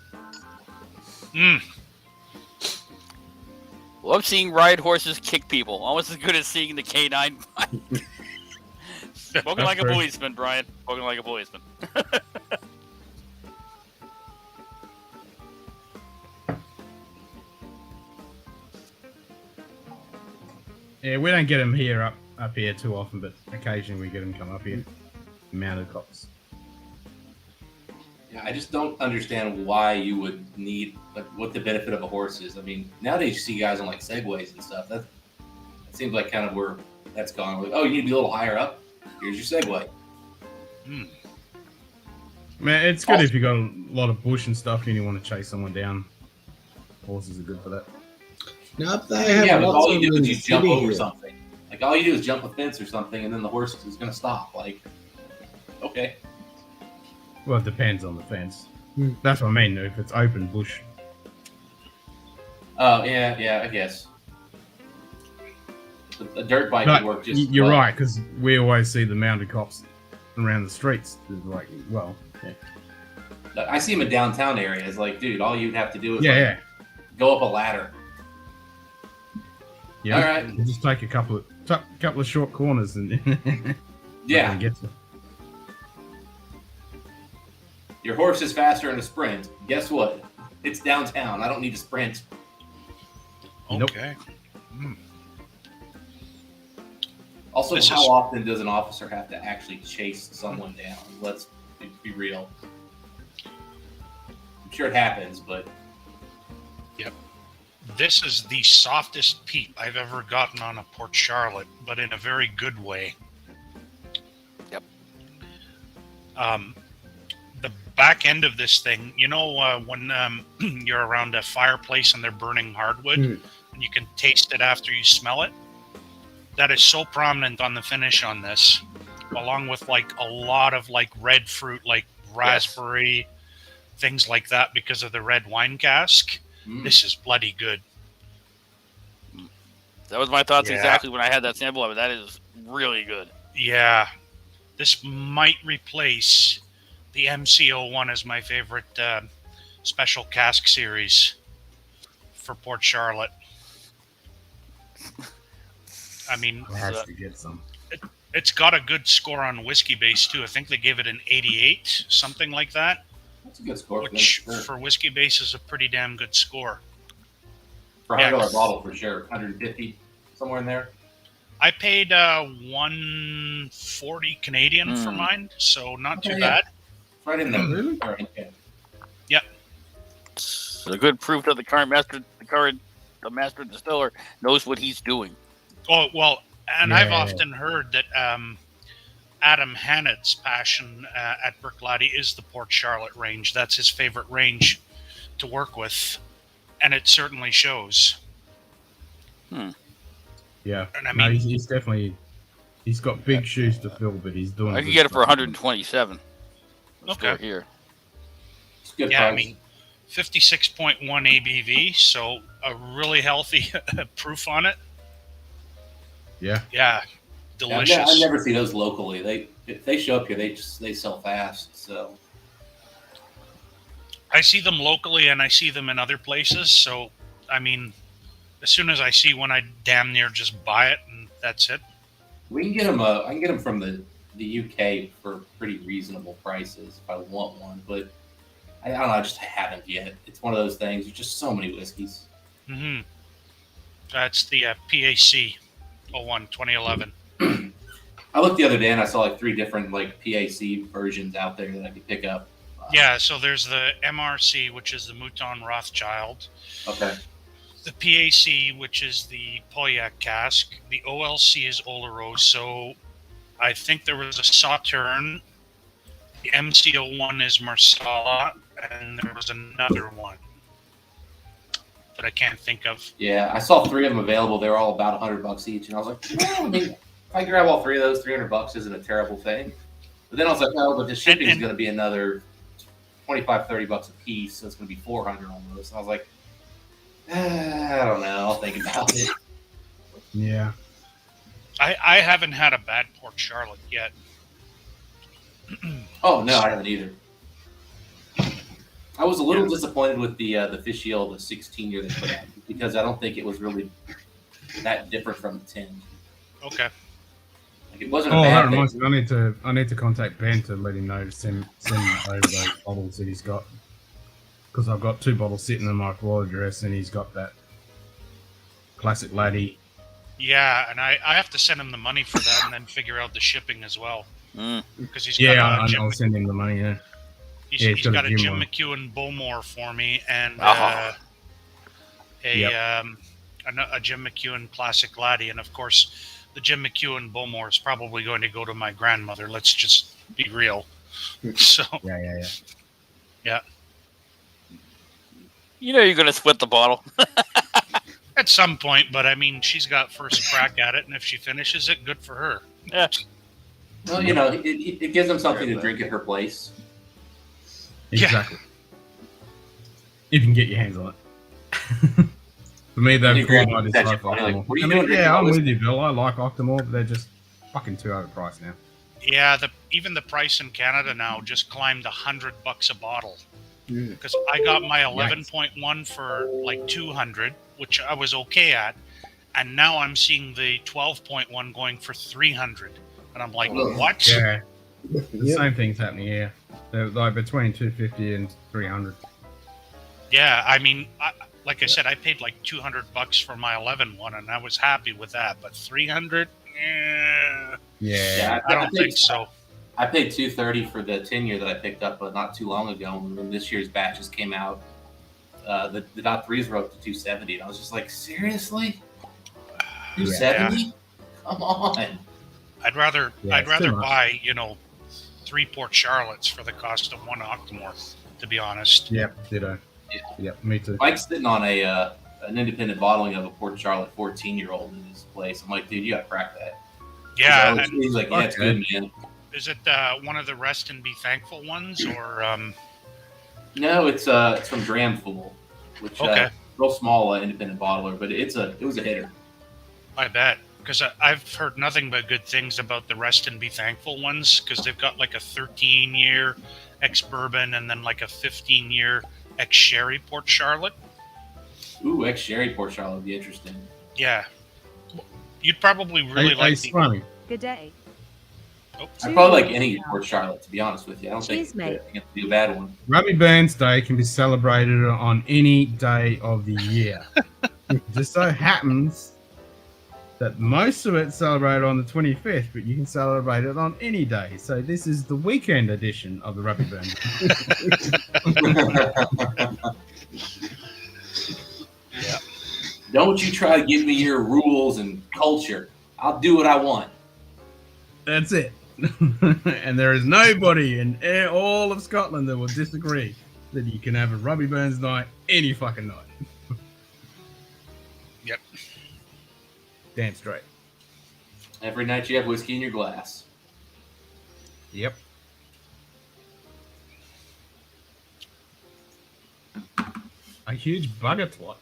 Love seeing ride horses kick people. Almost as good as seeing the K9 fight. Spoken like a policeman, Brian. Spoken like a policeman. Yeah, we don't get them here up here too often, but occasionally we get them come up here. Mounted cops. Yeah, I just don't understand why you would need what the benefit of a horse is. I mean, nowadays you see guys on segways and stuff. That seems like kind of where that's gone. Like, oh, you need to be a little higher up. Here's your Segway. Man, it's good if you got a lot of bush and stuff and you want to chase someone down. Horses are good for that. No, they have but lots all you of do is them you jump city over here. something. All you do is jump a fence or something, and then the horse is going to stop. Okay. Well, it depends on the fence. That's what I mean. If it's open bush. Oh, yeah, I guess. A dirt bike But would work just you're well. right, because we always see the mounted cops around the streets. I see them in downtown areas. Dude, all you'd have to do is go up a ladder. Yeah. All right. You just take a couple of short corners and Yeah. and get to. Your horse is faster in a sprint. Guess what? It's downtown. I don't need to sprint. Okay. Also, how often does an officer have to actually chase someone down? Let's be real. I'm sure it happens, but... Yep. This is the softest peat I've ever gotten on a Port Charlotte, but in a very good way. Yep. The back end of this thing, when you're around a fireplace and they're burning hardwood, and you can taste it after you smell it? That is so prominent on the finish on this, along with a lot of red fruit, raspberry, things like that, because of the red wine cask. This is bloody good. That was my thoughts exactly when I had that sample of it. That is really good. Yeah. This might replace the MCO1 as my favorite special cask series for Port Charlotte. I mean, It has to get some. It's got a good score on Whiskey Base too. I think they gave it an 88, something like that. That's a good score. Which for Whiskey Base is a pretty damn good score. For $100 bottle for sure, 150 somewhere in there. I paid 140 Canadian for mine, so not too bad. It's right in there. Really? Yep. It's a good proof that the master distiller knows what he's doing. Oh, well, and I've often heard that Adam Hannett's passion at Berklady is the Port Charlotte range. That's his favorite range to work with, and it certainly shows. Yeah, and I mean, he's definitely got big shoes to fill, but he's doing. I could get it for 127. Let's okay. go here. Good yeah, price. I mean, 56.1 ABV, so a really healthy proof on it. Yeah. Yeah. Delicious. I never see those locally. If they show up here, they sell fast. So I see them locally and I see them in other places. So I mean, as soon as I see one, I damn near just buy it, and That's it. We can get them. I can get them from the UK for pretty reasonable prices if I want one, but I don't know. I just haven't yet. It's one of those things. There's just so many whiskeys. Mm-hmm. That's the PAC 01 2011. I looked the other day and I saw like 3 different like PAC versions out there that I could pick up. Yeah, so there's the MRC, which is the Mouton Rothschild. Okay. The PAC, which is the Pauillac cask. The OLC is Oloroso. I think there was a Sauterne. The MC01 is Marsala, and there was another one that I can't think of. Yeah, I saw 3 of them available. They were all about $100 each, and I was like, well, I mean, if I grab all 3 of those, $300 isn't a terrible thing. But then I was like, oh, but the shipping is going to be another $25-$30 a piece, so it's going to be $400 almost. And I was like, I don't know. I'll think about it. Yeah. I haven't had a bad Port Charlotte yet. Oh no, I haven't either. I was a little disappointed with the Fishiel, the 16-year they put out, because I don't think it was really that different from the 10. Okay. Like it wasn't Oh, a that bad reminds thing. me. I need to contact Ben to let him know to send over those bottles that he's got, because I've got 2 bottles sitting in my call address, and he's got that classic laddie. Yeah, and I have to send him the money for that and then figure out the shipping as well. Because he's Yeah, got I'll send him the money. Yeah. He's got a Jim Jim one. McEwen Bowmore for me and Ah. a Jim McEwen Classic Laddie. And of course, the Jim McEwen Bowmore is probably going to go to my grandmother. Let's just be real. So Yeah. You know you're going to split the bottle. At some point, but I mean, she's got first crack at it, and if she finishes it, good for her. Yeah. Well, you know, it gives them something to drink at her place. Exactly. If you can get your hands on it. For me, they've You grab I it, dislike that's your- Octomore. what are you I mean, doing drinking yeah, all I'm this? with you, Bill. I like Octomore, but they're just fucking too overpriced now. Yeah, even the price in Canada now just climbed $100 a bottle. Because I got my 11.1 for like 200, which I was okay at, and now I'm seeing the 12.1 going for 300, and I'm like, what? Yeah, the same thing's happening here. They're like between 250 and 300. Yeah, I mean, like I said, I paid like $200 for my 11 one, and I was happy with that. But 300, Yeah, I don't think so. I paid $230 for the 10-year that I picked up not too long ago. And when this year's batches came out, the dot threes were up to $270, and I was just like, seriously, $270? Come on. I'd rather it's too much. buy 3 Port Charlottes for the cost of 1 Octomore, to be honest. Yep, ditto. Yep, me too. Mike's sitting on an independent bottling of a Port Charlotte 14-year-old in his place. I'm like, dude, you gotta crack that. Yeah, He's like, yeah, it's good, man. Is it one of the Rest and Be Thankful ones, or? No, it's from Dramful, which real small independent bottler, but it was a hitter. I bet, because I've heard nothing but good things about the Rest and Be Thankful ones, because they've got like a 13-year ex-bourbon and then like a 15-year ex-sherry Port Charlotte. Ooh, ex-sherry Port Charlotte would be interesting. Yeah. You'd probably really like the... Good day. Oh. I probably like any Port Charlotte, to be honest with you. I don't think Cheers, mate. it's be a bad one. Ruby Burns Day can be celebrated on any day of the year. Just so happens that most of it's celebrated on the 25th, but you can celebrate it on any day. So this is the weekend edition of the Ruby Burns. Yeah. Don't you try to give me your rules and culture. I'll do what I want. That's it. And there is nobody in all of Scotland that will disagree that you can have a Ruby Burns night any fucking night. Yep. Damn straight. Every night you have whiskey in your glass. Yep. A huge bugger twat.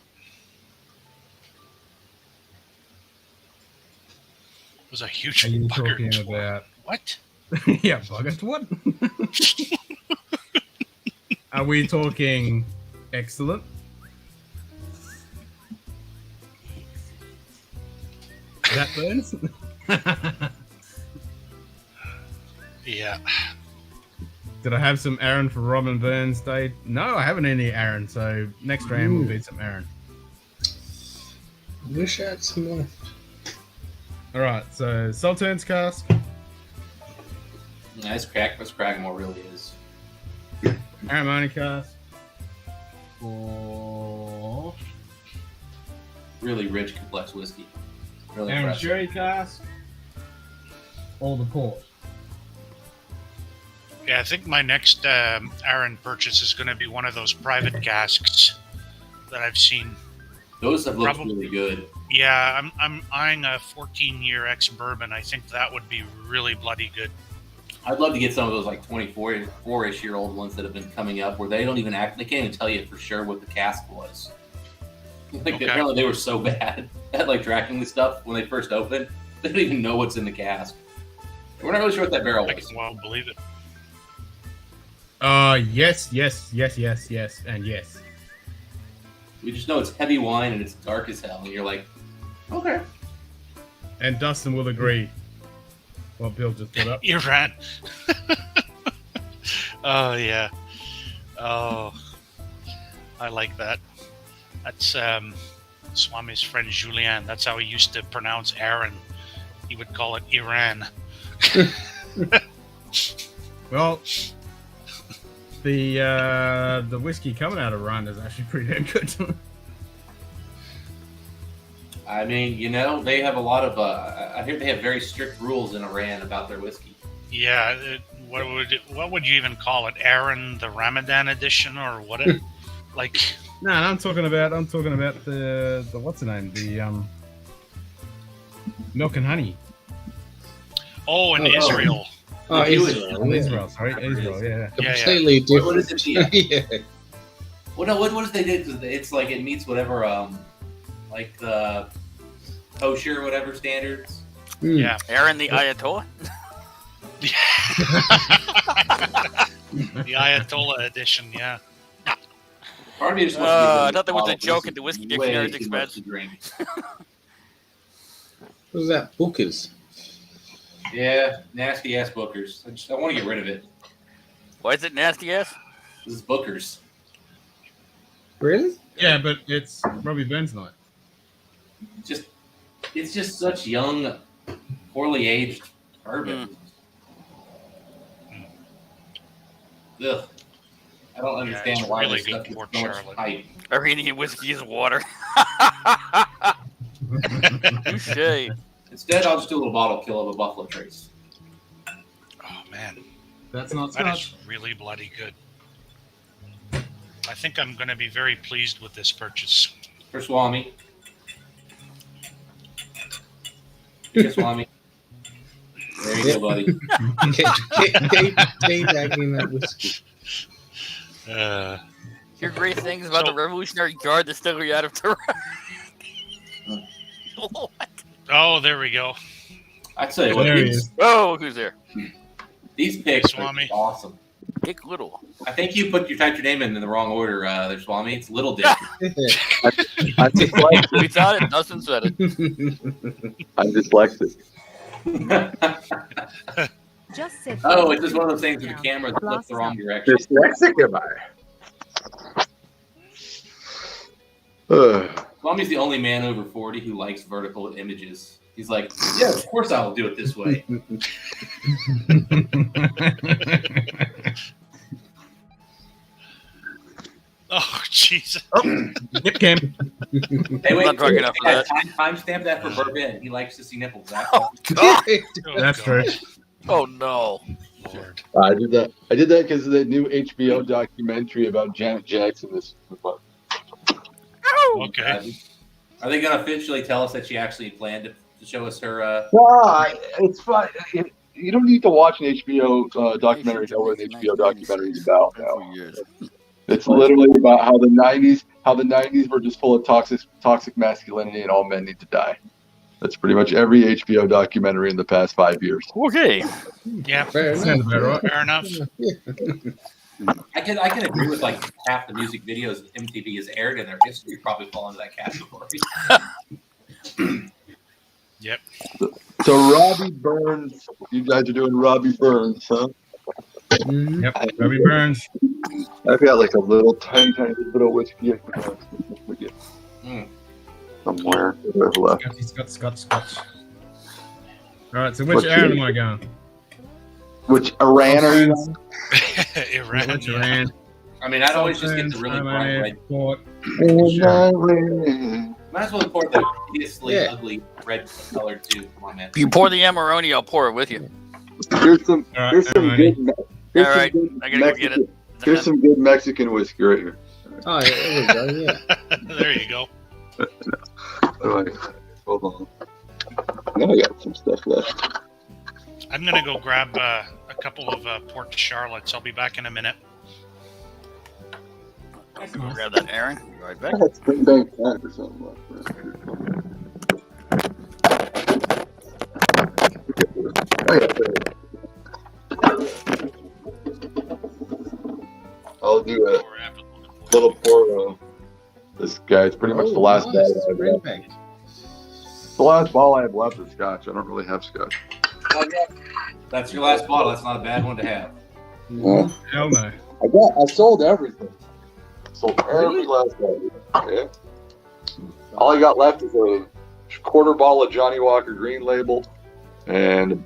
Was a huge Are you bugger talking twat. about? What? Yeah, bugger twat. Are we talking excellent? That burns. Yeah. Did I have some Aaron for Robin Burns Day? No, I haven't any Aaron, so next round will be some Aaron. Wish I had some left. Alright, so Saltern's cask. Nice crack. That's Cragmore really is. Aramoni cask. For Really rich, complex whiskey. Really Aaron impressive. Sherry cask. All the port. Yeah, I think my next Aaron purchase is going to be one of those private casks that I've seen. Those have looked really good. Yeah, I'm eyeing a 14-year ex-bourbon. I think that would be really bloody good. I'd love to get some of those like 24-ish year old ones that have been coming up where they don't even act. They can't even tell you for sure what the cask was. Like apparently they were so bad at like tracking the stuff when they first opened. They don't even know what's in the cask. We're not really sure what that barrel was. Well, believe it. Yes, and yes. We just know it's heavy wine and it's dark as hell, and you're like, okay. And Dustin will agree. What Bill just put up. Iran. Oh yeah. Oh, I like that. That's Swami's friend Julien. That's how he used to pronounce Aaron. He would call it Iran. Well, the whiskey coming out of Iran is actually pretty damn good. I mean, you know, they have a lot of. I hear they have very strict rules in Iran about their whiskey. Yeah. What would you even call it? Aaron the Ramadan edition or what? Like. No, I'm talking about the what's the name? The milk and honey. Oh, in Israel. Oh, Israel. Israel, sorry, Israel. Yeah. Completely different. What is it? Yeah. Well, no, what is they did? It's like it meets whatever, like the kosher whatever standards. Yeah. Aaron the Ayatollah. The Ayatollah edition, yeah. Part of me just wants to I thought there was a joke at the whiskey dictionary's expense. What was that? Booker's. Yeah, nasty ass Bookers. I want to get rid of it. Why is it nasty ass? This is Bookers. Really? Yeah, but it's Robbie Burns night. It's just such young, poorly aged bourbon. Ugh. I don't understand it's why really this stuff good gets Port so much Charlotte. hype. Iranian whiskey is water. Touche. Instead, I'll just do a little bottle kill of a Buffalo Trace. Oh man, that's not that Scotch. is really bloody good. I think I'm going to be very pleased with this purchase. For Swami. Here, Swami. There you go, buddy. Keep bagging that whiskey. Hear great things about the Revolutionary Guard distillery out of Tehran. Oh, there we go. I tell you what, There he is. Oh, who's there? these picks are Swami. awesome. Dick Little. I think you typed your name in the wrong order there, Swami. It's Little Dick. I'm dyslexic. We thought it. Dustin said it. I'm dyslexic. Just said. Oh, it's just one of those things with the camera that looks the wrong direction. Dyslexic am I? Swami's the only man over 40 who likes vertical images. He's like, yeah, of course I'll do it this way. Oh, Jesus. Nip cam. Hey, wait, Not drunk enough for that. Timestamp that for Bourbon. He likes to see nipples. Oh, God. That's true. Oh, no. Lord. I did that because of the new HBO documentary about Janet Jackson this month. Okay. Are they going to officially tell us that she actually planned to show us her? No, it's fine. You don't need to watch an HBO documentary to know what an HBO documentary is about now. It's literally about how the '90s were just full of toxic masculinity and all men need to die. That's pretty much every HBO documentary in the past 5 years. Okay. Yeah. Fair enough. I can agree with like half the music videos MTV has aired in their history probably fall into that category. Yep. So Robbie Burns, you guys are doing Robbie Burns, huh? Yep, Robbie Burns. I've got like a little tiny bit of whiskey I can get somewhere that I've left. Scotch. Alright, so which Aaron am I going? Which Iran are you on? Iran. Which Iran? I mean, I'd always just get the really bright red. Port. Might as well pour the hideously ugly red color too. Come on, man. If you pour the Amarone, I'll pour it with you. Here's some good. All right, I gotta go get it. Here's some good Mexican whiskey right here. Oh, yeah, there we go. Yeah. There you go. Hold on. Now I got some stuff left. I'm gonna go grab a couple of Port Charlottes. I'll be back in a minute. I can grab that, Aaron. Be right back. I had Springbank 5 or something I'll do a little pour. This guy's pretty much the last bottle I have left. The last bottle I have left is Scotch. I don't really have Scotch. That's your last bottle. That's not a bad one to have. Yeah. Hell no. I sold everything. Sold every last bottle. Yeah. All I got left is a quarter bottle of Johnny Walker Green Label and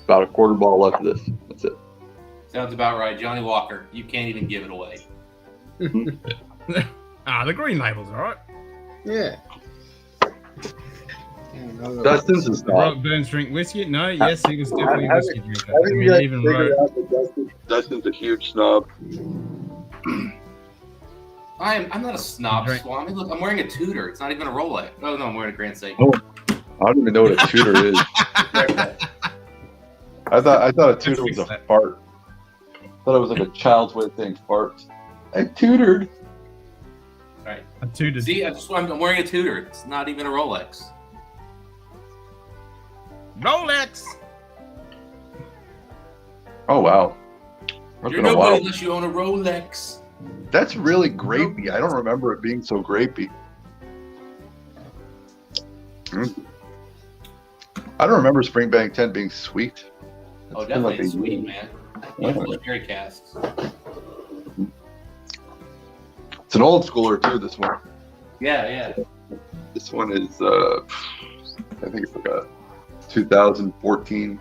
about a quarter bottle left of this. That's it. Sounds about right. Johnny Walker. You can't even give it away. The green label's alright. Yeah. Dustin's is not. Robert Burns drink whiskey? No, yes, he was definitely a whiskey drinker. I think I you guys even figured wrote. out that Dustin's a huge snob. I'm not a snob, Swami. Look, I'm wearing a Tudor. It's not even a Rolex. Oh no, I'm wearing a Grand Seiko. Oh, I don't even know what a Tudor is. I thought a Tudor was a fart. I thought it was like a child's way of saying fart. I tutored. Right. A Tudor. See, I'm wearing a Tudor. It's not even a Rolex. Rolex. Oh wow. You're nobody unless you own a Rolex. That's really grapey. I don't remember it being so grapey. I don't remember Springbank 10 being sweet. Oh, definitely sweet, man. Cherry casks. It's an old schooler too. This one. Yeah. This one is. I think it's like a 2014.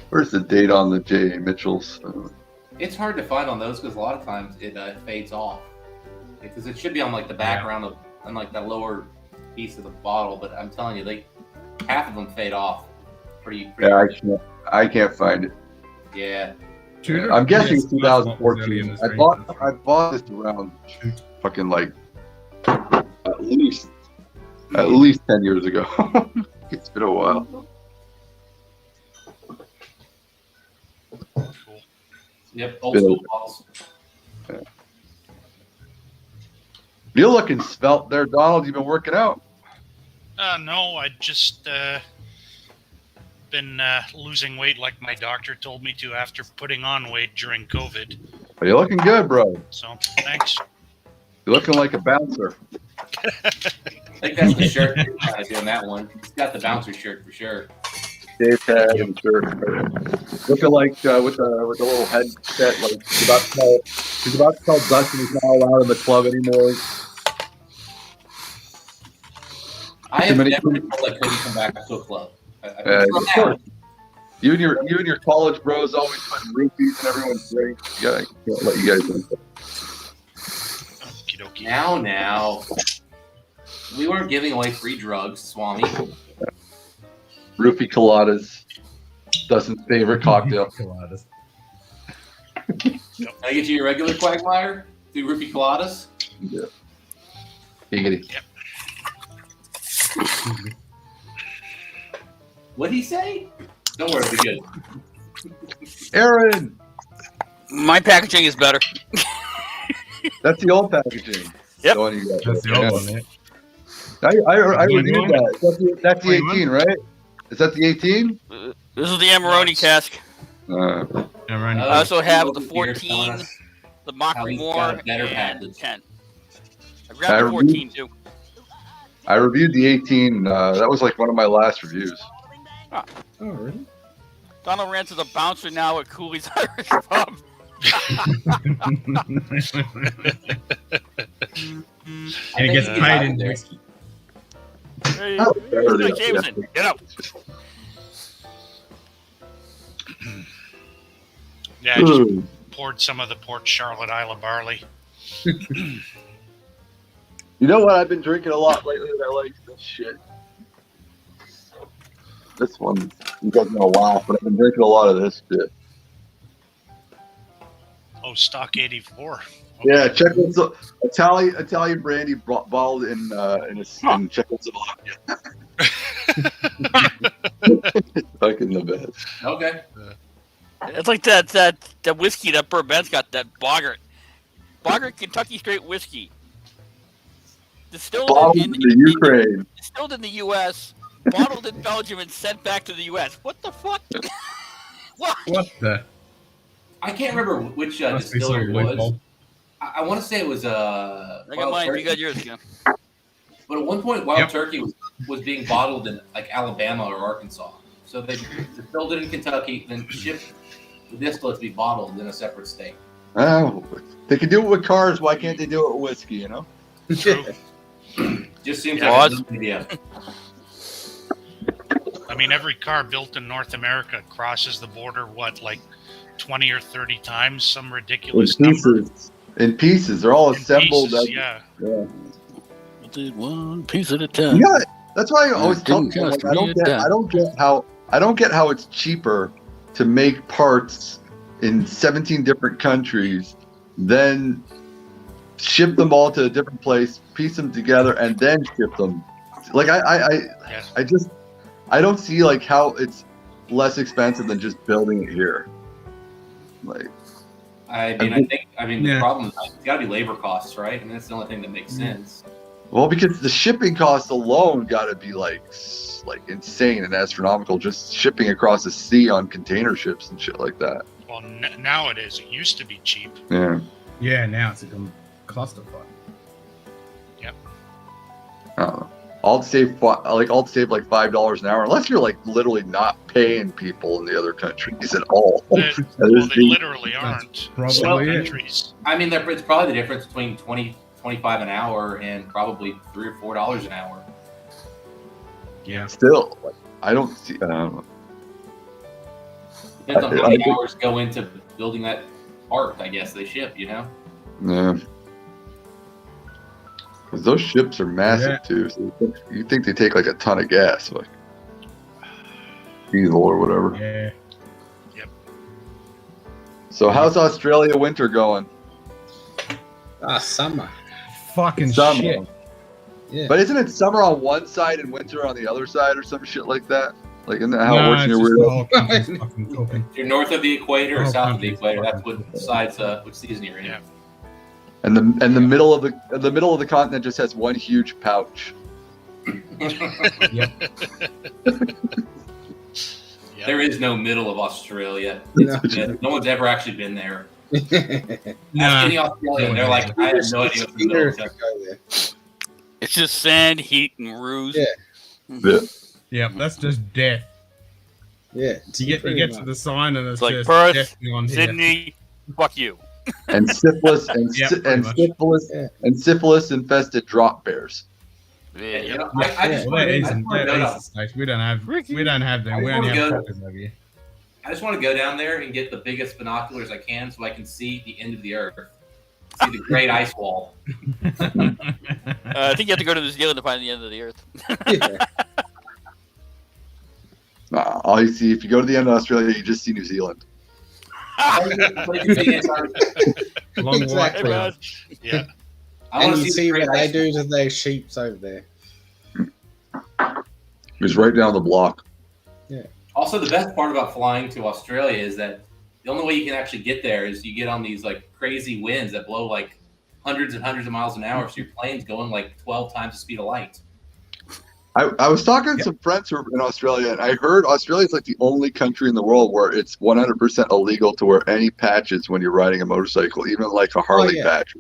Where's the date on the J. Mitchell's? It's hard to find on those because a lot of times it fades off. Because it should be on like the background of on like the lower piece of the bottle, but I'm telling you, half of them fade off. Pretty Yeah, I can't find it. Yeah. Tudor? I'm guessing it's 2014. I bought this around fucking like at least 10 years ago. It's been a while. Cool. Yep, old school bottles. Yeah. You're looking svelte there, Donald. You've been working out. No, I just been losing weight like my doctor told me to after putting on weight during COVID. Well, you're looking good, bro. So, thanks. You're looking like a bouncer. I think that's the shirt you're kind of doing that one. He's got the bouncer shirt for sure. Dave tag and shirt. Looking like with the little headset, like he's about to tell Dustin he's not allowed in the club anymore. I have never been told I couldn't come back to a club. Of course. You and your college bros always putting rupees in everyone's drink. Yeah, I can't let you guys in. Now. We weren't giving away free drugs, Swami. Roofie coladas. Dustin's favorite cocktail. Can I get you your regular Quagmire? Do roofie coladas? Yeah. Giggity. Yep. What'd he say? Don't worry, we're good. Aaron! My packaging is better. That's the old packaging. Yep. The one you got. That's the old one, yeah. I reviewed that. That's the 18, right? Is that the 18? This is the Amarone cask. Amarone. I also have the 14 the Mockery More, got a better and package. 10. I grabbed the 14 too. I reviewed the 18. That was like one of my last reviews. Ah. Oh, really? Donald Rance is a bouncer now at Cooley's Irish Pub. And he gets paid in whiskey. Hey, Oh, Mr. Jameson, get up. Yeah, I just poured some of the Port Charlotte Isle of Barley. You know what? I've been drinking a lot lately that I like this shit. This one, you guys know laugh, but I've been drinking a lot of this shit. Oh, Stock 84. Yeah, Italian brandy bottled in Czechoslovakia. Fucking the best. Okay. It's like that whiskey that Bourbon's got, that Boggart Kentucky Straight Whiskey. Bottled in the Ukraine. Distilled in the U.S., bottled in Belgium, and sent back to the U.S. What the fuck? What? What the? I can't remember which distillery it was. I want to say it was I got mine. You got yours again. But at one point, Wild Turkey was being bottled in like Alabama or Arkansas. So they distilled it in Kentucky, then shipped the distillate to be bottled in a separate state. Oh, they can do it with cars. Why can't they do it with whiskey? You know. True. Just seems like a good idea. I mean, every car built in North America crosses the border, what, like 20 or 30 times? Some ridiculous number. In pieces. They're all In assembled. pieces, yeah. Did one piece at a time. Yeah, that's why I always tell people, like, I don't get how it's cheaper to make parts in 17 different countries, then ship them all to a different place, piece them together, and then ship them. Like I don't see like how it's less expensive than just building it here. Like, I think the problem is it's got to be labor costs, right? I mean, that's the only thing that makes sense. well, because the shipping costs alone got to be like insane and astronomical, just shipping across the sea on container ships and shit like that. Well, now it is. It used to be cheap. Yeah. Yeah, now it's a clusterfuck. Yep. I don't know. I'll save like $5 an hour, unless you're like literally not paying people in the other countries at all. They literally aren't. Probably it. Countries. I mean, it's probably the difference between $25 an hour and probably $3 or $4 an hour. Yeah. Still, like, I don't see. I don't know. Depends on how many hours go into building that part. I guess they ship. You know. Yeah. Because those ships are massive too. So you think they take like a ton of gas, like diesel or whatever. Yeah. Yep. So how's Australia winter going? Summer. Fucking Summer. shit. Yeah. But isn't it summer on one side and winter on the other side or some shit like that? Like, isn't that how it works in your weird? If you're north of the equator or south of the equator, that's what decides which season you're in. Yeah. And the middle of the continent just has one huge pouch. Yep. There is no middle of Australia. No one's ever actually been there. Ask any Australian, they're like, I have no idea what the middle is. It's just sand, heat, and ruse. Yeah. Yep, that's just death. Yeah. You get to the sign and it's like just Perth, death on here. Sydney, fuck you. And syphilis Yep, and syphilis infested drop bears. Yeah. You know, Well, that is the states. We don't have them. We only have cockers over here. I just want to go down there and get the biggest binoculars I can so I can see the end of the earth. See the great ice wall. I think you have to go to New Zealand to find the end of the earth. All you see, if you go to the end of Australia, you just see New Zealand. Long Exactly. Yeah. I And want to you see see the great what they ice do to those sheeps over there. It's right down the block. Also, the best part about flying to Australia is that the only way you can actually get there is you get on these like crazy winds that blow like hundreds and hundreds of miles an hour, so your plane's going like 12 times the speed of light. I was talking to some friends who are in Australia, and I heard Australia's like the only country in the world where it's 100% illegal to wear any patches when you're riding a motorcycle, even like a Harley patch.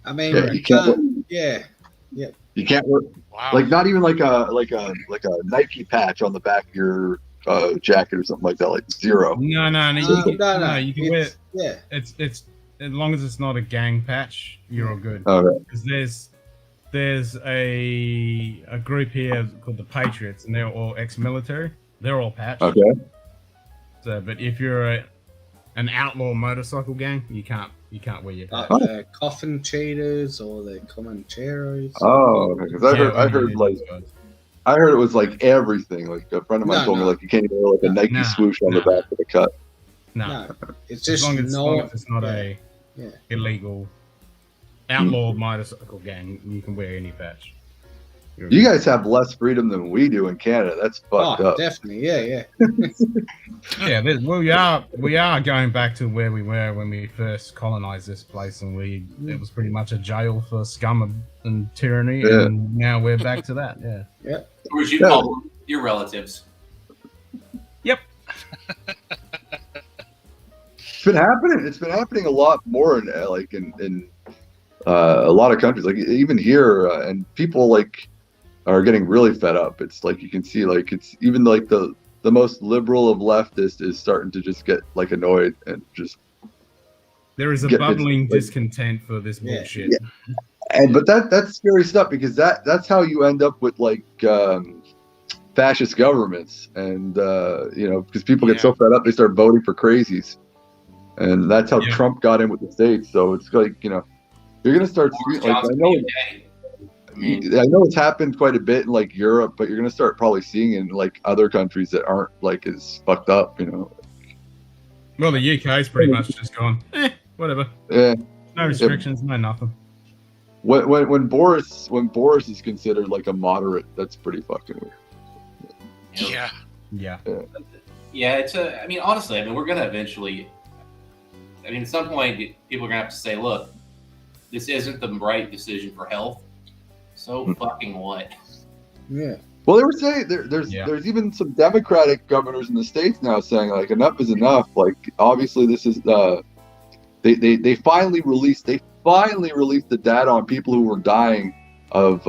I mean, You can't. yeah. You can't wear like not even like a Nike patch on the back of your jacket or something like that, like zero. No, you can wear it. Yeah. It's as long as it's not a gang patch, you're all good. Okay. Because there's a group here called the Patriots, and they're all ex-military. They're all patched. Okay. So, but if you're an outlaw motorcycle gang, you can't wear your patch. Coffin cheaters or the Comancheros. Oh, because I heard it was like everything. Like a friend of mine told me, like you can't even wear like a Nike swoosh on the back of the cut. No, it's just as long as it's not a illegal outlaw motorcycle gang, you can wear any patch. You guys have less freedom than we do in Canada. That's fucked up. Definitely, yeah. Yeah, we are going back to where we were when we first colonized this place, and it was pretty much a jail for scum and tyranny, and now we're back to that. Yeah. Or as you call them, your relatives. Yep. It's been happening. It's been happening a lot more in a lot of countries, like even here, and people like are getting really fed up. It's like you can see, like it's even like the most liberal of leftists is starting to just get like annoyed and just. There is a bubbling discontent for this bullshit. Yeah. But that's scary stuff, because that's how you end up with like fascist governments, and because people get so fed up they start voting for crazies, and that's how Trump got in with the states. So it's like you're gonna start seeing, like I know it's happened quite a bit in like Europe, but you're gonna start probably seeing it in like other countries that aren't like as fucked up. Well, the UK's pretty much just gone. Whatever. Yeah. No restrictions, no nothing. When Boris is considered like a moderate, that's pretty fucking weird. Yeah. Yeah, honestly, we're gonna eventually. At some point, people are gonna have to say, "Look, this isn't the right decision for health." So fucking what? Yeah. Well, they were saying there's even some Democratic governors in the states now saying like enough is enough. Like obviously this is they finally released the data on people who were dying of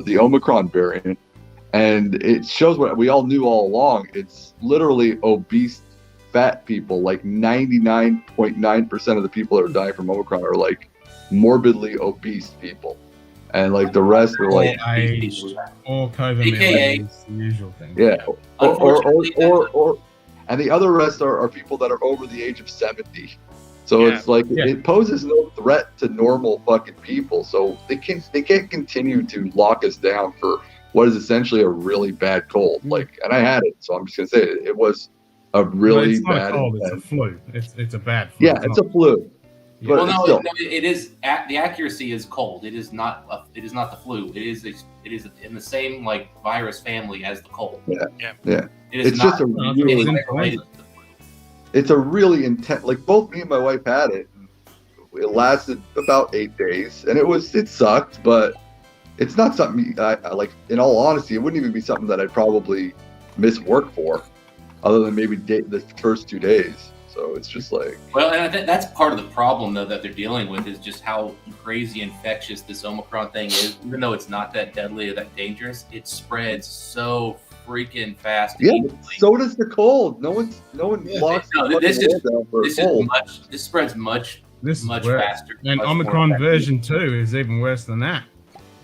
the Omicron variant, and it shows what we all knew all along. It's literally obese fat people. Like 99.9% of the people that are dying from Omicron are like morbidly obese people. And like the rest are like all COVID, AKA the usual thing. Yeah. Or and the other rest are people that are over the age of 70. So it's like it poses no threat to normal fucking people. So they can't continue to lock us down for what is essentially a really bad cold. Like, and I had it, so I'm just gonna say it was a really it's not bad. A cold, it's a flu. It's a bad flu. Yeah, it's a flu. But well, it is. The accuracy is cold. It is not. It is not the flu. It is in the same like virus family as the cold. Yeah. It is it's not just a really related to the flu. It's a really intense. Like both me and my wife had it. It lasted about 8 days, and it sucked, but it's not something I like. In all honesty, it wouldn't even be something that I'd probably miss work for, other than maybe the first 2 days. So it's just like. Well, and that's part of the problem, though, that they're dealing with is just how crazy infectious this Omicron thing is. Even though it's not that deadly or that dangerous, it spreads so freaking fast. Yeah, so does the cold. No one locks this spreads much faster. And Omicron version 2 is even worse than that.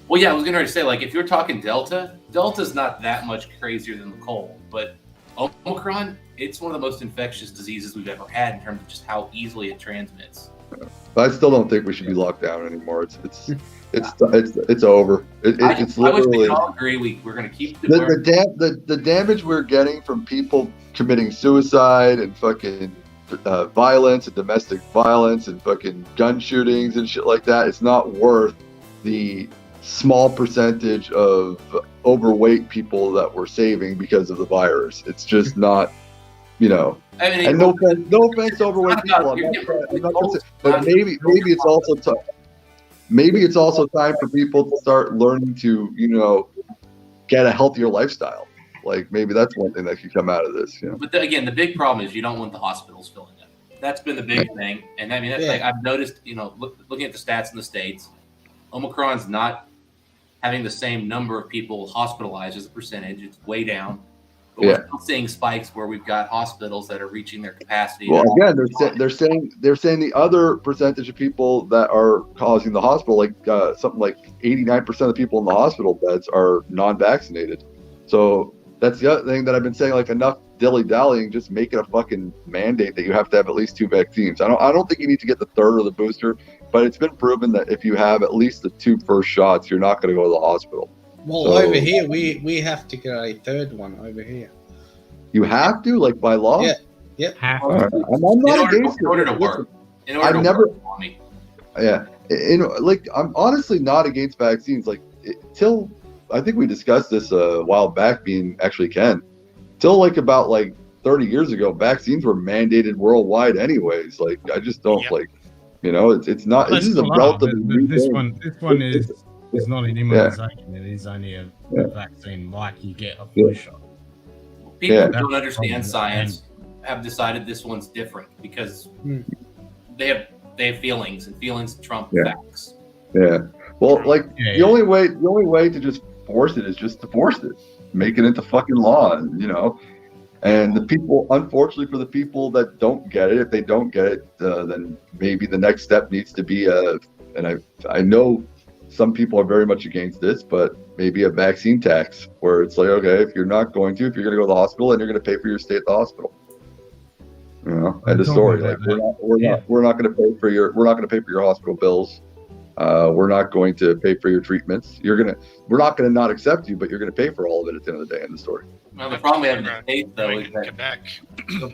Well, yeah, I was going to say, like, if you're talking Delta's not that much crazier than the cold, but Omicron, it's one of the most infectious diseases we've ever had in terms of just how easily it transmits. But I still don't think we should be locked down anymore. It's over. It's literally. I wish we could all agree we're going to keep the damage we're getting from people committing suicide and fucking violence and domestic violence and fucking gun shootings and shit like that. It's not worth the small percentage of overweight people that we're saving because of the virus. It's just not, and no offense to overweight people. But maybe it's also maybe it's also time for people to start learning to, get a healthier lifestyle. Like maybe that's one thing that could come out of this. You know? But again, the big problem is you don't want the hospitals filling up. That's been the big thing, and I mean, that's like I've noticed. Looking at the stats in the States, Omicron's not having the same number of people hospitalized as a percentage. It's way down. But we're still seeing spikes where we've got hospitals that are reaching their capacity. Well, again, they're saying the other percentage of people that are causing the hospital, like something like 89% of the people in the hospital beds are non-vaccinated. So that's the other thing that I've been saying. Like enough dilly-dallying, just make it a fucking mandate that you have to have at least 2 vaccines. I don't think you need to get the 3rd or the booster, but it's been proven that if you have at least the 2 first shots, you're not going to go to the hospital. Well, over here, we have to get a 3rd one over here. You have to, like by law? Yeah. Yep. I'm not against it. In order to work. I'm honestly not against vaccines. Like till I think we discussed this a while back, being actually Ken. Till like about 30 years ago, vaccines were mandated worldwide anyways. Like I just don't it's not. This is a relatively new thing. This one is not an immunization. It is only a vaccine, like you get a flu shot. People who don't understand science have decided this one's different because they have feelings, and feelings trump facts. Yeah. Well, the only way to just force it is just to force it, make it into fucking law, And the people, unfortunately, for the people that don't get it, if they don't get it, then maybe the next step needs to be and I know some people are very much against this, but maybe a vaccine tax where it's like, okay, if you're going to go to the hospital, then you're going to pay for your stay at the hospital. End of story. Like we're not going to pay for your hospital bills. We're not going to pay for your treatments. We're not going to not accept you, but you're going to pay for all of it at the end of the day. End of story. Well, the problem we have in the States, though, is that Quebec,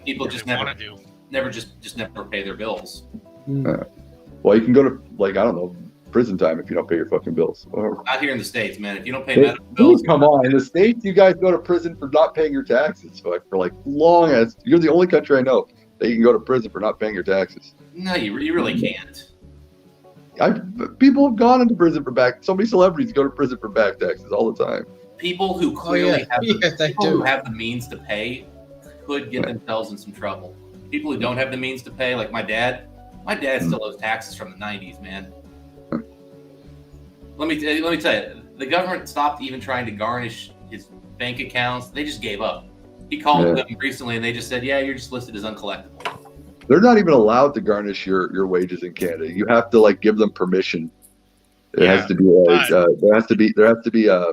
people just never pay their bills. Well, you can go to prison time if you don't pay your fucking bills. Not here in the States, man. If you don't pay medical bills, come on. In the States, you guys go to prison for not paying your taxes for long as. You're the only country I know that you can go to prison for not paying your taxes. No, you really can't. People have gone into prison for back. So many celebrities go to prison for back taxes all the time. People who clearly who have the means to pay could get themselves in some trouble. People who don't have the means to pay, like my dad still owes taxes from the 90s, man. Let me tell you, the government stopped even trying to garnish his bank accounts. They just gave up. He called them recently, and they just said, "Yeah, you're just listed as uncollectible." They're not even allowed to garnish your wages in Canada. You have to give them permission. It has to be there has to be a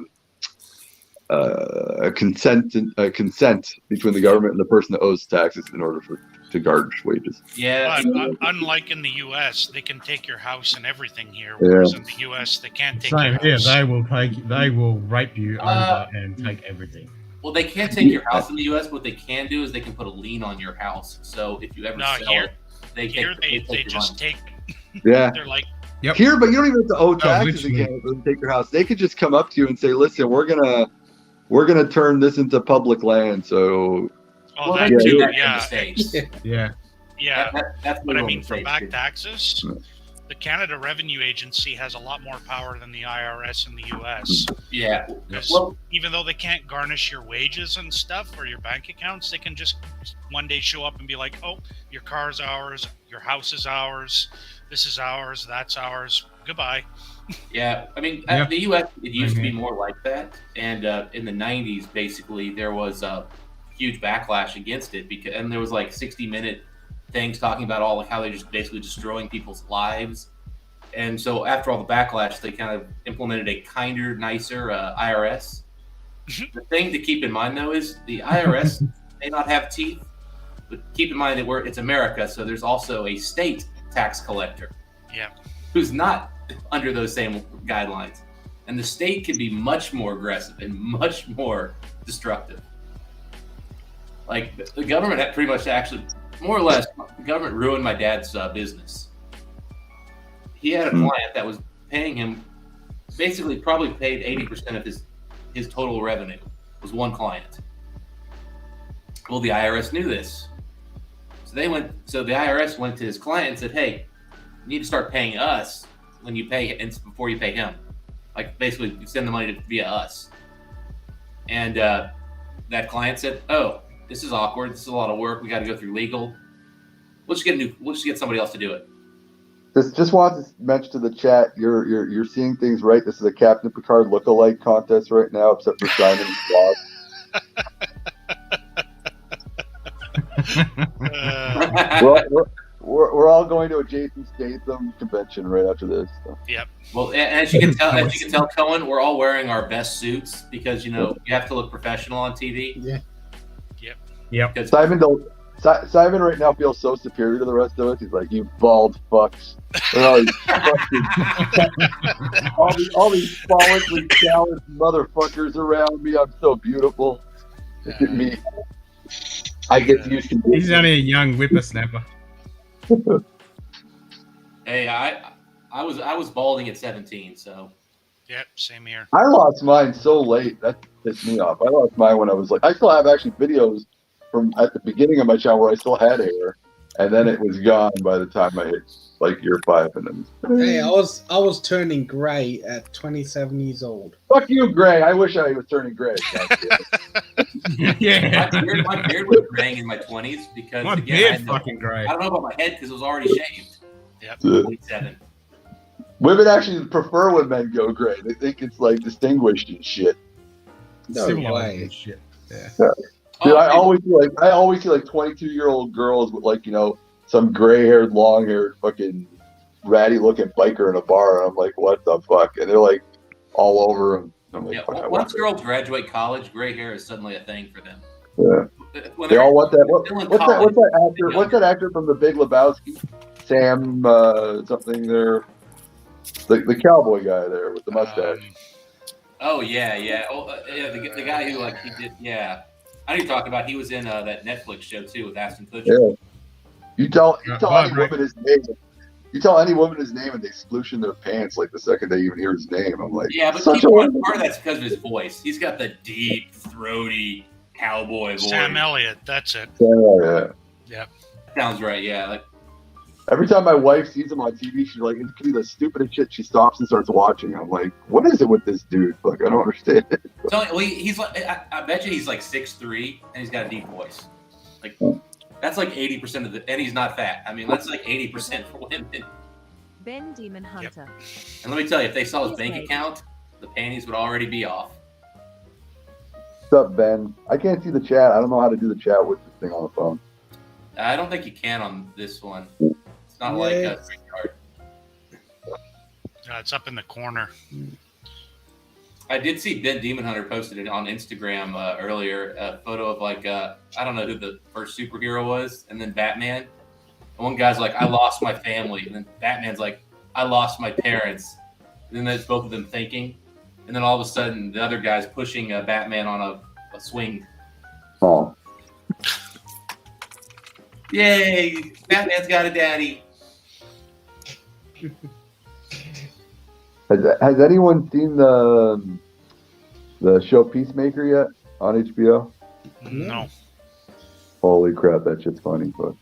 consent between the government and the person that owes taxes in order to garnish wages. Yeah. But unlike in the U.S., they can take your house and everything here, whereas in the U.S. they can't take your house. They will rape you over and take everything. Well, they can't take your house in the U.S. What they can do is they can put a lien on your house. So if you ever sell it, they just take. Yeah. They're like. Yep. Here, but you don't even have to owe taxes again to take your house. They could just come up to you and say, "Listen, we're gonna turn this into public land." So. Oh, that too. Yeah. Yeah. But I mean, for back taxes, the Canada Revenue Agency has a lot more power than the IRS in the U.S. Yeah. Well, even though they can't garnish your wages and stuff or your bank accounts, they can just one day show up and be like, "Oh, your car's ours, your house is ours, this is ours, that's ours. Goodbye." Yeah, I mean, the U.S. it used to be more like that, and in the '90s, basically, there was a huge backlash against it and there was 60-minute things talking about how they're just basically destroying people's lives. And so after all the backlash, they kind of implemented a kinder, nicer IRS. The thing to keep in mind, though, is the IRS may not have teeth, but keep in mind that it's America, so there's also a state tax collector who's not under those same guidelines. And the state can be much more aggressive and much more destructive. The government had pretty much more or less, the government ruined my dad's business. He had a client that was paying him, basically probably paid 80% of his total revenue, was one client. Well, the IRS knew this. So the IRS went to his client and said, "Hey, you need to start paying us before you pay him. Basically, you send the money via us." And that client said, "Oh, this is awkward. This is a lot of work. We got to go through legal. We'll just get somebody else to do it." Just want to mention to the chat, you're seeing things right. This is a Captain Picard look-alike contest right now, except for Simon and Bob. We're all going to a Jason Statham convention right after this. So. Yep. Well, as you can tell, Cohen, we're all wearing our best suits because you have to look professional on TV. Yeah. Yep. Simon right now feels so superior to the rest of us. He's like, "You bald fucks." all these follically challenged motherfuckers around me. I'm so beautiful. Look at me. I get used to this. He's only a young whippersnapper. Hey, I was balding at 17, so. Yep, same here. I lost mine so late. That pissed me off. I lost mine when I was like, I still have actually videos from at the beginning of my channel where I still had hair, and then it was gone by the time I hit like year 5, and then. Hey, I was turning gray at 27 years old. Fuck you, Gray. I wish I was turning gray. Yeah. My beard was graying in my 20s because My again, beard fucking gray. I don't know about my head because it was already shaved. Yep. 27. Women actually prefer when men go gray. They think it's like distinguished and shit. No Civilized way. and shit. Yeah. Dude, I always see like 22-year-old girls with like, some gray-haired, long-haired, fucking ratty-looking biker in a bar, and I'm like, what the fuck? And they're like all over them. I'm like, fuck, Once girls graduate college, gray hair is suddenly a thing for them. Yeah. They all want that. What's that actor from The Big Lebowski? Sam something there. The cowboy guy there with the mustache. Oh yeah. Oh yeah, the guy who he did. Yeah, I know you're talking about. He was in that Netflix show too with Ashton Kutcher. Yeah. You tell any woman his name. You tell any woman his name and they sploosh in their pants like the second they even hear his name. I'm like, yeah, but part of that's because of his voice. He's got the deep, throaty cowboy voice. Sam Elliott, that's it. Yeah. Yep. Sounds right. Yeah. Every time my wife sees him on TV, she's like, it could be the stupidest shit. She stops and starts watching. I'm like, what is it with this dude? Like, I don't understand it. So he's like, I bet you he's like 6'3", and he's got a deep voice. Like, that's like 80% of and he's not fat. I mean, that's like 80% for women. Ben Demon Hunter. And let me tell you, if they saw his bank account, the panties would already be off. What's up, Ben? I can't see the chat. I don't know how to do the chat with this thing on the phone. I don't think you can on this one. It's not like a card. It's up in the corner. I did see Ben Demon Hunter posted it on Instagram earlier, a photo of I don't know who the first superhero was, and then Batman. And one guy's like, I lost my family. And then Batman's like, I lost my parents. And then there's both of them thinking. And then all of a sudden, the other guy's pushing Batman on a swing. Oh. Yay! Batman's got a daddy. Has anyone seen the show Peacemaker yet on HBO? No. Holy crap, that shit's funny. But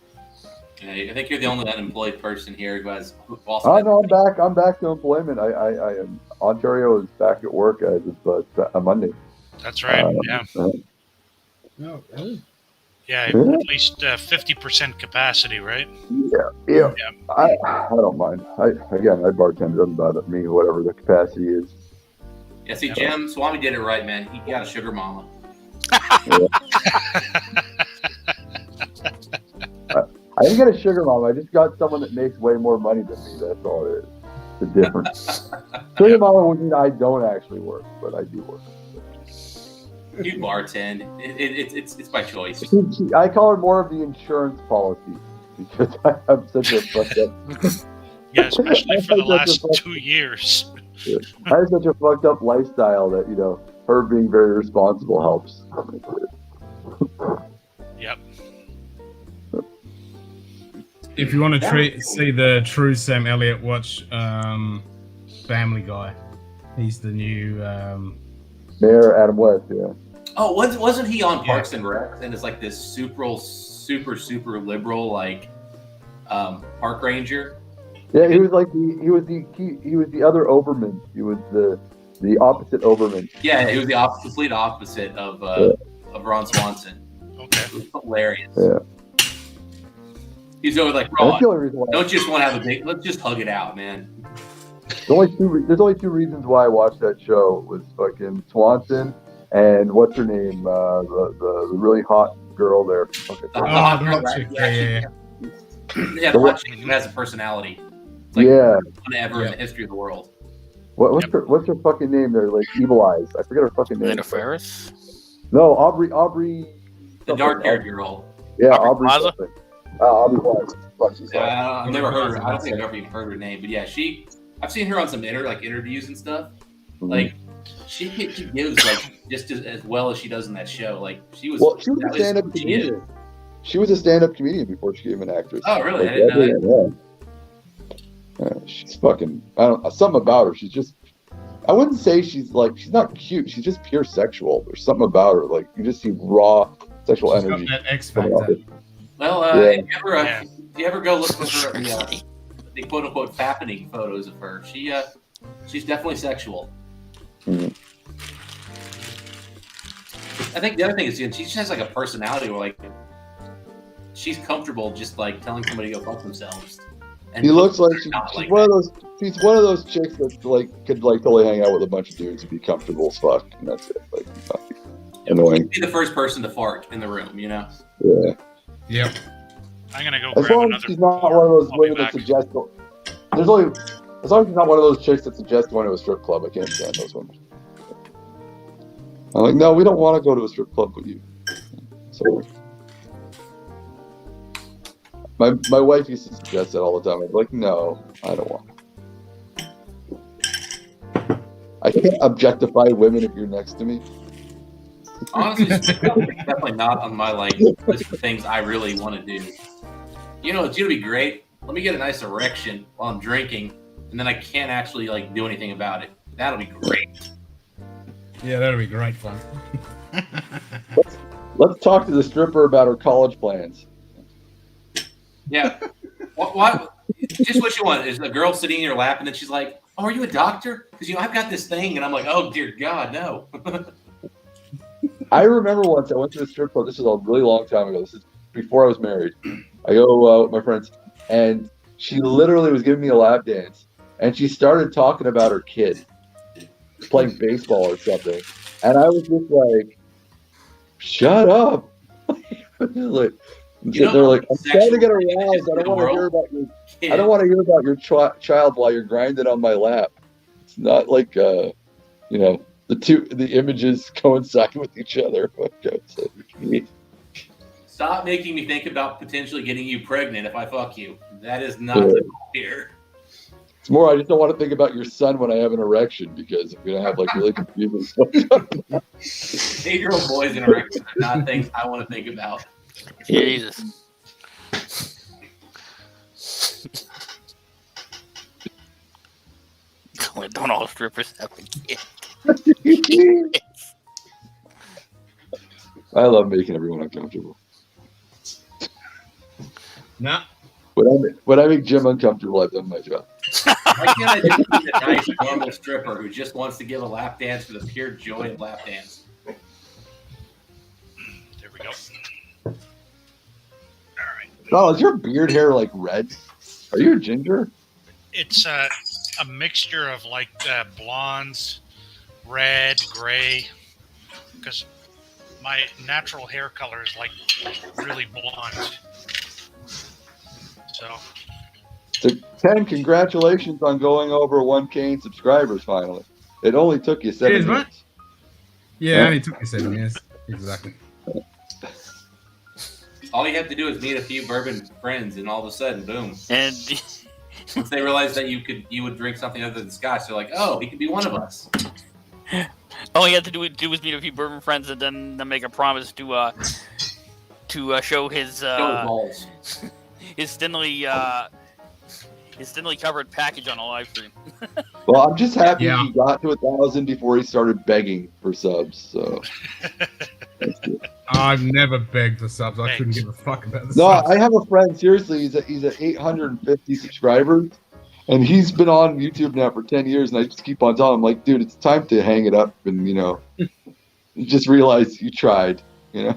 I think you're the only unemployed person here who has. Oh no, I'm back to employment. I am. Ontario is back at work as of a Monday. That's right. Yeah. No, really? Yeah, at least 50% capacity, right? Yeah. I don't mind. I bartend. It doesn't bother me, whatever the capacity is. Yeah, see, Jim Swami did it right, man. He got a sugar mama. I didn't get a sugar mama. I just got someone that makes way more money than me. That's all it is. The difference. Sugar mama would mean I don't actually work, but I do work. You bartend. It's by choice. I call her more of the insurance policy because I have such a fucked up. Yeah, especially for the last 2 years. I have such a fucked up lifestyle that her being very responsible helps. Yep. If you want to see the true Sam Elliott, watch Family Guy. He's the new Mayor Adam West. Yeah. Oh, wasn't he on Parks and Rec? And it's like this super liberal park ranger. Yeah, he was like he was the other Overman. He was the the opposite Oberman. Yeah, he was the complete opposite of Ron Swanson. Okay. It was hilarious. Yeah. He's always like, That's Ron, the only reason why. don't you just want to have a big? Let's just hug it out, man. There's only two reasons why I watched that show was fucking Swanson and what's her name, the really hot girl there. Okay. The hot girl, right? Yeah. Yeah, the hot chick who has a personality. It's like Yeah. one ever in the history of the world. What's her fucking name there? Like Evil Eyes. I forget her fucking name. Lena Ferris? No, Aubrey. The dark-haired girl. Yeah, Aubrey Plaza? something. Aubrey Plaza. Fuck, she's hot. I've never heard her. I don't think I've ever even heard her name. But yeah, I've seen her on some interviews and stuff. Like she gives like just as well as she does in that show. Like she was a stand-up comedian. She was a stand-up comedian before she became an actress. Oh, really? Like, I didn't know that. Yeah. She's fucking. I don't. Something about her. She's just. I wouldn't say she's not cute. She's just pure sexual. There's something about her. Like you just see raw sexual She's energy. got that X factor. Well, Yeah. if you ever go look for her, the quote unquote fappening photos of her, she's definitely sexual. Mhm. I think the other thing is she just has like a personality where like she's comfortable just like telling somebody to go fuck themselves. And He looks like she's not she's like one of those. She's one of those chicks that like could like totally hang out with a bunch of dudes and be comfortable as fuck, and that's it. Like not be annoying. be the first person to fart in the room, you know? Yeah. Yep. I'm gonna go As grab long another. as she's not one of those women that suggest. As long as she's not one of those chicks that suggest going to a strip club. I can't stand those women. I'm like, no, we don't want to go to a strip club with you. So, my wife used to suggest that all the time. I'm like, no, I don't want. I can't objectify women if you're next to me. Honestly, it's definitely not on my like list of things I really want to do. You know, it's gonna be great. Let me get a nice erection while I'm drinking, and then I can't actually like do anything about it. That'll be great. Yeah, that'll be great fun. Let's talk to the stripper about her college plans. Yeah. What? Just what you want is a girl sitting in your lap, and then she's like, "Oh, are you a doctor? Because I've got this thing," and I'm like, "Oh dear God, no." I remember once I went to a strip club. This was a really long time ago. This is before I was married. I go with my friends, and she literally was giving me a lap dance, and she started talking about her kid playing baseball or something, and I was just like, "Shut up!" Like, they're like, "I'm trying to get aroused. I don't want to hear about your. I don't want to hear about your child while you're grinding on my lap." It's not like you know. The images coincide with each other. Stop making me think about potentially getting you pregnant if I fuck you. That is not the goal here. It's more, I just don't want to think about your son when I have an erection because I'm gonna have like really confusing stuff. 8-year-old boys in erections are not things I want to think about. Jesus. Don't all strippers have a kid? I love making everyone uncomfortable. Nah. When I make Jim uncomfortable, I've done my job. Why can't I just be the nice, normal stripper who just wants to give a lap dance for the pure joy of lap dance? There we go. Oh, is your beard hair like red? Are you a ginger? It's a mixture of like blondes, red, gray, because my natural hair color is like really blonde. So, Ken, congratulations on going over 1K in subscribers finally. It only took you 7 Cheers, years. mate. Yeah, it only took me 7 years. Exactly. All you have to do is meet a few bourbon friends, and all of a sudden, boom. And once they realize that you would drink something other than scotch, they're like, "Oh, he could be one of us." all he had to do was meet a few bourbon friends and then make a promise to show his balls. his thinly covered package on a live stream. Well, I'm just happy he got to 1,000 before he started begging for subs. So I've never begged for subs. I couldn't give a fuck about the no, subs. I have a friend. Seriously, he's at 850 subscribers, And he's been on YouTube now for 10 years, and I just keep on telling him, like, dude, it's time to hang it up and, you just realize you tried, And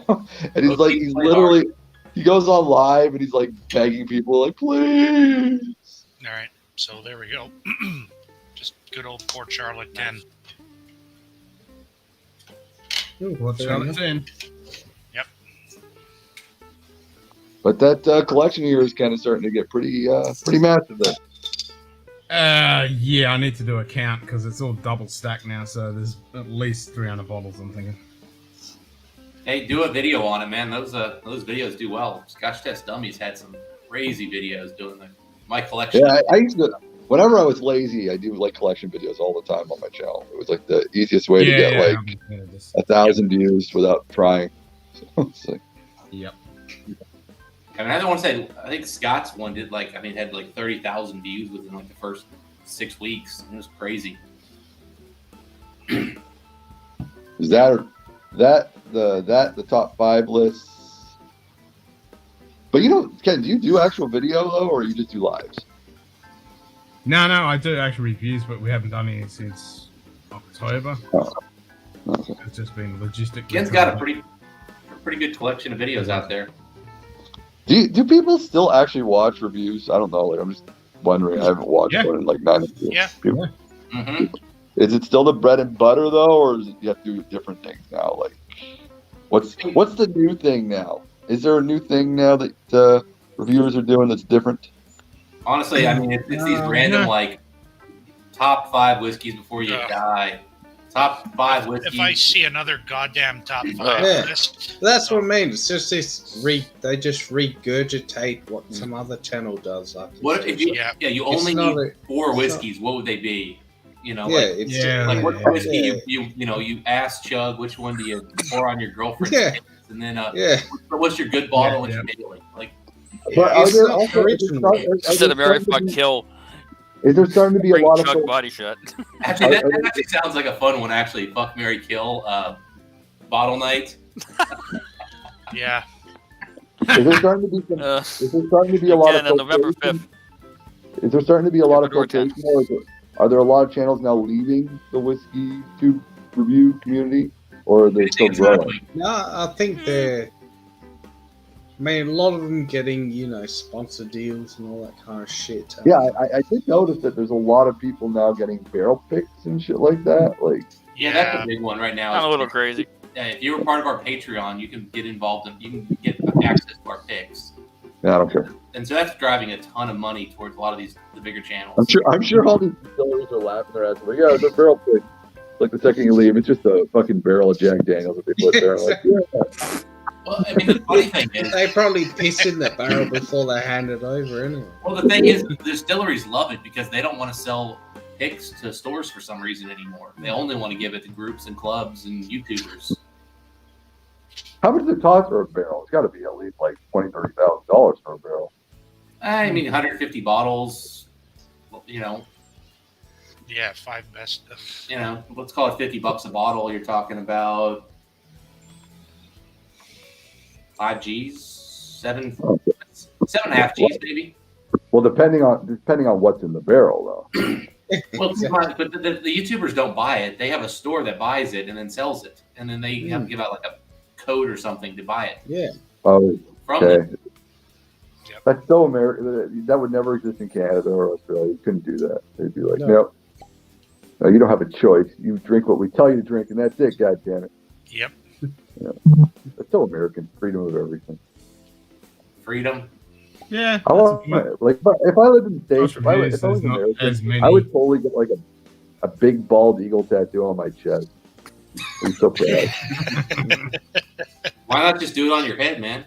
he's like, he's literally, he goes on live and he's like begging people, like, please. All right, so there we go. Just good old Port Charlotte 10. Port Charlotte 10. Yep. But that collection here is kind of starting to get pretty massive there. Yeah, I need to do a count because it's all double stacked now, so there's at least 300 bottles, I'm thinking. Hey, do a video on it, man. Those videos do well. Scotch Test Dummies had some crazy videos doing my collection. Yeah, I used to, whenever I was lazy, I do like collection videos all the time on my channel. It was like the easiest way to get like 1,000 views without trying. So it's like, yep. And I don't want to say, I think Scott's one did had like 30,000 views within like the first 6 weeks. It was crazy. Is that the top 5 lists? But Ken, do you do actual video though, or you just do lives? No, I do actual reviews, but we haven't done any since October. Oh. Okay. It's just been logistically. Ken's got a pretty good collection of videos out there. Do people still actually watch reviews? I don't know. Like, I'm just wondering. I haven't watched one in like 9 years. Yeah. Mm-hmm. Is it still the bread and butter though, or is it, you have to do different things now? Like, what's the new thing now? Is there a new thing now that reviewers are doing that's different? Honestly, I mean, it's these random like top 5 whiskeys before you die. Top 5 whiskeys. If I see another goddamn top 5 list. That's what I mean. It's just this they just regurgitate what some other channel does. Like, What if you only need 4 whiskeys? What would they be? Like what whiskey you ass chug? Which one do you pour on your girlfriend? Yeah. And then what's your good bottle and your daily? Like, But are there also Instead of Mary Fuck Kill. Is there starting to be a lot of Chuck body shot? Actually, that actually sounds like a fun one. Actually, Fuck, Marry, Kill, bottle night. Yeah. Is there starting to be some? Is there starting to be a lot of? On November 5th. Is there starting to be a lot of flotation? Are there a lot of channels now leaving the whiskey tube review community, or are they still growing? No, I think they're. I mean, a lot of them getting, sponsor deals and all that kind of shit. Yeah, I did notice that there's a lot of people now getting barrel picks and shit like that. Like, yeah, that's a big one right now. I'm a little crazy. If you were part of our Patreon, you can get involved and you can get access to our picks. Yeah, I don't care. And so that's driving a ton of money towards a lot of the bigger channels. I'm sure all these distilleries are laughing their ass off. Like, yeah, it's a barrel pick. Like the second you leave, it's just a fucking barrel of Jack Daniels that they put there. I'm like, yeah. Well, I mean, the funny thing is, they probably piss in the barrel before they hand it over, anyway. Well, the thing is, the distilleries love it because they don't want to sell picks to stores for some reason anymore. They only want to give it to groups and clubs and YouTubers. How much does it cost for a barrel? It's got to be at least like $20,000-$30,000 for a barrel. I mean, 150 bottles. Yeah, 5 best. Let's call it $50 a bottle. You're talking about 5 G's, 7.5 G's, maybe. Well, depending on what's in the barrel, though. Well, but the YouTubers don't buy it. They have a store that buys it and then sells it, and then they have to give out like a code or something to buy it. Yeah. Oh, From okay. them. That's so American. That would never exist in Canada or Australia. You couldn't do that. They'd be like, no, you don't have a choice. You drink what we tell you to drink, and that's it. God damn it. Yep. It's so American. Freedom of everything. Freedom. Yeah. I want like if I lived in the States, if I was American, I would totally get like a big bald eagle tattoo on my chest. I'm so proud. Why not just do it on your head, man?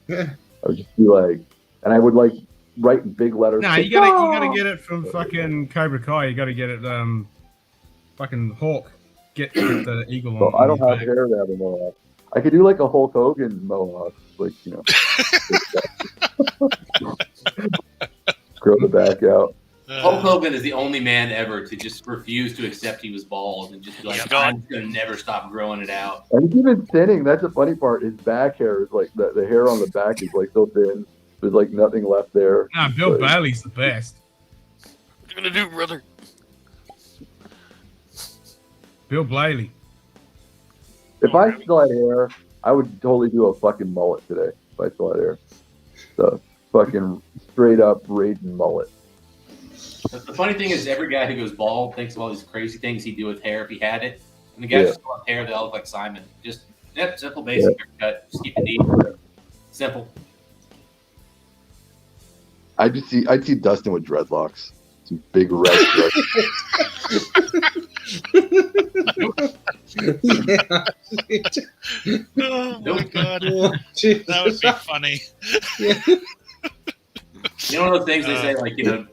I would just be like, and I would like write in big letters. No, you gotta get it from fucking Cobra Kai. You gotta get it fucking Hawk. Get the eagle on. Well, I don't have hair to have a mohawk. I could do like a Hulk Hogan mohawk, like grow the back out. Hulk Hogan is the only man ever to just refuse to accept he was bald and just be like, I'm gonna never stop growing it out. And he's even thinning. That's the funny part. His back hair is like the hair on the back is like so thin. There's like nothing left there. Nah, Bill Bailey's the best. you gonna do, brother? Bill Blaley. If I still had hair, I would totally do a fucking mullet today. If I still had hair, the fucking straight up raging mullet. The funny thing is, every guy who goes bald thinks of all these crazy things he'd do with hair if he had it. And the guys who still have hair, they all look like Simon. Just simple, basic haircut. Just keep it neat. Simple. I'd see Dustin with dreadlocks, some big red dreadlocks. Oh my god, that would be funny. You know, one of those things they say, like, you know,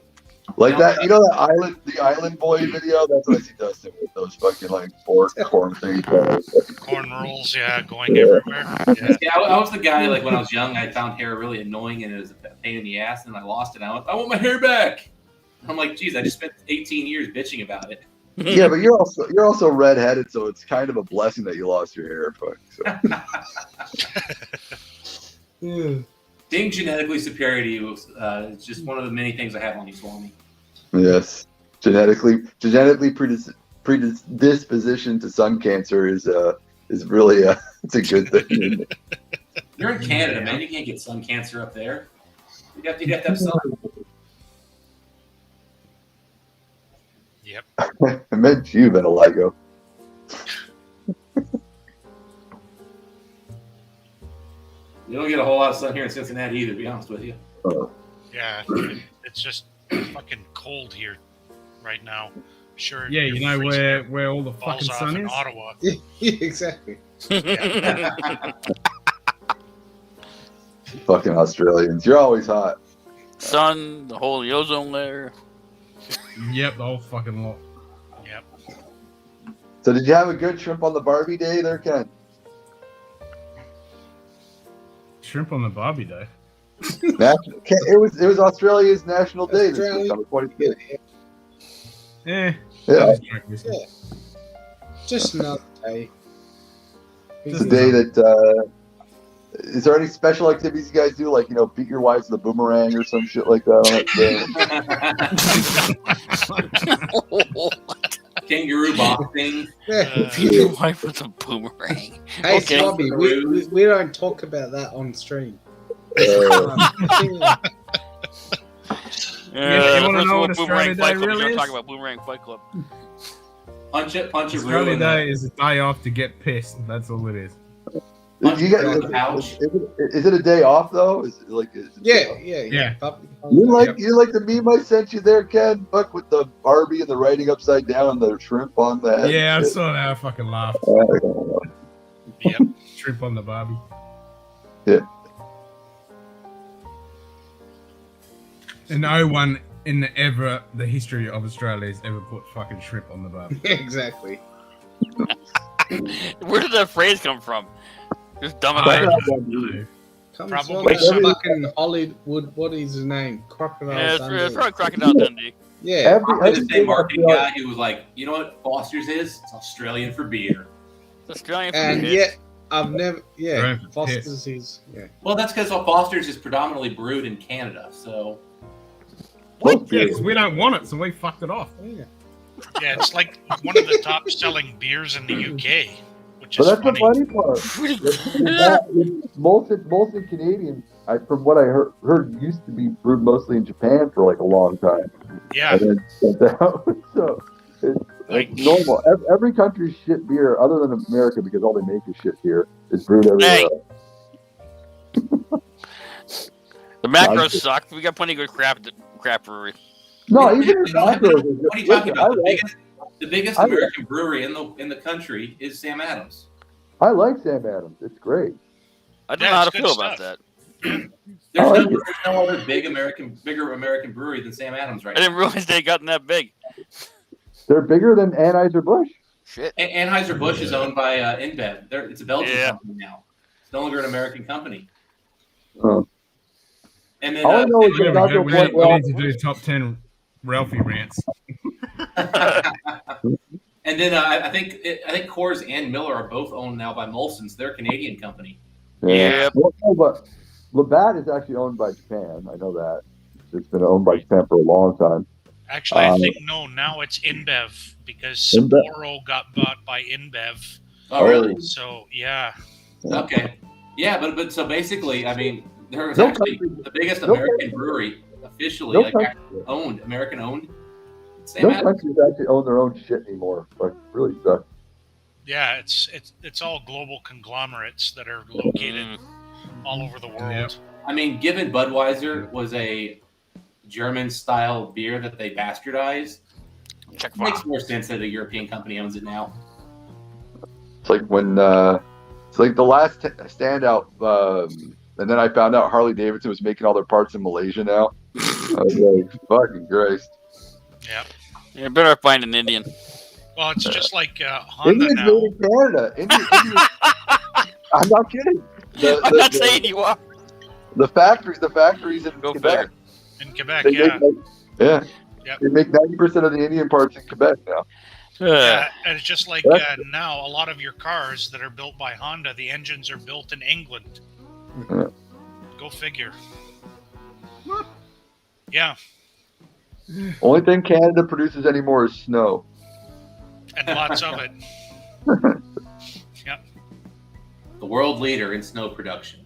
Like that, you know that the Island Boy video? That's what I see Dustin with those fucking like corn things. Corn rolls, yeah, going everywhere. Yeah, I was the guy, like, when I was young, I found hair really annoying and it was a pain in the ass, and I lost it. I want my hair back. I'm like, geez, I just spent 18 years bitching about it. Yeah, but you're also redheaded, so it's kind of a blessing that you lost your hair. Being genetically superior to you is just one of the many things I have on you, Swami. Yes, genetically predisposition to sun cancer is really it's a good thing. You're in Canada, man. You can't get sun cancer up there. You have to have sun. Yep. I meant you, Vitiligo. You don't get a whole lot of sun here in Cincinnati either, to be honest with you. Yeah, it's just fucking cold here right now. Sure. Yeah, you know where all the fucking balls off sun in is? Ottawa. Yeah, exactly. Fucking Australians, you're always hot. Sun, the whole ozone layer. Yep, the whole fucking lot. Yep. So did you have a good shrimp on the Barbie day there, Ken? Shrimp on the Barbie Day. It was Australia's National Day this week on the 25th. Yeah. Yeah. Just another day. It's a day that. Is there any special activities you guys do, like, you know, beat your wives with a boomerang or some shit like that on that day? Kangaroo boxing. Beat your wife with a boomerang. Hey, Okay. Bobby, we don't talk about that on stream. You want to know what Australia Day really is? Talk about Boomerang Fight Club. Punch it, Australia Day is a day off to get pissed. That's all it is. You guys, is it a day off though? Is it like Yeah. You like the meme I sent you there, Ken? Fuck, with the Barbie and the writing upside down and the shrimp on the head. Yeah, I saw that. I fucking laughed. Yep. Shrimp on the Barbie. Yeah. And no one in the history of Australia has ever put fucking shrimp on the Barbie. Exactly. Where did that phrase come from? Just dumb Comes Probably from some fucking Hollywood. What is his name? Crocodile. Yeah, it's Dundee. probably Crocodile Dundee. Yeah. Probably the same marketing guy who was like, you know what Foster's is? It's Australian for beer. It's Australian for And beer. yet, I've never. Yeah, Right, for Foster's is. Yeah. Well, that's because Foster's is predominantly brewed in Canada, so. What? Yeah, 'cause we don't want it, so we fucked it off. Yeah. Yeah, it's like one of the top selling beers in the UK, which But is that's funny. the funny part. Molson Canadian, from what I heard, used to be brewed mostly in Japan for like a long time. Yeah. And then sent out. So it's like normal. Every country's shit beer, other than America, because all they make is shit here, is brewed everywhere. Hey. else. The macros suck. We got plenty of good crap brewery. No, even if macros. What are you talking about? The biggest American brewery in the country is Sam Adams. I like Sam Adams. It's great. I don't know how to feel about that. There's no other bigger American brewery than Sam Adams right I now. didn't realize they had gotten that big. They're bigger than Anheuser-Busch. Shit. Anheuser-Busch is owned by InBev. It's a Belgian company now. It's no longer an American company. Oh. And then All I know is We they got to a point where need to do top 10 Ralphie rants. And then I think Coors and Miller are both owned now by Molson's. They're a Canadian company. Yeah. Well, no, but Labatt is actually owned by Japan. I know that. It's been owned by Japan for a long time. Actually, I think no. Now it's InBev because Sapporo got bought by InBev. Oh, really? So yeah. Okay. Yeah, but so basically, I mean, there was actually the biggest American brewery officially, actually owned, American owned. No countries actually own their own shit anymore. Like, really sucks. Yeah, it's all global conglomerates that are located all over the world. Yep. I mean, given Budweiser was a German-style beer that they bastardized, it makes more sense that a European company owns it now. It's like when it's like the last standout, and then I found out Harley Davidson was making all their parts in Malaysia now. I was like, fucking Christ. Yeah. You're better off buying an Indian. Well, it's just like Honda Indians now. made in Canada. Indians, I'm not kidding. I'm not saying you are. The factories in Quebec. In Quebec, They yeah. Yep. Yep. They make 90% of the Indian parts in Quebec now. Yeah, and it's just like now, a lot of your cars that are built by Honda, the engines are built in England. Yeah. Go figure. Yeah, Only thing Canada produces anymore is snow. and lots of it. Yep. The world leader in snow production.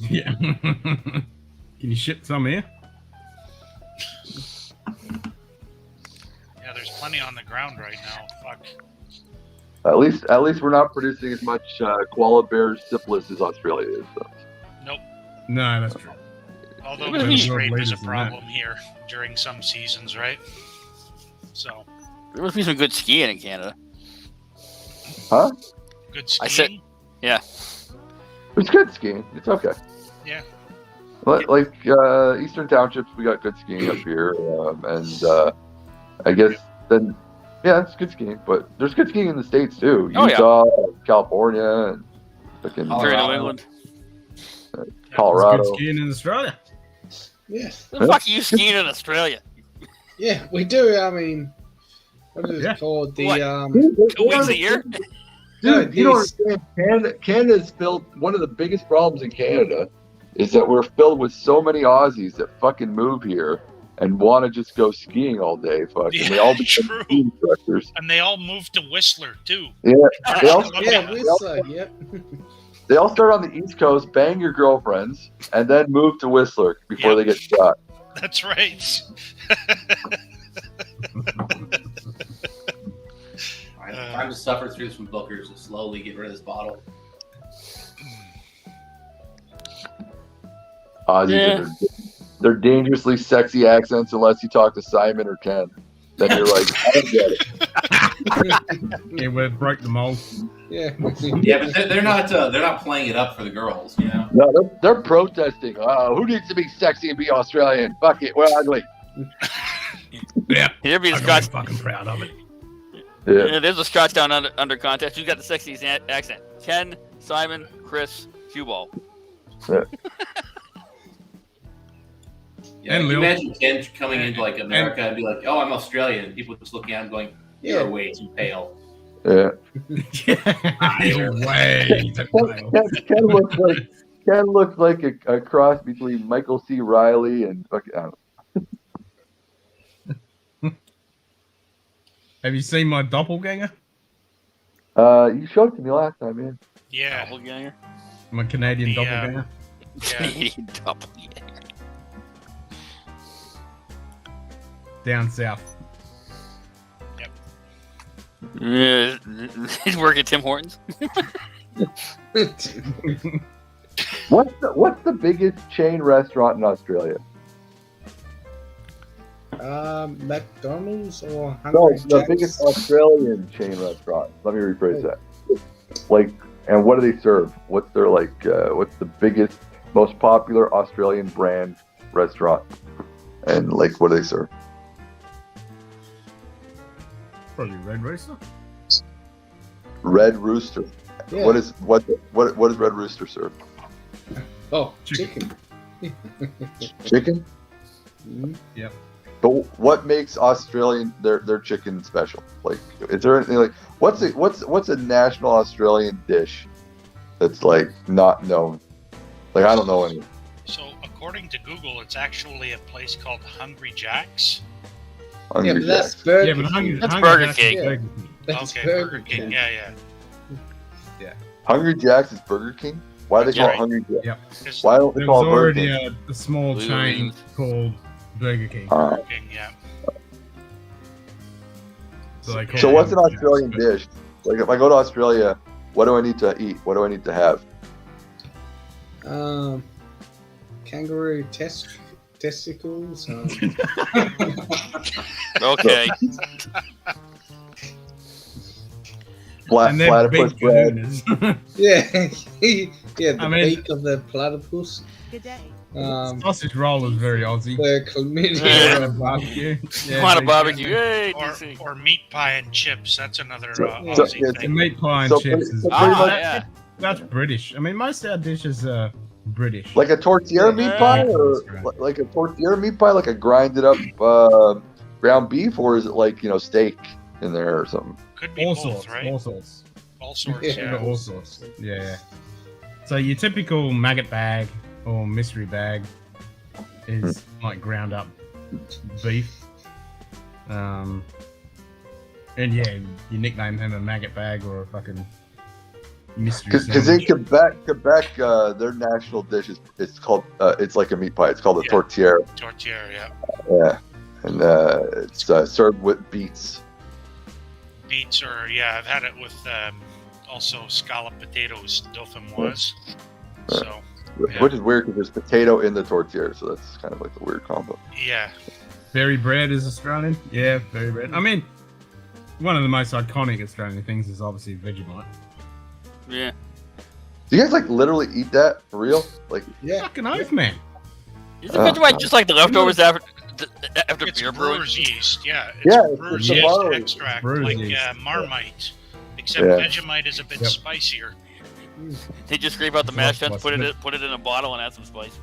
Yeah. Can you ship some here? Yeah, there's plenty on the ground right now. Fuck. At least we're not producing as much koala bear syphilis as Australia is. So. Nope. No, that's true. Although We're goose the world rape is a leaders in that. problem here during some seasons, right? So. There must be some good skiing in Canada. Huh? Good skiing? I said, yeah. It's good skiing. It's okay. Yeah. Like Eastern Townships, we got good skiing up here, and I guess then, yeah, it's good skiing. But there's good skiing in the States too. Oh, yeah. Utah, California, and fucking Here in New England. Colorado. There's good skiing in Australia. Yeah. The fuck are you skiing in Australia? Yeah, we do. I mean, what is it called? The What? 2 weeks a year? Dude, you don't understand. Canada's filled. One of the biggest problems in Canada is that we're filled with so many Aussies that fucking move here and want to just go skiing all day. Fucking, Yeah, they all become true. ski instructors. And they all moved to Whistler too. Yeah, they all, yeah, Whistler. Yep. they all start on the East Coast, bang your girlfriends, and then move to Whistler before they get shot. That's right. Time to suffer through some bookers and slowly get rid of this bottle. Aussies, they're dangerously sexy accents unless you talk to Simon or Ken. Then you're like, I don't get it. Yeah, we broke the mold. Yeah. Yeah, but they're not playing it up for the girls, you know. No, they're protesting. Who needs to be sexy and be Australian? Fuck it, we're ugly. Yeah. Here be a I'm Scotch. fucking proud of it. Yeah. There's a Scotch down under contest. Who's got the sexiest accent? Ken, Simon, Chris, Cue Ball. Yeah. Yeah, And can you Lil. imagine Ken coming into like America and be like, "Oh, I'm Australian," and people just looking at him going, "You're Yeah. way too pale." Yeah. You're way too pale. Ken looks like a cross between Michael C. Riley and fucking. I don't know. Have you seen my doppelganger? You showed it to me last time, man. Yeah. Doppelganger. My Canadian doppelganger. Canadian doppelganger. Down south. He's working at Tim Hortons. What's the biggest chain restaurant in Australia? McDonald's or No, Hungry the Jack's? biggest Australian chain restaurant. Let me rephrase that. Like, and what do they serve? What's their what's the biggest, most popular Australian brand restaurant? And like, what do they serve? Probably Red Rooster. Red Rooster. Yeah. What does Red Rooster serve? Oh, chicken. Chicken. Yep. But what makes Australian their chicken special? Like, is there anything like what's a national Australian dish that's like not known? Like, I don't know any. So according to Google, it's actually a place called Hungry Jack's. Yeah, but that's Burger Yeah, but King. That's Hungry Burger Jack's King. is Burger King. That's Okay, Burger King. Yeah. Hungry Jack's is Burger King. Why do they call it Right. Hungry Jack's? Yep. Why don't they There call was it Burger already King? a small Blue chain Rings. called Burger King. King, yeah. So, they call So it what's an Hungry Jack's, Australian but- dish? Like if I go to Australia, what do I need to eat? What do I need to have? Kangaroo testicles. Okay. And they're Platypus big bread. kahunas. Yeah, yeah. The I mean- beak of the platypus. Sausage roll is very Aussie. The chlamydia. Yeah, barbecue. Yeah, Want a big- barbecue? Hey, Or meat pie and chips. That's another So Aussie it's- The thing. meat pie and So chips pretty- is so pretty much- yeah. that's British. I mean, most of our dishes are British. Like a tortilla meat pie, or like a tortilla meat pie, like a grinded up ground beef, or is it like steak in there or something? Could be all both, sorts, right? all sorts. All sorts, Yeah, yeah. all sorts. Yeah. So your typical maggot bag or mystery bag is like ground up beef. And yeah, you nickname him a maggot bag or a fucking mystery Because in sandwich. Quebec, their national dish is it's called it's like a meat pie. It's called a tortilla. Tortilla, yeah. Yeah, and it's served with beets. Beets or, yeah, I've had it with also scalloped potatoes, dauphinoise. So, Which is weird because there's potato in the tortilla, so that's kind of like a weird combo. yeah. Berry bread is Australian. Yeah, berry bread. I mean, one of the most iconic Australian things is obviously Vegemite. Yeah. Do you guys like literally eat that for real? Like, yeah, fucking oath, man. Isn't Vegemite just like the leftovers after It's beer brewing? brewer's yeast, yeah. It's Yeah, it's brewer's the yeast barley. extract, Brewer's like yeast. Marmite. Except Yeah. Vegemite is a bit spicier. They just scrape out the mash tuns, Plus, put it in a bottle, and add some spice.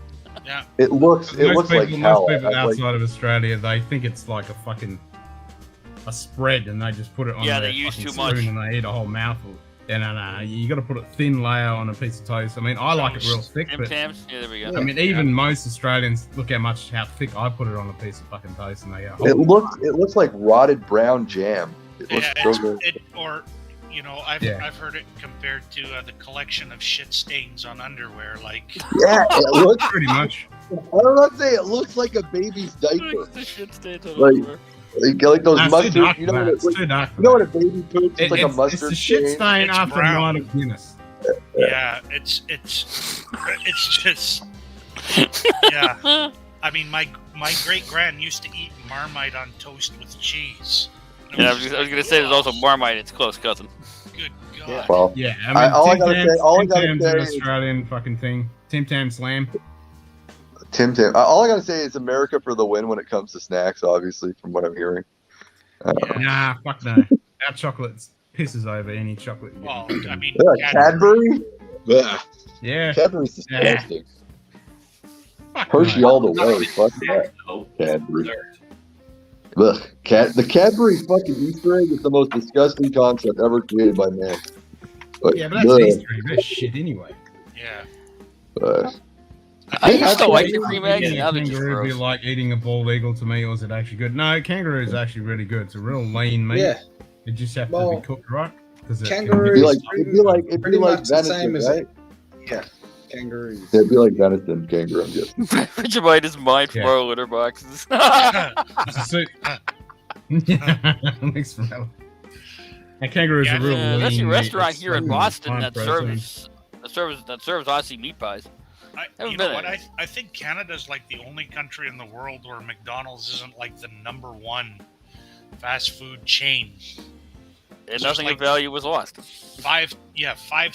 Yeah. it looks Most like people hell. Like, outside of Australia, they think it's like a spread, and they just put it on Yeah, their they use fucking too spoon much. and they eat a whole mouthful. No, you got to put a thin layer on a piece of toast. I mean, I like it real thick, Tim but Tams? Yeah, there we go. I mean, even most Australians look how thick I put it on a piece of fucking toast, and they go, it looks like rotted brown jam. It looks Yeah, so good. I've heard it compared to the collection of shit stains on underwear. Like, Yeah, it looks pretty much. I don't know what to say. It looks like a baby's diaper. The shit stains on Like, underwear. like those Nah, it's too mustard. dark You for know, that. what, It's too dark for you know what a baby poops? It's like a it's mustard. the shit stain It's after brown. night of Guinness. yeah, it's just yeah. I mean, my great grand used to eat Marmite on toast with cheese. And it Yeah, I was was, just I was like, gonna say there's also Marmite. It's close cousin. good God. Yeah. Well, Yeah, I mean, all I Tim gotta Tams, say, all I Tim gotta Tams say an is- Australian fucking thing. Tim Tam Slam. Tim Tam. All I gotta say is America for the win when it comes to snacks. Obviously, from what I'm hearing. Nah, fuck no. Our chocolate pisses over any chocolate. You get. Well, I mean, Cadbury. Ugh. Yeah. Cadbury's disgusting. Fuck Hershey no. all the way. Fuck that. Cadbury. Ugh. The Cadbury fucking Easter egg is the most disgusting concept ever created by man. But, Yeah, but that's Easter egg. That's shit anyway. Yeah. I used to like Eating the cream a eggs, and now they're just kangaroo would be gross. like eating a bald eagle to me, or is it actually good? No, kangaroo is actually really good. It's a real lean meat. Yeah. It just have to Well, be cooked right. 'cause it- Kangaroo It'd be is like pretty much the same venison, as right? Yeah, kangaroos. It'd be like venison kangaroo. I'm guessing. Vegemite is mine from Yeah. our litter boxes. It's a soup. Yeah, mixed from and kangaroo is a real lean There's actually a meat. restaurant It's here in fucking Boston high that protein. serves Aussie meat pies. Haven't You been know what? there. I think Canada's like the only country in the world where McDonald's isn't like the #1 fast food chain. And It's nothing just of value was lost. five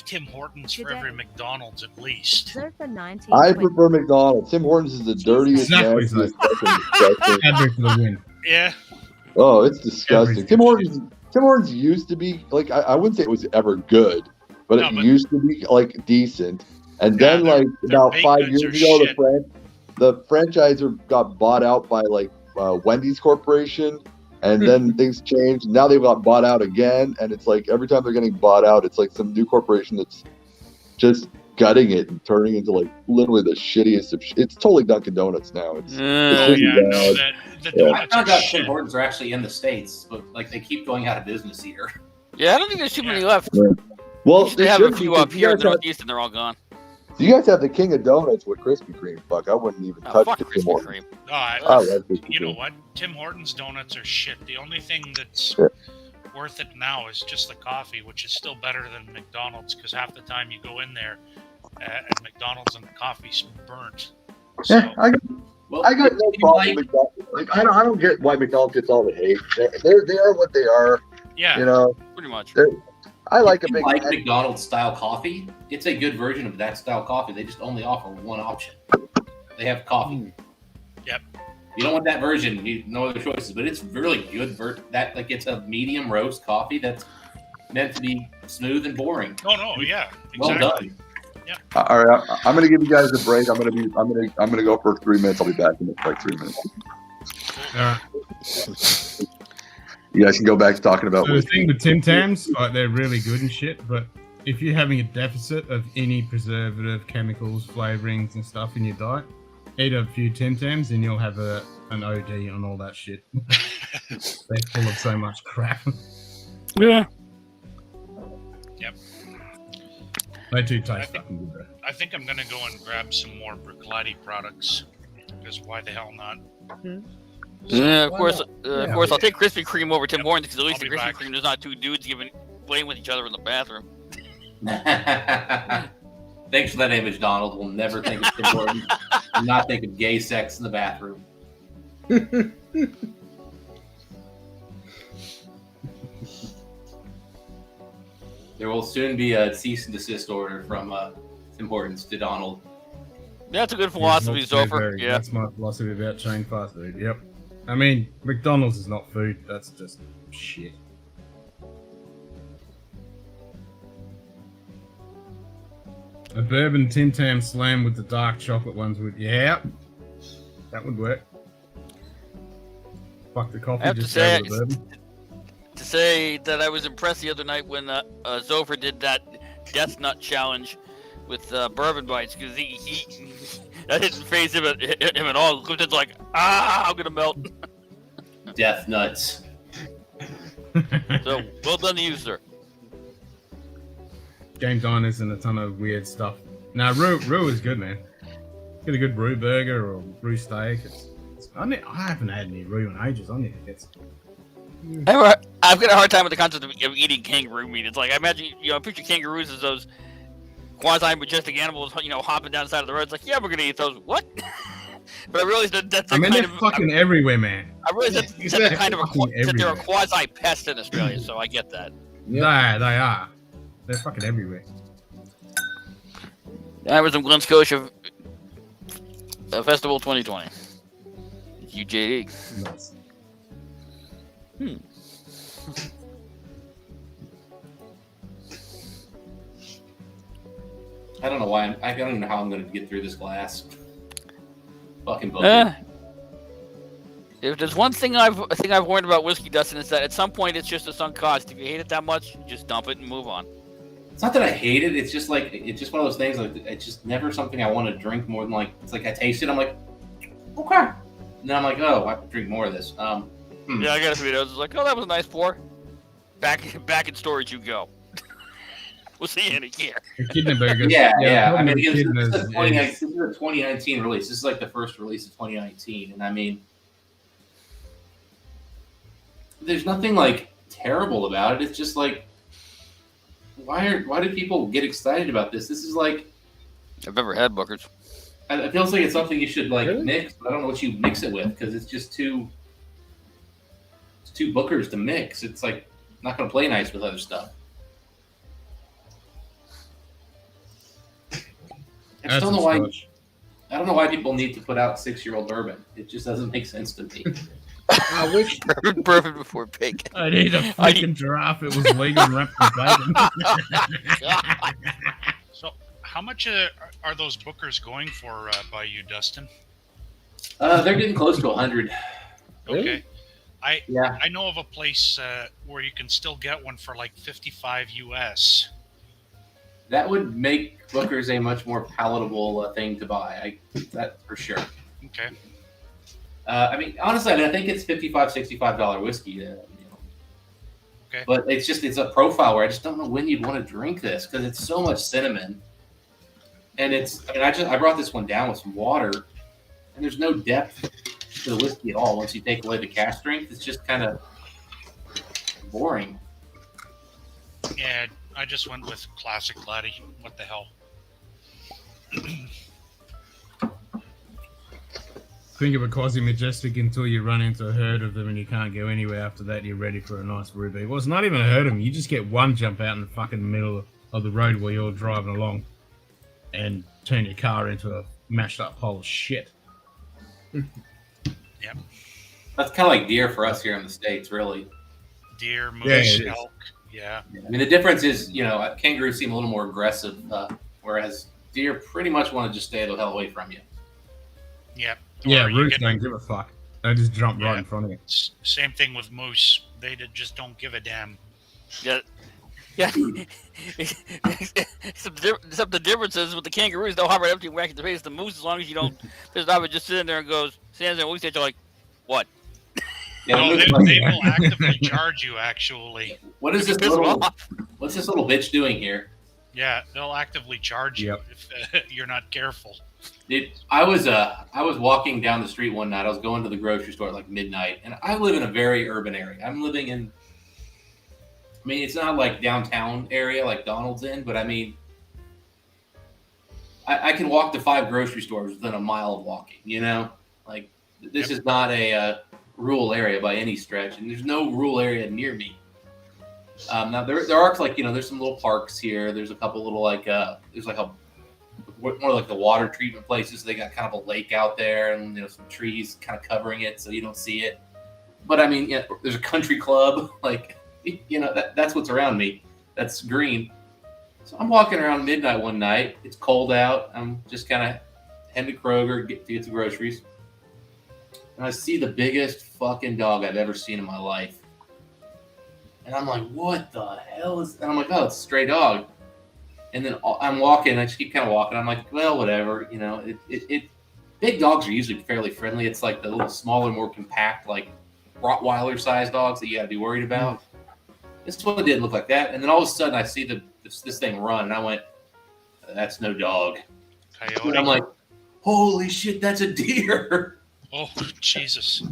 Tim Hortons for every McDonald's at least. I prefer McDonald's. Tim Hortons is the dirtiest, Exactly so. nastiest, fucking disgusting. Cadbury for the win. Yeah. Oh, it's disgusting. Tim Hortons used to be like I wouldn't say it was ever good, but No, it but- used to be like decent. And Yeah, then their- like their about baked 5 goods years are ago, shit. the franchisor got bought out by like Wendy's Corporation, and then things changed. Now they got bought out again, and it's like every time they're getting bought out, it's like some new corporation that's just gutting it and turning into like literally the shittiest of. It's totally Dunkin' Donuts now. It's Oh really yeah, no, bad. the Yeah. I donuts found are out Tim shit. Hortons are actually in the States, but like they keep going out of business here. Yeah, I don't think there's too many left. Yeah. Well, They have a shouldn't few because up here in the Northeast, and they're all gone. You guys have the king of donuts with Krispy Kreme. Fuck, I wouldn't even touch fuck the Krispy Tim Hortons. Kreme. Oh, I love Krispy you know Kreme. what? Tim Hortons donuts are shit. The only thing that's Yeah. worth it now is just the coffee, which is still better than McDonald's because half the time you go in there at McDonald's and the coffee's burnt. So, Yeah, I got no problem with McDonald's. Like, I don't get why McDonald's gets all the hate. They are what they are. yeah, You know, Pretty much. I like a If you big. like McDonald's style coffee, it's a good version of that style coffee. They just only offer one option. They have coffee. Yep. You don't want that version. You no other choices, but it's really good. That like it's a medium roast coffee that's meant to be smooth and boring. Oh no, yeah, Well exactly. done. All right, I'm gonna give you guys a break. I'm gonna go for 3 minutes. I'll be back in like 3 minutes. You guys can go back to talking about. So the thing with Tim Tams, like they're really good and shit, but if you're having a deficit of any preservative, chemicals, flavorings, and stuff in your diet, eat a few Tim Tams and you'll have an OD on all that shit. They're full of so much crap. Yeah. Yep. They do taste fucking good though. I think I'm gonna go and grab some more Bricklati products because why the hell not? Yeah, of course. Yeah, Of course, I'll take Krispy Kreme over Tim Yep. Hortons because at least I'll the be Krispy back. Kreme there's not two dudes playing with each other in the bathroom. Thanks for that image, Donald. We'll never think of Tim Hortons. Do not think of gay sex in the bathroom. There will soon be a cease and desist order from Tim Hortons to Donald. That's a good philosophy, Zofer. Yeah. That's my philosophy about chain fast food. Yep. I mean, McDonald's is not food. That's just shit. A bourbon Tim Tam slam with the dark chocolate ones would, yeah, that would work. Fuck the coffee, I have to just say, go with the bourbon. to say that I was impressed the other night when Zofer did that Death Nut challenge with bourbon bites because he that didn't phase him at all. It's like, I'm gonna melt. Death nuts. So well done to you, sir. Game diners and a ton of weird stuff. Now, roux is good, man. Get a good roux burger or roux steak. I haven't had any roux in ages. I need to get some. I've got a hard time with the concept of eating kangaroo meat. It's like I imagine, picture kangaroos as those quasi-majestic animals, hopping down the side of the road. It's like, yeah, we're gonna eat those. What? But I realized that's they're fucking everywhere, man. I realized that's kind of that they're a quasi-pest in Australia, so I get that. Yeah, they are. They're fucking everywhere. That was in Glen Scotia Festival 2020. It's UJD. Nice. I don't know why. I don't even know how I'm going to get through this glass. Fucking book. If there's one thing I've learned about whiskey, Dustin, is that at some point it's just a sunk cost. If you hate it that much, just dump it and move on. It's not that I hate it. It's just like it's just one of those things. Like it's just never something I want to drink more than like. It's like I taste it. I'm like, okay. And then I'm like, oh, I have to drink more of this. Yeah, I gotta admit, I was like, oh, that was a nice pour. Back in storage you go. We'll see you in a year. Yeah. I mean, this is a 2019 release. This is like the first release of 2019, and I mean, there's nothing like terrible about it. It's just like, why do people get excited about this? This is like, I've never had Booker's. It feels like it's something you should like mix, but I don't know what you mix it with because it's just two Bookers to mix. It's like not going to play nice with other stuff. I just don't know why. I don't know why people need to put out 6-year-old bourbon. It just doesn't make sense to me. I wish bourbon before bacon. I need a freaking giraffe. It was legal and wrapped in bacon. So, how much are those Bookers going for by you, Dustin? They're getting close to 100. Okay. I know of a place where you can still get one for like $55 US. that would make Booker's a much more palatable thing to buy. That for sure. Okay. I mean, honestly, I think it's $55, $65 whiskey. Okay. But it's a profile where I just don't know when you'd want to drink this because it's so much cinnamon. And I brought this one down with some water, and there's no depth to the whiskey at all. Once you take away the cask strength, it's just kind of boring. Yeah, I just went with classic Laddie. What the hell? Think of a quasi-majestic until you run into a herd of them and you can't go anywhere after that. You're ready for a nice ruby. Well, it's not even a herd of them. You just get one jump out in the fucking middle of the road while you're driving along and turn your car into a mashed up pile of shit. Yep. That's kind of like deer for us here in the States, really. Deer, moose, elk. Yeah. I mean, the difference is, kangaroos seem a little more aggressive, whereas deer pretty much want to just stay the hell away from you. Yep. Yeah, roots don't give a fuck. They just jump right in front of you. Same thing with moose. They just don't give a damn. Yeah. Except the difference is with the kangaroos, they'll hop right up to you and whack in the face. The moose, as long as you don't, just not just sitting there and stands there and looks at you like, what? No, they will actively charge you. Actually, What's this little bitch doing here? Yeah, they'll actively charge you if you're not careful. Dude, I was walking down the street one night. I was going to the grocery store at like midnight, and I live in a very urban area. I'm living in, I mean, it's not like downtown area like Donald's in, but I mean, I can walk to 5 grocery stores within a mile of walking. Like this is not a rural area by any stretch, and there's no rural area near me. Now there are like there's some little parks here. There's a couple little there's like more like the water treatment places. They got kind of a lake out there, and some trees kind of covering it so you don't see it. But I mean, there's a country club. Like that's what's around me. That's green. So I'm walking around midnight one night. It's cold out. I'm just kind of heading to Kroger to get some groceries. And I see the biggest fucking dog I've ever seen in my life. And I'm like, what the hell is... And I'm like, oh, it's a stray dog. And then I'm walking. I just keep kind of walking. I'm like, well, whatever. Big dogs are usually fairly friendly. It's like the little smaller, more compact, like Rottweiler-sized dogs that you got to be worried about. This one didn't look like that. And then all of a sudden, I see this thing run. And I went, that's no dog. Coyote. And I'm like, holy shit, that's a deer. Oh, Jesus.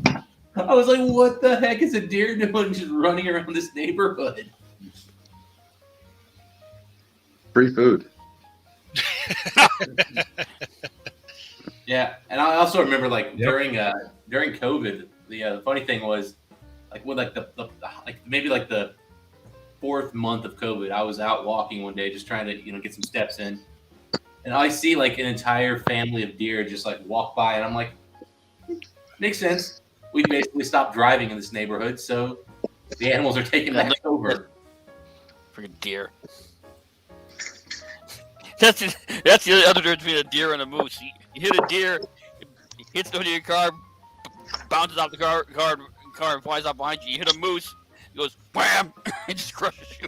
I was like, what the heck is a deer doing just running around this neighborhood? Free food. Yeah, and I also remember during COVID, the funny thing was when maybe the 4th month of COVID, I was out walking one day just trying to get some steps in, and I see an entire family of deer just walk by, and I'm like, makes sense. We basically stopped driving in this neighborhood, so the animals are taking back over. Freaking deer. That's the other difference between a deer and a moose. You hit a deer, it hits the hood of your car, bounces off the car and flies off behind you. You hit a moose, it goes wham, and just crushes you.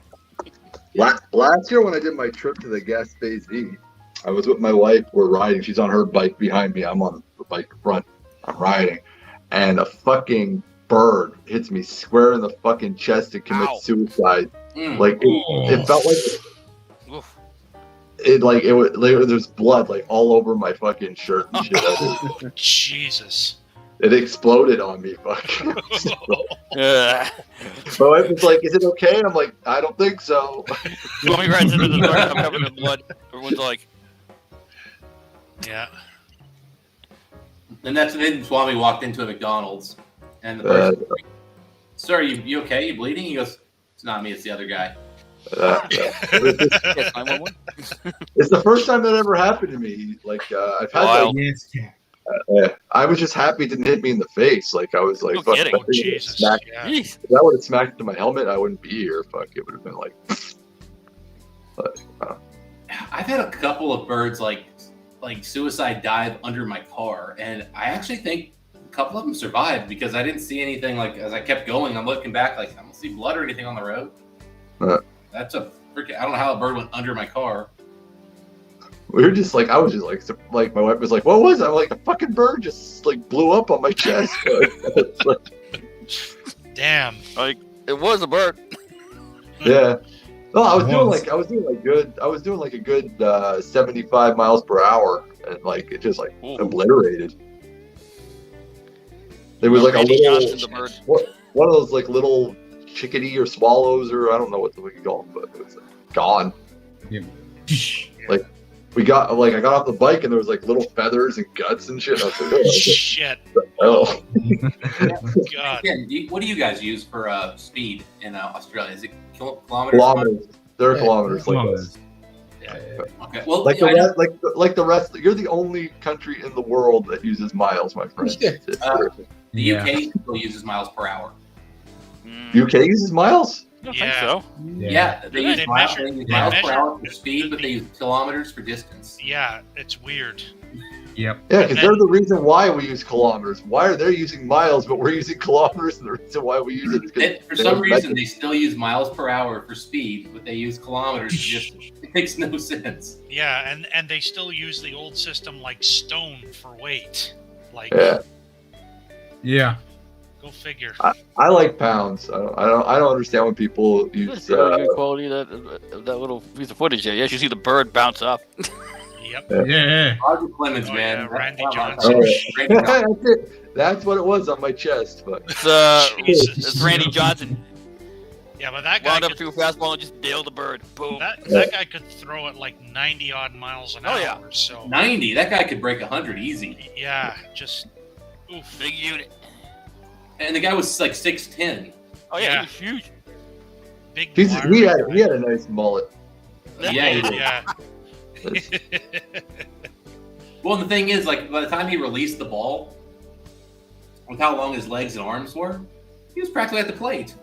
Last year when I did my trip to the Gaspé Z, I was with my wife. We're riding. She's on her bike behind me. I'm on the bike front. I'm riding. And a fucking bird hits me square in the fucking chest to commit suicide. It felt like there's blood there over my fucking shirt and shit. Oh, Jesus. It exploded on me, fucking. My wife was like, "Is it okay?" And I'm like, "I don't think so." Swami rides into the dark, I'm covered in blood. Everyone's like, yeah. And that's when Swami walked into a McDonald's, and the person was like, "Sir, you okay? You bleeding?" He goes, "It's not me. It's the other guy." It's the first time that ever happened to me. I've had I was just happy it didn't hit me in the face. I was like, no kidding. Jesus. If that would have smacked into my helmet, I wouldn't be here. Fuck, it would have been like. I've had a couple of birds suicide dive under my car, and I actually think a couple of them survived because I didn't see anything. As I kept going, I'm looking back, I don't see blood or anything on the road. That's a freaking... I don't know how a bird went under my car. we were just like, I was just like my wife was like, what was that? I'm like, a fucking bird just like blew up on my chest. It's like, Damn. Like it was a bird. yeah. No, I was doing Was. like a good 75 miles per hour, and like it just like obliterated. There was like a Randy little Johnson, the bird. one of those like little chickadee or swallows, or I don't know what the fuck you call them, but it was like, gone. Yeah. Like I got off the bike and there was like little feathers and guts and shit. I was like, oh, Shit. oh. God. Yeah, what do you guys use for speed in Australia? Is it kilometers? Kilometers. There are kilometers. Kilometers. Okay. Well, Like yeah, I know- the rest. You're the only country in the world that uses miles, my friend. the UK still uses miles per hour. UK uses miles. I think so. Yeah, they use miles per measure hour for speed, but they use kilometers for distance. Yeah, it's weird. Yep. Yeah, because they're the reason why we use kilometers. Why are they using miles, but we're using kilometers? And the reason why we use it is because For some reason, they still use miles per hour for speed, but they use kilometers for distance. It makes no sense. Yeah, and they still use the old system like stone for weight. Like, Yeah. go figure. I like pounds. I don't understand when people use. That's really good quality of that little piece of footage there. You actually see the bird bounce up. Yep. Yeah. Roger Clemens, man. Yeah, Randy That's- Johnson. Randy Johnson. That's it. That's what it was on my chest. But It's Randy Johnson. Yeah, but that guy Wound up could, through a fastball and just nailed the bird. Boom. that guy could throw it like 90 odd miles an hour. yeah. So 90. That guy could break 100 easy. yeah, just oof. Big unit. And the guy was like 6'10". Oh yeah, Yeah. he was huge. Big. he wiry had guy. he had a nice mullet. Yeah, he did. Yeah. Well, the thing is, like, by the time he released the ball, with how long his legs and arms were, he was practically at the plate.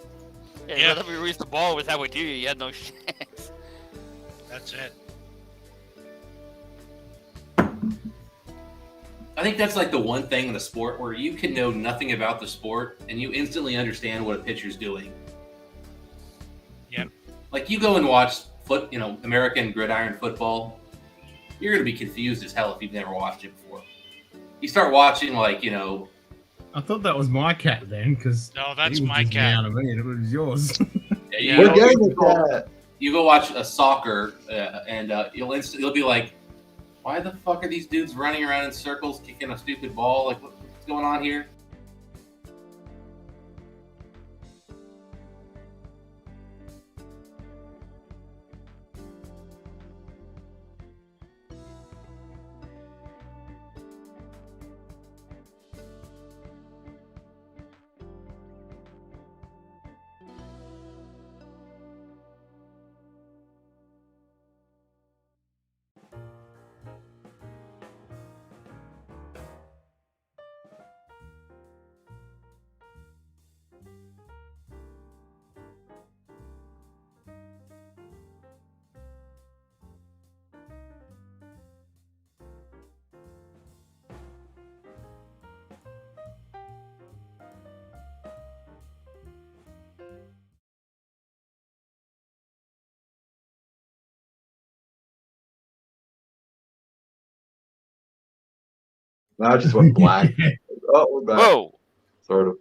Yeah, by the time we released the ball was halfway to you, you had no chance. That's it. I think that's like the one thing in the sport where you can know nothing about the sport and you instantly understand what a pitcher's doing. Yep. Like you go and watch American gridiron football, you're going to be confused as hell if you've never watched it before. You start watching I thought that was my cat then, because No, that's my cat. Out of me and it was yours. you go watch a soccer and you'll be like, why the fuck are these dudes running around in circles kicking a stupid ball? Like, what's going on here? Now it just went black. Oh, we're back. Whoa. Sort of.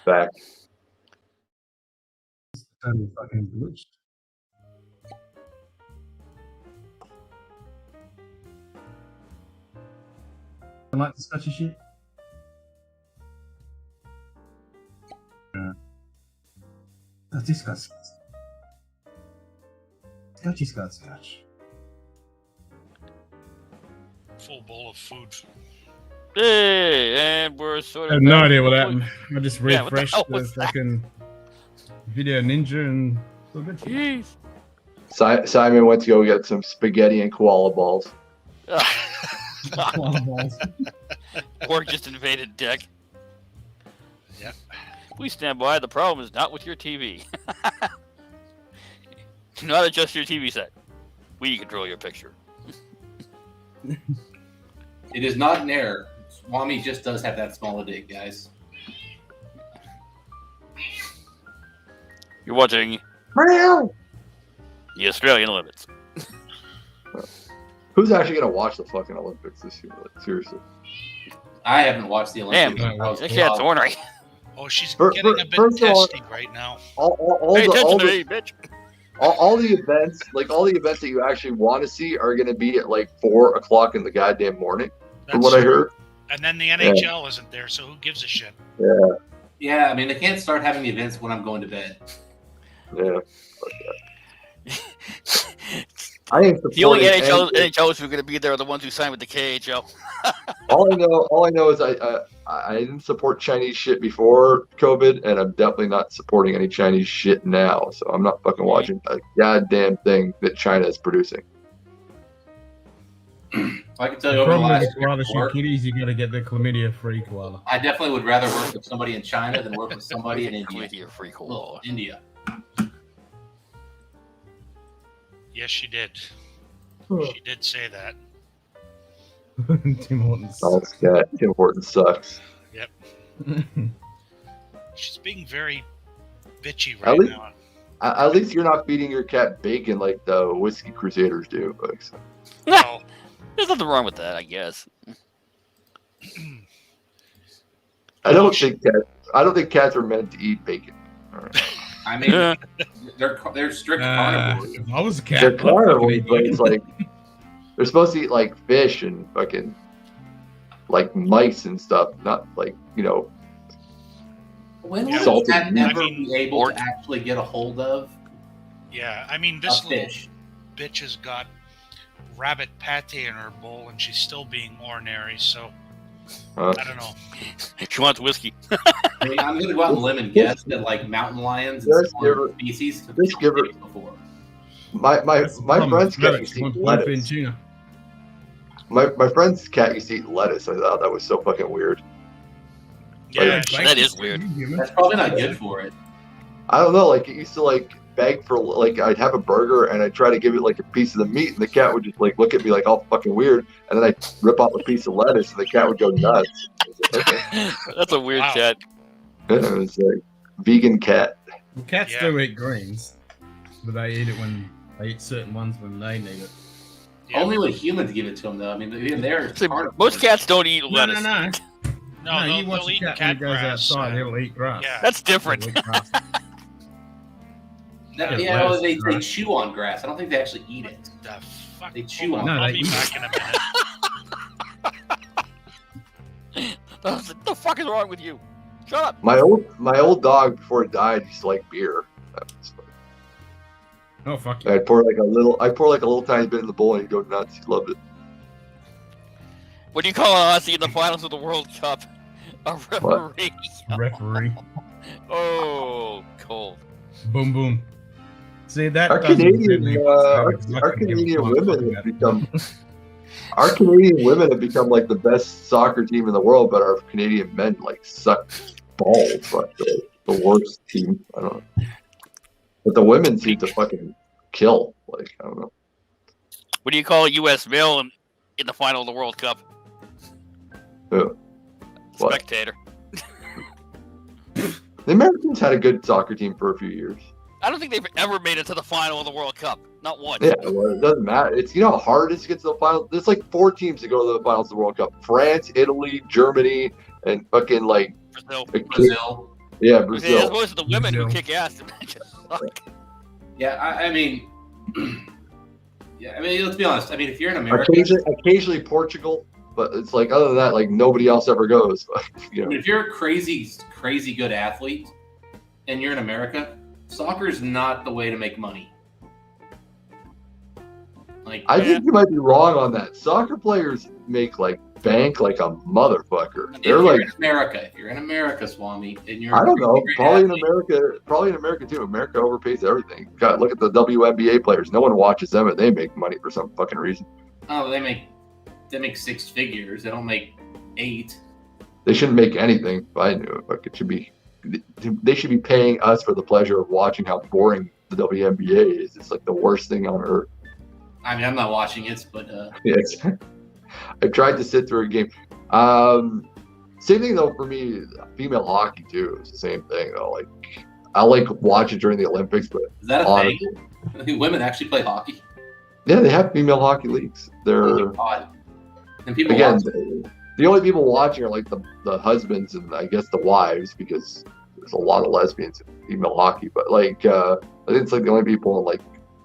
Back. Totally fucking glitched. I like the Scotchy shit. Yeah. That's this got Scotch. Scotchy's got Scotch. Full bowl of food. Hey, and we're sort of. I have no idea what happened. I just Yeah, what the refreshed hell the was that? fucking Video Ninja and it's all good. Jeez. Simon went to go get some spaghetti and koala balls. Pork just invaded deck. Yep. Please stand by. The problem is not with your TV. Do not adjust your TV set. We control your picture. It is not an error. Swami just does have that small a dick, guys. You're watching Meow. the Australian Olympics. Who's actually gonna watch the fucking Olympics this year? Like, seriously. I haven't watched the Olympics. Damn, I was actually, that's ornery. Oh, she's For- getting for- a bit first of all- testy right now. All Pay the, attention all to the, me, bitch. all the events, like all the events that you actually want to see, are gonna be at like 4 o'clock in the goddamn morning, from That's what I true. heard. And then the NHL isn't there, so who gives a shit? Yeah, Yeah, I mean, they can't start having the events when I'm going to bed. yeah. I ain't The only supporting anything. NHLers who are going to be there are the ones who signed with the KHL. All I know is I didn't support Chinese shit before COVID, and I'm definitely not supporting any Chinese shit now. So I'm not fucking watching a goddamn thing that China is producing. I can tell you The over the problem last with year koala at shoot work, kitties, you gotta get the chlamydia-free koala. I definitely would rather work with somebody in China than work with somebody in India. Free Well, India. Yes, she did. She did say that. Tim Hortons. Oh, cat. Tim Hortons sucks. Yep. She's being very bitchy At right least, now. at least you're not feeding your cat bacon like the Whiskey Crusaders do. Like, so. No. There's nothing wrong with that, I guess. I don't think cats are meant to eat bacon. All right. I mean, they're strict carnivores. If I was a cat, They're I'd fucking carnivores, eat but it's like they're supposed to eat like fish and fucking like mice and stuff, not like When will salted that meat. never be able to actually get a hold of Yeah, I mean, this a little fish? bitch has got rabbit pate in her bowl, and she's still being ornery, so I don't know. She wants whiskey. I mean, I'm going to go out on a limb and guess that like mountain lions and Just some give other her- species have just give her- tried before. My friend's cat used to eat lettuce. tuna. My friend's cat used to eat lettuce. I thought that was so fucking weird. Yeah, That is weird. That's probably not good for it. I don't know. Like it used to like beg for like I'd have a burger and I'd try to give it like a piece of the meat and the cat would just like look at me like all fucking weird and then I'd rip off a piece of lettuce and the cat would go nuts. That's a weird cat. Yeah, it was like vegan cat. Cats do eat greens, but they eat it when they eat certain ones when they need it. Only when humans give it to them, though. I mean, even they're carnivores. Most cats don't eat lettuce. No, No, you watch they'll a eat cat when cat it goes grass. outside, he'll eat grass. Yeah. That's different. He'll eat grass. Yeah, well, they chew on grass. I don't think they actually eat it. The fuck? They chew on No, it. I'll they be eat back in a minute. What the fuck is wrong with you? Shut up. My old dog before it died used to like beer. That was funny. Oh fuck you. I'd pour like a little tiny bit in the bowl and he'd go nuts. He loved it. What do you call Aussie in the finals of the World Cup? A referee. Referee. Oh, cold. Boom boom. See that Our doesn't fit Canadian me our whatsoever, 'cause I couldn't give a Canadian fuck women about have it. become our Canadian women have become like the best soccer team in the world, but our Canadian men like suck balls. Like the worst team. I don't know. But the women seem to fucking kill. Like I don't know. What do you call a U.S. male in the final of the World Cup? Who? What? Spectator. The Americans had a good soccer team for a few years. I don't think they've ever made it to the final of the World Cup. Not once. Yeah, well, it doesn't matter. It's how hard it is to get to the final. There's like 4 teams to go to the finals of the World Cup: France, Italy, Germany, and fucking like Brazil. Yeah, As Brazil. opposed to the women who kick ass and just suck. Yeah, I mean, yeah, I mean, let's be honest. I mean, if you're in America, Occasionally Portugal, but it's like other than that, like nobody else ever goes. You I know. mean, if you're a crazy good athlete and you're in America, soccer is not the way to make money. Like, I think you might be wrong on that. Soccer players make like bank like a motherfucker. if They're you're like if you're in America, Swami, and you're I don't know. great Probably in athlete, America too. America overpays everything. God, look at the WNBA players. No one watches them, and they make money for some fucking reason. oh, they make 6 figures. They don't make 8. They shouldn't make anything. If I knew it, but it should be. They should be paying us for the pleasure of watching how boring the WNBA is. It's like the worst thing on earth. I mean, I'm not watching it, but Yes. I tried to sit through a game. Same thing though for me. Female hockey too. It's the same thing though. Like I like watching during the Olympics, but Is that a honestly, thing? Women actually play hockey. yeah, they have female hockey leagues. They're God. And people again, watch. the only people watching are like the husbands and I guess the wives, because there's a lot of lesbians in female hockey. But like, I think it's like the only people in like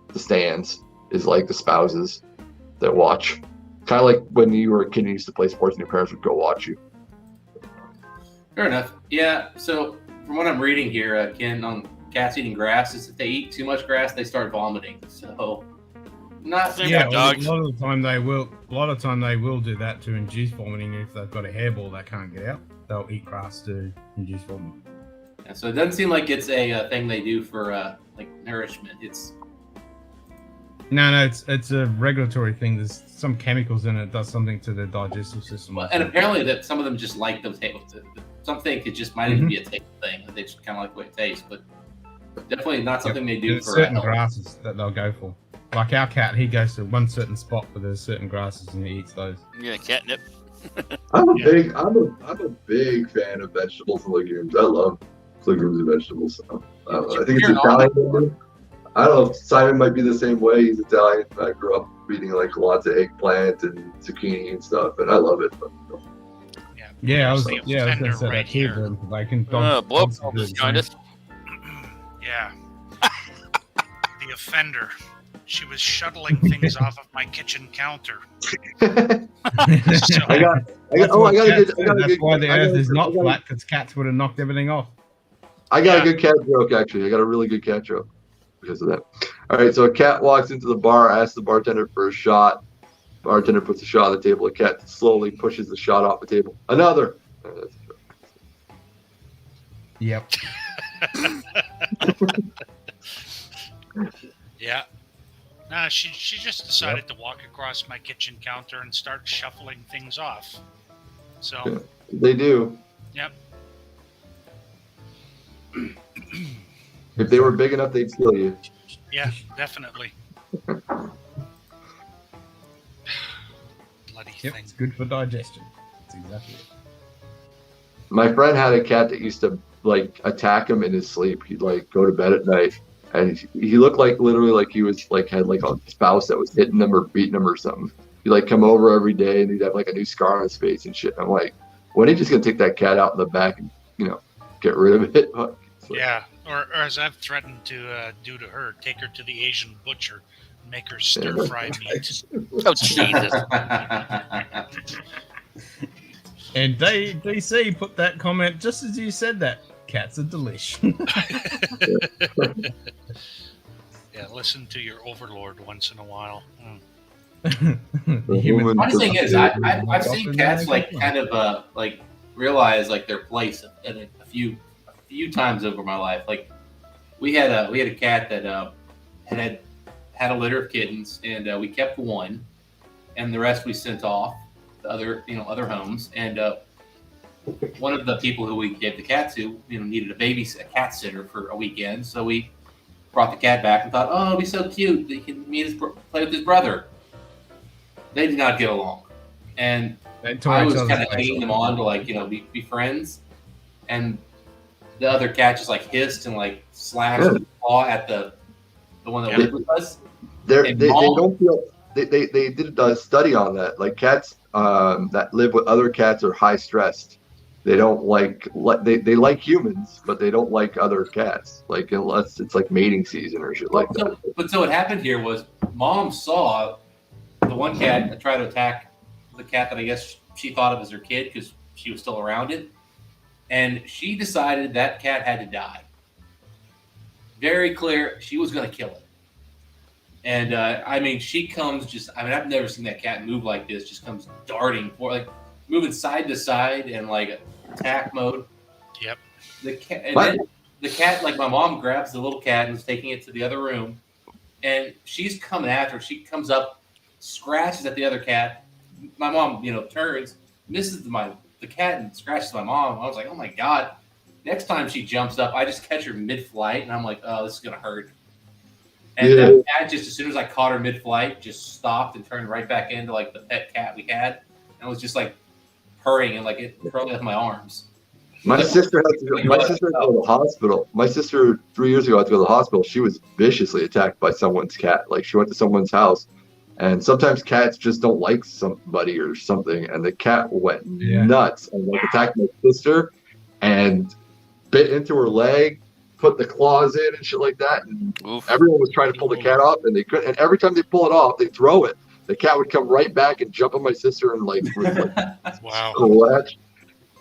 the stands is like the spouses that watch. Kind of like when you were a kid and you used to play sports and your parents would go watch you. Fair enough. Yeah. So from what I'm reading here, Ken, on cats eating grass, is if they eat too much grass, they start vomiting. So not Yeah, a lot of the time they will. A lot of the time they will do that to induce vomiting. If they've got a hairball that can't get out, they'll eat grass to induce vomiting. Yeah, so it doesn't seem like it's a thing they do for like nourishment. It's No, it's a regulatory thing. There's some chemicals in it that does something to the digestive system. and apparently that some of them just like the taste. Some think it just might even be a taste thing. They just kind of like the way it tastes, but definitely not something they do There's for certain health. grasses that they'll go for. Like our cat, he goes to one certain spot where there's certain grasses and he eats those. Yeah, catnip. I'm a big fan of vegetables and legumes. I love legumes and vegetables. So, I think it's Italian. I don't know if Simon might be the same way. He's Italian. I grew up eating like lots of eggplant and zucchini and stuff, and I love it. But, Yeah, I was going to say that too. But like in dogs do the same. Yeah. The offender. She was shuttling things off of my kitchen counter. I got That's why the earth is not flat, because cats would have knocked everything off. I got a good cat joke, actually. I got a really good cat joke because of that. All right, so a cat walks into the bar, asks the bartender for a shot. Bartender puts a shot on the table. The cat slowly pushes the shot off the table. Another. Yep. Yeah. Nah, she just decided to walk across my kitchen counter and start shuffling things off. So. Yeah, they do. Yep. If they were big enough, they'd kill you. Yeah, definitely. Bloody Yep, thing. it's good for digestion. That's exactly it. My friend had a cat that used to like attack him in his sleep. He'd like go to bed at night, and he looked like literally like he was like had like a spouse that was hitting him or beating him or something. He'd like come over every day, and he'd have like a new scar on his face and shit. And I'm like, when are you just gonna take that cat out in the back and get rid of it? Yeah, or as I've threatened to do to her, take her to the Asian butcher and make her stir fry meat. Oh, Jesus. And DC put that comment just as you said that. Cats are delish. Yeah, listen to your overlord once in a while. Funny thing is, I've seen cats like kind of like realize like their place at a few times over my life. Like we had a cat that had a litter of kittens, and we kept one, and the rest we sent off to other homes. And one of the people who we gave the cat to needed a cat sitter for a weekend, so we brought the cat back and thought, oh, it'll be so cute. He can play with his brother. They did not get along, and I was kind of egging them on to be friends, and the other cat just like hissed and like slashed his paw at the one that lived with us. They don't feel. They did a study on that. Like cats that live with other cats are high stressed. They don't they like humans, but they don't like other cats. Like unless it's like mating season or shit like that. But so what happened here was Mom saw the one cat try to attack the cat that I guess she thought of as her kid because she was still around it, and she decided that cat had to die. Very clear, she was going to kill it. And she comes I've never seen that cat move like this. Just comes darting moving side to side and like attack mode. Yep. Then the cat, like my mom grabs the little cat and is taking it to the other room, and she's coming after her. She comes up, scratches at the other cat. My mom, turns, misses the cat and scratches my mom. I was like, oh my God. Next time she jumps up, I just catch her mid-flight, and I'm like, oh, this is gonna hurt. And that cat, just as soon as I caught her mid-flight, just stopped and turned right back into like the pet cat we had, and was just like purring and like it curling up my arms. My sister had to go to the hospital. My sister 3 years ago had to go to the hospital. She was viciously attacked by someone's cat. Like she went to someone's house, and sometimes cats just don't like somebody or something, and the cat went nuts and like attacked my sister, and bit into her leg, put the claws in and shit like that. And everyone was trying to pull the cat off, and they couldn't. And every time they pull it off, they throw it. The cat would come right back and jump on my sister and like scratch.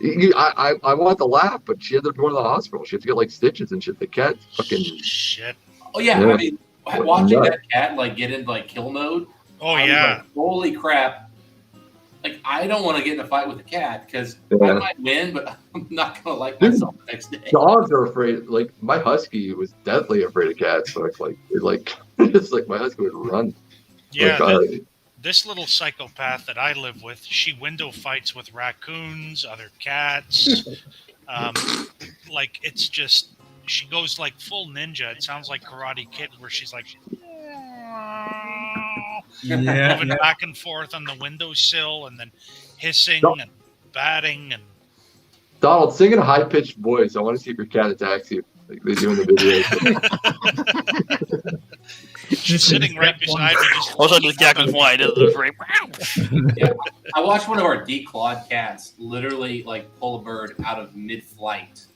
I want to laugh, but she ended up going to the hospital. She had to get like stitches and shit. The cat fucking shit. Oh yeah, I mean, watching that cat like get into like kill mode. Oh I was yeah. like, holy crap! Like I don't want to get in a fight with a cat because I might win, but I'm not gonna like myself the next day. Dogs are afraid. Like my husky was deathly afraid of cats. So it's like my husky would run. Yeah. Like, this little psychopath that I live with, she window fights with raccoons, other cats. Like it's just, she goes like full ninja. It sounds like Karate Kid, where she's like moving back and forth on the windowsill, and then hissing and batting and. Donald, sing in a high pitched voice. I want to see if your cat attacks you, like they do in the video. She's sitting right beside me. Also, this cat was flying into the frame. Yeah, I watched one of our declawed cats literally like pull a bird out of mid-flight.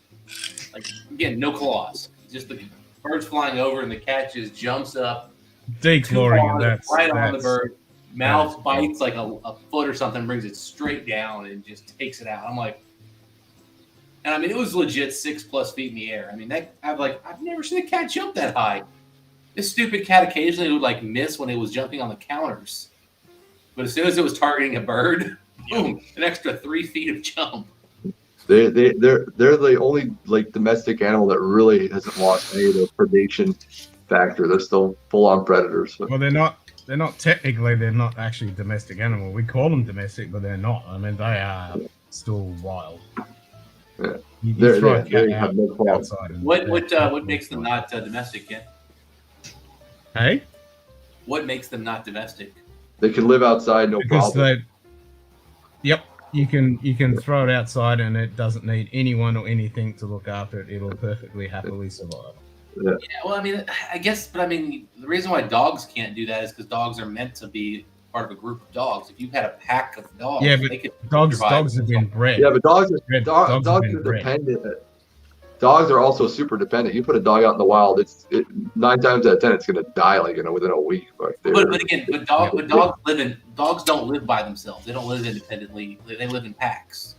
Like again, no claws, just the bird's flying over, and the cat just jumps up, declawing that's right on the bird. Mouth bites like a foot or something, brings it straight down, and just takes it out. I'm like, and I mean, it was legit 6+ feet in the air. I mean, I've never seen a cat jump that high. This stupid cat occasionally would like miss when it was jumping on the counters, but as soon as it was targeting a bird, boom, an extra 3 feet of jump. They're the only like domestic animal that really hasn't lost any of the predation factor. They're still full on predators. Well, they're not technically. They're not actually domestic animal. We call them domestic, but they're not. I mean, they are still wild. Yeah. You They throw a cat have no problem. outside and What makes them not domestic, Ken? Hey? What makes them not domestic? They can live outside, no Because problem. Yep, you can throw it outside and it doesn't need anyone or anything to look after it. It'll perfectly happily survive. Yeah. Yeah, well, I mean, I guess, but I mean, the reason why dogs can't do that is because dogs are meant to be part of a group of dogs. If you had a pack of dogs, Yeah, but they could dogs survive. have been bred. Yeah, but dogs Dogs have are been bred. dependent. Dogs are also super dependent. You put a dog out in the wild, 9 times out of 10, it's gonna die like within a week. But again, dogs don't live by themselves. They don't live independently. They live in packs.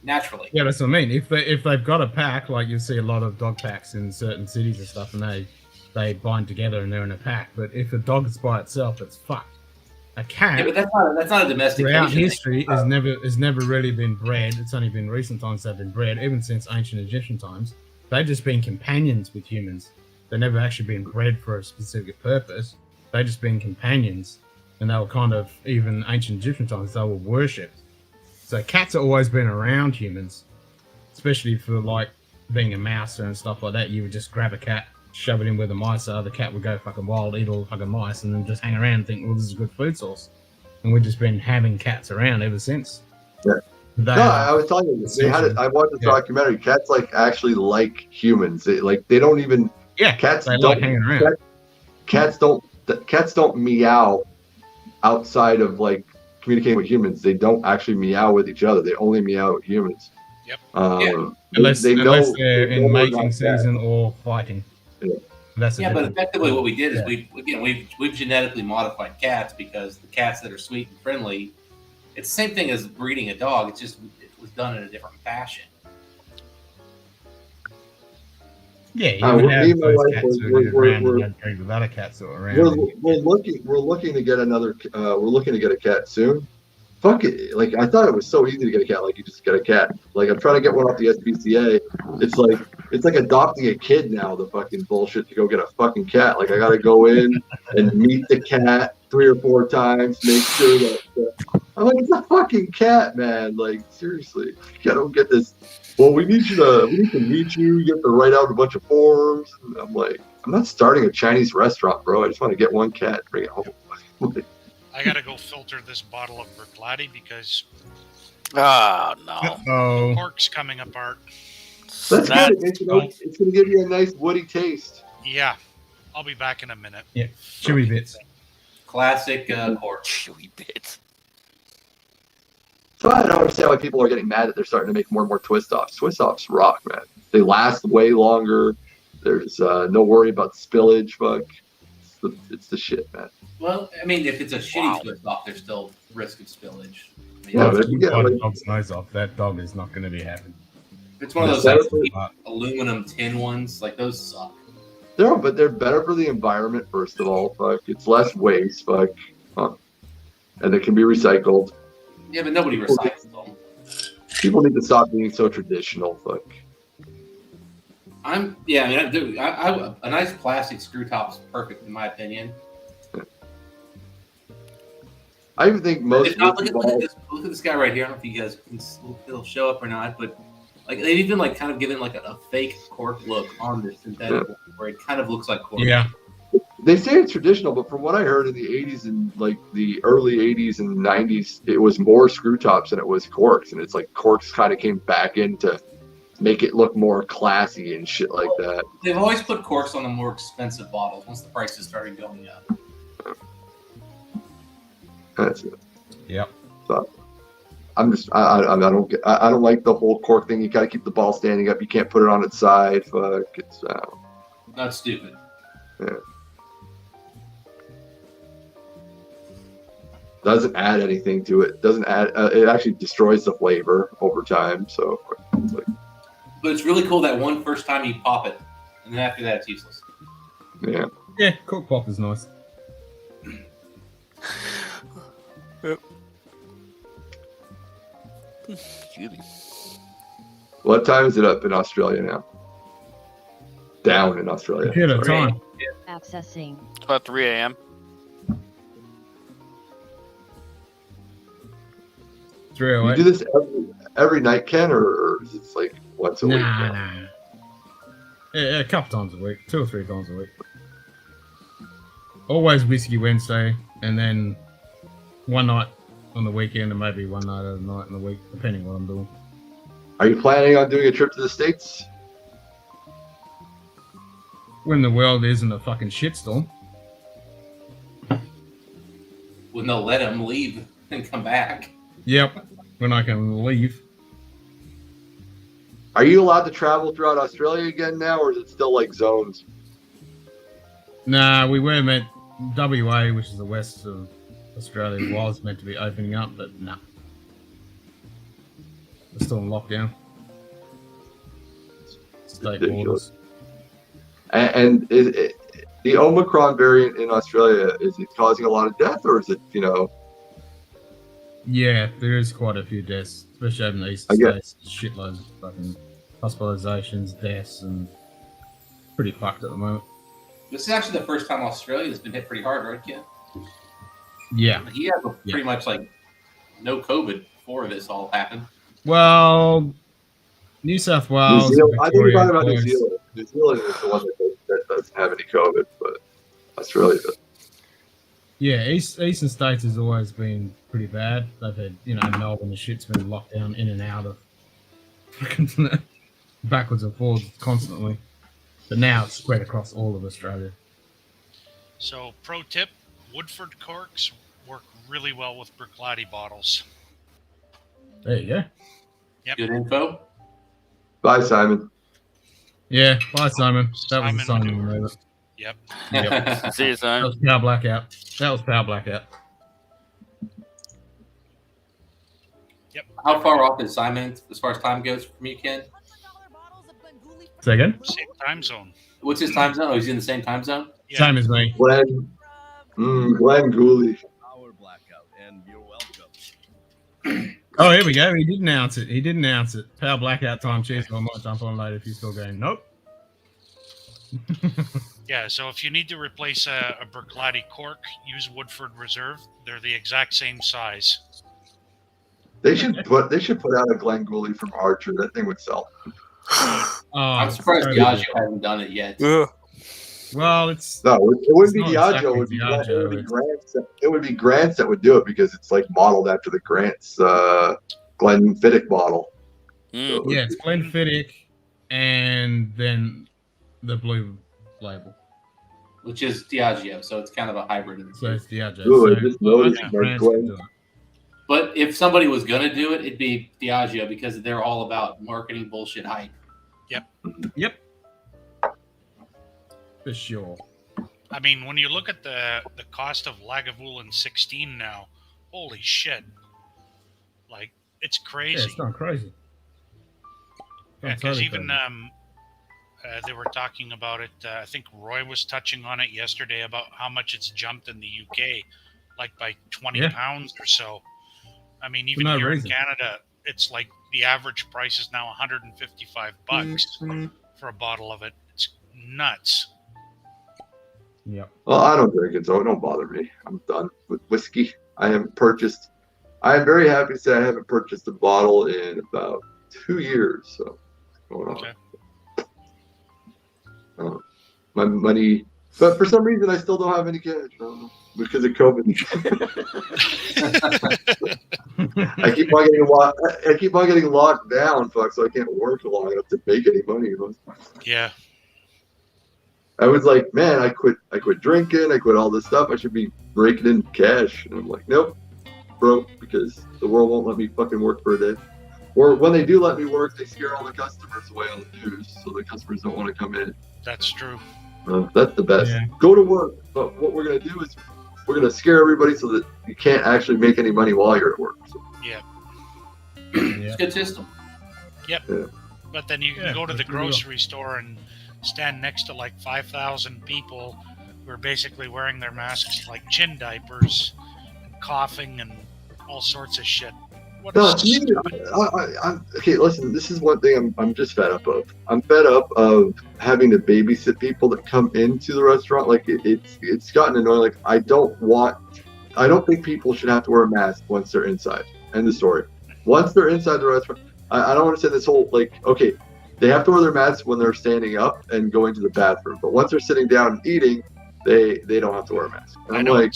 Naturally. Yeah, that's what I mean. If they've got a pack, like you see a lot of dog packs in certain cities and stuff, and they bind together and they're in a pack. But if a dog is by itself, it's fucked. A cat. Yeah, but that's not a domestication. Throughout history, has never really been bred. It's only been recent times they've been bred. Even since ancient Egyptian times, they've just been companions with humans. They've never actually been bred for a specific purpose. They've just been companions, and they were kind of, even ancient Egyptian times, they were worshipped. So cats have always been around humans, especially for like being a mouse and stuff like that. You would just grab a cat, shove it in where the mice are. The cat would go fucking wild, eat all the fucking mice, and then just hang around and think, well, this is a good food source. And we've just been having cats around ever since. Yeah. No, I was telling you, they had it. I watched this documentary. Cats actually like humans. They don't even. Yeah. Cats they don't like hanging around. Cats don't meow outside of like communicating with humans. They don't actually meow with each other. They only meow with humans. Yep. Unless know they're in mating season or fighting. Yeah. But effectively what we did is we've genetically modified cats because the cats that are sweet and friendly, it's the same thing as breeding a dog. It's just it was done in a different fashion. Yeah, you have me and my those wife cats who are around and don't breed with other cats that are around. We're looking to get another. We're looking to get a cat soon. Fuck it! Like I thought it was so easy to get a cat. Like you just get a cat. Like I'm trying to get one off the SPCA. It's like adopting a kid now. The fucking bullshit to go get a fucking cat. Like I got to go in and meet the cat 3 or 4 times. Make sure that I'm like, it's a fucking cat, man. Like seriously, I don't get this. Well, we need to meet you. You have to write out a bunch of forms. And I'm like, I'm not starting a Chinese restaurant, bro. I just want to get one cat and bring it home. I gotta go filter this bottle of Berclati because Oh no. Oh. Cork's coming apart. That's good. It's going to give you a nice woody taste. Yeah. I'll be back in a minute. Yeah. Chewy bits. Classic cork. Chewy bits. So I don't understand why people are getting mad that they're starting to make more and more twist offs. Twist offs rock, man. They last way longer. There's no worry about spillage. Fuck. It's the shit, man. Well, I mean, if it's a shitty twist off, there's still risk of spillage. I mean, Yeah, If but you yeah, bite a like- dog's nose off, that dog is not going to be happy. it's one of those That's like, better aluminum tin ones. Like those suck. but they're better for the environment. First of all, fuck. It's less waste, fuck. And it can be recycled. Yeah, but nobody recycles them. People need to stop being so traditional, fuck. I mean, a nice plastic screw top's perfect in my opinion. I even think most. If not, look at this guy right here. I don't know if you guys can, it'll show up or not, but like they've even like kind of given like a fake cork look on this synthetic one, where it kind of looks like cork. Yeah. They say it's traditional, but from what I heard in the 80s and like the early 80s and 90s, it was more screw tops than it was corks. And it's like corks kind of came back in to make it look more classy and shit like that. They've always put corks on the more expensive bottles once the prices started going up. That's it. Yep. So I'm just, I don't like the whole cork thing. You got to keep the ball standing up. You can't put it on its side. Fuck. It's, That's stupid. yeah. Doesn't add anything to it. Doesn't add. It actually destroys the flavor over time. So, it's like, But it's really cool that one first time you pop it, and then after that it's useless. yeah. Yeah, cork pop is nice. Excuse me. What time is it up in Australia now? Down in Australia. Computer Sorry. time. Accessing. It's about 3 a.m. 308. You do this every night, Ken, or is it like once a week? Nah. Yeah, a couple times a week, 2 or 3 times a week. Always whiskey Wednesday, and then one night on the weekend, and maybe one night of the night in the week, depending what I'm doing. Are you planning on doing a trip to the States? When the world isn't a fucking shitstorm. When they'll let him leave and come back. Yep, when I can leave. Are you allowed to travel throughout Australia again now, or is it still like zones? Nah, we were meant WA, which is the west of Australia, was meant to be opening up, but nah. We're still in lockdown. State Ridiculous. borders. And is it, the Omicron variant in Australia, is it causing a lot of death, or is it, Yeah, there is quite a few deaths, especially over in the eastern states. Shitloads of fucking hospitalizations, deaths, and pretty fucked at the moment. This is actually the first time Australia's been hit pretty hard, right, Ken? Yeah. He had pretty much like no COVID before this all happened. Well, New South Wales. New Zealand, I think Victoria, about New both. Zealand. New Zealand is the one that doesn't have any COVID, but Australia does. Yeah, eastern states has always been pretty bad. They've had, Melbourne, the shit's been locked down in and out of backwards and forwards constantly. But now it's spread across all of Australia. So, pro tip, Woodford corks work really well with Bruichladdich bottles. There you go. Yep. Good info. Bye, Simon. Yeah, bye, Simon. That was the Simon moment. Yep. Yep. See you, Simon. That was Power Blackout. That was Power Blackout. Yep. How far off is Simon as far as time goes from you, Ken? Say again? Same time zone. What's his time zone? Oh, he's in the same time zone? Yeah. Same as me. Glenn Gooley. Oh, here we go. He did announce it. Power Blackout time. Cheers. I might jump on later if you're still going. Nope. Yeah, so if you need to replace a Bruichladdich cork, use Woodford Reserve. They're the exact same size. They should put out a Glenn Gooley from Archer. That thing would sell. I'm surprised Diageo hasn't done it yet. Well, it's no, it wouldn't be not Diageo. exactly It would be Diageo, it would be Grants. It would be Grants that would do it because it's like modeled after the Grants Glenfiddich bottle. Mm. So Yeah, it's Glenfiddich and then the blue label. which is Diageo, so it's kind of a hybrid of the So two. it's Diageo. Ooh, I So just I noticed think my France Glen- can do it. But if somebody was going to do it, it'd be Diageo because they're all about marketing bullshit hype. Yep. For sure. I mean, when you look at the cost of Lagavulin 16 now, holy shit! Like it's Yeah, crazy. it's gone crazy. Yeah, Gone because totally even crazy. they were talking about it. I think Roy was touching on it yesterday about how much it's jumped in the UK, like by 20 Yeah. pounds or so. I mean, For even no here reason. in Canada, it's like the average price is now $155 for a bottle of it. It's nuts. Yep. Well, I don't drink it, so it don't bother me. I'm done with whiskey. I am very happy to say I haven't purchased a bottle in about 2 years. So, going on. Okay. My money, but for some reason I still don't have any cash. I don't know, because of COVID. I keep on getting locked down, fuck. So I can't work long enough to make any money. Yeah. I was like, man, I quit drinking, I quit all this stuff. I should be raking in cash. And I'm like, nope, broke, because the world won't let me fucking work for a day. Or when they do let me work, they scare all the customers away on the news, so the customers don't want to come in. That's true. That's the best. Yeah. Go to work, but what we're gonna do is we're gonna scare everybody so that you can't actually make any money while you're at work. So, Yeah. It's a good system. Yep. yeah. But then you can Yeah, go to the that's pretty well. grocery store and stand next to like 5,000 people who are basically wearing their masks like chin diapers and coughing and all sorts of shit. What No, is okay, listen, this is one thing I'm just fed up of. I'm fed up of having to babysit people that come into the restaurant. Like, it's gotten annoying. Like, I don't think people should have to wear a mask once they're inside. End of story. Once they're inside the restaurant, I don't want to say this whole, like, okay, they have to wear their masks when they're standing up and going to the bathroom. But once they're sitting down and eating, they don't have to wear a mask. And I'm like,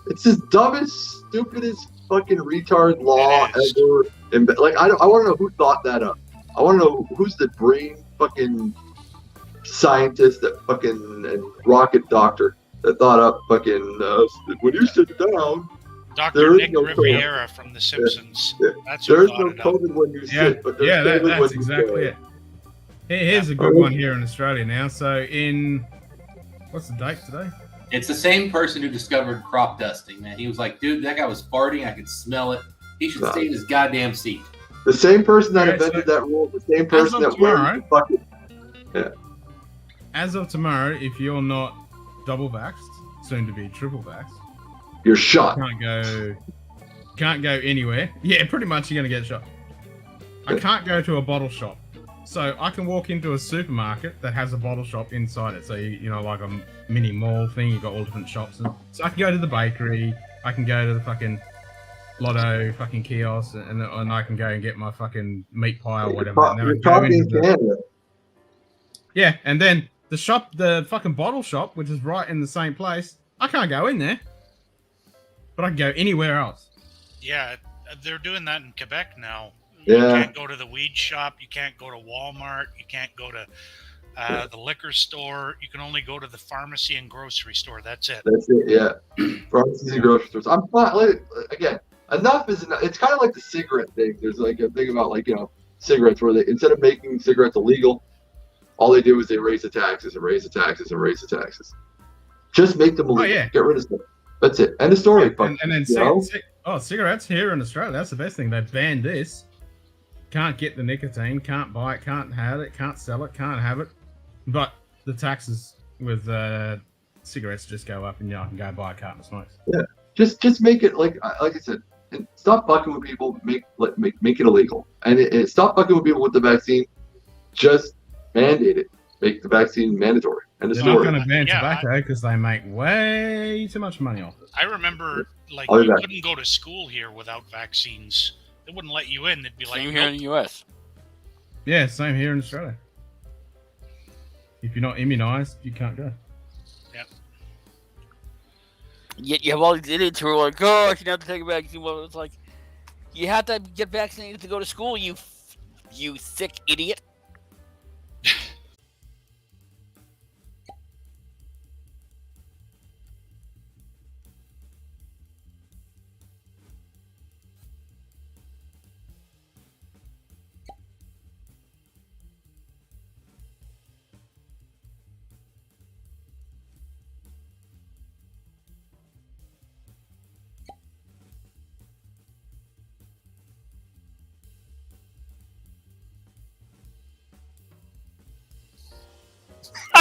it's the dumbest, stupidest fucking retard law ever. And like, I want to know who thought that up. I want to know who's the brain fucking scientist that fucking and rocket doctor that thought up fucking when you sit down. Dr. Nick Riviera from The Simpsons. Yeah. That's who There's thought no it up. COVID when you sit, but there's COVID that's when you exactly go. it. Here's a good one here in Australia now. So what's the date today? It's the same person who discovered crop dusting, man. He was like, dude, that guy was farting. I could smell it. He should stay in his goddamn seat. The same person that Okay, invented that rule, the same person that wears the fucking. Yeah. As of tomorrow, if you're not double vaxxed, soon to be triple vaxxed, you're shot. Can't go anywhere. Yeah, pretty much you're gonna get shot. I can't go to a bottle shop. So I can walk into a supermarket that has a bottle shop inside it. So you know, like a mini mall thing, you've got all different shops. So I can go to the bakery, I can go to the fucking Lotto fucking kiosk, and I can go and get my fucking meat pie or whatever. And then I You're can go talking into the- Canada. Yeah, and then the fucking bottle shop, which is right in the same place, I can't go in there. But I can go anywhere else. Yeah, they're doing that in Quebec now. Yeah. You can't go to the weed shop. You can't go to Walmart. You can't go to the liquor store. You can only go to the pharmacy and grocery store. That's it. That's it, yeah. Pharmacies and grocery stores. I'm not, again, enough is enough. It's kind of like the cigarette thing. There's like a thing about, like, you know, cigarettes where they, instead of making cigarettes illegal, all they do is they raise the taxes and raise the taxes and raise the taxes. Just make them illegal. yeah. Get rid of stuff. That's it. End of story. And then cigarettes here in Australia, that's the best thing. They banned this. Can't get the nicotine, can't buy it, can't have it, can't sell it, can't have it. But the taxes with cigarettes just go up, and I can go buy a carton of smokes. Yeah, just make it like I said. And stop fucking with people. Make it illegal, and stop fucking with people with the vaccine. Just mandate it. Make the vaccine mandatory. And They're not going to ban tobacco because they make way too much money off it. I remember, like, I'll be you back. couldn't go to school here without vaccines. They wouldn't let you in. They'd be like, Same here in the U.S. Yeah, same here in Australia. If you're not immunised, you can't go. Yep. Yet you have all these idiots who are like, oh, I should have to take a vaccine. Well, it's like, You have to get vaccinated to go to school, you sick idiot.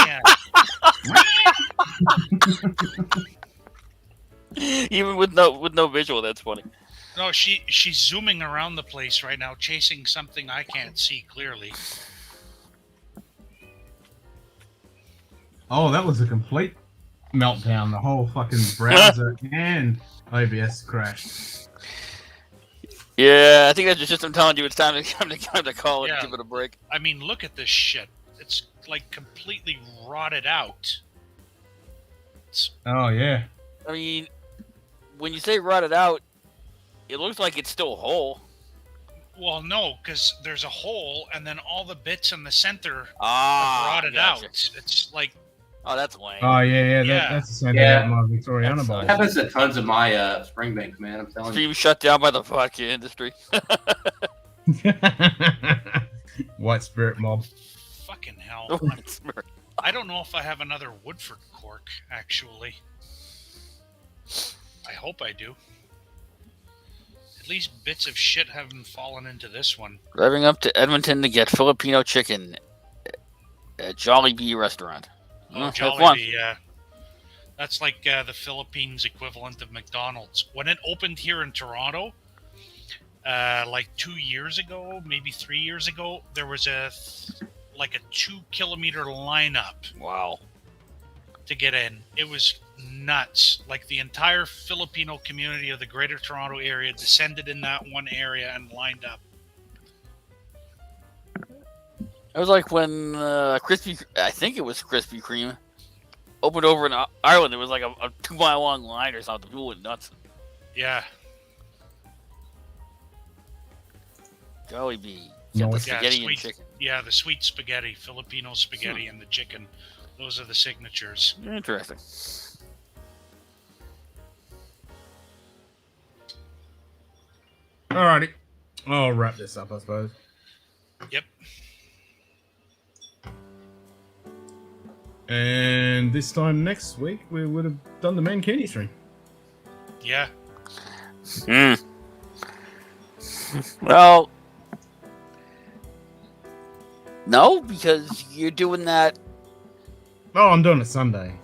Yeah. Even with no visual, that's funny. No, she's zooming around the place right now, chasing something I can't see clearly. Oh, that was a complete meltdown. The whole fucking browser and OBS crashed. Yeah, I think that's just I'm telling you it's time to call it and give it a break. I mean, look at this shit. It's like completely rotted out. Oh yeah. I mean, when you say rotted out, it looks like it's still whole. Well, no, because there's a hole, and then all the bits in the center are rotted out. It's like, oh, that's lame. Oh yeah. That's the same thing Yeah. with my Victoriana That bowl. happens to tons of my spring banks, man. I'm telling you. Stream shut down by the vodka industry. White spirit mob. fucking hell. The white spirit. I don't know if I have another Woodford cork, actually. I hope I do. At least bits of shit haven't fallen into this one. Driving up to Edmonton to get Filipino chicken at Jollibee restaurant. Oh, Have fun. Jollibee, yeah. That's like the Philippines equivalent of McDonald's. When it opened here in Toronto, like 2 years ago, maybe 3 years ago, there was a 2-kilometer lineup. Wow. To get in. It was nuts. Like the entire Filipino community of the Greater Toronto area descended in that one area and lined up. It was like when I think it was Krispy Kreme, opened over in Ireland. It was like a 2-mile long line or something. People went nuts. Yeah. Jollibee. Got the spaghetti and chicken. Yeah, the sweet spaghetti, Filipino spaghetti, and the chicken. Those are the signatures. Interesting. Alrighty. I'll wrap this up, I suppose. Yep. And this time next week, we would have done the Mankini stream. Yeah. Well, no, because you're doing that. Oh, I'm doing it Sunday.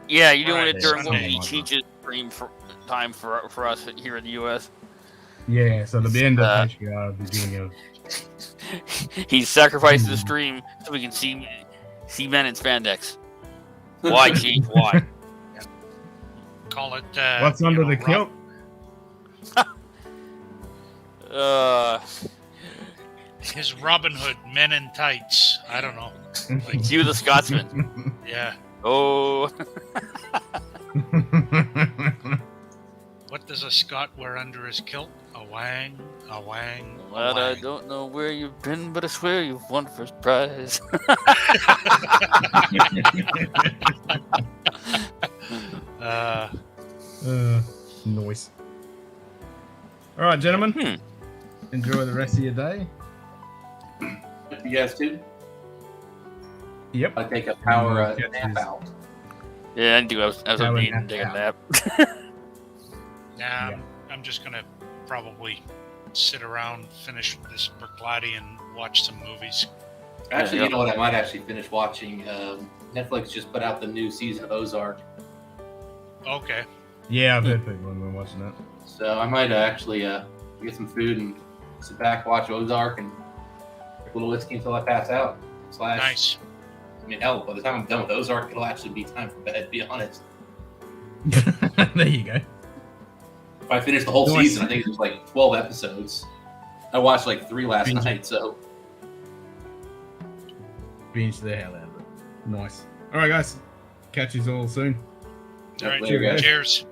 Yeah, you're doing Right, it during what Sunday. we teach it stream time for us here in the U.S. Yeah, so the end of HBR, the beginning of... He sacrificed the stream so we can see men in spandex. Why, Chief? Why? Call it. What's under the kilt? His Robin Hood, men in tights. I don't know. Like, you, the Scotsman. Yeah. Oh. What does a Scot wear under his kilt? A wang, a wang, a Lad, I wang. don't know where you've been, but I swear you've won first prize. Noise. All right, gentlemen. Enjoy the rest of your day. You guys too? Yep. I take a power nap out. Yeah, I do. I was needing to take a nap. Nah, I'm just gonna probably sit around, finish this Berkladi, and watch some movies. Actually, you know what? I might actually finish watching. Netflix just put out the new season of Ozark. Okay. Yeah, I've heard people have been watching that. So I might actually get some food and sit back, watch Ozark, and drink a little whiskey until I pass out. Nice. I mean, hell, by the time I'm done with Ozark, it'll actually be time for bed, to be honest. There you go. If I finish the whole season, I think it's like 12 episodes. I watched like 3 last night, so. Binge the hell out of it. Nice. All right, guys. Catch you all soon. All right, Later, guys. cheers.